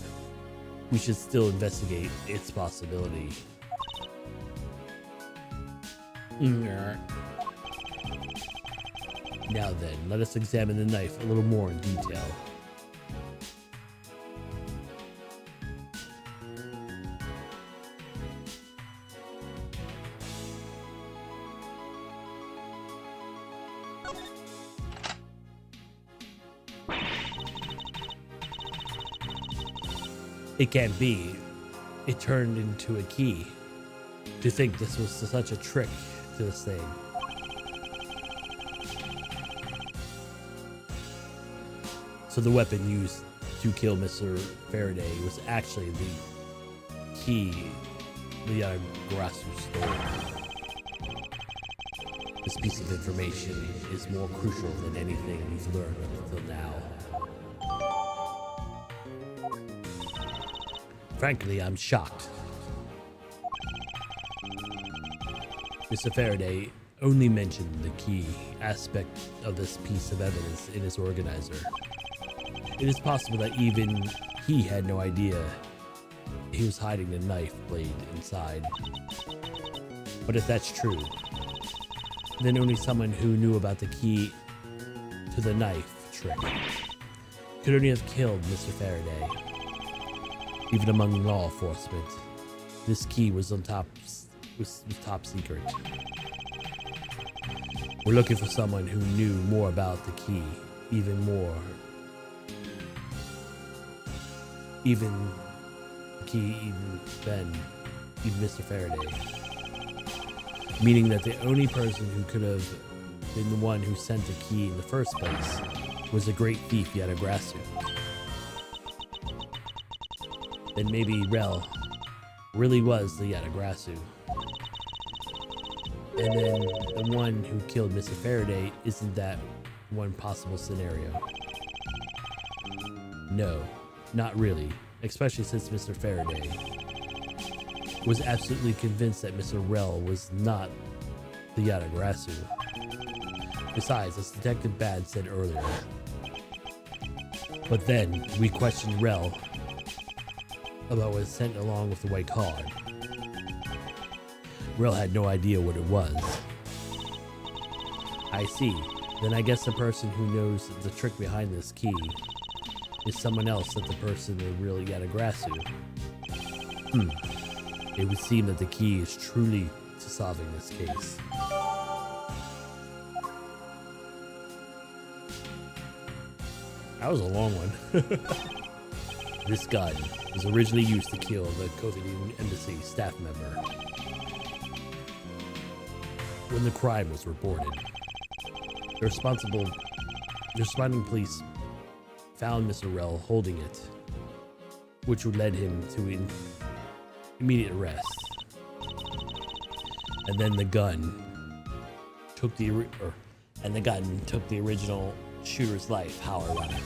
we should still investigate its possibility. Now then, let us examine the knife a little more in detail. It can't be. It turned into a key. To think this was such a trick to this thing. So the weapon used to kill Mr. Faraday was actually the key the Yadagrasser stole. This piece of information is more crucial than anything we've learned up until now. Frankly, I'm shocked. Mr. Faraday only mentioned the key aspect of this piece of evidence in his organizer. It is possible that even he had no idea he was hiding the knife blade inside. But if that's true, then only someone who knew about the key to the knife trick could only have killed Mr. Faraday. Even among law enforcement, this key was top secret. We're looking for someone who knew more about the key, even Mr. Faraday. Meaning that the only person who could have been the one who sent the key in the first place was the great thief Yadagrasser. Then maybe Rel really was the Yadagrasser. And then the one who killed Mr. Faraday isn't that one possible scenario. No, not really. Especially since Mr. Faraday was absolutely convinced that Mr. Rel was not the Yadagrasser. Besides, as Detective Bad said earlier. But then we questioned Rel about what was sent along with the white card. Rel had no idea what it was. I see. Then I guess the person who knows the trick behind this key is someone else than the person who really Yadagrasser. It would seem that the key is truly to solving this case. That was a long one. This gun was originally used to kill the Covidian embassy staff member. When the crime was reported, the responding police found Mr. Rell holding it, which would lead him to immediate arrest. And then the gun took the original shooter's life. How ironic.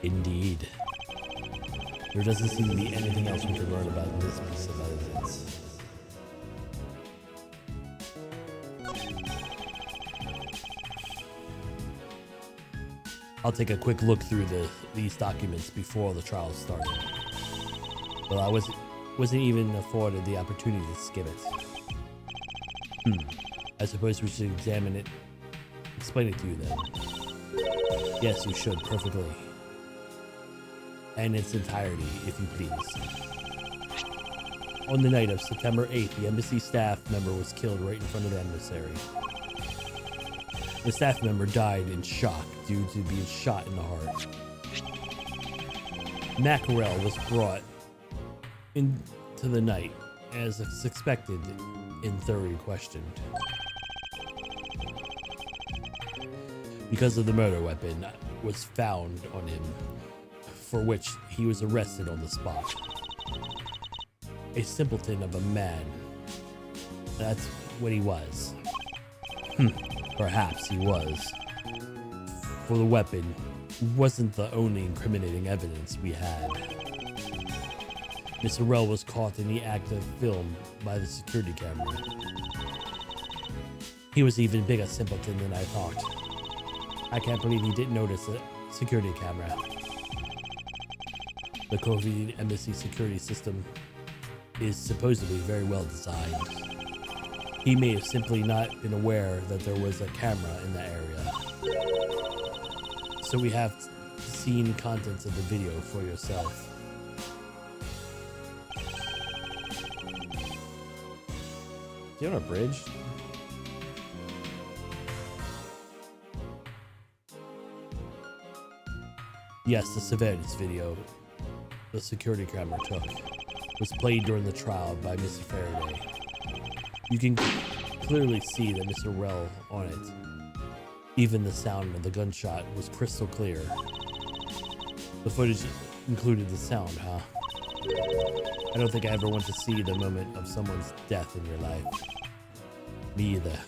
Indeed. There doesn't seem to be anything else we can learn about this piece of evidence. I'll take a quick look through these documents before the trial started. But I wasn't even afforded the opportunity to skim it. I suppose we should examine it, explain it to you then. Yes, you should, perfectly. And its entirety, if you please. On the night of September 8th, the embassy staff member was killed right in front of the emissary. The staff member died in shock due to being shot in the heart. Mackerel was brought into the night, as expected, and thoroughly questioned. Because of the murder weapon was found on him, for which he was arrested on the spot. A simpleton of a man. That's what he was. Perhaps he was. For the weapon wasn't the only incriminating evidence we had. Mr. Rell was caught in the act of film by the security camera. He was even bigger simpleton than I thought. I can't believe he didn't notice the security camera. The Covidian embassy security system is supposedly very well designed. He may have simply not been aware that there was a camera in that area. So we have seen contents of the video for yourself. Is he on a bridge? Yes, the surveillance video the security camera took was played during the trial by Mr. Faraday. You can clearly see that Mr. Rell on it. Even the sound of the gunshot was crystal clear. The footage included the sound, huh? I don't think I ever want to see the moment of someone's death in your life. Me either.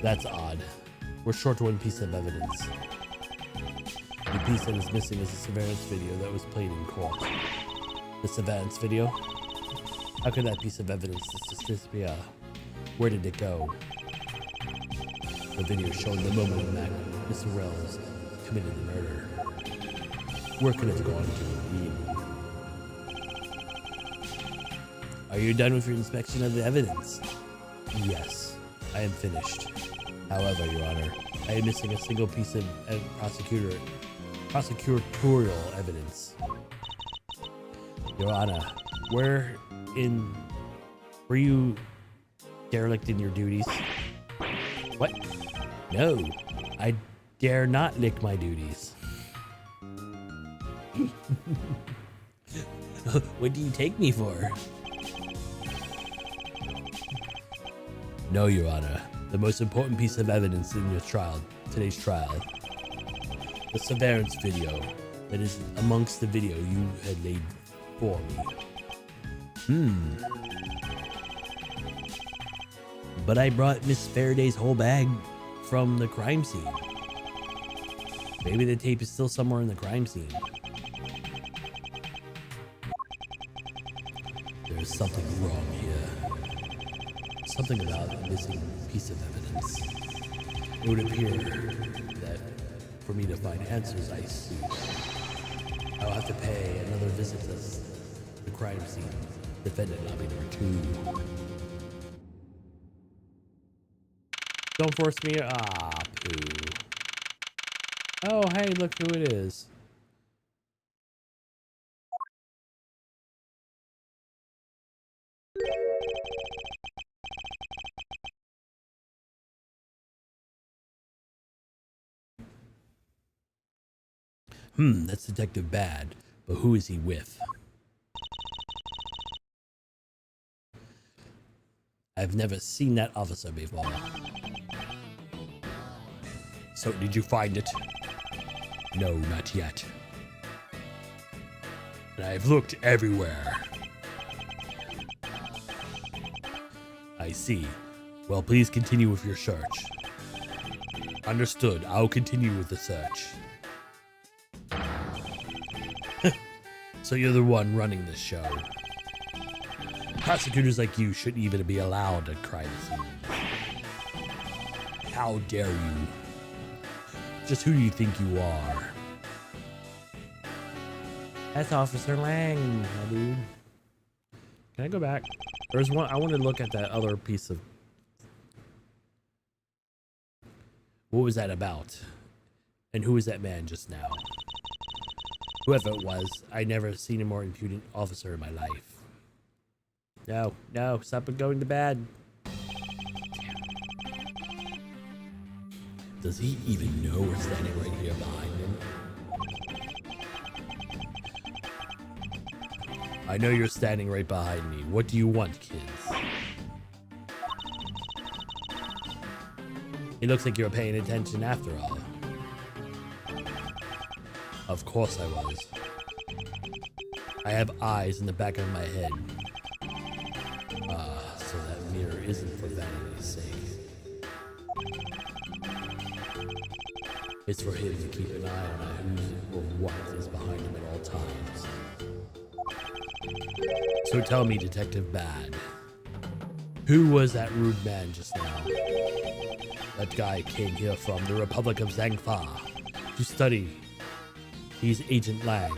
That's odd. We're short one piece of evidence. The piece that is missing is a surveillance video that was played in court. The surveillance video? How could that piece of evidence disappear? Where did it go? The video showed the moment when Mr. Rell's committed the murder. Where could it have gone to indeed? Are you done with your inspection of the evidence? Yes, I am finished. However, Your Honor, I am missing a single piece of prosecutorial evidence. Your Honor, were you derelict in your duties? What? No, I dare not lick my duties. What do you take me for? No, Your Honor. The most important piece of evidence in your today's trial. The surveillance video that is amongst the video you had laid for me. But I brought Miss Faraday's whole bag from the crime scene. Maybe the tape is still somewhere in the crime scene. There's something wrong here. Something about a missing piece of evidence. It would appear that for me to find answers, I see. I'll have to pay another visit to the crime scene. Defendant lobby number 2. Don't force me. Poo. Oh, hey, look who it is. That's Detective Bad, but who is he with? I've never seen that officer before. So, did you find it? No, not yet. And I've looked everywhere. I see. Well, please continue with your search. Understood. I'll continue with the search. So you're the one running this show. Prosecutors like you shouldn't even be allowed at crime scenes. How dare you? Just who do you think you are? That's Officer Lang, my dude. Can I go back? There's one. I want to look at that other piece of. What was that about? And who was that man just now? Whoever it was, I never seen a more impudent officer in my life. No, no, stop going to bed. Does he even know we're standing right here behind him? I know you're standing right behind me. What do you want, kids? It looks like you're paying attention after all. Of course I was. I have eyes in the back of my head. So that mirror isn't for vanity's sake. It's for him to keep an eye on who or what is behind him at all times. So tell me, Detective Bad, who was that rude man just now? That guy came here from the Republic of Zangfa to study. He's Agent Lang.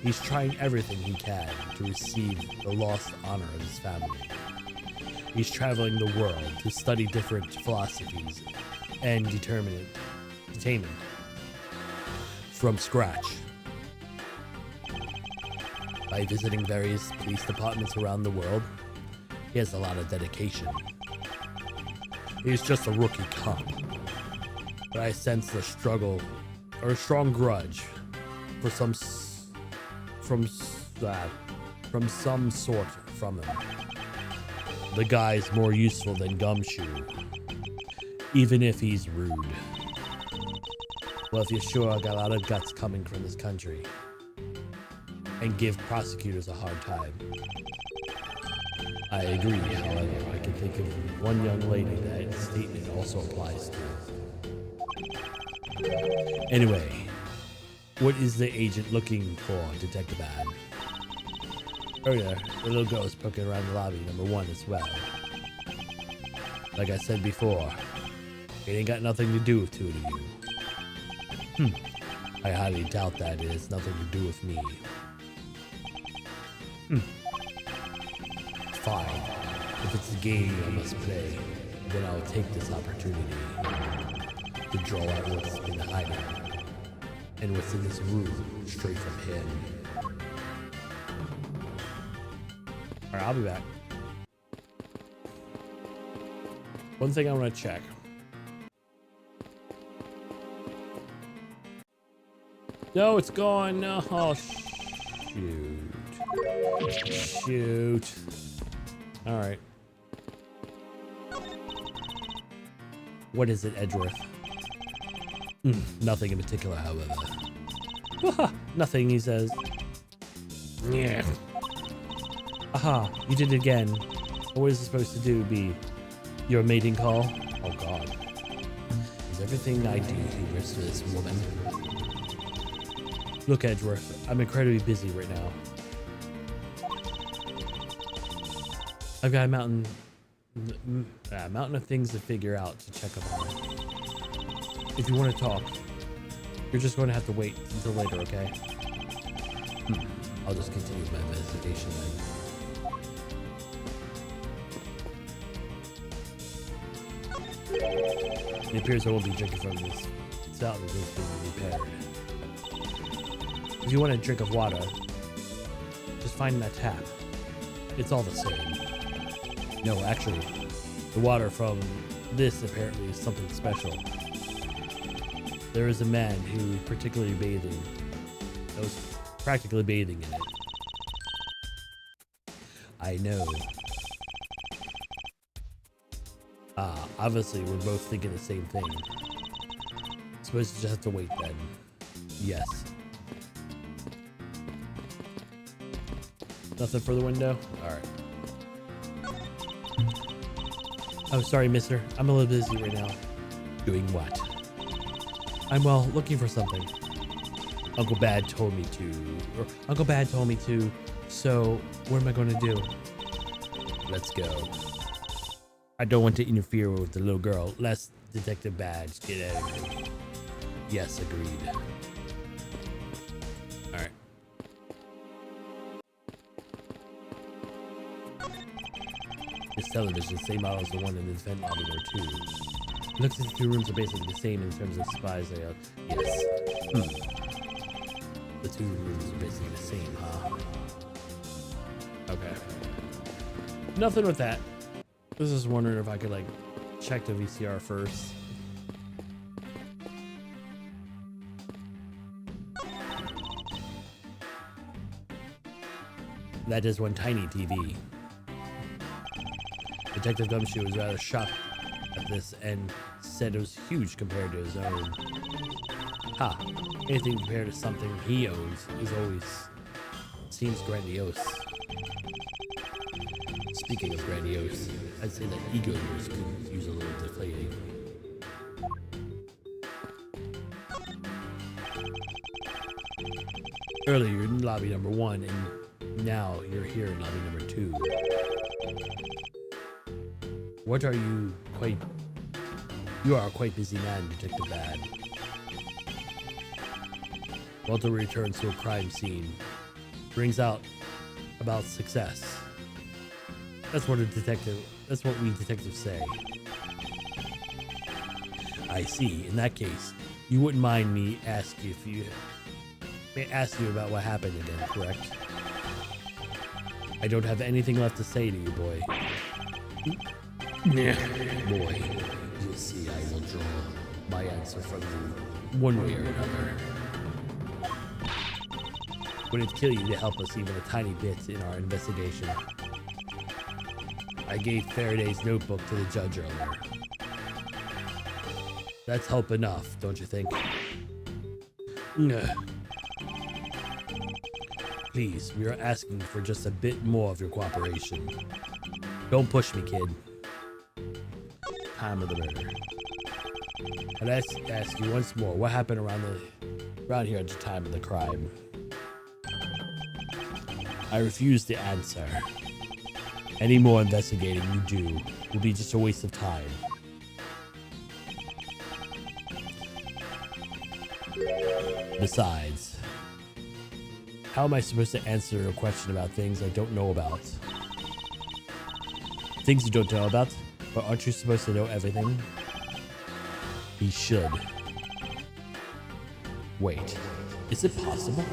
He's trying everything he can to receive the lost honor of his family. He's traveling the world to study different philosophies and determine attainment from scratch. By visiting various police departments around the world, he has a lot of dedication. He's just a rookie cop, but I sense a struggle or a strong grudge for some sort from him. The guy's more useful than Gumshoe, even if he's rude. Well, if you're sure, I got a lot of guts coming from this country and give prosecutors a hard time. I agree, however, I can think of one young lady that statement also applies to. Anyway, what is the agent looking for, Detective Bad? Earlier, the little girl was poking around the lobby, number 1 as well. Like I said before, it ain't got nothing to do with two of you. I highly doubt that it has nothing to do with me. Fine. If it's a game I must play, then I'll take this opportunity to draw out what's been hiding and what's in this room straight from him. Alright, I'll be back. One thing I want to check. No, it's gone. No. Oh, shoot. Alright. What is it, Edgeworth? Nothing in particular, however. Nothing, he says. Yeah. Aha, you did it again. What is it supposed to do? Be your mating call? Oh god. Is everything I do humorous to this woman? Look, Edgeworth, I'm incredibly busy right now. I've got a mountain of things to figure out to check up on. If you want to talk, you're just going to have to wait until later, okay? I'll just continue with my investigation then. It appears I won't be drinking from this fountain that is being repaired. If you want a drink of water, just find that tap. It's all the same. No, actually, the water from this apparently is something special. there is a man who was particularly bathing. That was practically bathing in it. I know. Obviously we're both thinking the same thing. Suppose you just have to wait then. Yes. Nothing for the window? Alright. Oh, sorry, mister. I'm a little busy right now. Doing what? I'm, well, looking for something. Uncle Bad told me to. So, what am I going to do? Let's go. I don't want to interfere with the little girl, lest Detective Badge get angry. Yes, agreed. Alright. This television, same model as the one in the event lobby there too. It looks like the two rooms are basically the same in terms of spies layout. Yes. The two rooms are basically the same, huh? Okay. Nothing with that. I was just wondering if I could, like, check the VCR first. That is one tiny TV. Detective Gumshoe was rather shocked at this and said it was huge compared to his own. Ha! Anything compared to something he owns is always seems grandiose. Speaking of grandiose, I'd say that egos could use a little deflating. Earlier you're in lobby number 1 and now you're here in lobby number 2. What are you quite... You are a quite busy man, Detective Bad. Walter returns to a crime scene. Brings out about success. That's what we detectives say. I see. In that case, you wouldn't mind me ask you about what happened again, correct? I don't have anything left to say to you, boy. Yeah. Boy, you'll see I will draw my answer from you one way or another. Would it kill you to help us even a tiny bit in our investigation? I gave Faraday's notebook to the judge earlier. That's help enough, don't you think? Please, we are asking for just a bit more of your cooperation. Don't push me, kid. Time of the murder. I'd ask you once more, what happened around here at the time of the crime? I refuse to answer. Any more investigating you do will be just a waste of time. Besides, how am I supposed to answer a question about things I don't know about? Things you don't know about? But aren't you supposed to know everything? He should. Wait, is it possible?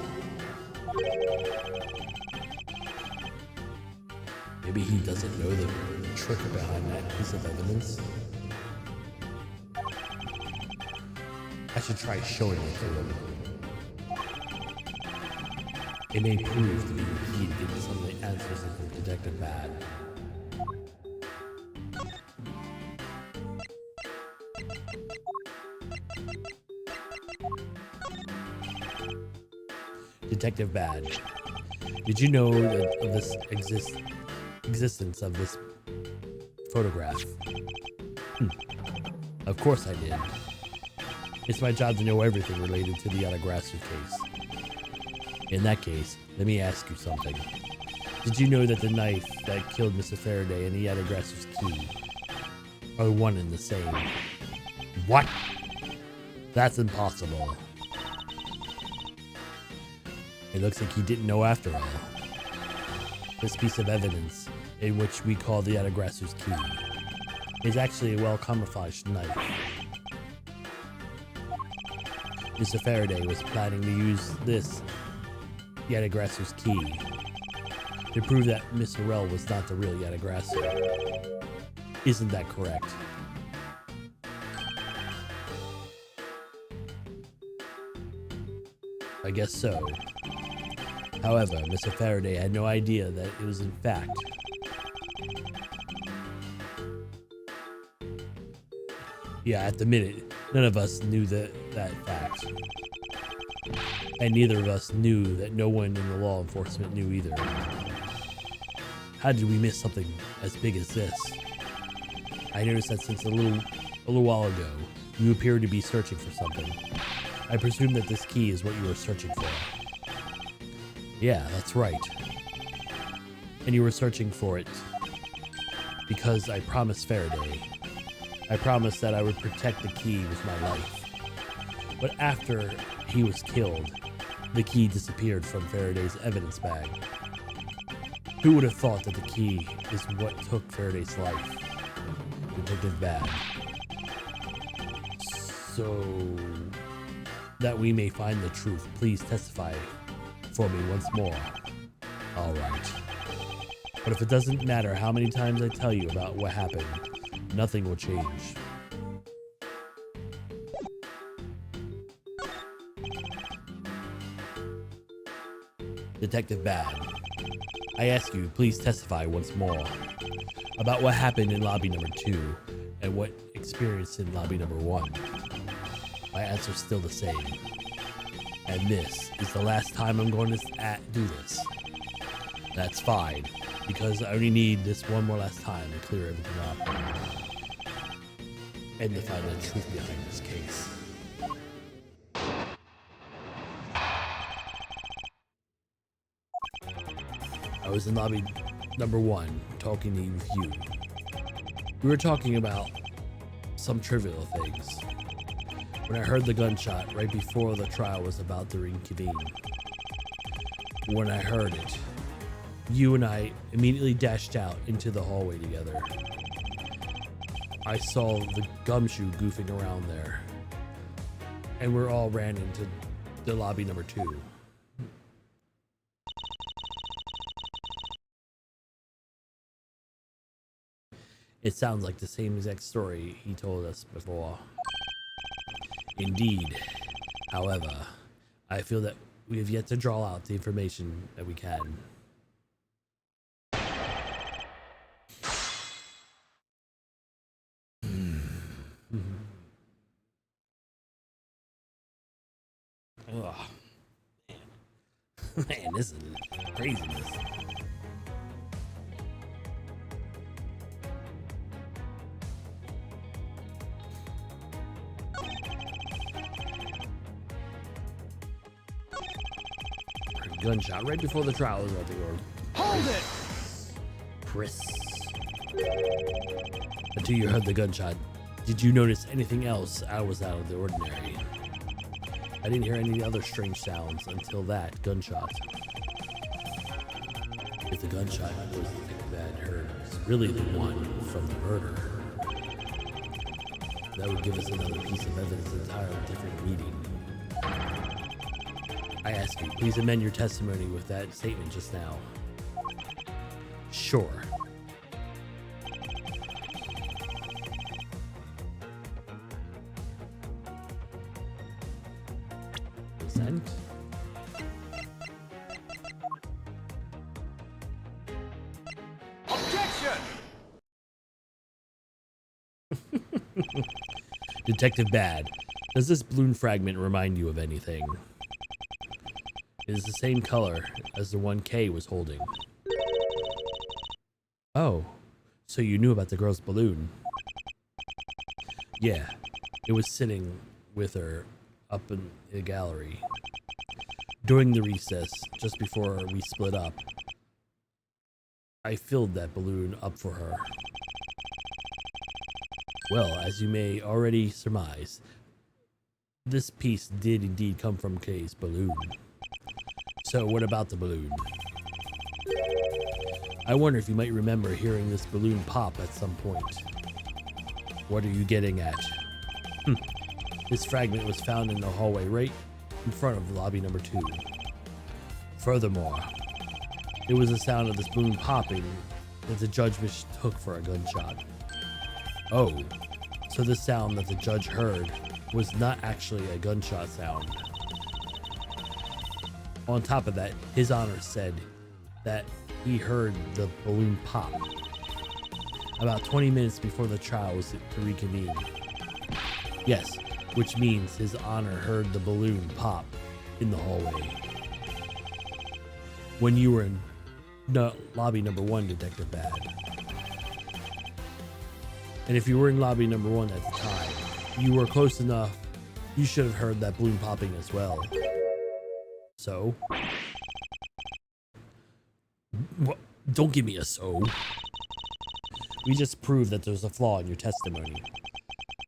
Maybe he doesn't know the trick behind that piece of evidence. I should try showing it to him. It may prove to be the key to getting some of the answers from Detective Bad. Detective Bad, did you know of this existence of this photograph? Of course I did. It's my job to know everything related to the Adagrasu case. In that case, let me ask you something. Did you know that the knife that killed Mr. Faraday and the Adagrasu's key are one and the same? What? That's impossible. It looks like he didn't know after all. This piece of evidence, in which we call the Adagrasu's key, is actually a well-camouflaged knife. Mr. Faraday was planning to use this, the Adagrasu's key, to prove that Miss Harrell was not the real Adagrasu. Isn't that correct? I guess so. However, Mr. Faraday had no idea that it was in fact at the minute, none of us knew that fact. And neither of us knew that no one in the law enforcement knew either. How did we miss something as big as this? I noticed that since a little while ago, you appeared to be searching for something. I presume that this key is what you were searching for. Yeah, that's right. And you were searching for it because I promised Faraday. I promised that I would protect the key with my life. But after he was killed, the key disappeared from Faraday's evidence bag. Who would have thought that the key is what took Faraday's life? Detective Bad. So that we may find the truth, please testify for me once more. All right. But if it doesn't matter how many times I tell you about what happened, nothing will change. Detective Bad, I ask you, please testify once more about what happened in lobby number 2 and what experienced in lobby number 1. My answer's still the same. And this is the last time I'm going to do this. That's fine, because I only need this one more last time to clear everything up and to find the truth behind this case. I was in lobby number 1 talking with you. We were talking about some trivial things when I heard the gunshot right before the trial was about to reconvene. When I heard it, you and I immediately dashed out into the hallway together. I saw the gumshoe goofing around there, and we all ran into the lobby number 2. It sounds like the same exact story he told us before. Indeed. However, I feel that we have yet to draw out the information that we can. Oh, man. Man, this is craziness. Gunshot right before the trial was about to go. Hold it! Chris. Until you heard the gunshot, did you notice anything else was out of the ordinary? I didn't hear any other strange sounds until that gunshot. If the gunshot was the bad heard was really the one from the murder, that would give us another piece of evidence entirely different meaning. I ask you, please amend your testimony with that statement just now. Sure. Consent? Objection! Detective Bad, does this balloon fragment remind you of anything? It is the same color as the one Kay was holding. Oh, so you knew about the girl's balloon? Yeah, it was sitting with her up in the gallery. During the recess, just before we split up, I filled that balloon up for her. Well, as you may already surmise, this piece did indeed come from Kay's balloon. So what about the balloon? I wonder if you might remember hearing this balloon pop at some point. What are you getting at? This fragment was found in the hallway right in front of lobby number 2. Furthermore, it was the sound of this balloon popping that the judge mistook for a gunshot. Oh, so the sound that the judge heard was not actually a gunshot sound. On top of that, His Honor said that he heard the balloon pop about 20 minutes before the trial was to reconvene. Yes, which means His Honor heard the balloon pop in the hallway when you were in lobby number 1, Detective Bad. And if you were in lobby number 1 at the time, you were close enough, you should have heard that balloon popping as well. So? What? Don't give me a so. We just proved that there's a flaw in your testimony.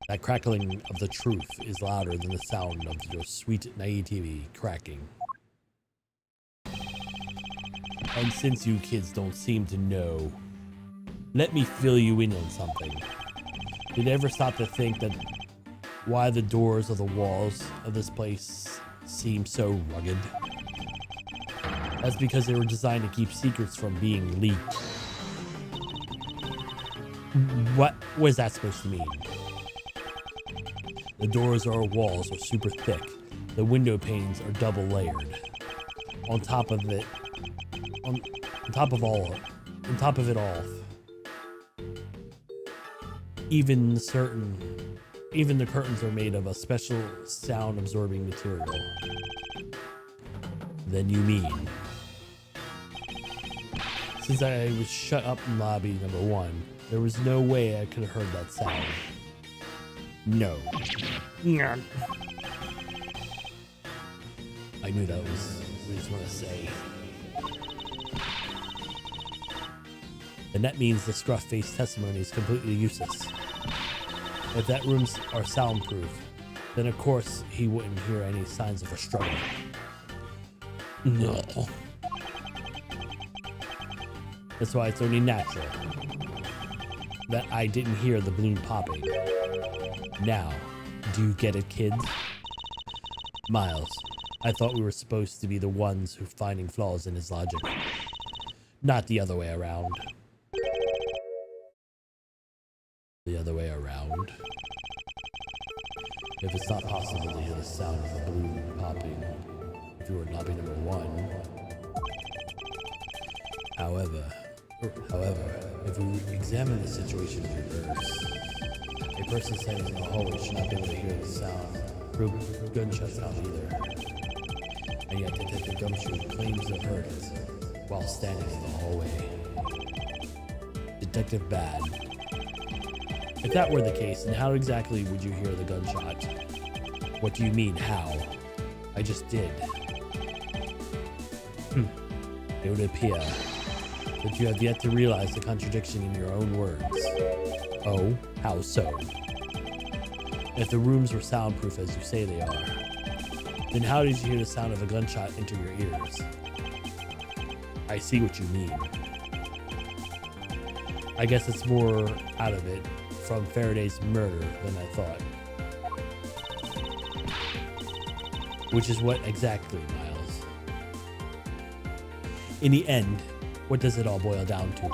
That crackling of the truth is louder than the sound of your sweet naivety cracking. And since you kids don't seem to know, let me fill you in on something. Did you ever stop to think that why the doors of the walls of this place seem so rugged? That's because they were designed to keep secrets from being leaked. What was that supposed to mean? The doors or walls are super thick. The window panes are double layered. On top of it all, even the curtains are made of a special sound absorbing material. Then you mean, since I was shut up in lobby number 1, there was no way I could have heard that sound. No. I knew that was what I just want to say. And that means the scruff-faced testimony is completely useless. If that rooms are soundproof, then of course he wouldn't hear any signs of a struggle. No. That's why it's only natural that I didn't hear the balloon popping. Now, do you get it, kids? Miles, I thought we were supposed to be the ones who finding flaws in his logic, not the other way around. The other way around? If it's not possible to hear the sound of the balloon popping if you were in lobby number 1. However, if we examine the situation in reverse, a person standing in the hallway should not be able to hear the sound, gunshot sound either. And yet Detective Gumshoe claims to have heard it while standing in the hallway. Detective Bad. If that were the case, then how exactly would you hear the gunshot? What do you mean, how? I just did. It would appear that you have yet to realize the contradiction in your own words. Oh, how so? If the rooms were soundproof as you say they are, then how did you hear the sound of a gunshot enter your ears? I see what you mean. I guess it's more out of it from Faraday's murder than I thought. Which is what exactly, Miles? In the end, what does it all boil down to?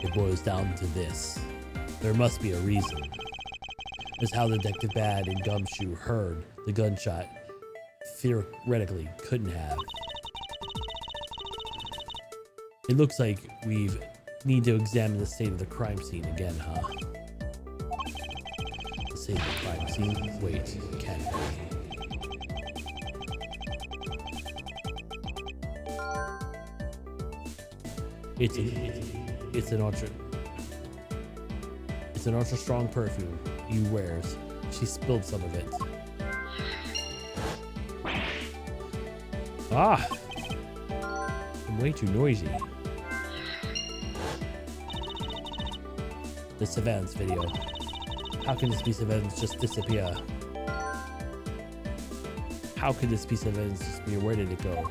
It boils down to this. There must be a reason. As how Detective Bad and Gumshoe heard the gunshot theoretically couldn't have. It looks like we need to examine the state of the crime scene again, huh? The state of the crime scene? Wait, can't be. It's an ultra strong perfume he wears. She spilled some of it. Ah! I'm way too noisy. The surveillance video. How can this piece of evidence just disappear? How could this piece of evidence disappear? Where did it go?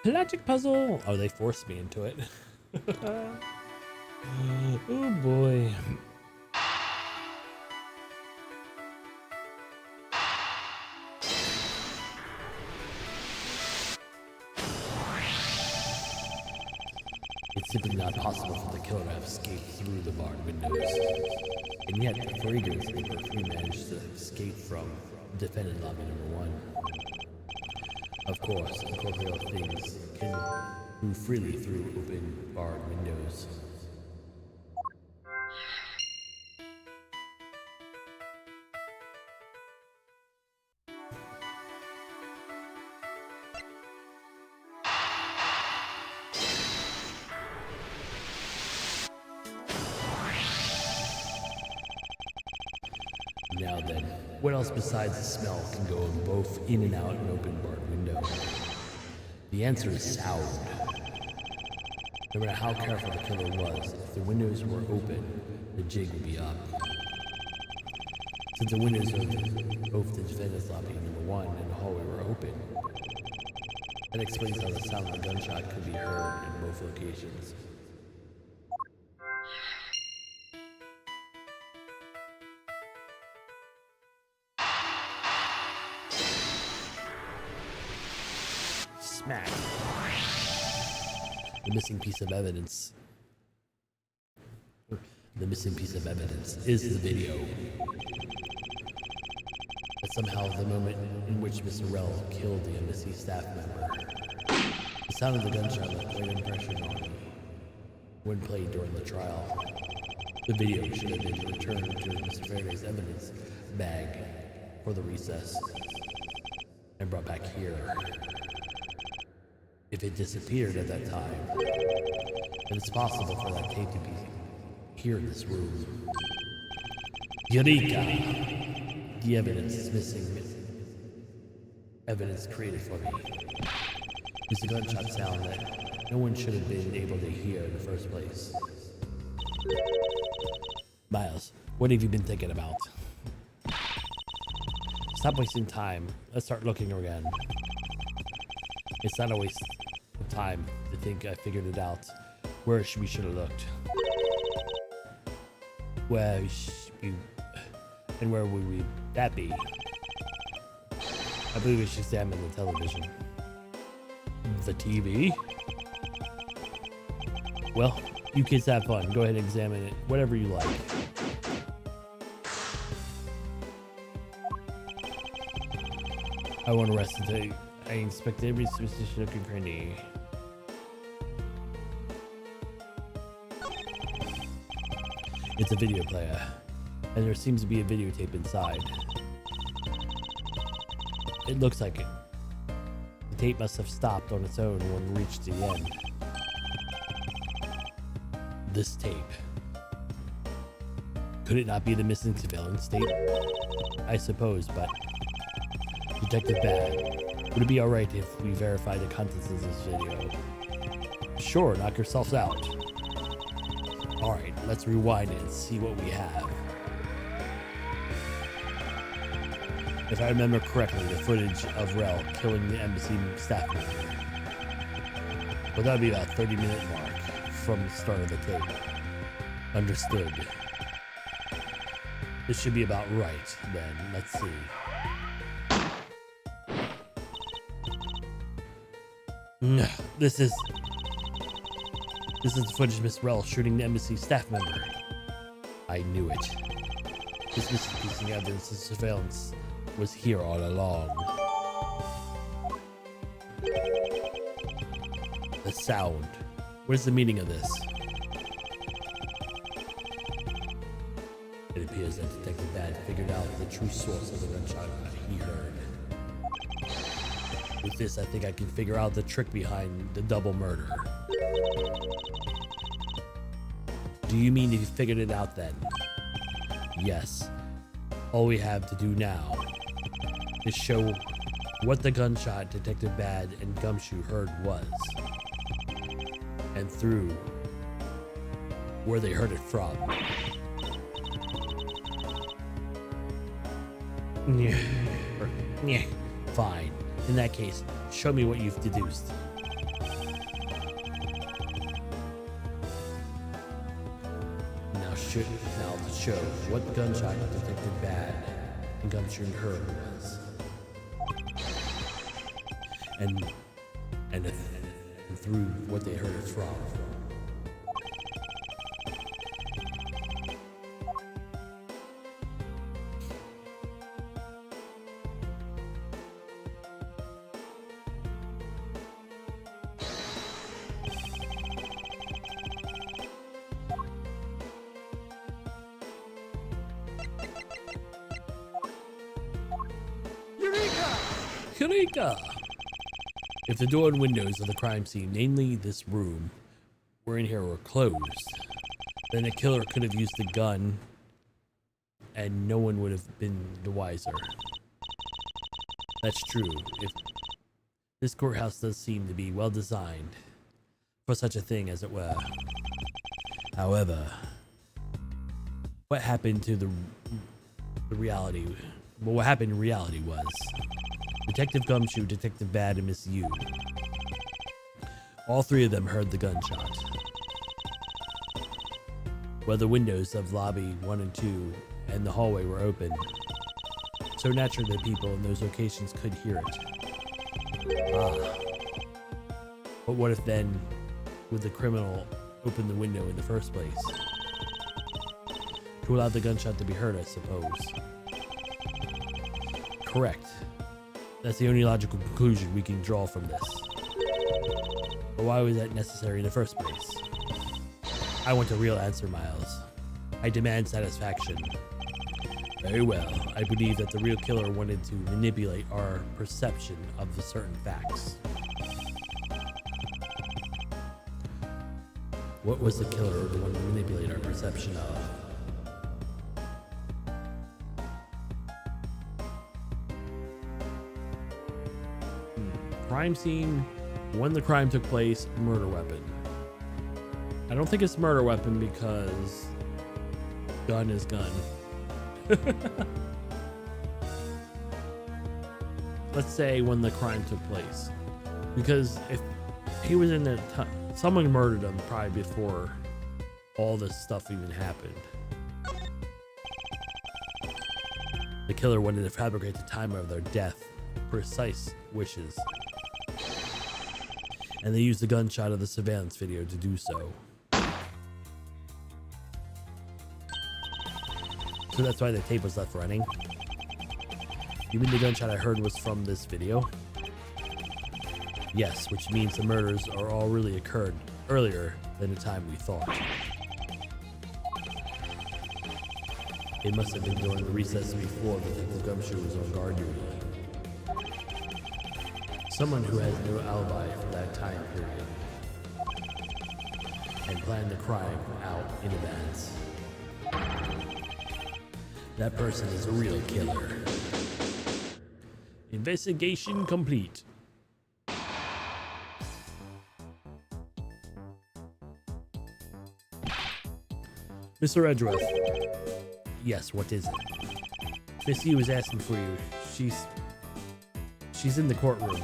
Logic puzzle! Oh, they forced me into it. Oh boy. It's simply not possible for the killer to have escaped through the barred windows. And yet, the fragrance the perfume managed to escape from defendant lobby number 1. Of course, incorporeal things can move freely through open barred windows. Now then, what else besides the smell can go both in and out an open barred window? The answer is sound. No matter how careful the killer was, if the windows were open, the jig would be up. Since the windows of both the defendant's lobby number 1 and the hallway were open, that explains how the sound of a gunshot could be heard in both locations. Smack. The missing piece of evidence. The missing piece of evidence is the video. But somehow the moment in which Miss Rell killed the embassy staff member, the sound of the gunshot left quite an impression on me when played during the trial. The video should have been returned to Mr. Faraday's evidence bag for the recess and brought back here. If it disappeared at that time, then it's possible for that tape to be here in this room. Eureka! The evidence is missing. Evidence created for me. It's a gunshot sound that no one should have been able to hear in the first place. Miles, what have you been thinking about? Stop wasting time. Let's start looking again. It's not a waste of time to think I figured it out. Where we should have looked. Where and where would that be? I believe we should examine the television. The TV? Well, you kids have fun. Go ahead and examine it. Whatever you like. I want to rest until I inspect every superstitious nook and cranny. It's a video player, and there seems to be a videotape inside. It looks like it. The tape must have stopped on its own when it reached the end. This tape. Could it not be the missing surveillance tape? I suppose, but... Detective Bad, would it be alright if we verify the contents of this video? Sure, knock yourselves out. Alright, let's rewind it and see what we have. If I remember correctly, the footage of Rell killing the embassy staff member. Well, that would be about 30-minute mark from the start of the tape. Understood. This should be about right, then. Let's see. This is the footage of Miss Rell shooting the embassy staff member. I knew it. This missing piece of evidence of surveillance was here all along. The sound. What is the meaning of this? It appears that Detective Bad figured out the true source of the gunshot he heard. With this, I think I can figure out the trick behind the double murder. Do you mean if you figured it out then? Yes. All we have to do now is show what the gunshot Detective Bad and Gumshoe heard was. And through where they heard it from. Fine. In that case, show me what you've deduced. Now to show what gunshot Detective Bad and Gumshoe heard was. And through what they heard it from. Eureka! If the door and windows of the crime scene, namely this room, were in here were closed, then the killer could have used the gun and no one would have been the wiser. That's true. If this courthouse does seem to be well designed for such a thing, as it were. However, what happened to the reality? Well, what happened in reality was Detective Gumshoe, Detective Bad, and Miss Yu. All three of them heard the gunshot. Well, the windows of lobby 1 and 2 and the hallway were open, so naturally the people in those locations could hear it. But what if then would the criminal open the window in the first place? To allow the gunshot to be heard, I suppose. Correct. That's the only logical conclusion we can draw from this. But why was that necessary in the first place? I want a real answer, Miles. I demand satisfaction. Very well. I believe that the real killer wanted to manipulate our perception of the certain facts. What was the killer the one to manipulate our perception of? Crime scene, when the crime took place, murder weapon. I don't think it's murder weapon because gun is gun. Let's say when the crime took place, because if he was in the someone murdered him probably before all this stuff even happened. The killer wanted to fabricate the time of their death, precise wishes, and they used the gunshot of the surveillance video to do so. So that's why the tape was left running. You mean the gunshot I heard was from this video? Yes, which means the murders are all really occurred earlier than the time we thought. It must have been during the recess before Detective Gumshoe was on guard duty. Someone who has no alibi for that time period and planned the crime out in advance. That person is a real killer. Investigation complete. Mr. Edgeworth. Yes, what is it? Miss Yu is asking for you. She's in the courtroom.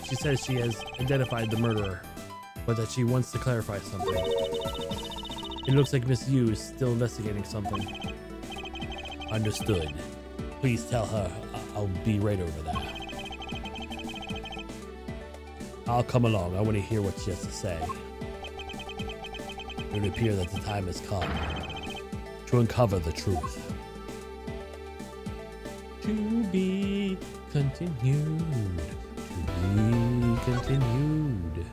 She says she has identified the murderer, but that she wants to clarify something. It looks like Miss Yu is still investigating something. Understood. Please tell her I'll be right over there. I'll come along. I want to hear what she has to say. It would appear that the time has come to uncover the truth. To be continued. To be continued.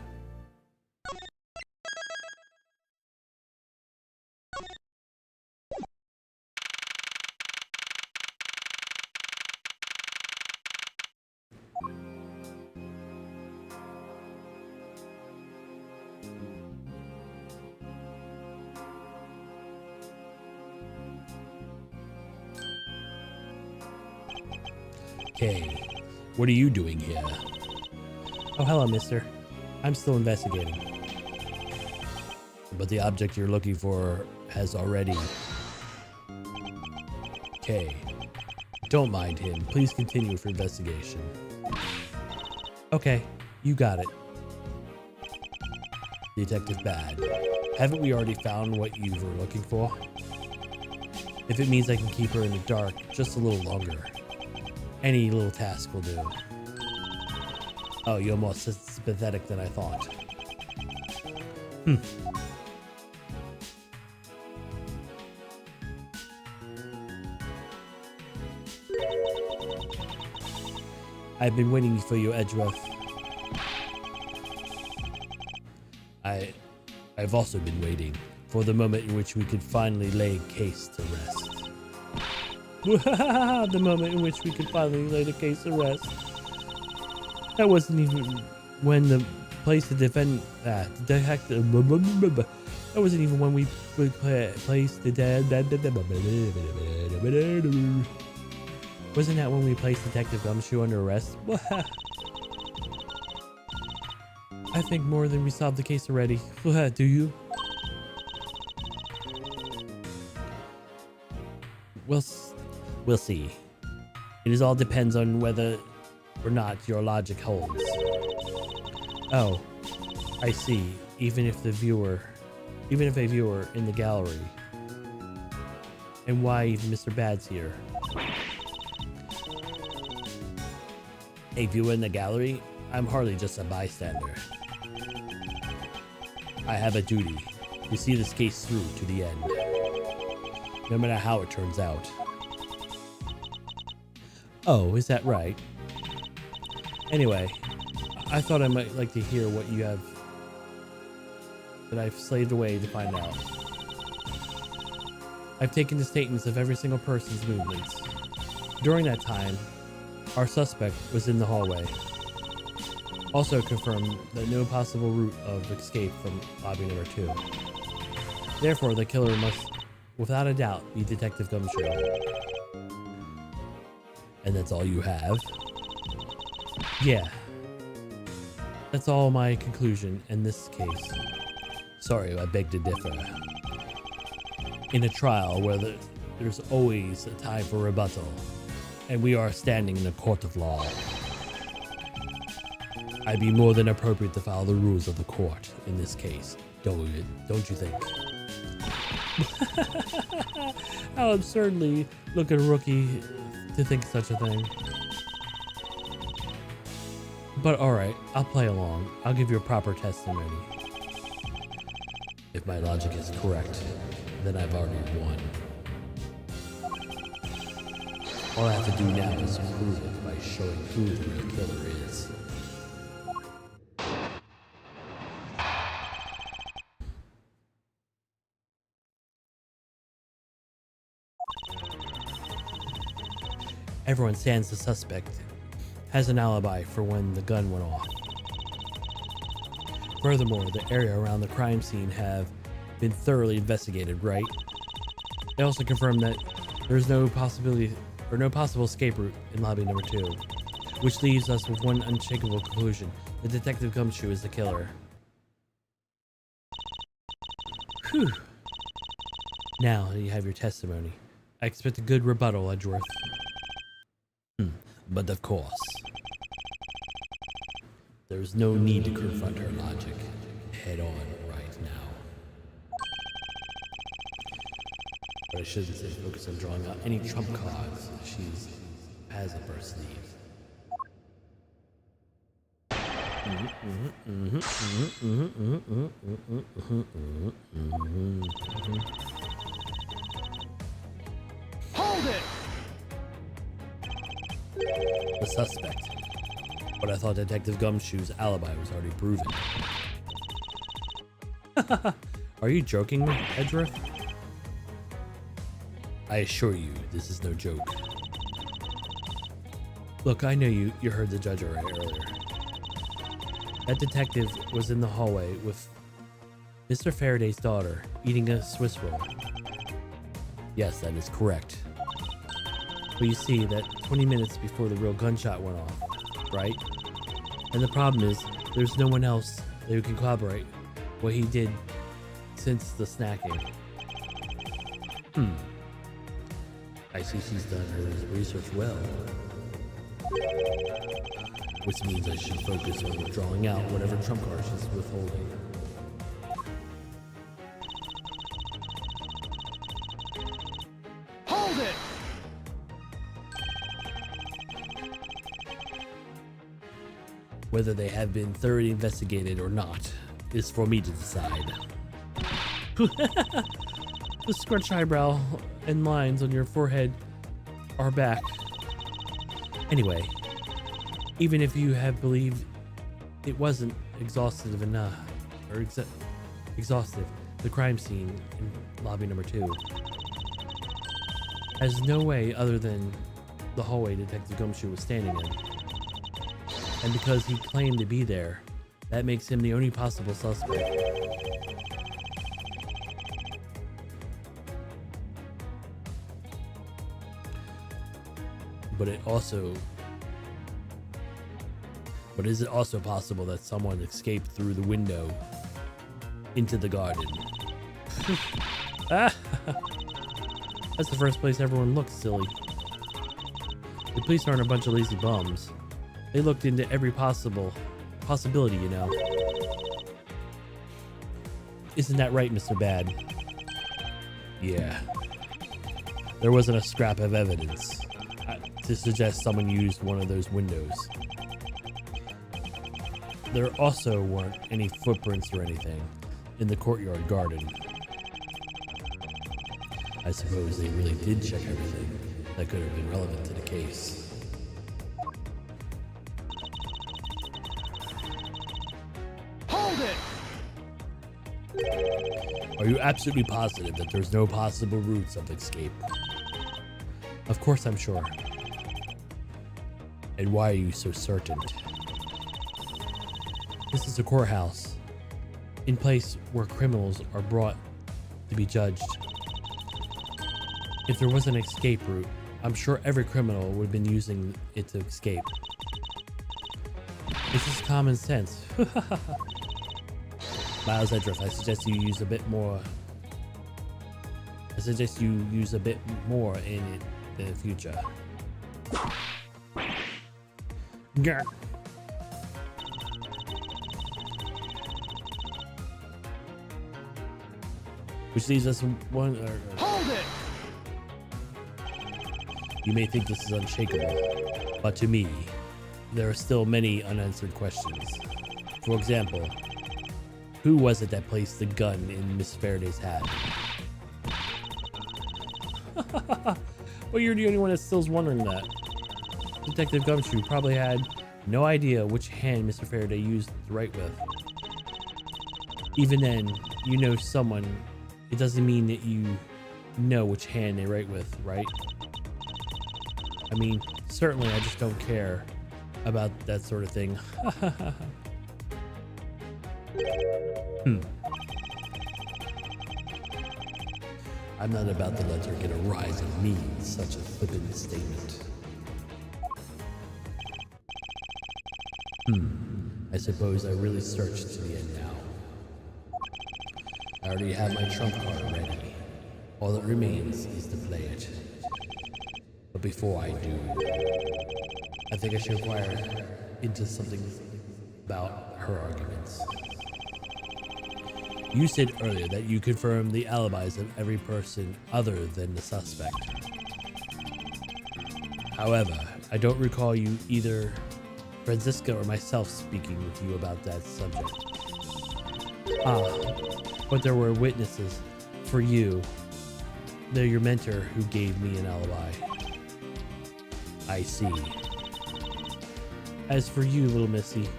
Okay, what are you doing here? Oh, hello, mister. I'm still investigating. But the object you're looking for has already... Okay. Don't mind him. Please continue with your investigation. Okay, you got it. Detective Bad. Haven't we already found what you were looking for? If it means I can keep her in the dark just a little longer, any little task will do. Oh, you're more sympathetic than I thought. I've been waiting for you, Edgeworth. I've also been waiting for the moment in which we could finally lay a case to rest. The moment in which we could finally lay the case to rest. That wasn't even when the place to defend detective. That wasn't even when we placed the Wasn't that when we placed Detective Gumshoe under arrest? I think more than we solved the case already. Do you? We'll see. It is all depends on whether or not your logic holds. Oh, I see. Even if a viewer in the gallery. And why even Mr. Bad's here? A viewer in the gallery? I'm hardly just a bystander. I have a duty to see this case through to the end, no matter how it turns out. Oh, is that right? Anyway, I thought I might like to hear what you have that I've slaved away to find out. I've taken the statements of every single person's movements. During that time, our suspect was in the hallway. Also confirmed that no possible route of escape from lobby number 2. Therefore, the killer must, without a doubt, be Detective Gumshoe. And that's all you have? Yeah. That's all my conclusion in this case. Sorry, I beg to differ. In a trial where there's always a time for rebuttal, and we are standing in a court of law, I'd be more than appropriate to follow the rules of the court in this case. Don't you think? I'll absurdly look at a rookie to think such a thing. But alright, I'll play along. I'll give you a proper testimony. If my logic is correct, then I've already won. All I have to do now is prove it by showing who the real killer is. Everyone stands the suspect has an alibi for when the gun went off. Furthermore, the area around the crime scene have been thoroughly investigated, right? They also confirmed that there is no possibility or no possible escape route in lobby number 2, which leaves us with one unshakable conclusion: the Detective Gumshoe is the killer. Whew. Now that you have your testimony, I expect a good rebuttal, Edgeworth. But of course, there's no need to confront her logic head on right now. But I shouldn't say focus on drawing out any trump cards she has up her sleeve. Hold it! The suspect. But I thought Detective Gumshoe's alibi was already proven. Are you joking me, Edgeworth? I assure you, this is no joke. Look, I know you heard the judge earlier. That detective was in the hallway with Mr. Faraday's daughter eating a Swiss roll. Yes, that is correct. But you see that 20 minutes before the real gunshot went off, right? And the problem is, there's no one else who can corroborate what he did since the snacking. I see she's done her research well. Which means I should focus on drawing out whatever trump card she's withholding. Hold it! Whether they have been thoroughly investigated or not is for me to decide. The scrunched eyebrow and lines on your forehead are back. Anyway, even if you have believed it wasn't exhaustive enough, or exhaustive, the crime scene in lobby number 2 has no way other than the hallway Detective Gumshoe was standing in. And because he claimed to be there, that makes him the only possible suspect. But is it also possible that someone escaped through the window into the garden? That's the first place everyone looks, silly. The police aren't a bunch of lazy bums. They looked into every possibility, you know. Isn't that right, Mr. Bad? Yeah. There wasn't a scrap of evidence to suggest someone used one of those windows. There also weren't any footprints or anything in the courtyard garden. I suppose they really did check everything that could have been relevant to the case. Hold it! Are you absolutely positive that there's no possible routes of escape? Of course I'm sure. And why are you so certain? This is a courthouse, in place where criminals are brought to be judged. If there was an escape route, I'm sure every criminal would have been using it to escape. This is common sense. Miles Edgeworth, I suggest you use a bit more in it in the future. Grr. Which leaves us one. Hold it! You may think this is unshakable, but to me, there are still many unanswered questions. For example, who was it that placed the gun in Miss Faraday's hat? Well, you're the only one that still's wondering that. Detective Gumshoe probably had no idea which hand Mr. Faraday used to write with. Even then, you know someone, it doesn't mean that you know which hand they write with, right? I mean, certainly I just don't care about that sort of thing. I'm not about to let her get a rise on me in such a flippant statement. I suppose I really searched to the end now. I already have my trump card ready. All that remains is to play it. But before I do, I think I should inquire into something about her arguments. You said earlier that you confirmed the alibis of every person other than the suspect. However, I don't recall you either Francisca or myself speaking with you about that subject. But there were witnesses for you. They're your mentor who gave me an alibi. I see. As for you, little missy,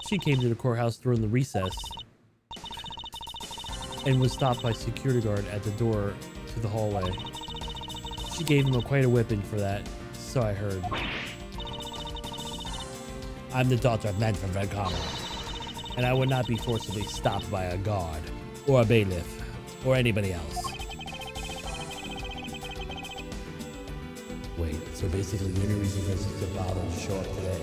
she came to the courthouse during the recess and was stopped by a security guard at the door to the hallway. She gave him quite a whipping for that, so I heard. I'm the daughter of men from Red Common, and I would not be forcibly stopped by a guard, or a bailiff, or anybody else. Wait, so basically the only reason Francisca bothered to show up today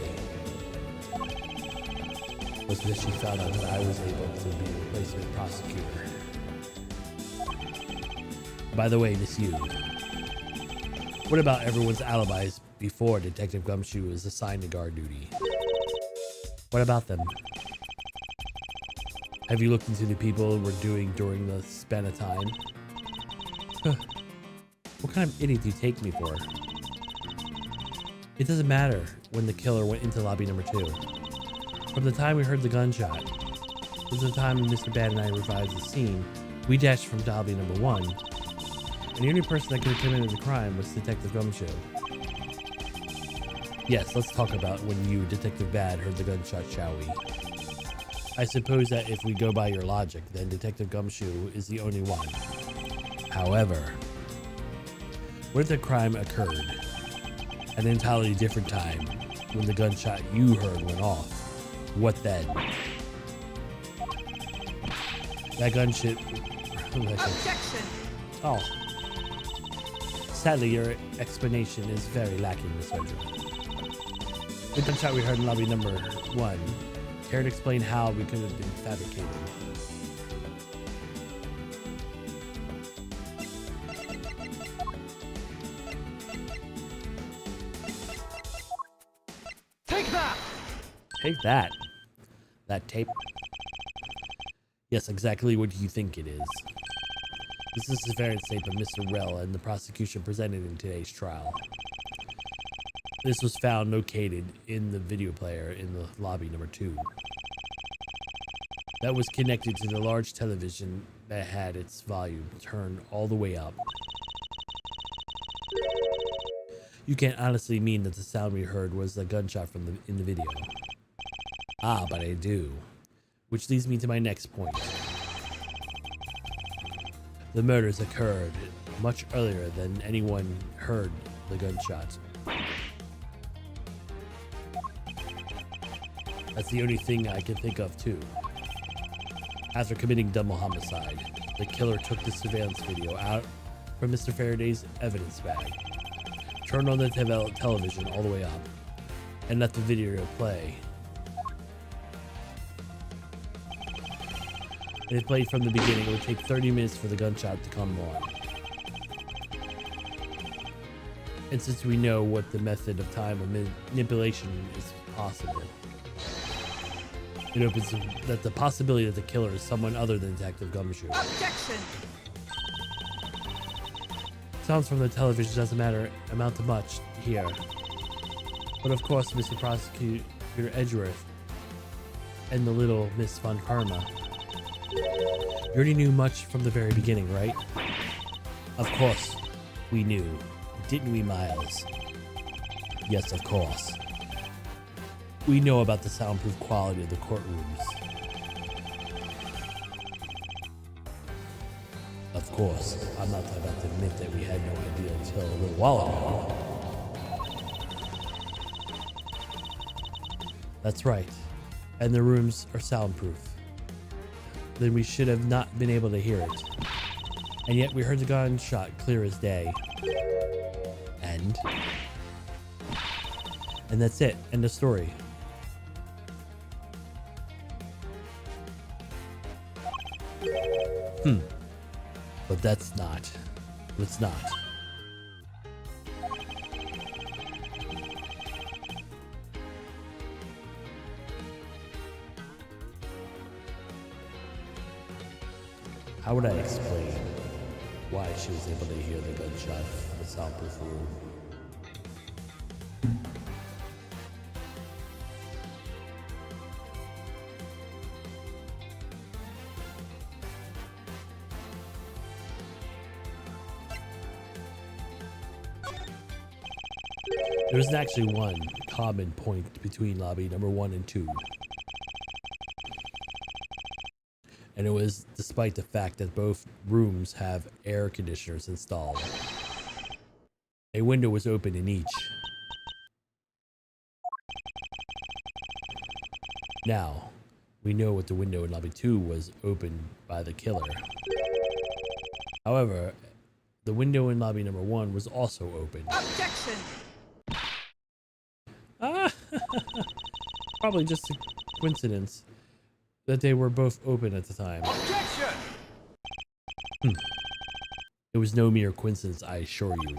was because she found out that I was able to be a replacement prosecutor. By the way, Miss Yu, what about everyone's alibis before Detective Gumshoe was assigned to guard duty? What about them? Have you looked into the people we're doing during the span of time? What kind of idiot do you take me for? It doesn't matter when the killer went into lobby number 2. From the time we heard the gunshot, to the time Mr. Bad and I revised the scene, we dashed from lobby number 1, and the only person that could have committed the crime was Detective Gumshoe. Yes, let's talk about when you, Detective Bad, heard the gunshot, shall we? I suppose that if we go by your logic, then Detective Gumshoe is the only one. However, what if the crime occurred at an entirely different time when the gunshot you heard went off. What then? That gunshot. Objection! Oh. Sadly, your explanation is very lacking, Miss Edgeworth. The gunshot we heard in lobby number 1. Care to explain how we could have been fabricated? Take that! Take that. That tape. Yes, exactly what you think it is. This is the surveillance tape of Mr. Rell and the prosecution presented in today's trial. This was found located in the video player in the lobby number 2. That was connected to the large television that had its volume turned all the way up. You can't honestly mean that the sound we heard was a gunshot from in the video. Ah, but I do. Which leads me to my next point. The murders occurred much earlier than anyone heard the gunshots. That's the only thing I can think of too. After committing double homicide, the killer took the surveillance video out from Mr. Faraday's evidence bag, turned on the television all the way up, and let the video play. If it played from the beginning, it would take 30 minutes for the gunshot to come on. And since we know what the method of time of manipulation is possible, it opens that the possibility that the killer is someone other than Detective Gumshoe. Objection! Sounds from the television doesn't amount to much here. But of course, Mr. Prosecutor Edgeworth and the little Miss Von Karma. You already knew much from the very beginning, right? Of course, we knew. Didn't we, Miles? Yes, of course. We know about the soundproof quality of the courtrooms. Of course, I'm not about to admit that we had no idea until a little while ago. That's right. And the rooms are soundproof. Then we should have not been able to hear it. And yet we heard the gunshot clear as day. And that's it. End of story. But that's not. It's not. How would I explain why she was able to hear the gunshot from the soundproof room? There's actually one common point between lobby number 1 and 2. And it was despite the fact that both rooms have air conditioners installed. A window was open in each. Now, we know what the window in lobby 2 was opened by the killer. However, the window in lobby number 1 was also open. Objection! Probably just a coincidence that they were both open at the time. Objection! It was no mere coincidence, I assure you.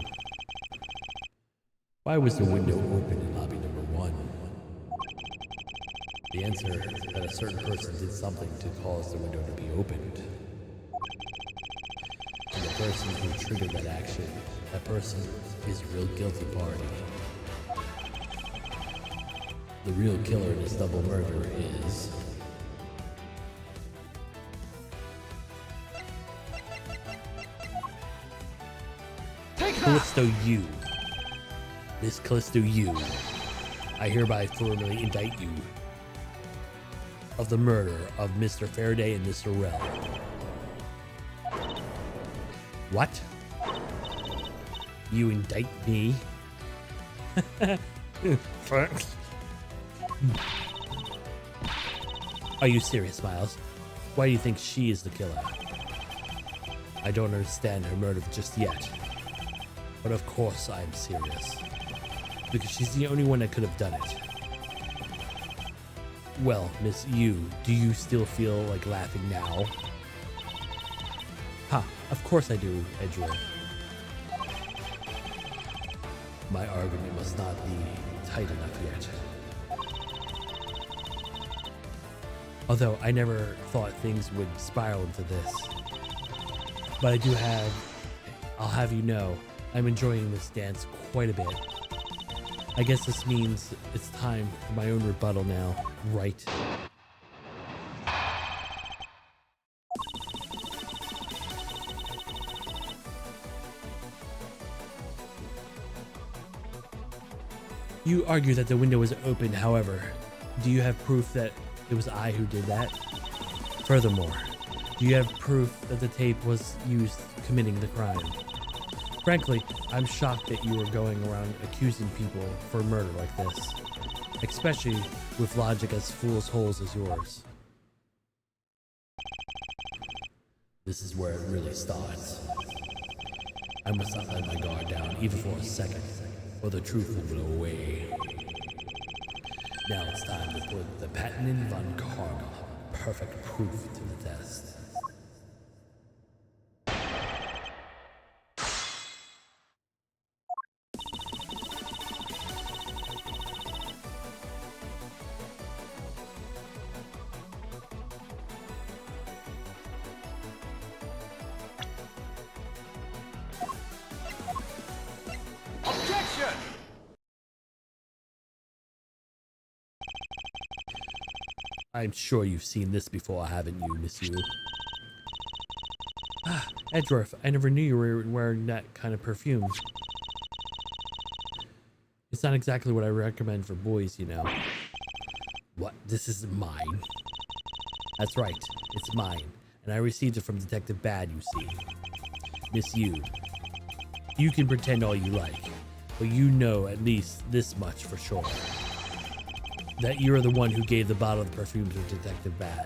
Why was the window open in lobby number 1? The answer is that a certain person did something to cause the window to be opened. And the person who triggered that action, that person is a real guilty party. The real killer in this double murder is... Take that! Callisto Yu. Miss Callisto Yu, I hereby formally indict you of the murder of Mr. Faraday and Mr. Rell. What? You indict me? Are you serious, Miles? Why do you think she is the killer? I don't understand her motive just yet. But of course I'm serious. Because she's the only one that could have done it. Well, Miss Yu, do you still feel like laughing now? Ha, of course I do, Edgeworth. My argument must not be tight enough yet. Although I never thought things would spiral into this. But I'll have you know, I'm enjoying this dance quite a bit. I guess this means it's time for my own rebuttal now, right? You argue that the window was open, however, do you have proof that it was I who did that? Furthermore, do you have proof that the tape was used committing the crime? Frankly, I'm shocked that you are going around accusing people for murder like this, especially with logic as fool's holes as yours. This is where it really starts. I must not let my guard down even for a second, or the truth will blow away. Now it's time to put the patented von Karma perfect proof to the test. Objection! I'm sure you've seen this before, haven't you, Miss Yu? Ah, Edgeworth, I never knew you were wearing that kind of perfume. It's not exactly what I recommend for boys, you know. What? This is mine? That's right, it's mine, and I received it from Detective Bad, you see. Miss Yu, you can pretend all you like, but you know at least this much for sure. That you're the one who gave the bottle of perfume to Detective Bad.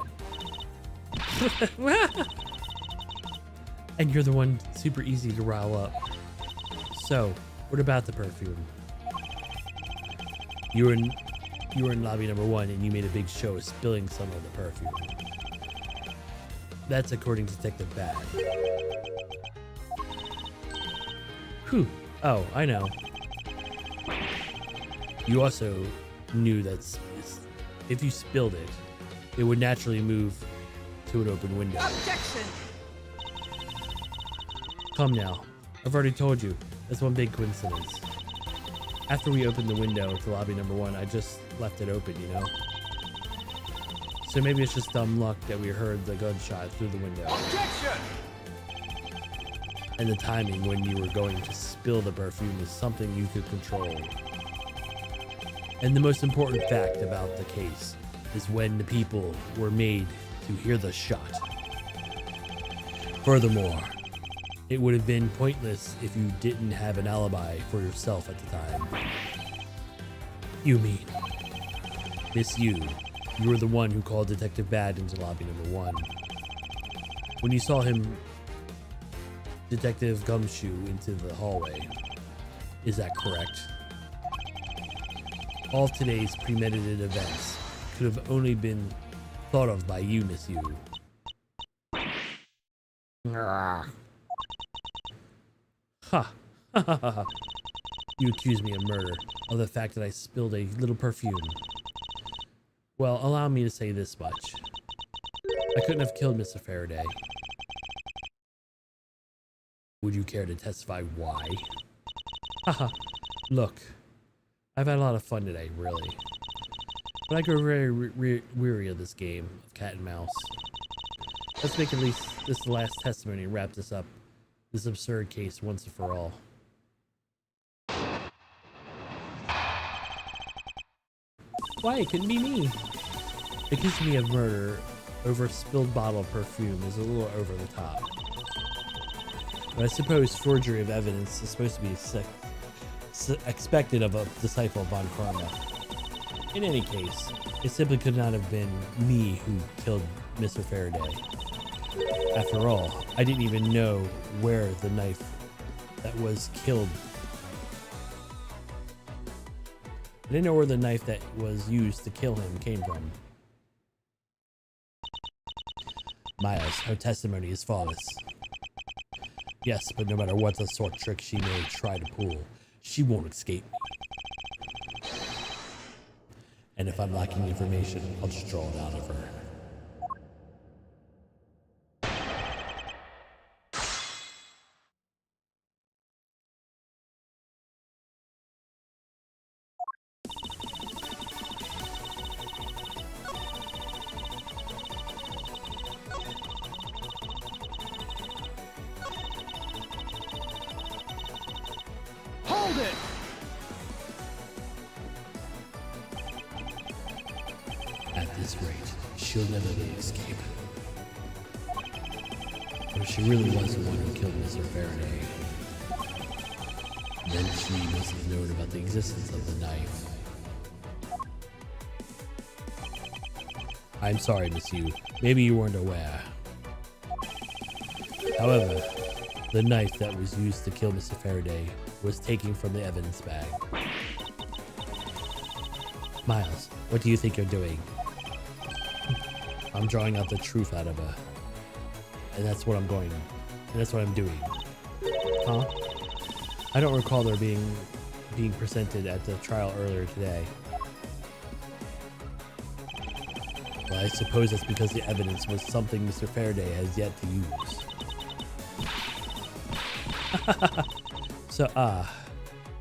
And you're the one super easy to rile up. So, what about the perfume? You were in lobby number 1 and you made a big show of spilling some of the perfume. That's according to Detective Bad. Whew. Oh, I know. You also knew that if you spilled it, it would naturally move to an open window. Objection! Come now, I've already told you, that's one big coincidence. After we opened the window to lobby number 1, I just left it open, you know? So maybe it's just dumb luck that we heard the gunshot through the window. Objection! And the timing when you were going to spill the perfume is something you could control. And the most important fact about the case is when the people were made to hear the shot. Furthermore, it would have been pointless if you didn't have an alibi for yourself at the time. You mean, Miss Yu, you were the one who called Detective Bad into lobby number 1. When you saw him, Detective Gumshoe, into the hallway. Is that correct? All of today's premeditated events could have only been thought of by you, Miss Yu. Ha! You accuse me of murder, of the fact that I spilled a little perfume. Well, allow me to say this much. I couldn't have killed Mr. Faraday. Would you care to testify why? Haha, look. I've had a lot of fun today, really. But I grow very weary of this game of cat and mouse. Let's make at least this last testimony and wrap this up. This absurd case once and for all. Why, it couldn't be me. Accusing me of murder over a spilled bottle of perfume is a little over the top. But I suppose forgery of evidence is supposed to be expected of a disciple of Von Karma. In any case, it simply could not have been me who killed Mr. Faraday. After all, I didn't even know where the knife that was killed. I didn't know where the knife that was used to kill him came from. Miles, her testimony is flawless. Yes, but no matter what the sort of trick she may try to pull, she won't escape me. And if I'm lacking information, I'll just draw it out of her. Hold it! At this rate, she'll never escape. But if she really was the one who killed Mr. Faraday, then she must have known about the existence of the knife. I'm sorry, Miss Yu. Maybe you weren't aware. However, the knife that was used to kill Mr. Faraday was taken from the evidence bag. Miles, what do you think you're doing? I'm drawing out the truth out of her. And that's what I'm doing. Huh? I don't recall there being presented at the trial earlier today. Well, I suppose that's because the evidence was something Mr. Faraday has yet to use. So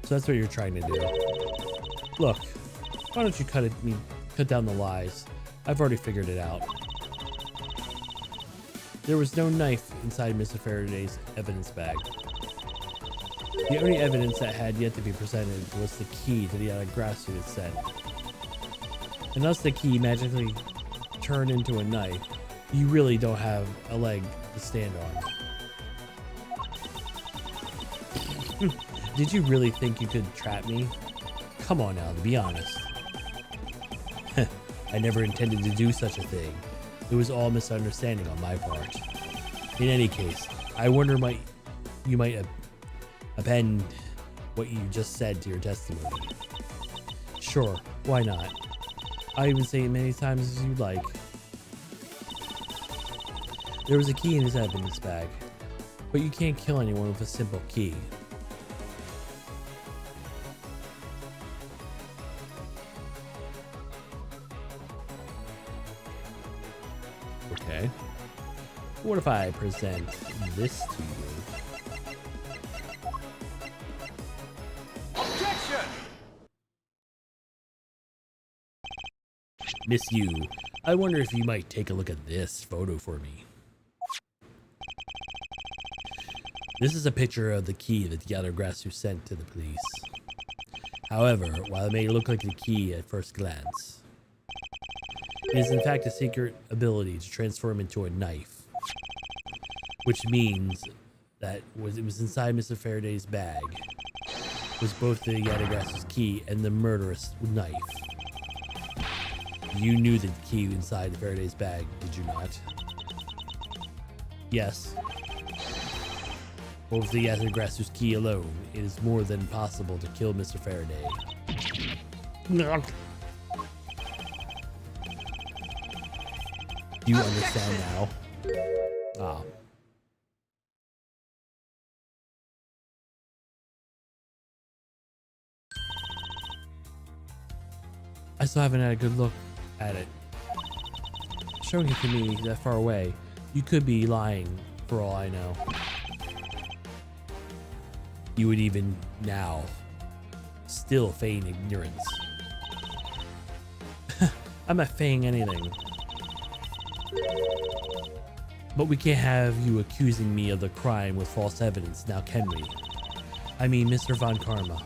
that's what you're trying to do. Look, why don't you cut down the lies? I've already figured it out. There was no knife inside Mr. Faraday's evidence bag. The only evidence that had yet to be presented was the key to the grass unit set. Unless the key magically turned into a knife, you really don't have a leg to stand on. Did you really think you could trap me? Come on now, to be honest. I never intended to do such a thing. It was all misunderstanding on my part. In any case, I wonder you might append what you just said to your testimony. Sure, why not? I'll even say it many times as you'd like. There was a key in his evidence bag, but you can't kill anyone with a simple key. Okay. What if I present this to you? Objection! Miss Yu, I wonder if you might take a look at this photo for me. This is a picture of the key that the Yatagarasu sent to the police. However, while it may look like a key at first glance, it is in fact a secret ability to transform into a knife, which means that it was inside Mr. Faraday's bag was both the Yatagarasu's key and the murderous knife. You knew the key inside the Faraday's bag, did you not? Yes. But with the Yatagarasu's key alone, it is more than possible to kill Mr. Faraday. Do you understand now? Ah. I still haven't had a good look at it. Showing it to me that far away, you could be lying for all I know. You would even now still feign ignorance. I'm not feigning anything. But we can't have you accusing me of the crime with false evidence, now can we? I mean, Mr. Von Karma.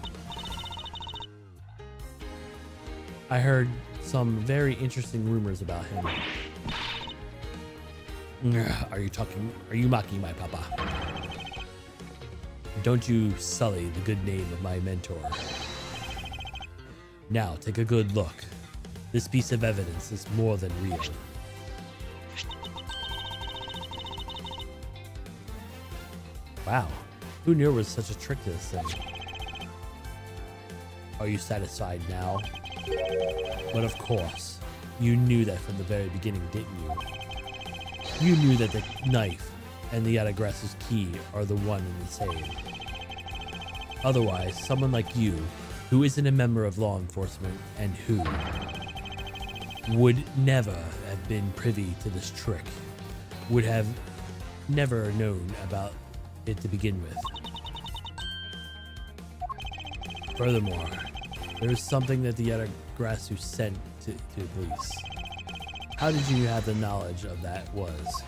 I heard some very interesting rumors about him. Are you mocking my papa? Don't you sully the good name of my mentor. Now, take a good look. This piece of evidence is more than real. Wow. Who knew there was such a trick to this thing? Are you satisfied now? But of course, you knew that from the very beginning, didn't you? You knew that the knife and the Yatagrasu's key are the one and the same. Otherwise, someone like you, who isn't a member of law enforcement and who would never have been privy to this trick, would have never known about it to begin with. Furthermore, there is something that the Yatagrasu sent to the police. How did you have the knowledge of that was?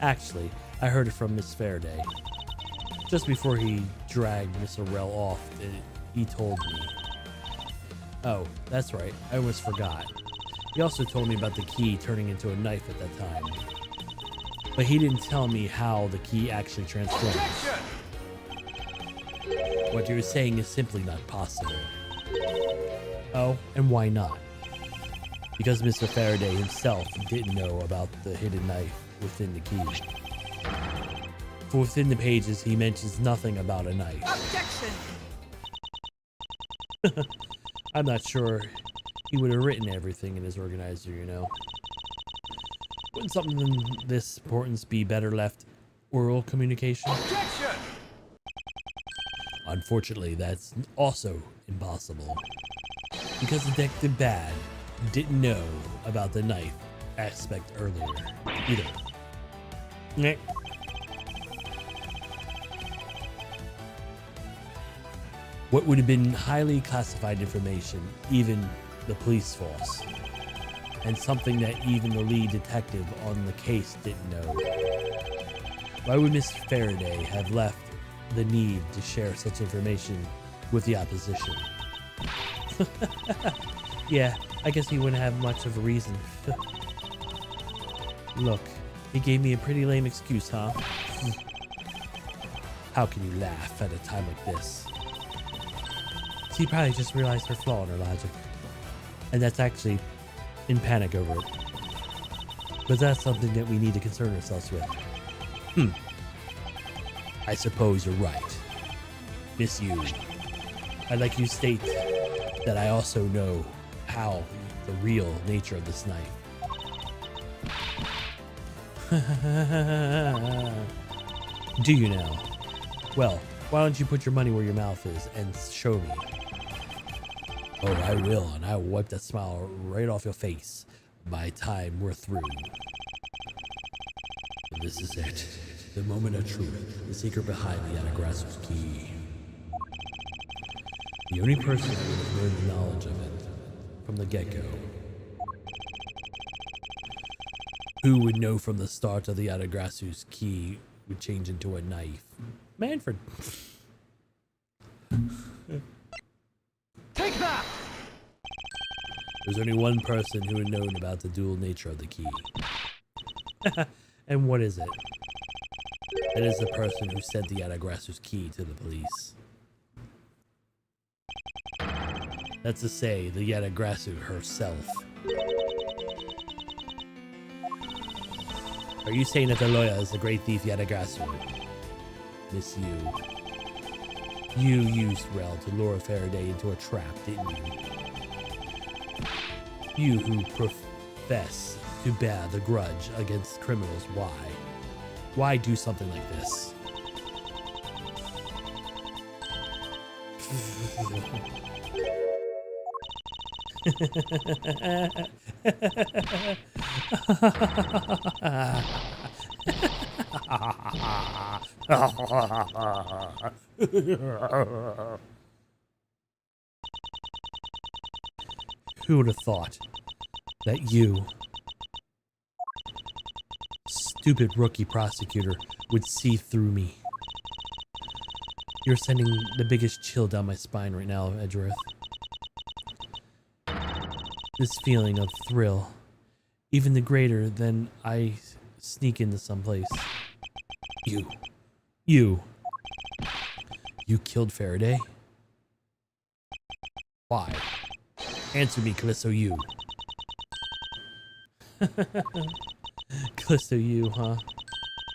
Actually, I heard it from Miss Faraday. Just before he dragged Miss Orell off, he told me. Oh, that's right. I almost forgot. He also told me about the key turning into a knife at that time. But he didn't tell me how the key actually transformed. Objection! What you're saying is simply not possible. Oh, and why not? Because Mr. Faraday himself didn't know about the hidden knife within the key. For within the pages, he mentions nothing about a knife. Objection! I'm not sure he would have written everything in his organizer, you know. Wouldn't something of this importance be better left oral communication? Objection! Unfortunately, that's also impossible. Because Detective Bad didn't know about the knife aspect earlier either. Meh. What would have been highly classified information, even the police force, and something that even the lead detective on the case didn't know. Why would Miss Faraday have left the need to share such information with the opposition? Yeah, I guess he wouldn't have much of a reason. Look, he gave me a pretty lame excuse, huh? How can you laugh at a time like this? She probably just realized her flaw in her logic. And that's actually in panic over it. But that's something that we need to concern ourselves with. I suppose you're right. Miss Yu, I'd like you to state that I also know how the real nature of this knife. Do you now? Well, why don't you put your money where your mouth is and show me? Oh, I will, and I will wipe that smile right off your face by the time we're through. And this is it. The moment of truth. The secret behind the Yatagrasu's key. The only person who has learned the knowledge of it from the get-go. Who would know from the start of the Yatagrasu's key would change into a knife? Manfred. Take that! There's only one person who had known about the dual nature of the key. And what is it? It is the person who sent the Yatagrasu's key to the police. That's to say, the Yatagrasu herself. Are you saying that the lawyer is the great thief Yatagrasu? Miss Yu. You used Rel to lure Faraday into a trap, didn't you? You who profess to bear the grudge against criminals, why? Why do something like this? Who would have thought that you, stupid rookie prosecutor, would see through me? You're sending the biggest chill down my spine right now, Edgeworth. This feeling of thrill, even the greater than I sneak into someplace. You killed Faraday? Why? Answer me, Callisto, you. Callisto, you, huh?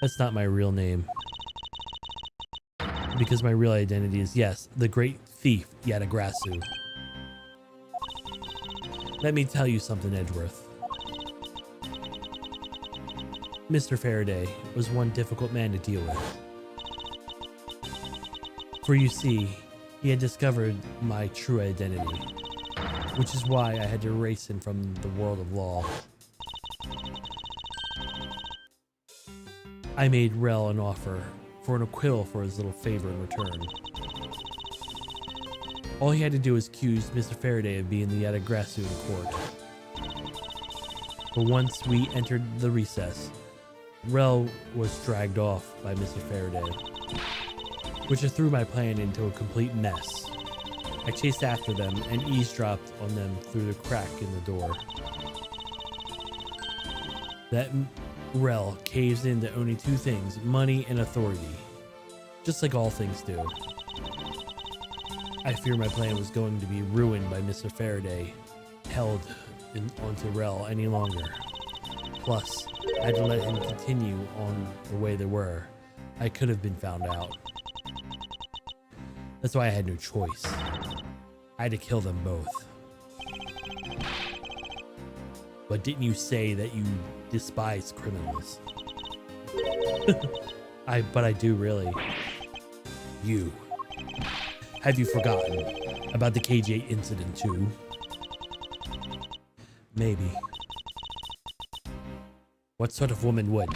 That's not my real name. Because my real identity is, yes, the great thief, Yadagrasu. Let me tell you something, Edgeworth. Mr. Faraday was one difficult man to deal with. For you see, he had discovered my true identity, which is why I had to erase him from the world of law. I made Rel an offer for an acquittal for his little favor in return. All he had to do was accuse Mr. Faraday of being the Yadagrasu in court. But once we entered the recess, Rel was dragged off by Mr. Faraday, which threw my plan into a complete mess. I chased after them and eavesdropped on them through the crack in the door. That Rel caves into only two things, money and authority, just like all things do. I fear my plan was going to be ruined by Mr. Faraday held onto Rel any longer. Plus, I had to let him continue on the way they were. I could have been found out. That's why I had no choice. I had to kill them both. But didn't you say that you despise criminals? But I do really. You. Have you forgotten about the KJ incident too? Maybe. What sort of woman would?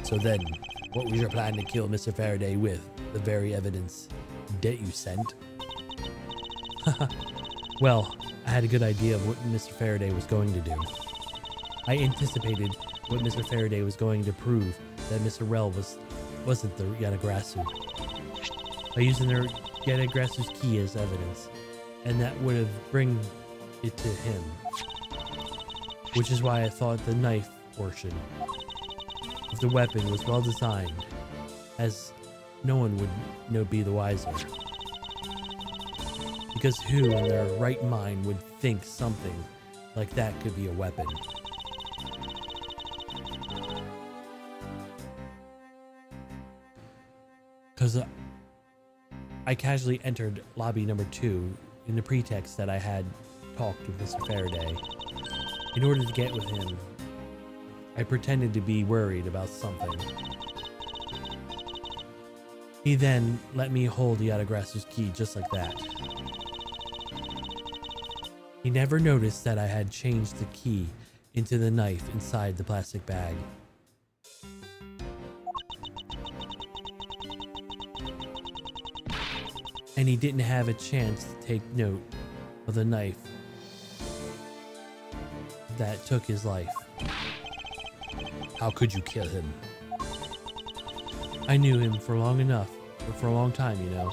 So then, what was your plan to kill Mr. Faraday with? The very evidence that you sent? Well, I had a good idea of what Mr. Faraday was going to do. I anticipated what Mr. Faraday was going to prove that Mr. Rel wasn't the Yadagrasu. By using their Yadagrasu's key as evidence, and that would have bring it to him. Which is why I thought the knife portion of the weapon was well designed, as no one would be the wiser. Because who in their right mind would think something like that could be a weapon? Because I casually entered lobby number 2 in the pretext that I had talked with Mr. Faraday. In order to get with him, I pretended to be worried about something. He then let me hold the Yadagrasu's key just like that. He never noticed that I had changed the key into the knife inside the plastic bag. And he didn't have a chance to take note of the knife that took his life. How could you kill him? I knew him for long enough, for a long time, you know.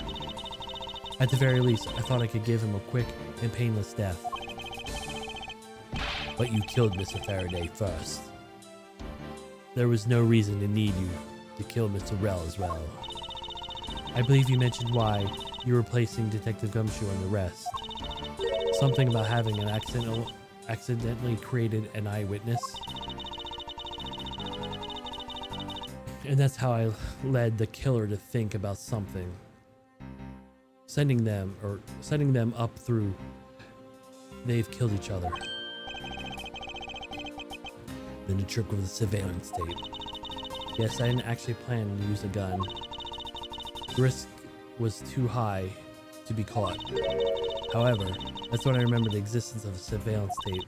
At the very least, I thought I could give him a quick and painless death. But you killed Mr. Faraday first. There was no reason to need you To kill Mr. Rel as well. I believe you mentioned why you were placing Detective Gumshoe on the rest. Something about having an accidentally created an eyewitness. And that's how I led the killer to think about something. Sending them up through they've killed each other. Then the trick with the surveillance tape. Yes, I didn't actually plan to use a gun. The risk was too high to be caught. However, that's when I remembered the existence of a surveillance tape,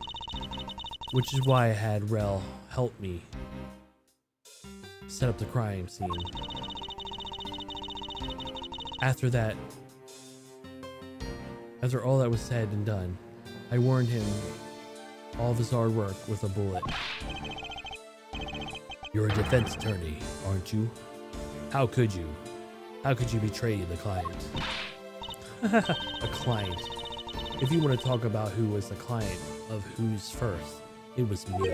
which is why I had Rel help me set up the crime scene. After all that was said and done, I warned him all of his hard work with a bullet. You're a defense attorney, aren't you? How could you? How could you betray the client? A client. If you want to talk about who was the client of who's first, it was me.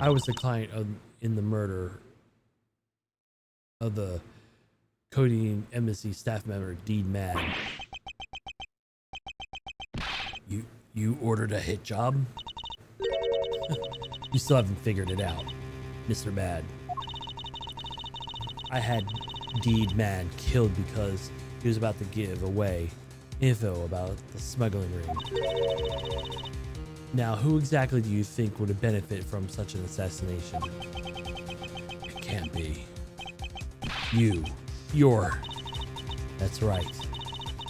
I was the client in the murder of the Codian Embassy staff member, Dean Mann. You ordered a hit job? You still haven't figured it out, Mr. Bad. I had Deed Man killed because he was about to give away info about the smuggling ring. Now, who exactly do you think would benefit from such an assassination? It can't be. You're... That's right.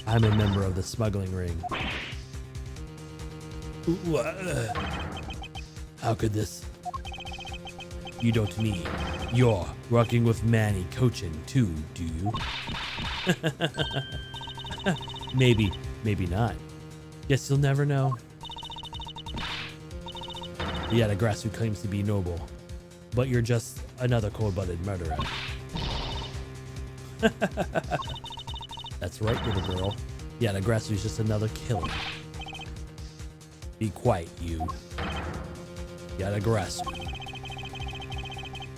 I'm a member of the smuggling ring. How could this... You don't mean you're working with Manny Cochin too, do you? Maybe not. Guess you'll never know. The Yadagrasu claims to be noble, but you're just another cold-blooded murderer. That's right, little girl. Yadagrasu is just another killer. Be quiet, you. Yadagrasu.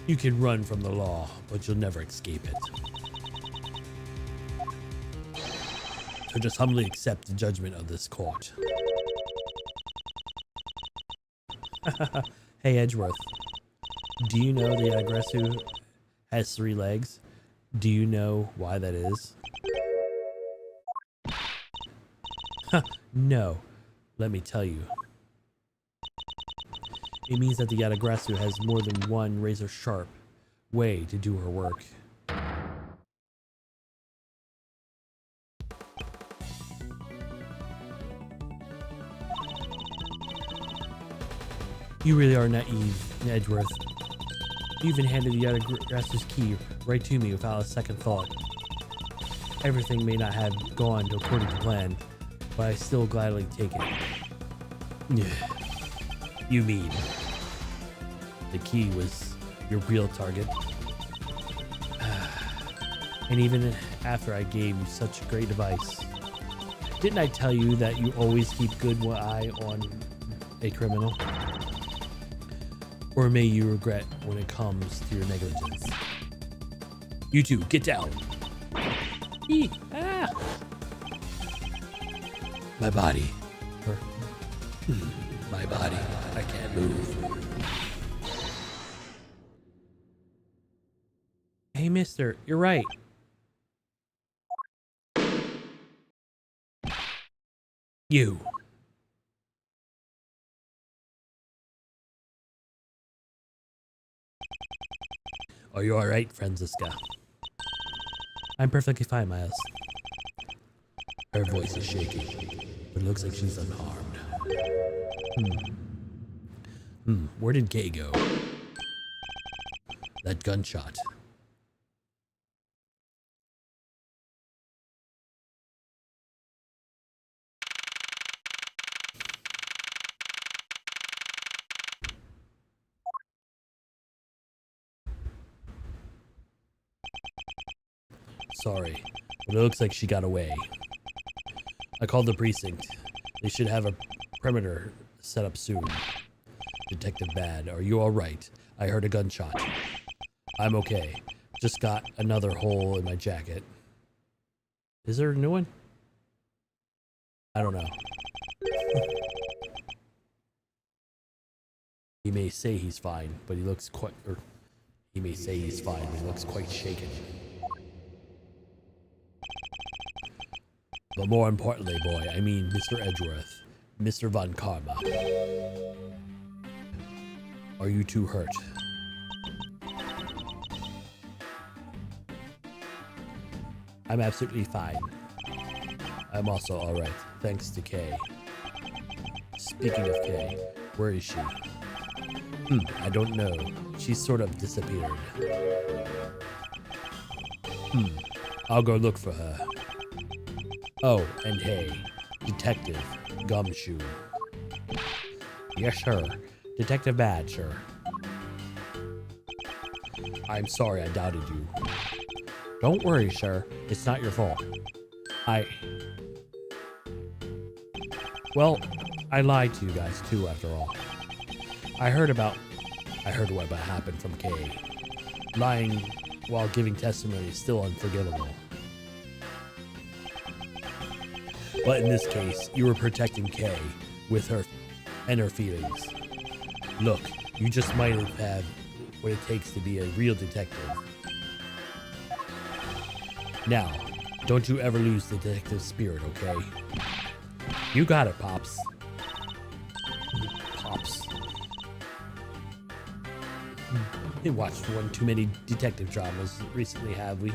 You can run from the law, but you'll never escape it. So just humbly accept the judgment of this court. Hey, Edgeworth. Do you know the Yadagrasu has 3 legs? Do you know why that is? No. Let me tell you. It means that the Yadagrasu has more than one razor-sharp way to do her work. You really are naive, Edgeworth. You even handed the Yadagrasu's key right to me without a second thought. Everything may not have gone according to plan, but I still gladly take it. You mean the key was your real target? And even after I gave you such great advice, didn't I tell you that you always keep good one eye on a criminal? Or may you regret when it comes to your negligence. You two, get down. My body. My body. I can't move. Hey, mister, you're right. You. Are you alright, Franziska? I'm perfectly fine, Miles. Her voice is shaking, but it looks like she's unharmed. Where did Kay go? That gunshot. Sorry, but it looks like she got away. I called the precinct. They should have a perimeter set up soon. Detective Bad, are you alright? I heard a gunshot. I'm okay. Just got another hole in my jacket. Is there a new one? I don't know. He may say he's fine, but he looks quite... he may say he's fine, but he looks quite shaken. But more importantly, boy, I mean Mr. Edgeworth, Mr. Von Karma. Are you too hurt? I'm absolutely fine. I'm also alright, thanks to Kay. Speaking of Kay, where is she? I don't know. She's sort of disappeared. I'll go look for her. Oh, and hey, Detective Gumshoe. Yes, sir. Detective Bad, sir. I'm sorry I doubted you. Don't worry, sir. It's not your fault. Well, I lied to you guys too, after all. I heard what happened from Kay. Lying while giving testimony is still unforgivable. But in this case, you were protecting Kay, with her and her feelings. Look, you just might have what it takes to be a real detective. Now, don't you ever lose the detective spirit, okay? You got it, Pops. Pops. We watched one too many detective dramas recently, have we?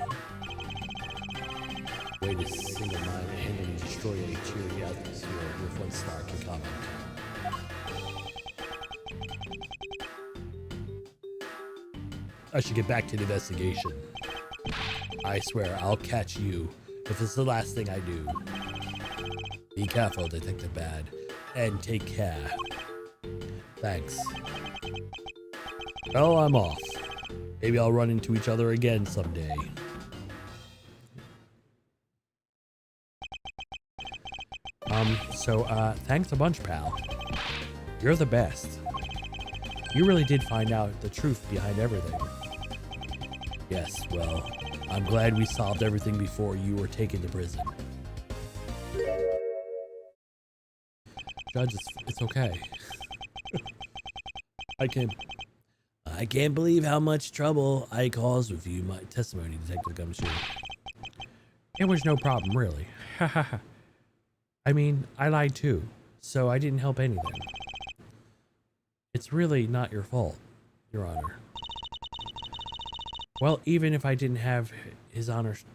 Way to single mind and handily destroy a cheery atmosphere with one snark in comment. I should get back to the investigation. I swear I'll catch you if it's the last thing I do. Be careful, Detective Bad, and take care. Thanks. Well, I'm off. Maybe I'll run into each other again someday. Thanks a bunch, pal. You're the best. You really did find out the truth behind everything. Yes, well, I'm glad we solved everything before you were taken to prison. Judge, it's okay. I can't believe how much trouble I caused with you, my testimony, Detective Gumshoe. It was no problem, really. I mean, I lied too, so I didn't help anything. It's really not your fault, Your Honor. Well, even if I didn't have His Honor's,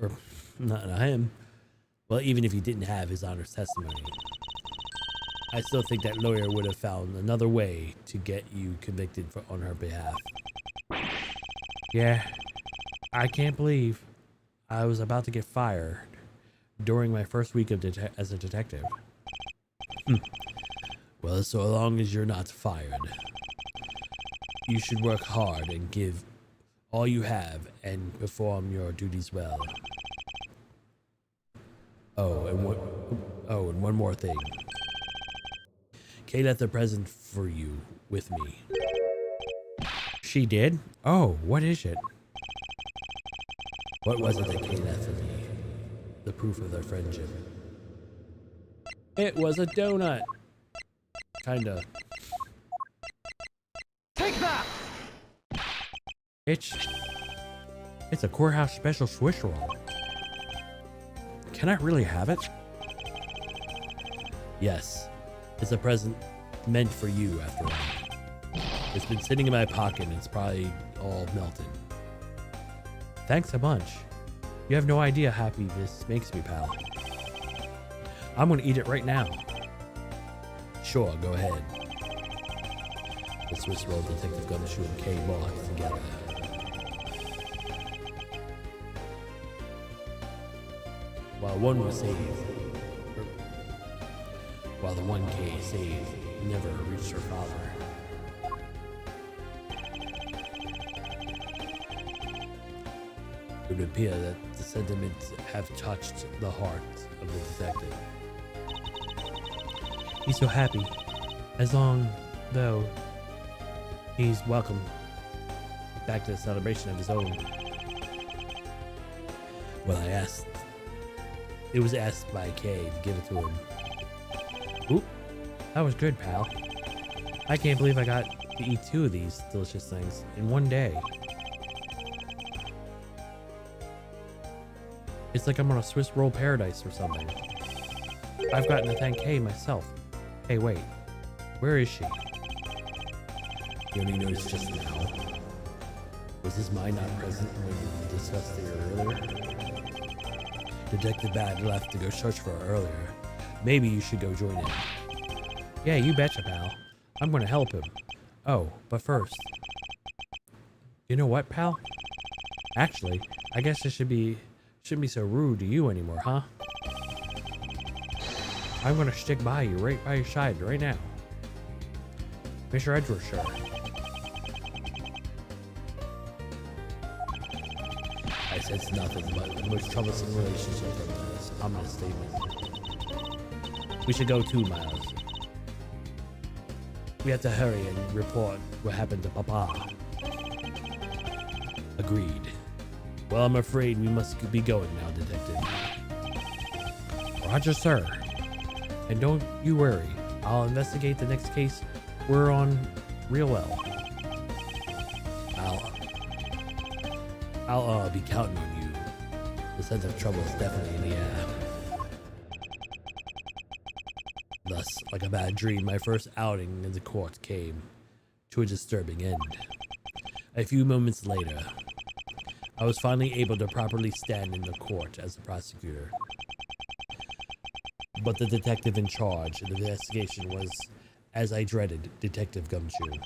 or not him, well, even if you didn't have His Honor's testimony, I still think that lawyer would have found another way to get you convicted on her behalf. Yeah, I can't believe I was about to get fired during my first week of as a detective. Well, so long as you're not fired, you should work hard and give all you have and perform your duties well. Oh, and one more thing. Kay left a present for you with me. She did? Oh, what is it? What was it that Kay left for me? The proof of their friendship. It was a donut. Kinda. Take that! It's a courthouse special Swiss roll. Can I really have it? Yes. It's a present meant for you, after all. It's been sitting in my pocket and it's probably all melted. Thanks a bunch. You have no idea how happy this makes me, pal. I'm gonna eat it right now. Sure, go ahead. The Swiss roll Detective Gumshoe and Kay bought together. While one was saved, while the one Kay saved never reached her father. It would appear that the sentiments have touched the heart of the detective. He's so happy, as long though he's welcome back to the celebration of his own. Well, it was asked by Kay to give it to him. Oop, that was good, pal. I can't believe I got to eat 2 of these delicious things in one day. It's like I'm on a Swiss roll paradise or something. I've gotten to thank Kay myself. Hey, wait. Where is she? You only noticed just now. Was his mind not present when we discussed it earlier? Detective Bad left to go search for her earlier. Maybe you should go join him. Yeah, you betcha, pal. I'm gonna help him. Oh, but first. You know what, pal? Actually, I guess I shouldn't be so rude to you anymore, huh? I'm gonna stick by you, right by your side, right now. Mr. Edgeworth, sir. I sense nothing but the most troublesome relationship from this ominous statement. We should go too, Miles. We have to hurry and report what happened to Papa. Agreed. Well, I'm afraid we must be going now, Detective. Roger, sir. And don't you worry. I'll investigate the next case we're on real well. I'll be counting on you. The sense of trouble is definitely in the air. Thus, like a bad dream, my first outing in the court came to a disturbing end. A few moments later, I was finally able to properly stand in the court as the prosecutor. But the detective in charge of the investigation was, as I dreaded, Detective Gumshoe.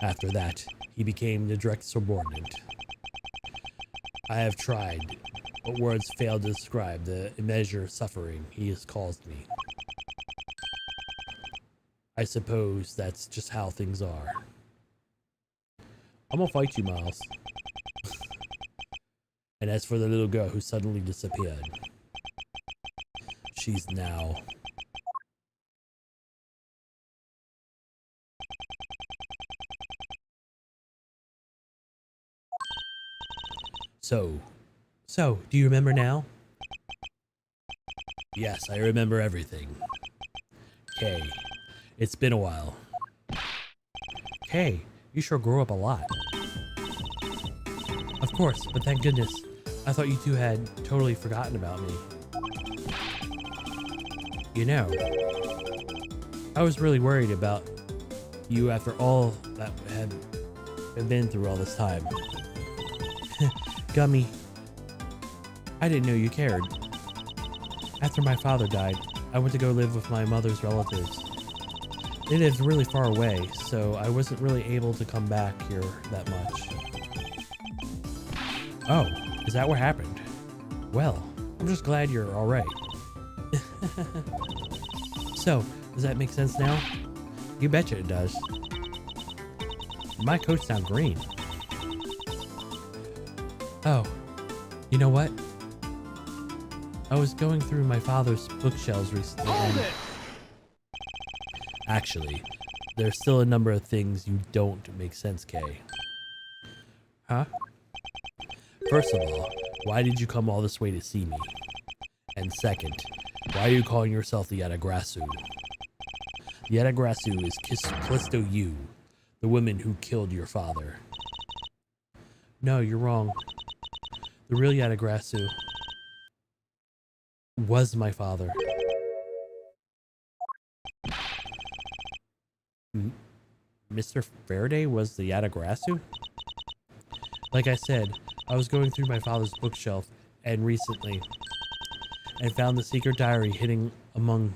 After that, he became the direct subordinate. I have tried, but words fail to describe the immeasurable suffering he has caused me. I suppose that's just how things are. I'm gonna fight you, Miles. And as for the little girl who suddenly disappeared, she's now... So, do you remember now? Yes, I remember everything. Kay, it's been a while. Kay, you sure grew up a lot. Of course, but thank goodness. I thought you two had totally forgotten about me. You know, I was really worried about you after all that had been through all this time. Gummy, I didn't know you cared. After my father died, I went to go live with my mother's relatives. They lived really far away, so I wasn't really able to come back here that much. Oh, is that what happened? Well, I'm just glad you're all right. So, does that make sense now? You betcha it does. My coat's now green. Oh, you know what? I was going through my father's bookshelves recently. Hold it! Actually, there's still a number of things you don't make sense, Kay. Huh? First of all, why did you come all this way to see me? And second, why are you calling yourself the Yatagrasu? The Yatagrasu is Callisto Yu, the woman who killed your father. No, you're wrong. The real Yatagrasu was my father. Mr. Faraday was the Yatagrasu? Like I said, I was going through my father's bookshelf and found the secret diary hidden among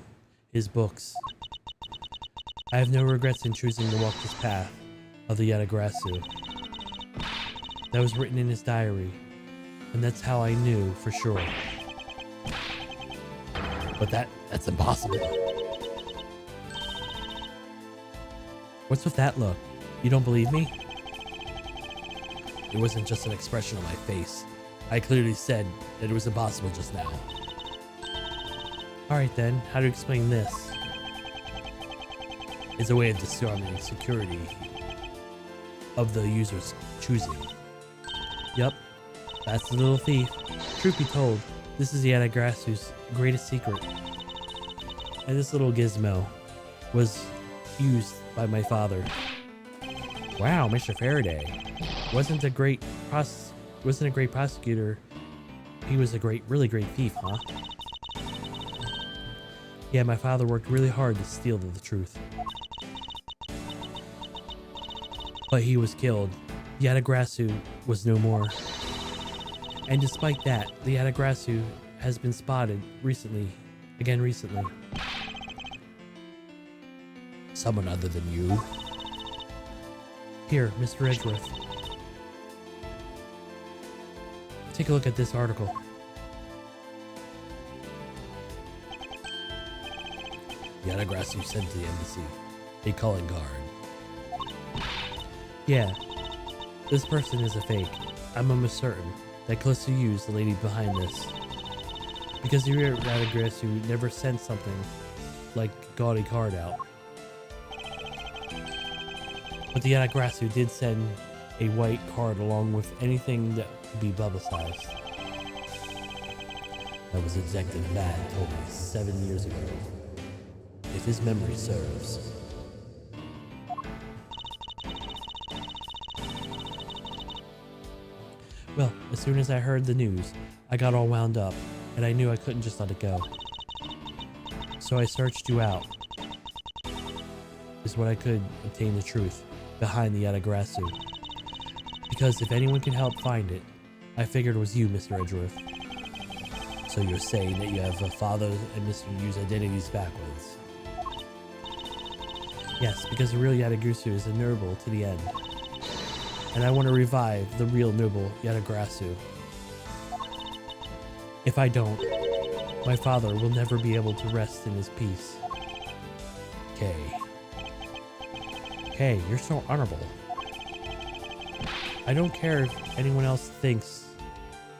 his books. I have no regrets in choosing to walk this path of the Yatagrasu. That was written in his diary, and that's how I knew for sure. But that's impossible. What's with that look? You don't believe me? It wasn't just an expression on my face. I clearly said that it was impossible just now. Alright then, how to explain this? It's a way of disarming security of the user's choosing. Yup, that's the little thief. Truth be told, this is the Yatagrasu's greatest secret. And this little gizmo was used by my father. Wow, Mr. Faraday wasn't a great prosecutor. He was a really great thief, huh? Yeah, my father worked really hard to steal the truth. But he was killed. Yatagrasu was no more. And despite that, the Yatagrasu has been spotted recently. Someone other than you? Here, Mr. Edgeworth. Take a look at this article. Yatagrasu sent to the embassy. A calling card. Yeah, this person is a fake. I'm almost certain that Callisto Yu is the lady behind this. Because the real Yatagrasu never sent something like a gaudy card out. But the Yatagrasu did send a white card along with anything that could be publicized. That was exactly what Matt told me 7 years ago. if his memory serves. Well, as soon as I heard the news, I got all wound up, and I knew I couldn't just let it go. So I searched you out. Is what I could obtain the truth behind the Yatagrasu. Because if anyone can help find it, I figured it was you, Mr. Edgeworth. So you're saying that you have a father and Mr. Yu's identities backwards? Yes, because the real Yatagrasu is a noble to the end. And I want to revive the real noble Yatagrasu. If I don't, my father will never be able to rest in his peace. Kay. Hey, you're so honorable. I don't care if anyone else thinks.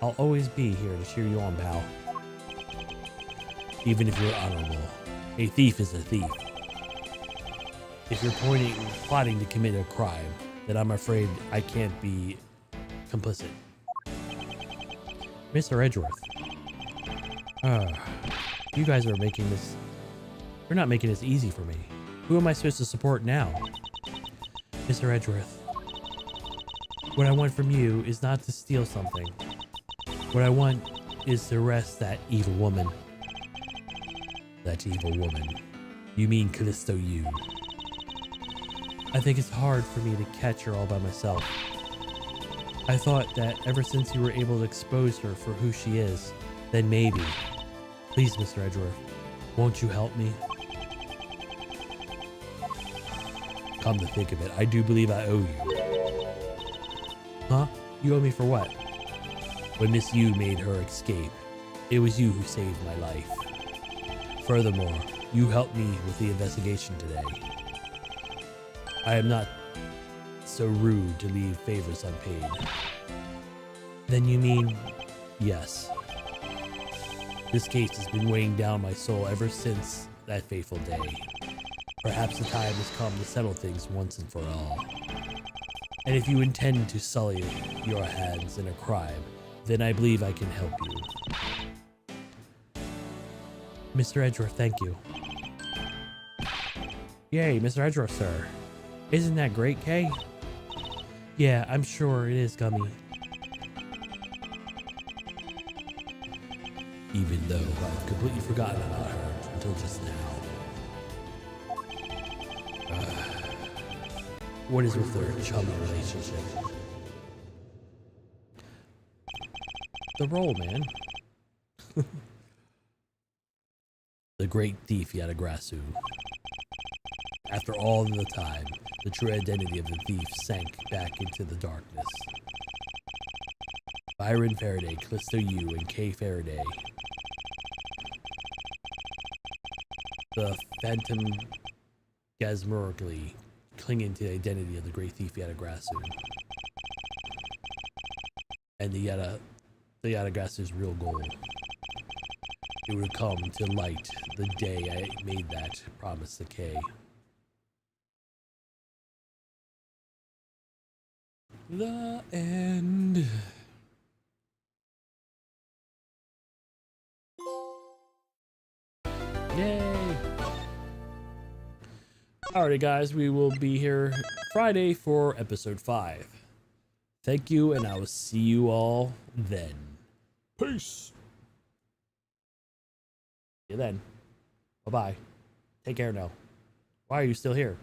I'll always be here to cheer you on, pal. Even if you're honorable, a thief is a thief. If you're plotting to commit a crime, then I'm afraid I can't be complicit. Mr. Edgeworth. You guys are making this... You're not making this easy for me. Who am I supposed to support now? Mr. Edgeworth. What I want from you is not to steal something. What I want is to arrest that evil woman. That evil woman? You mean Callisto Yu? I think it's hard for me to catch her all by myself. I thought that ever since you were able to expose her for who she is, then maybe. Please, Mr. Edgeworth, won't you help me? Come to think of it, I do believe I owe you. Huh? You owe me for what? When Miss Yu made her escape, it was you who saved my life. Furthermore, you helped me with the investigation today. I am not so rude to leave favors unpaid. Then you mean... Yes. This case has been weighing down my soul ever since that fateful day. Perhaps the time has come to settle things once and for all. And if you intend to sully your hands in a crime, then I believe I can help you. Mr. Edgeworth, thank you. Yay, Mr. Edgeworth, sir. Isn't that great, Kay? Yeah, I'm sure it is, Gummy. Even though I've completely forgotten about her until just now. What is with their chummy relationship? The role, man. The great thief Yatagrasu. After all of the time, the true identity of the thief sank back into the darkness. Byron Faraday, Callisto Yu, and Kay Faraday. The phantom gasmerically clinging to the identity of the great thief Yatagrasu. And the Yatagrasu's real goal. It would come to light the day I made that promise to Kay. The end. Yay! Alrighty, guys, we will be here Friday for episode 5. Thank you, and I will see you all then. Peace! See you then. Bye-bye. Take care now. Why are you still here?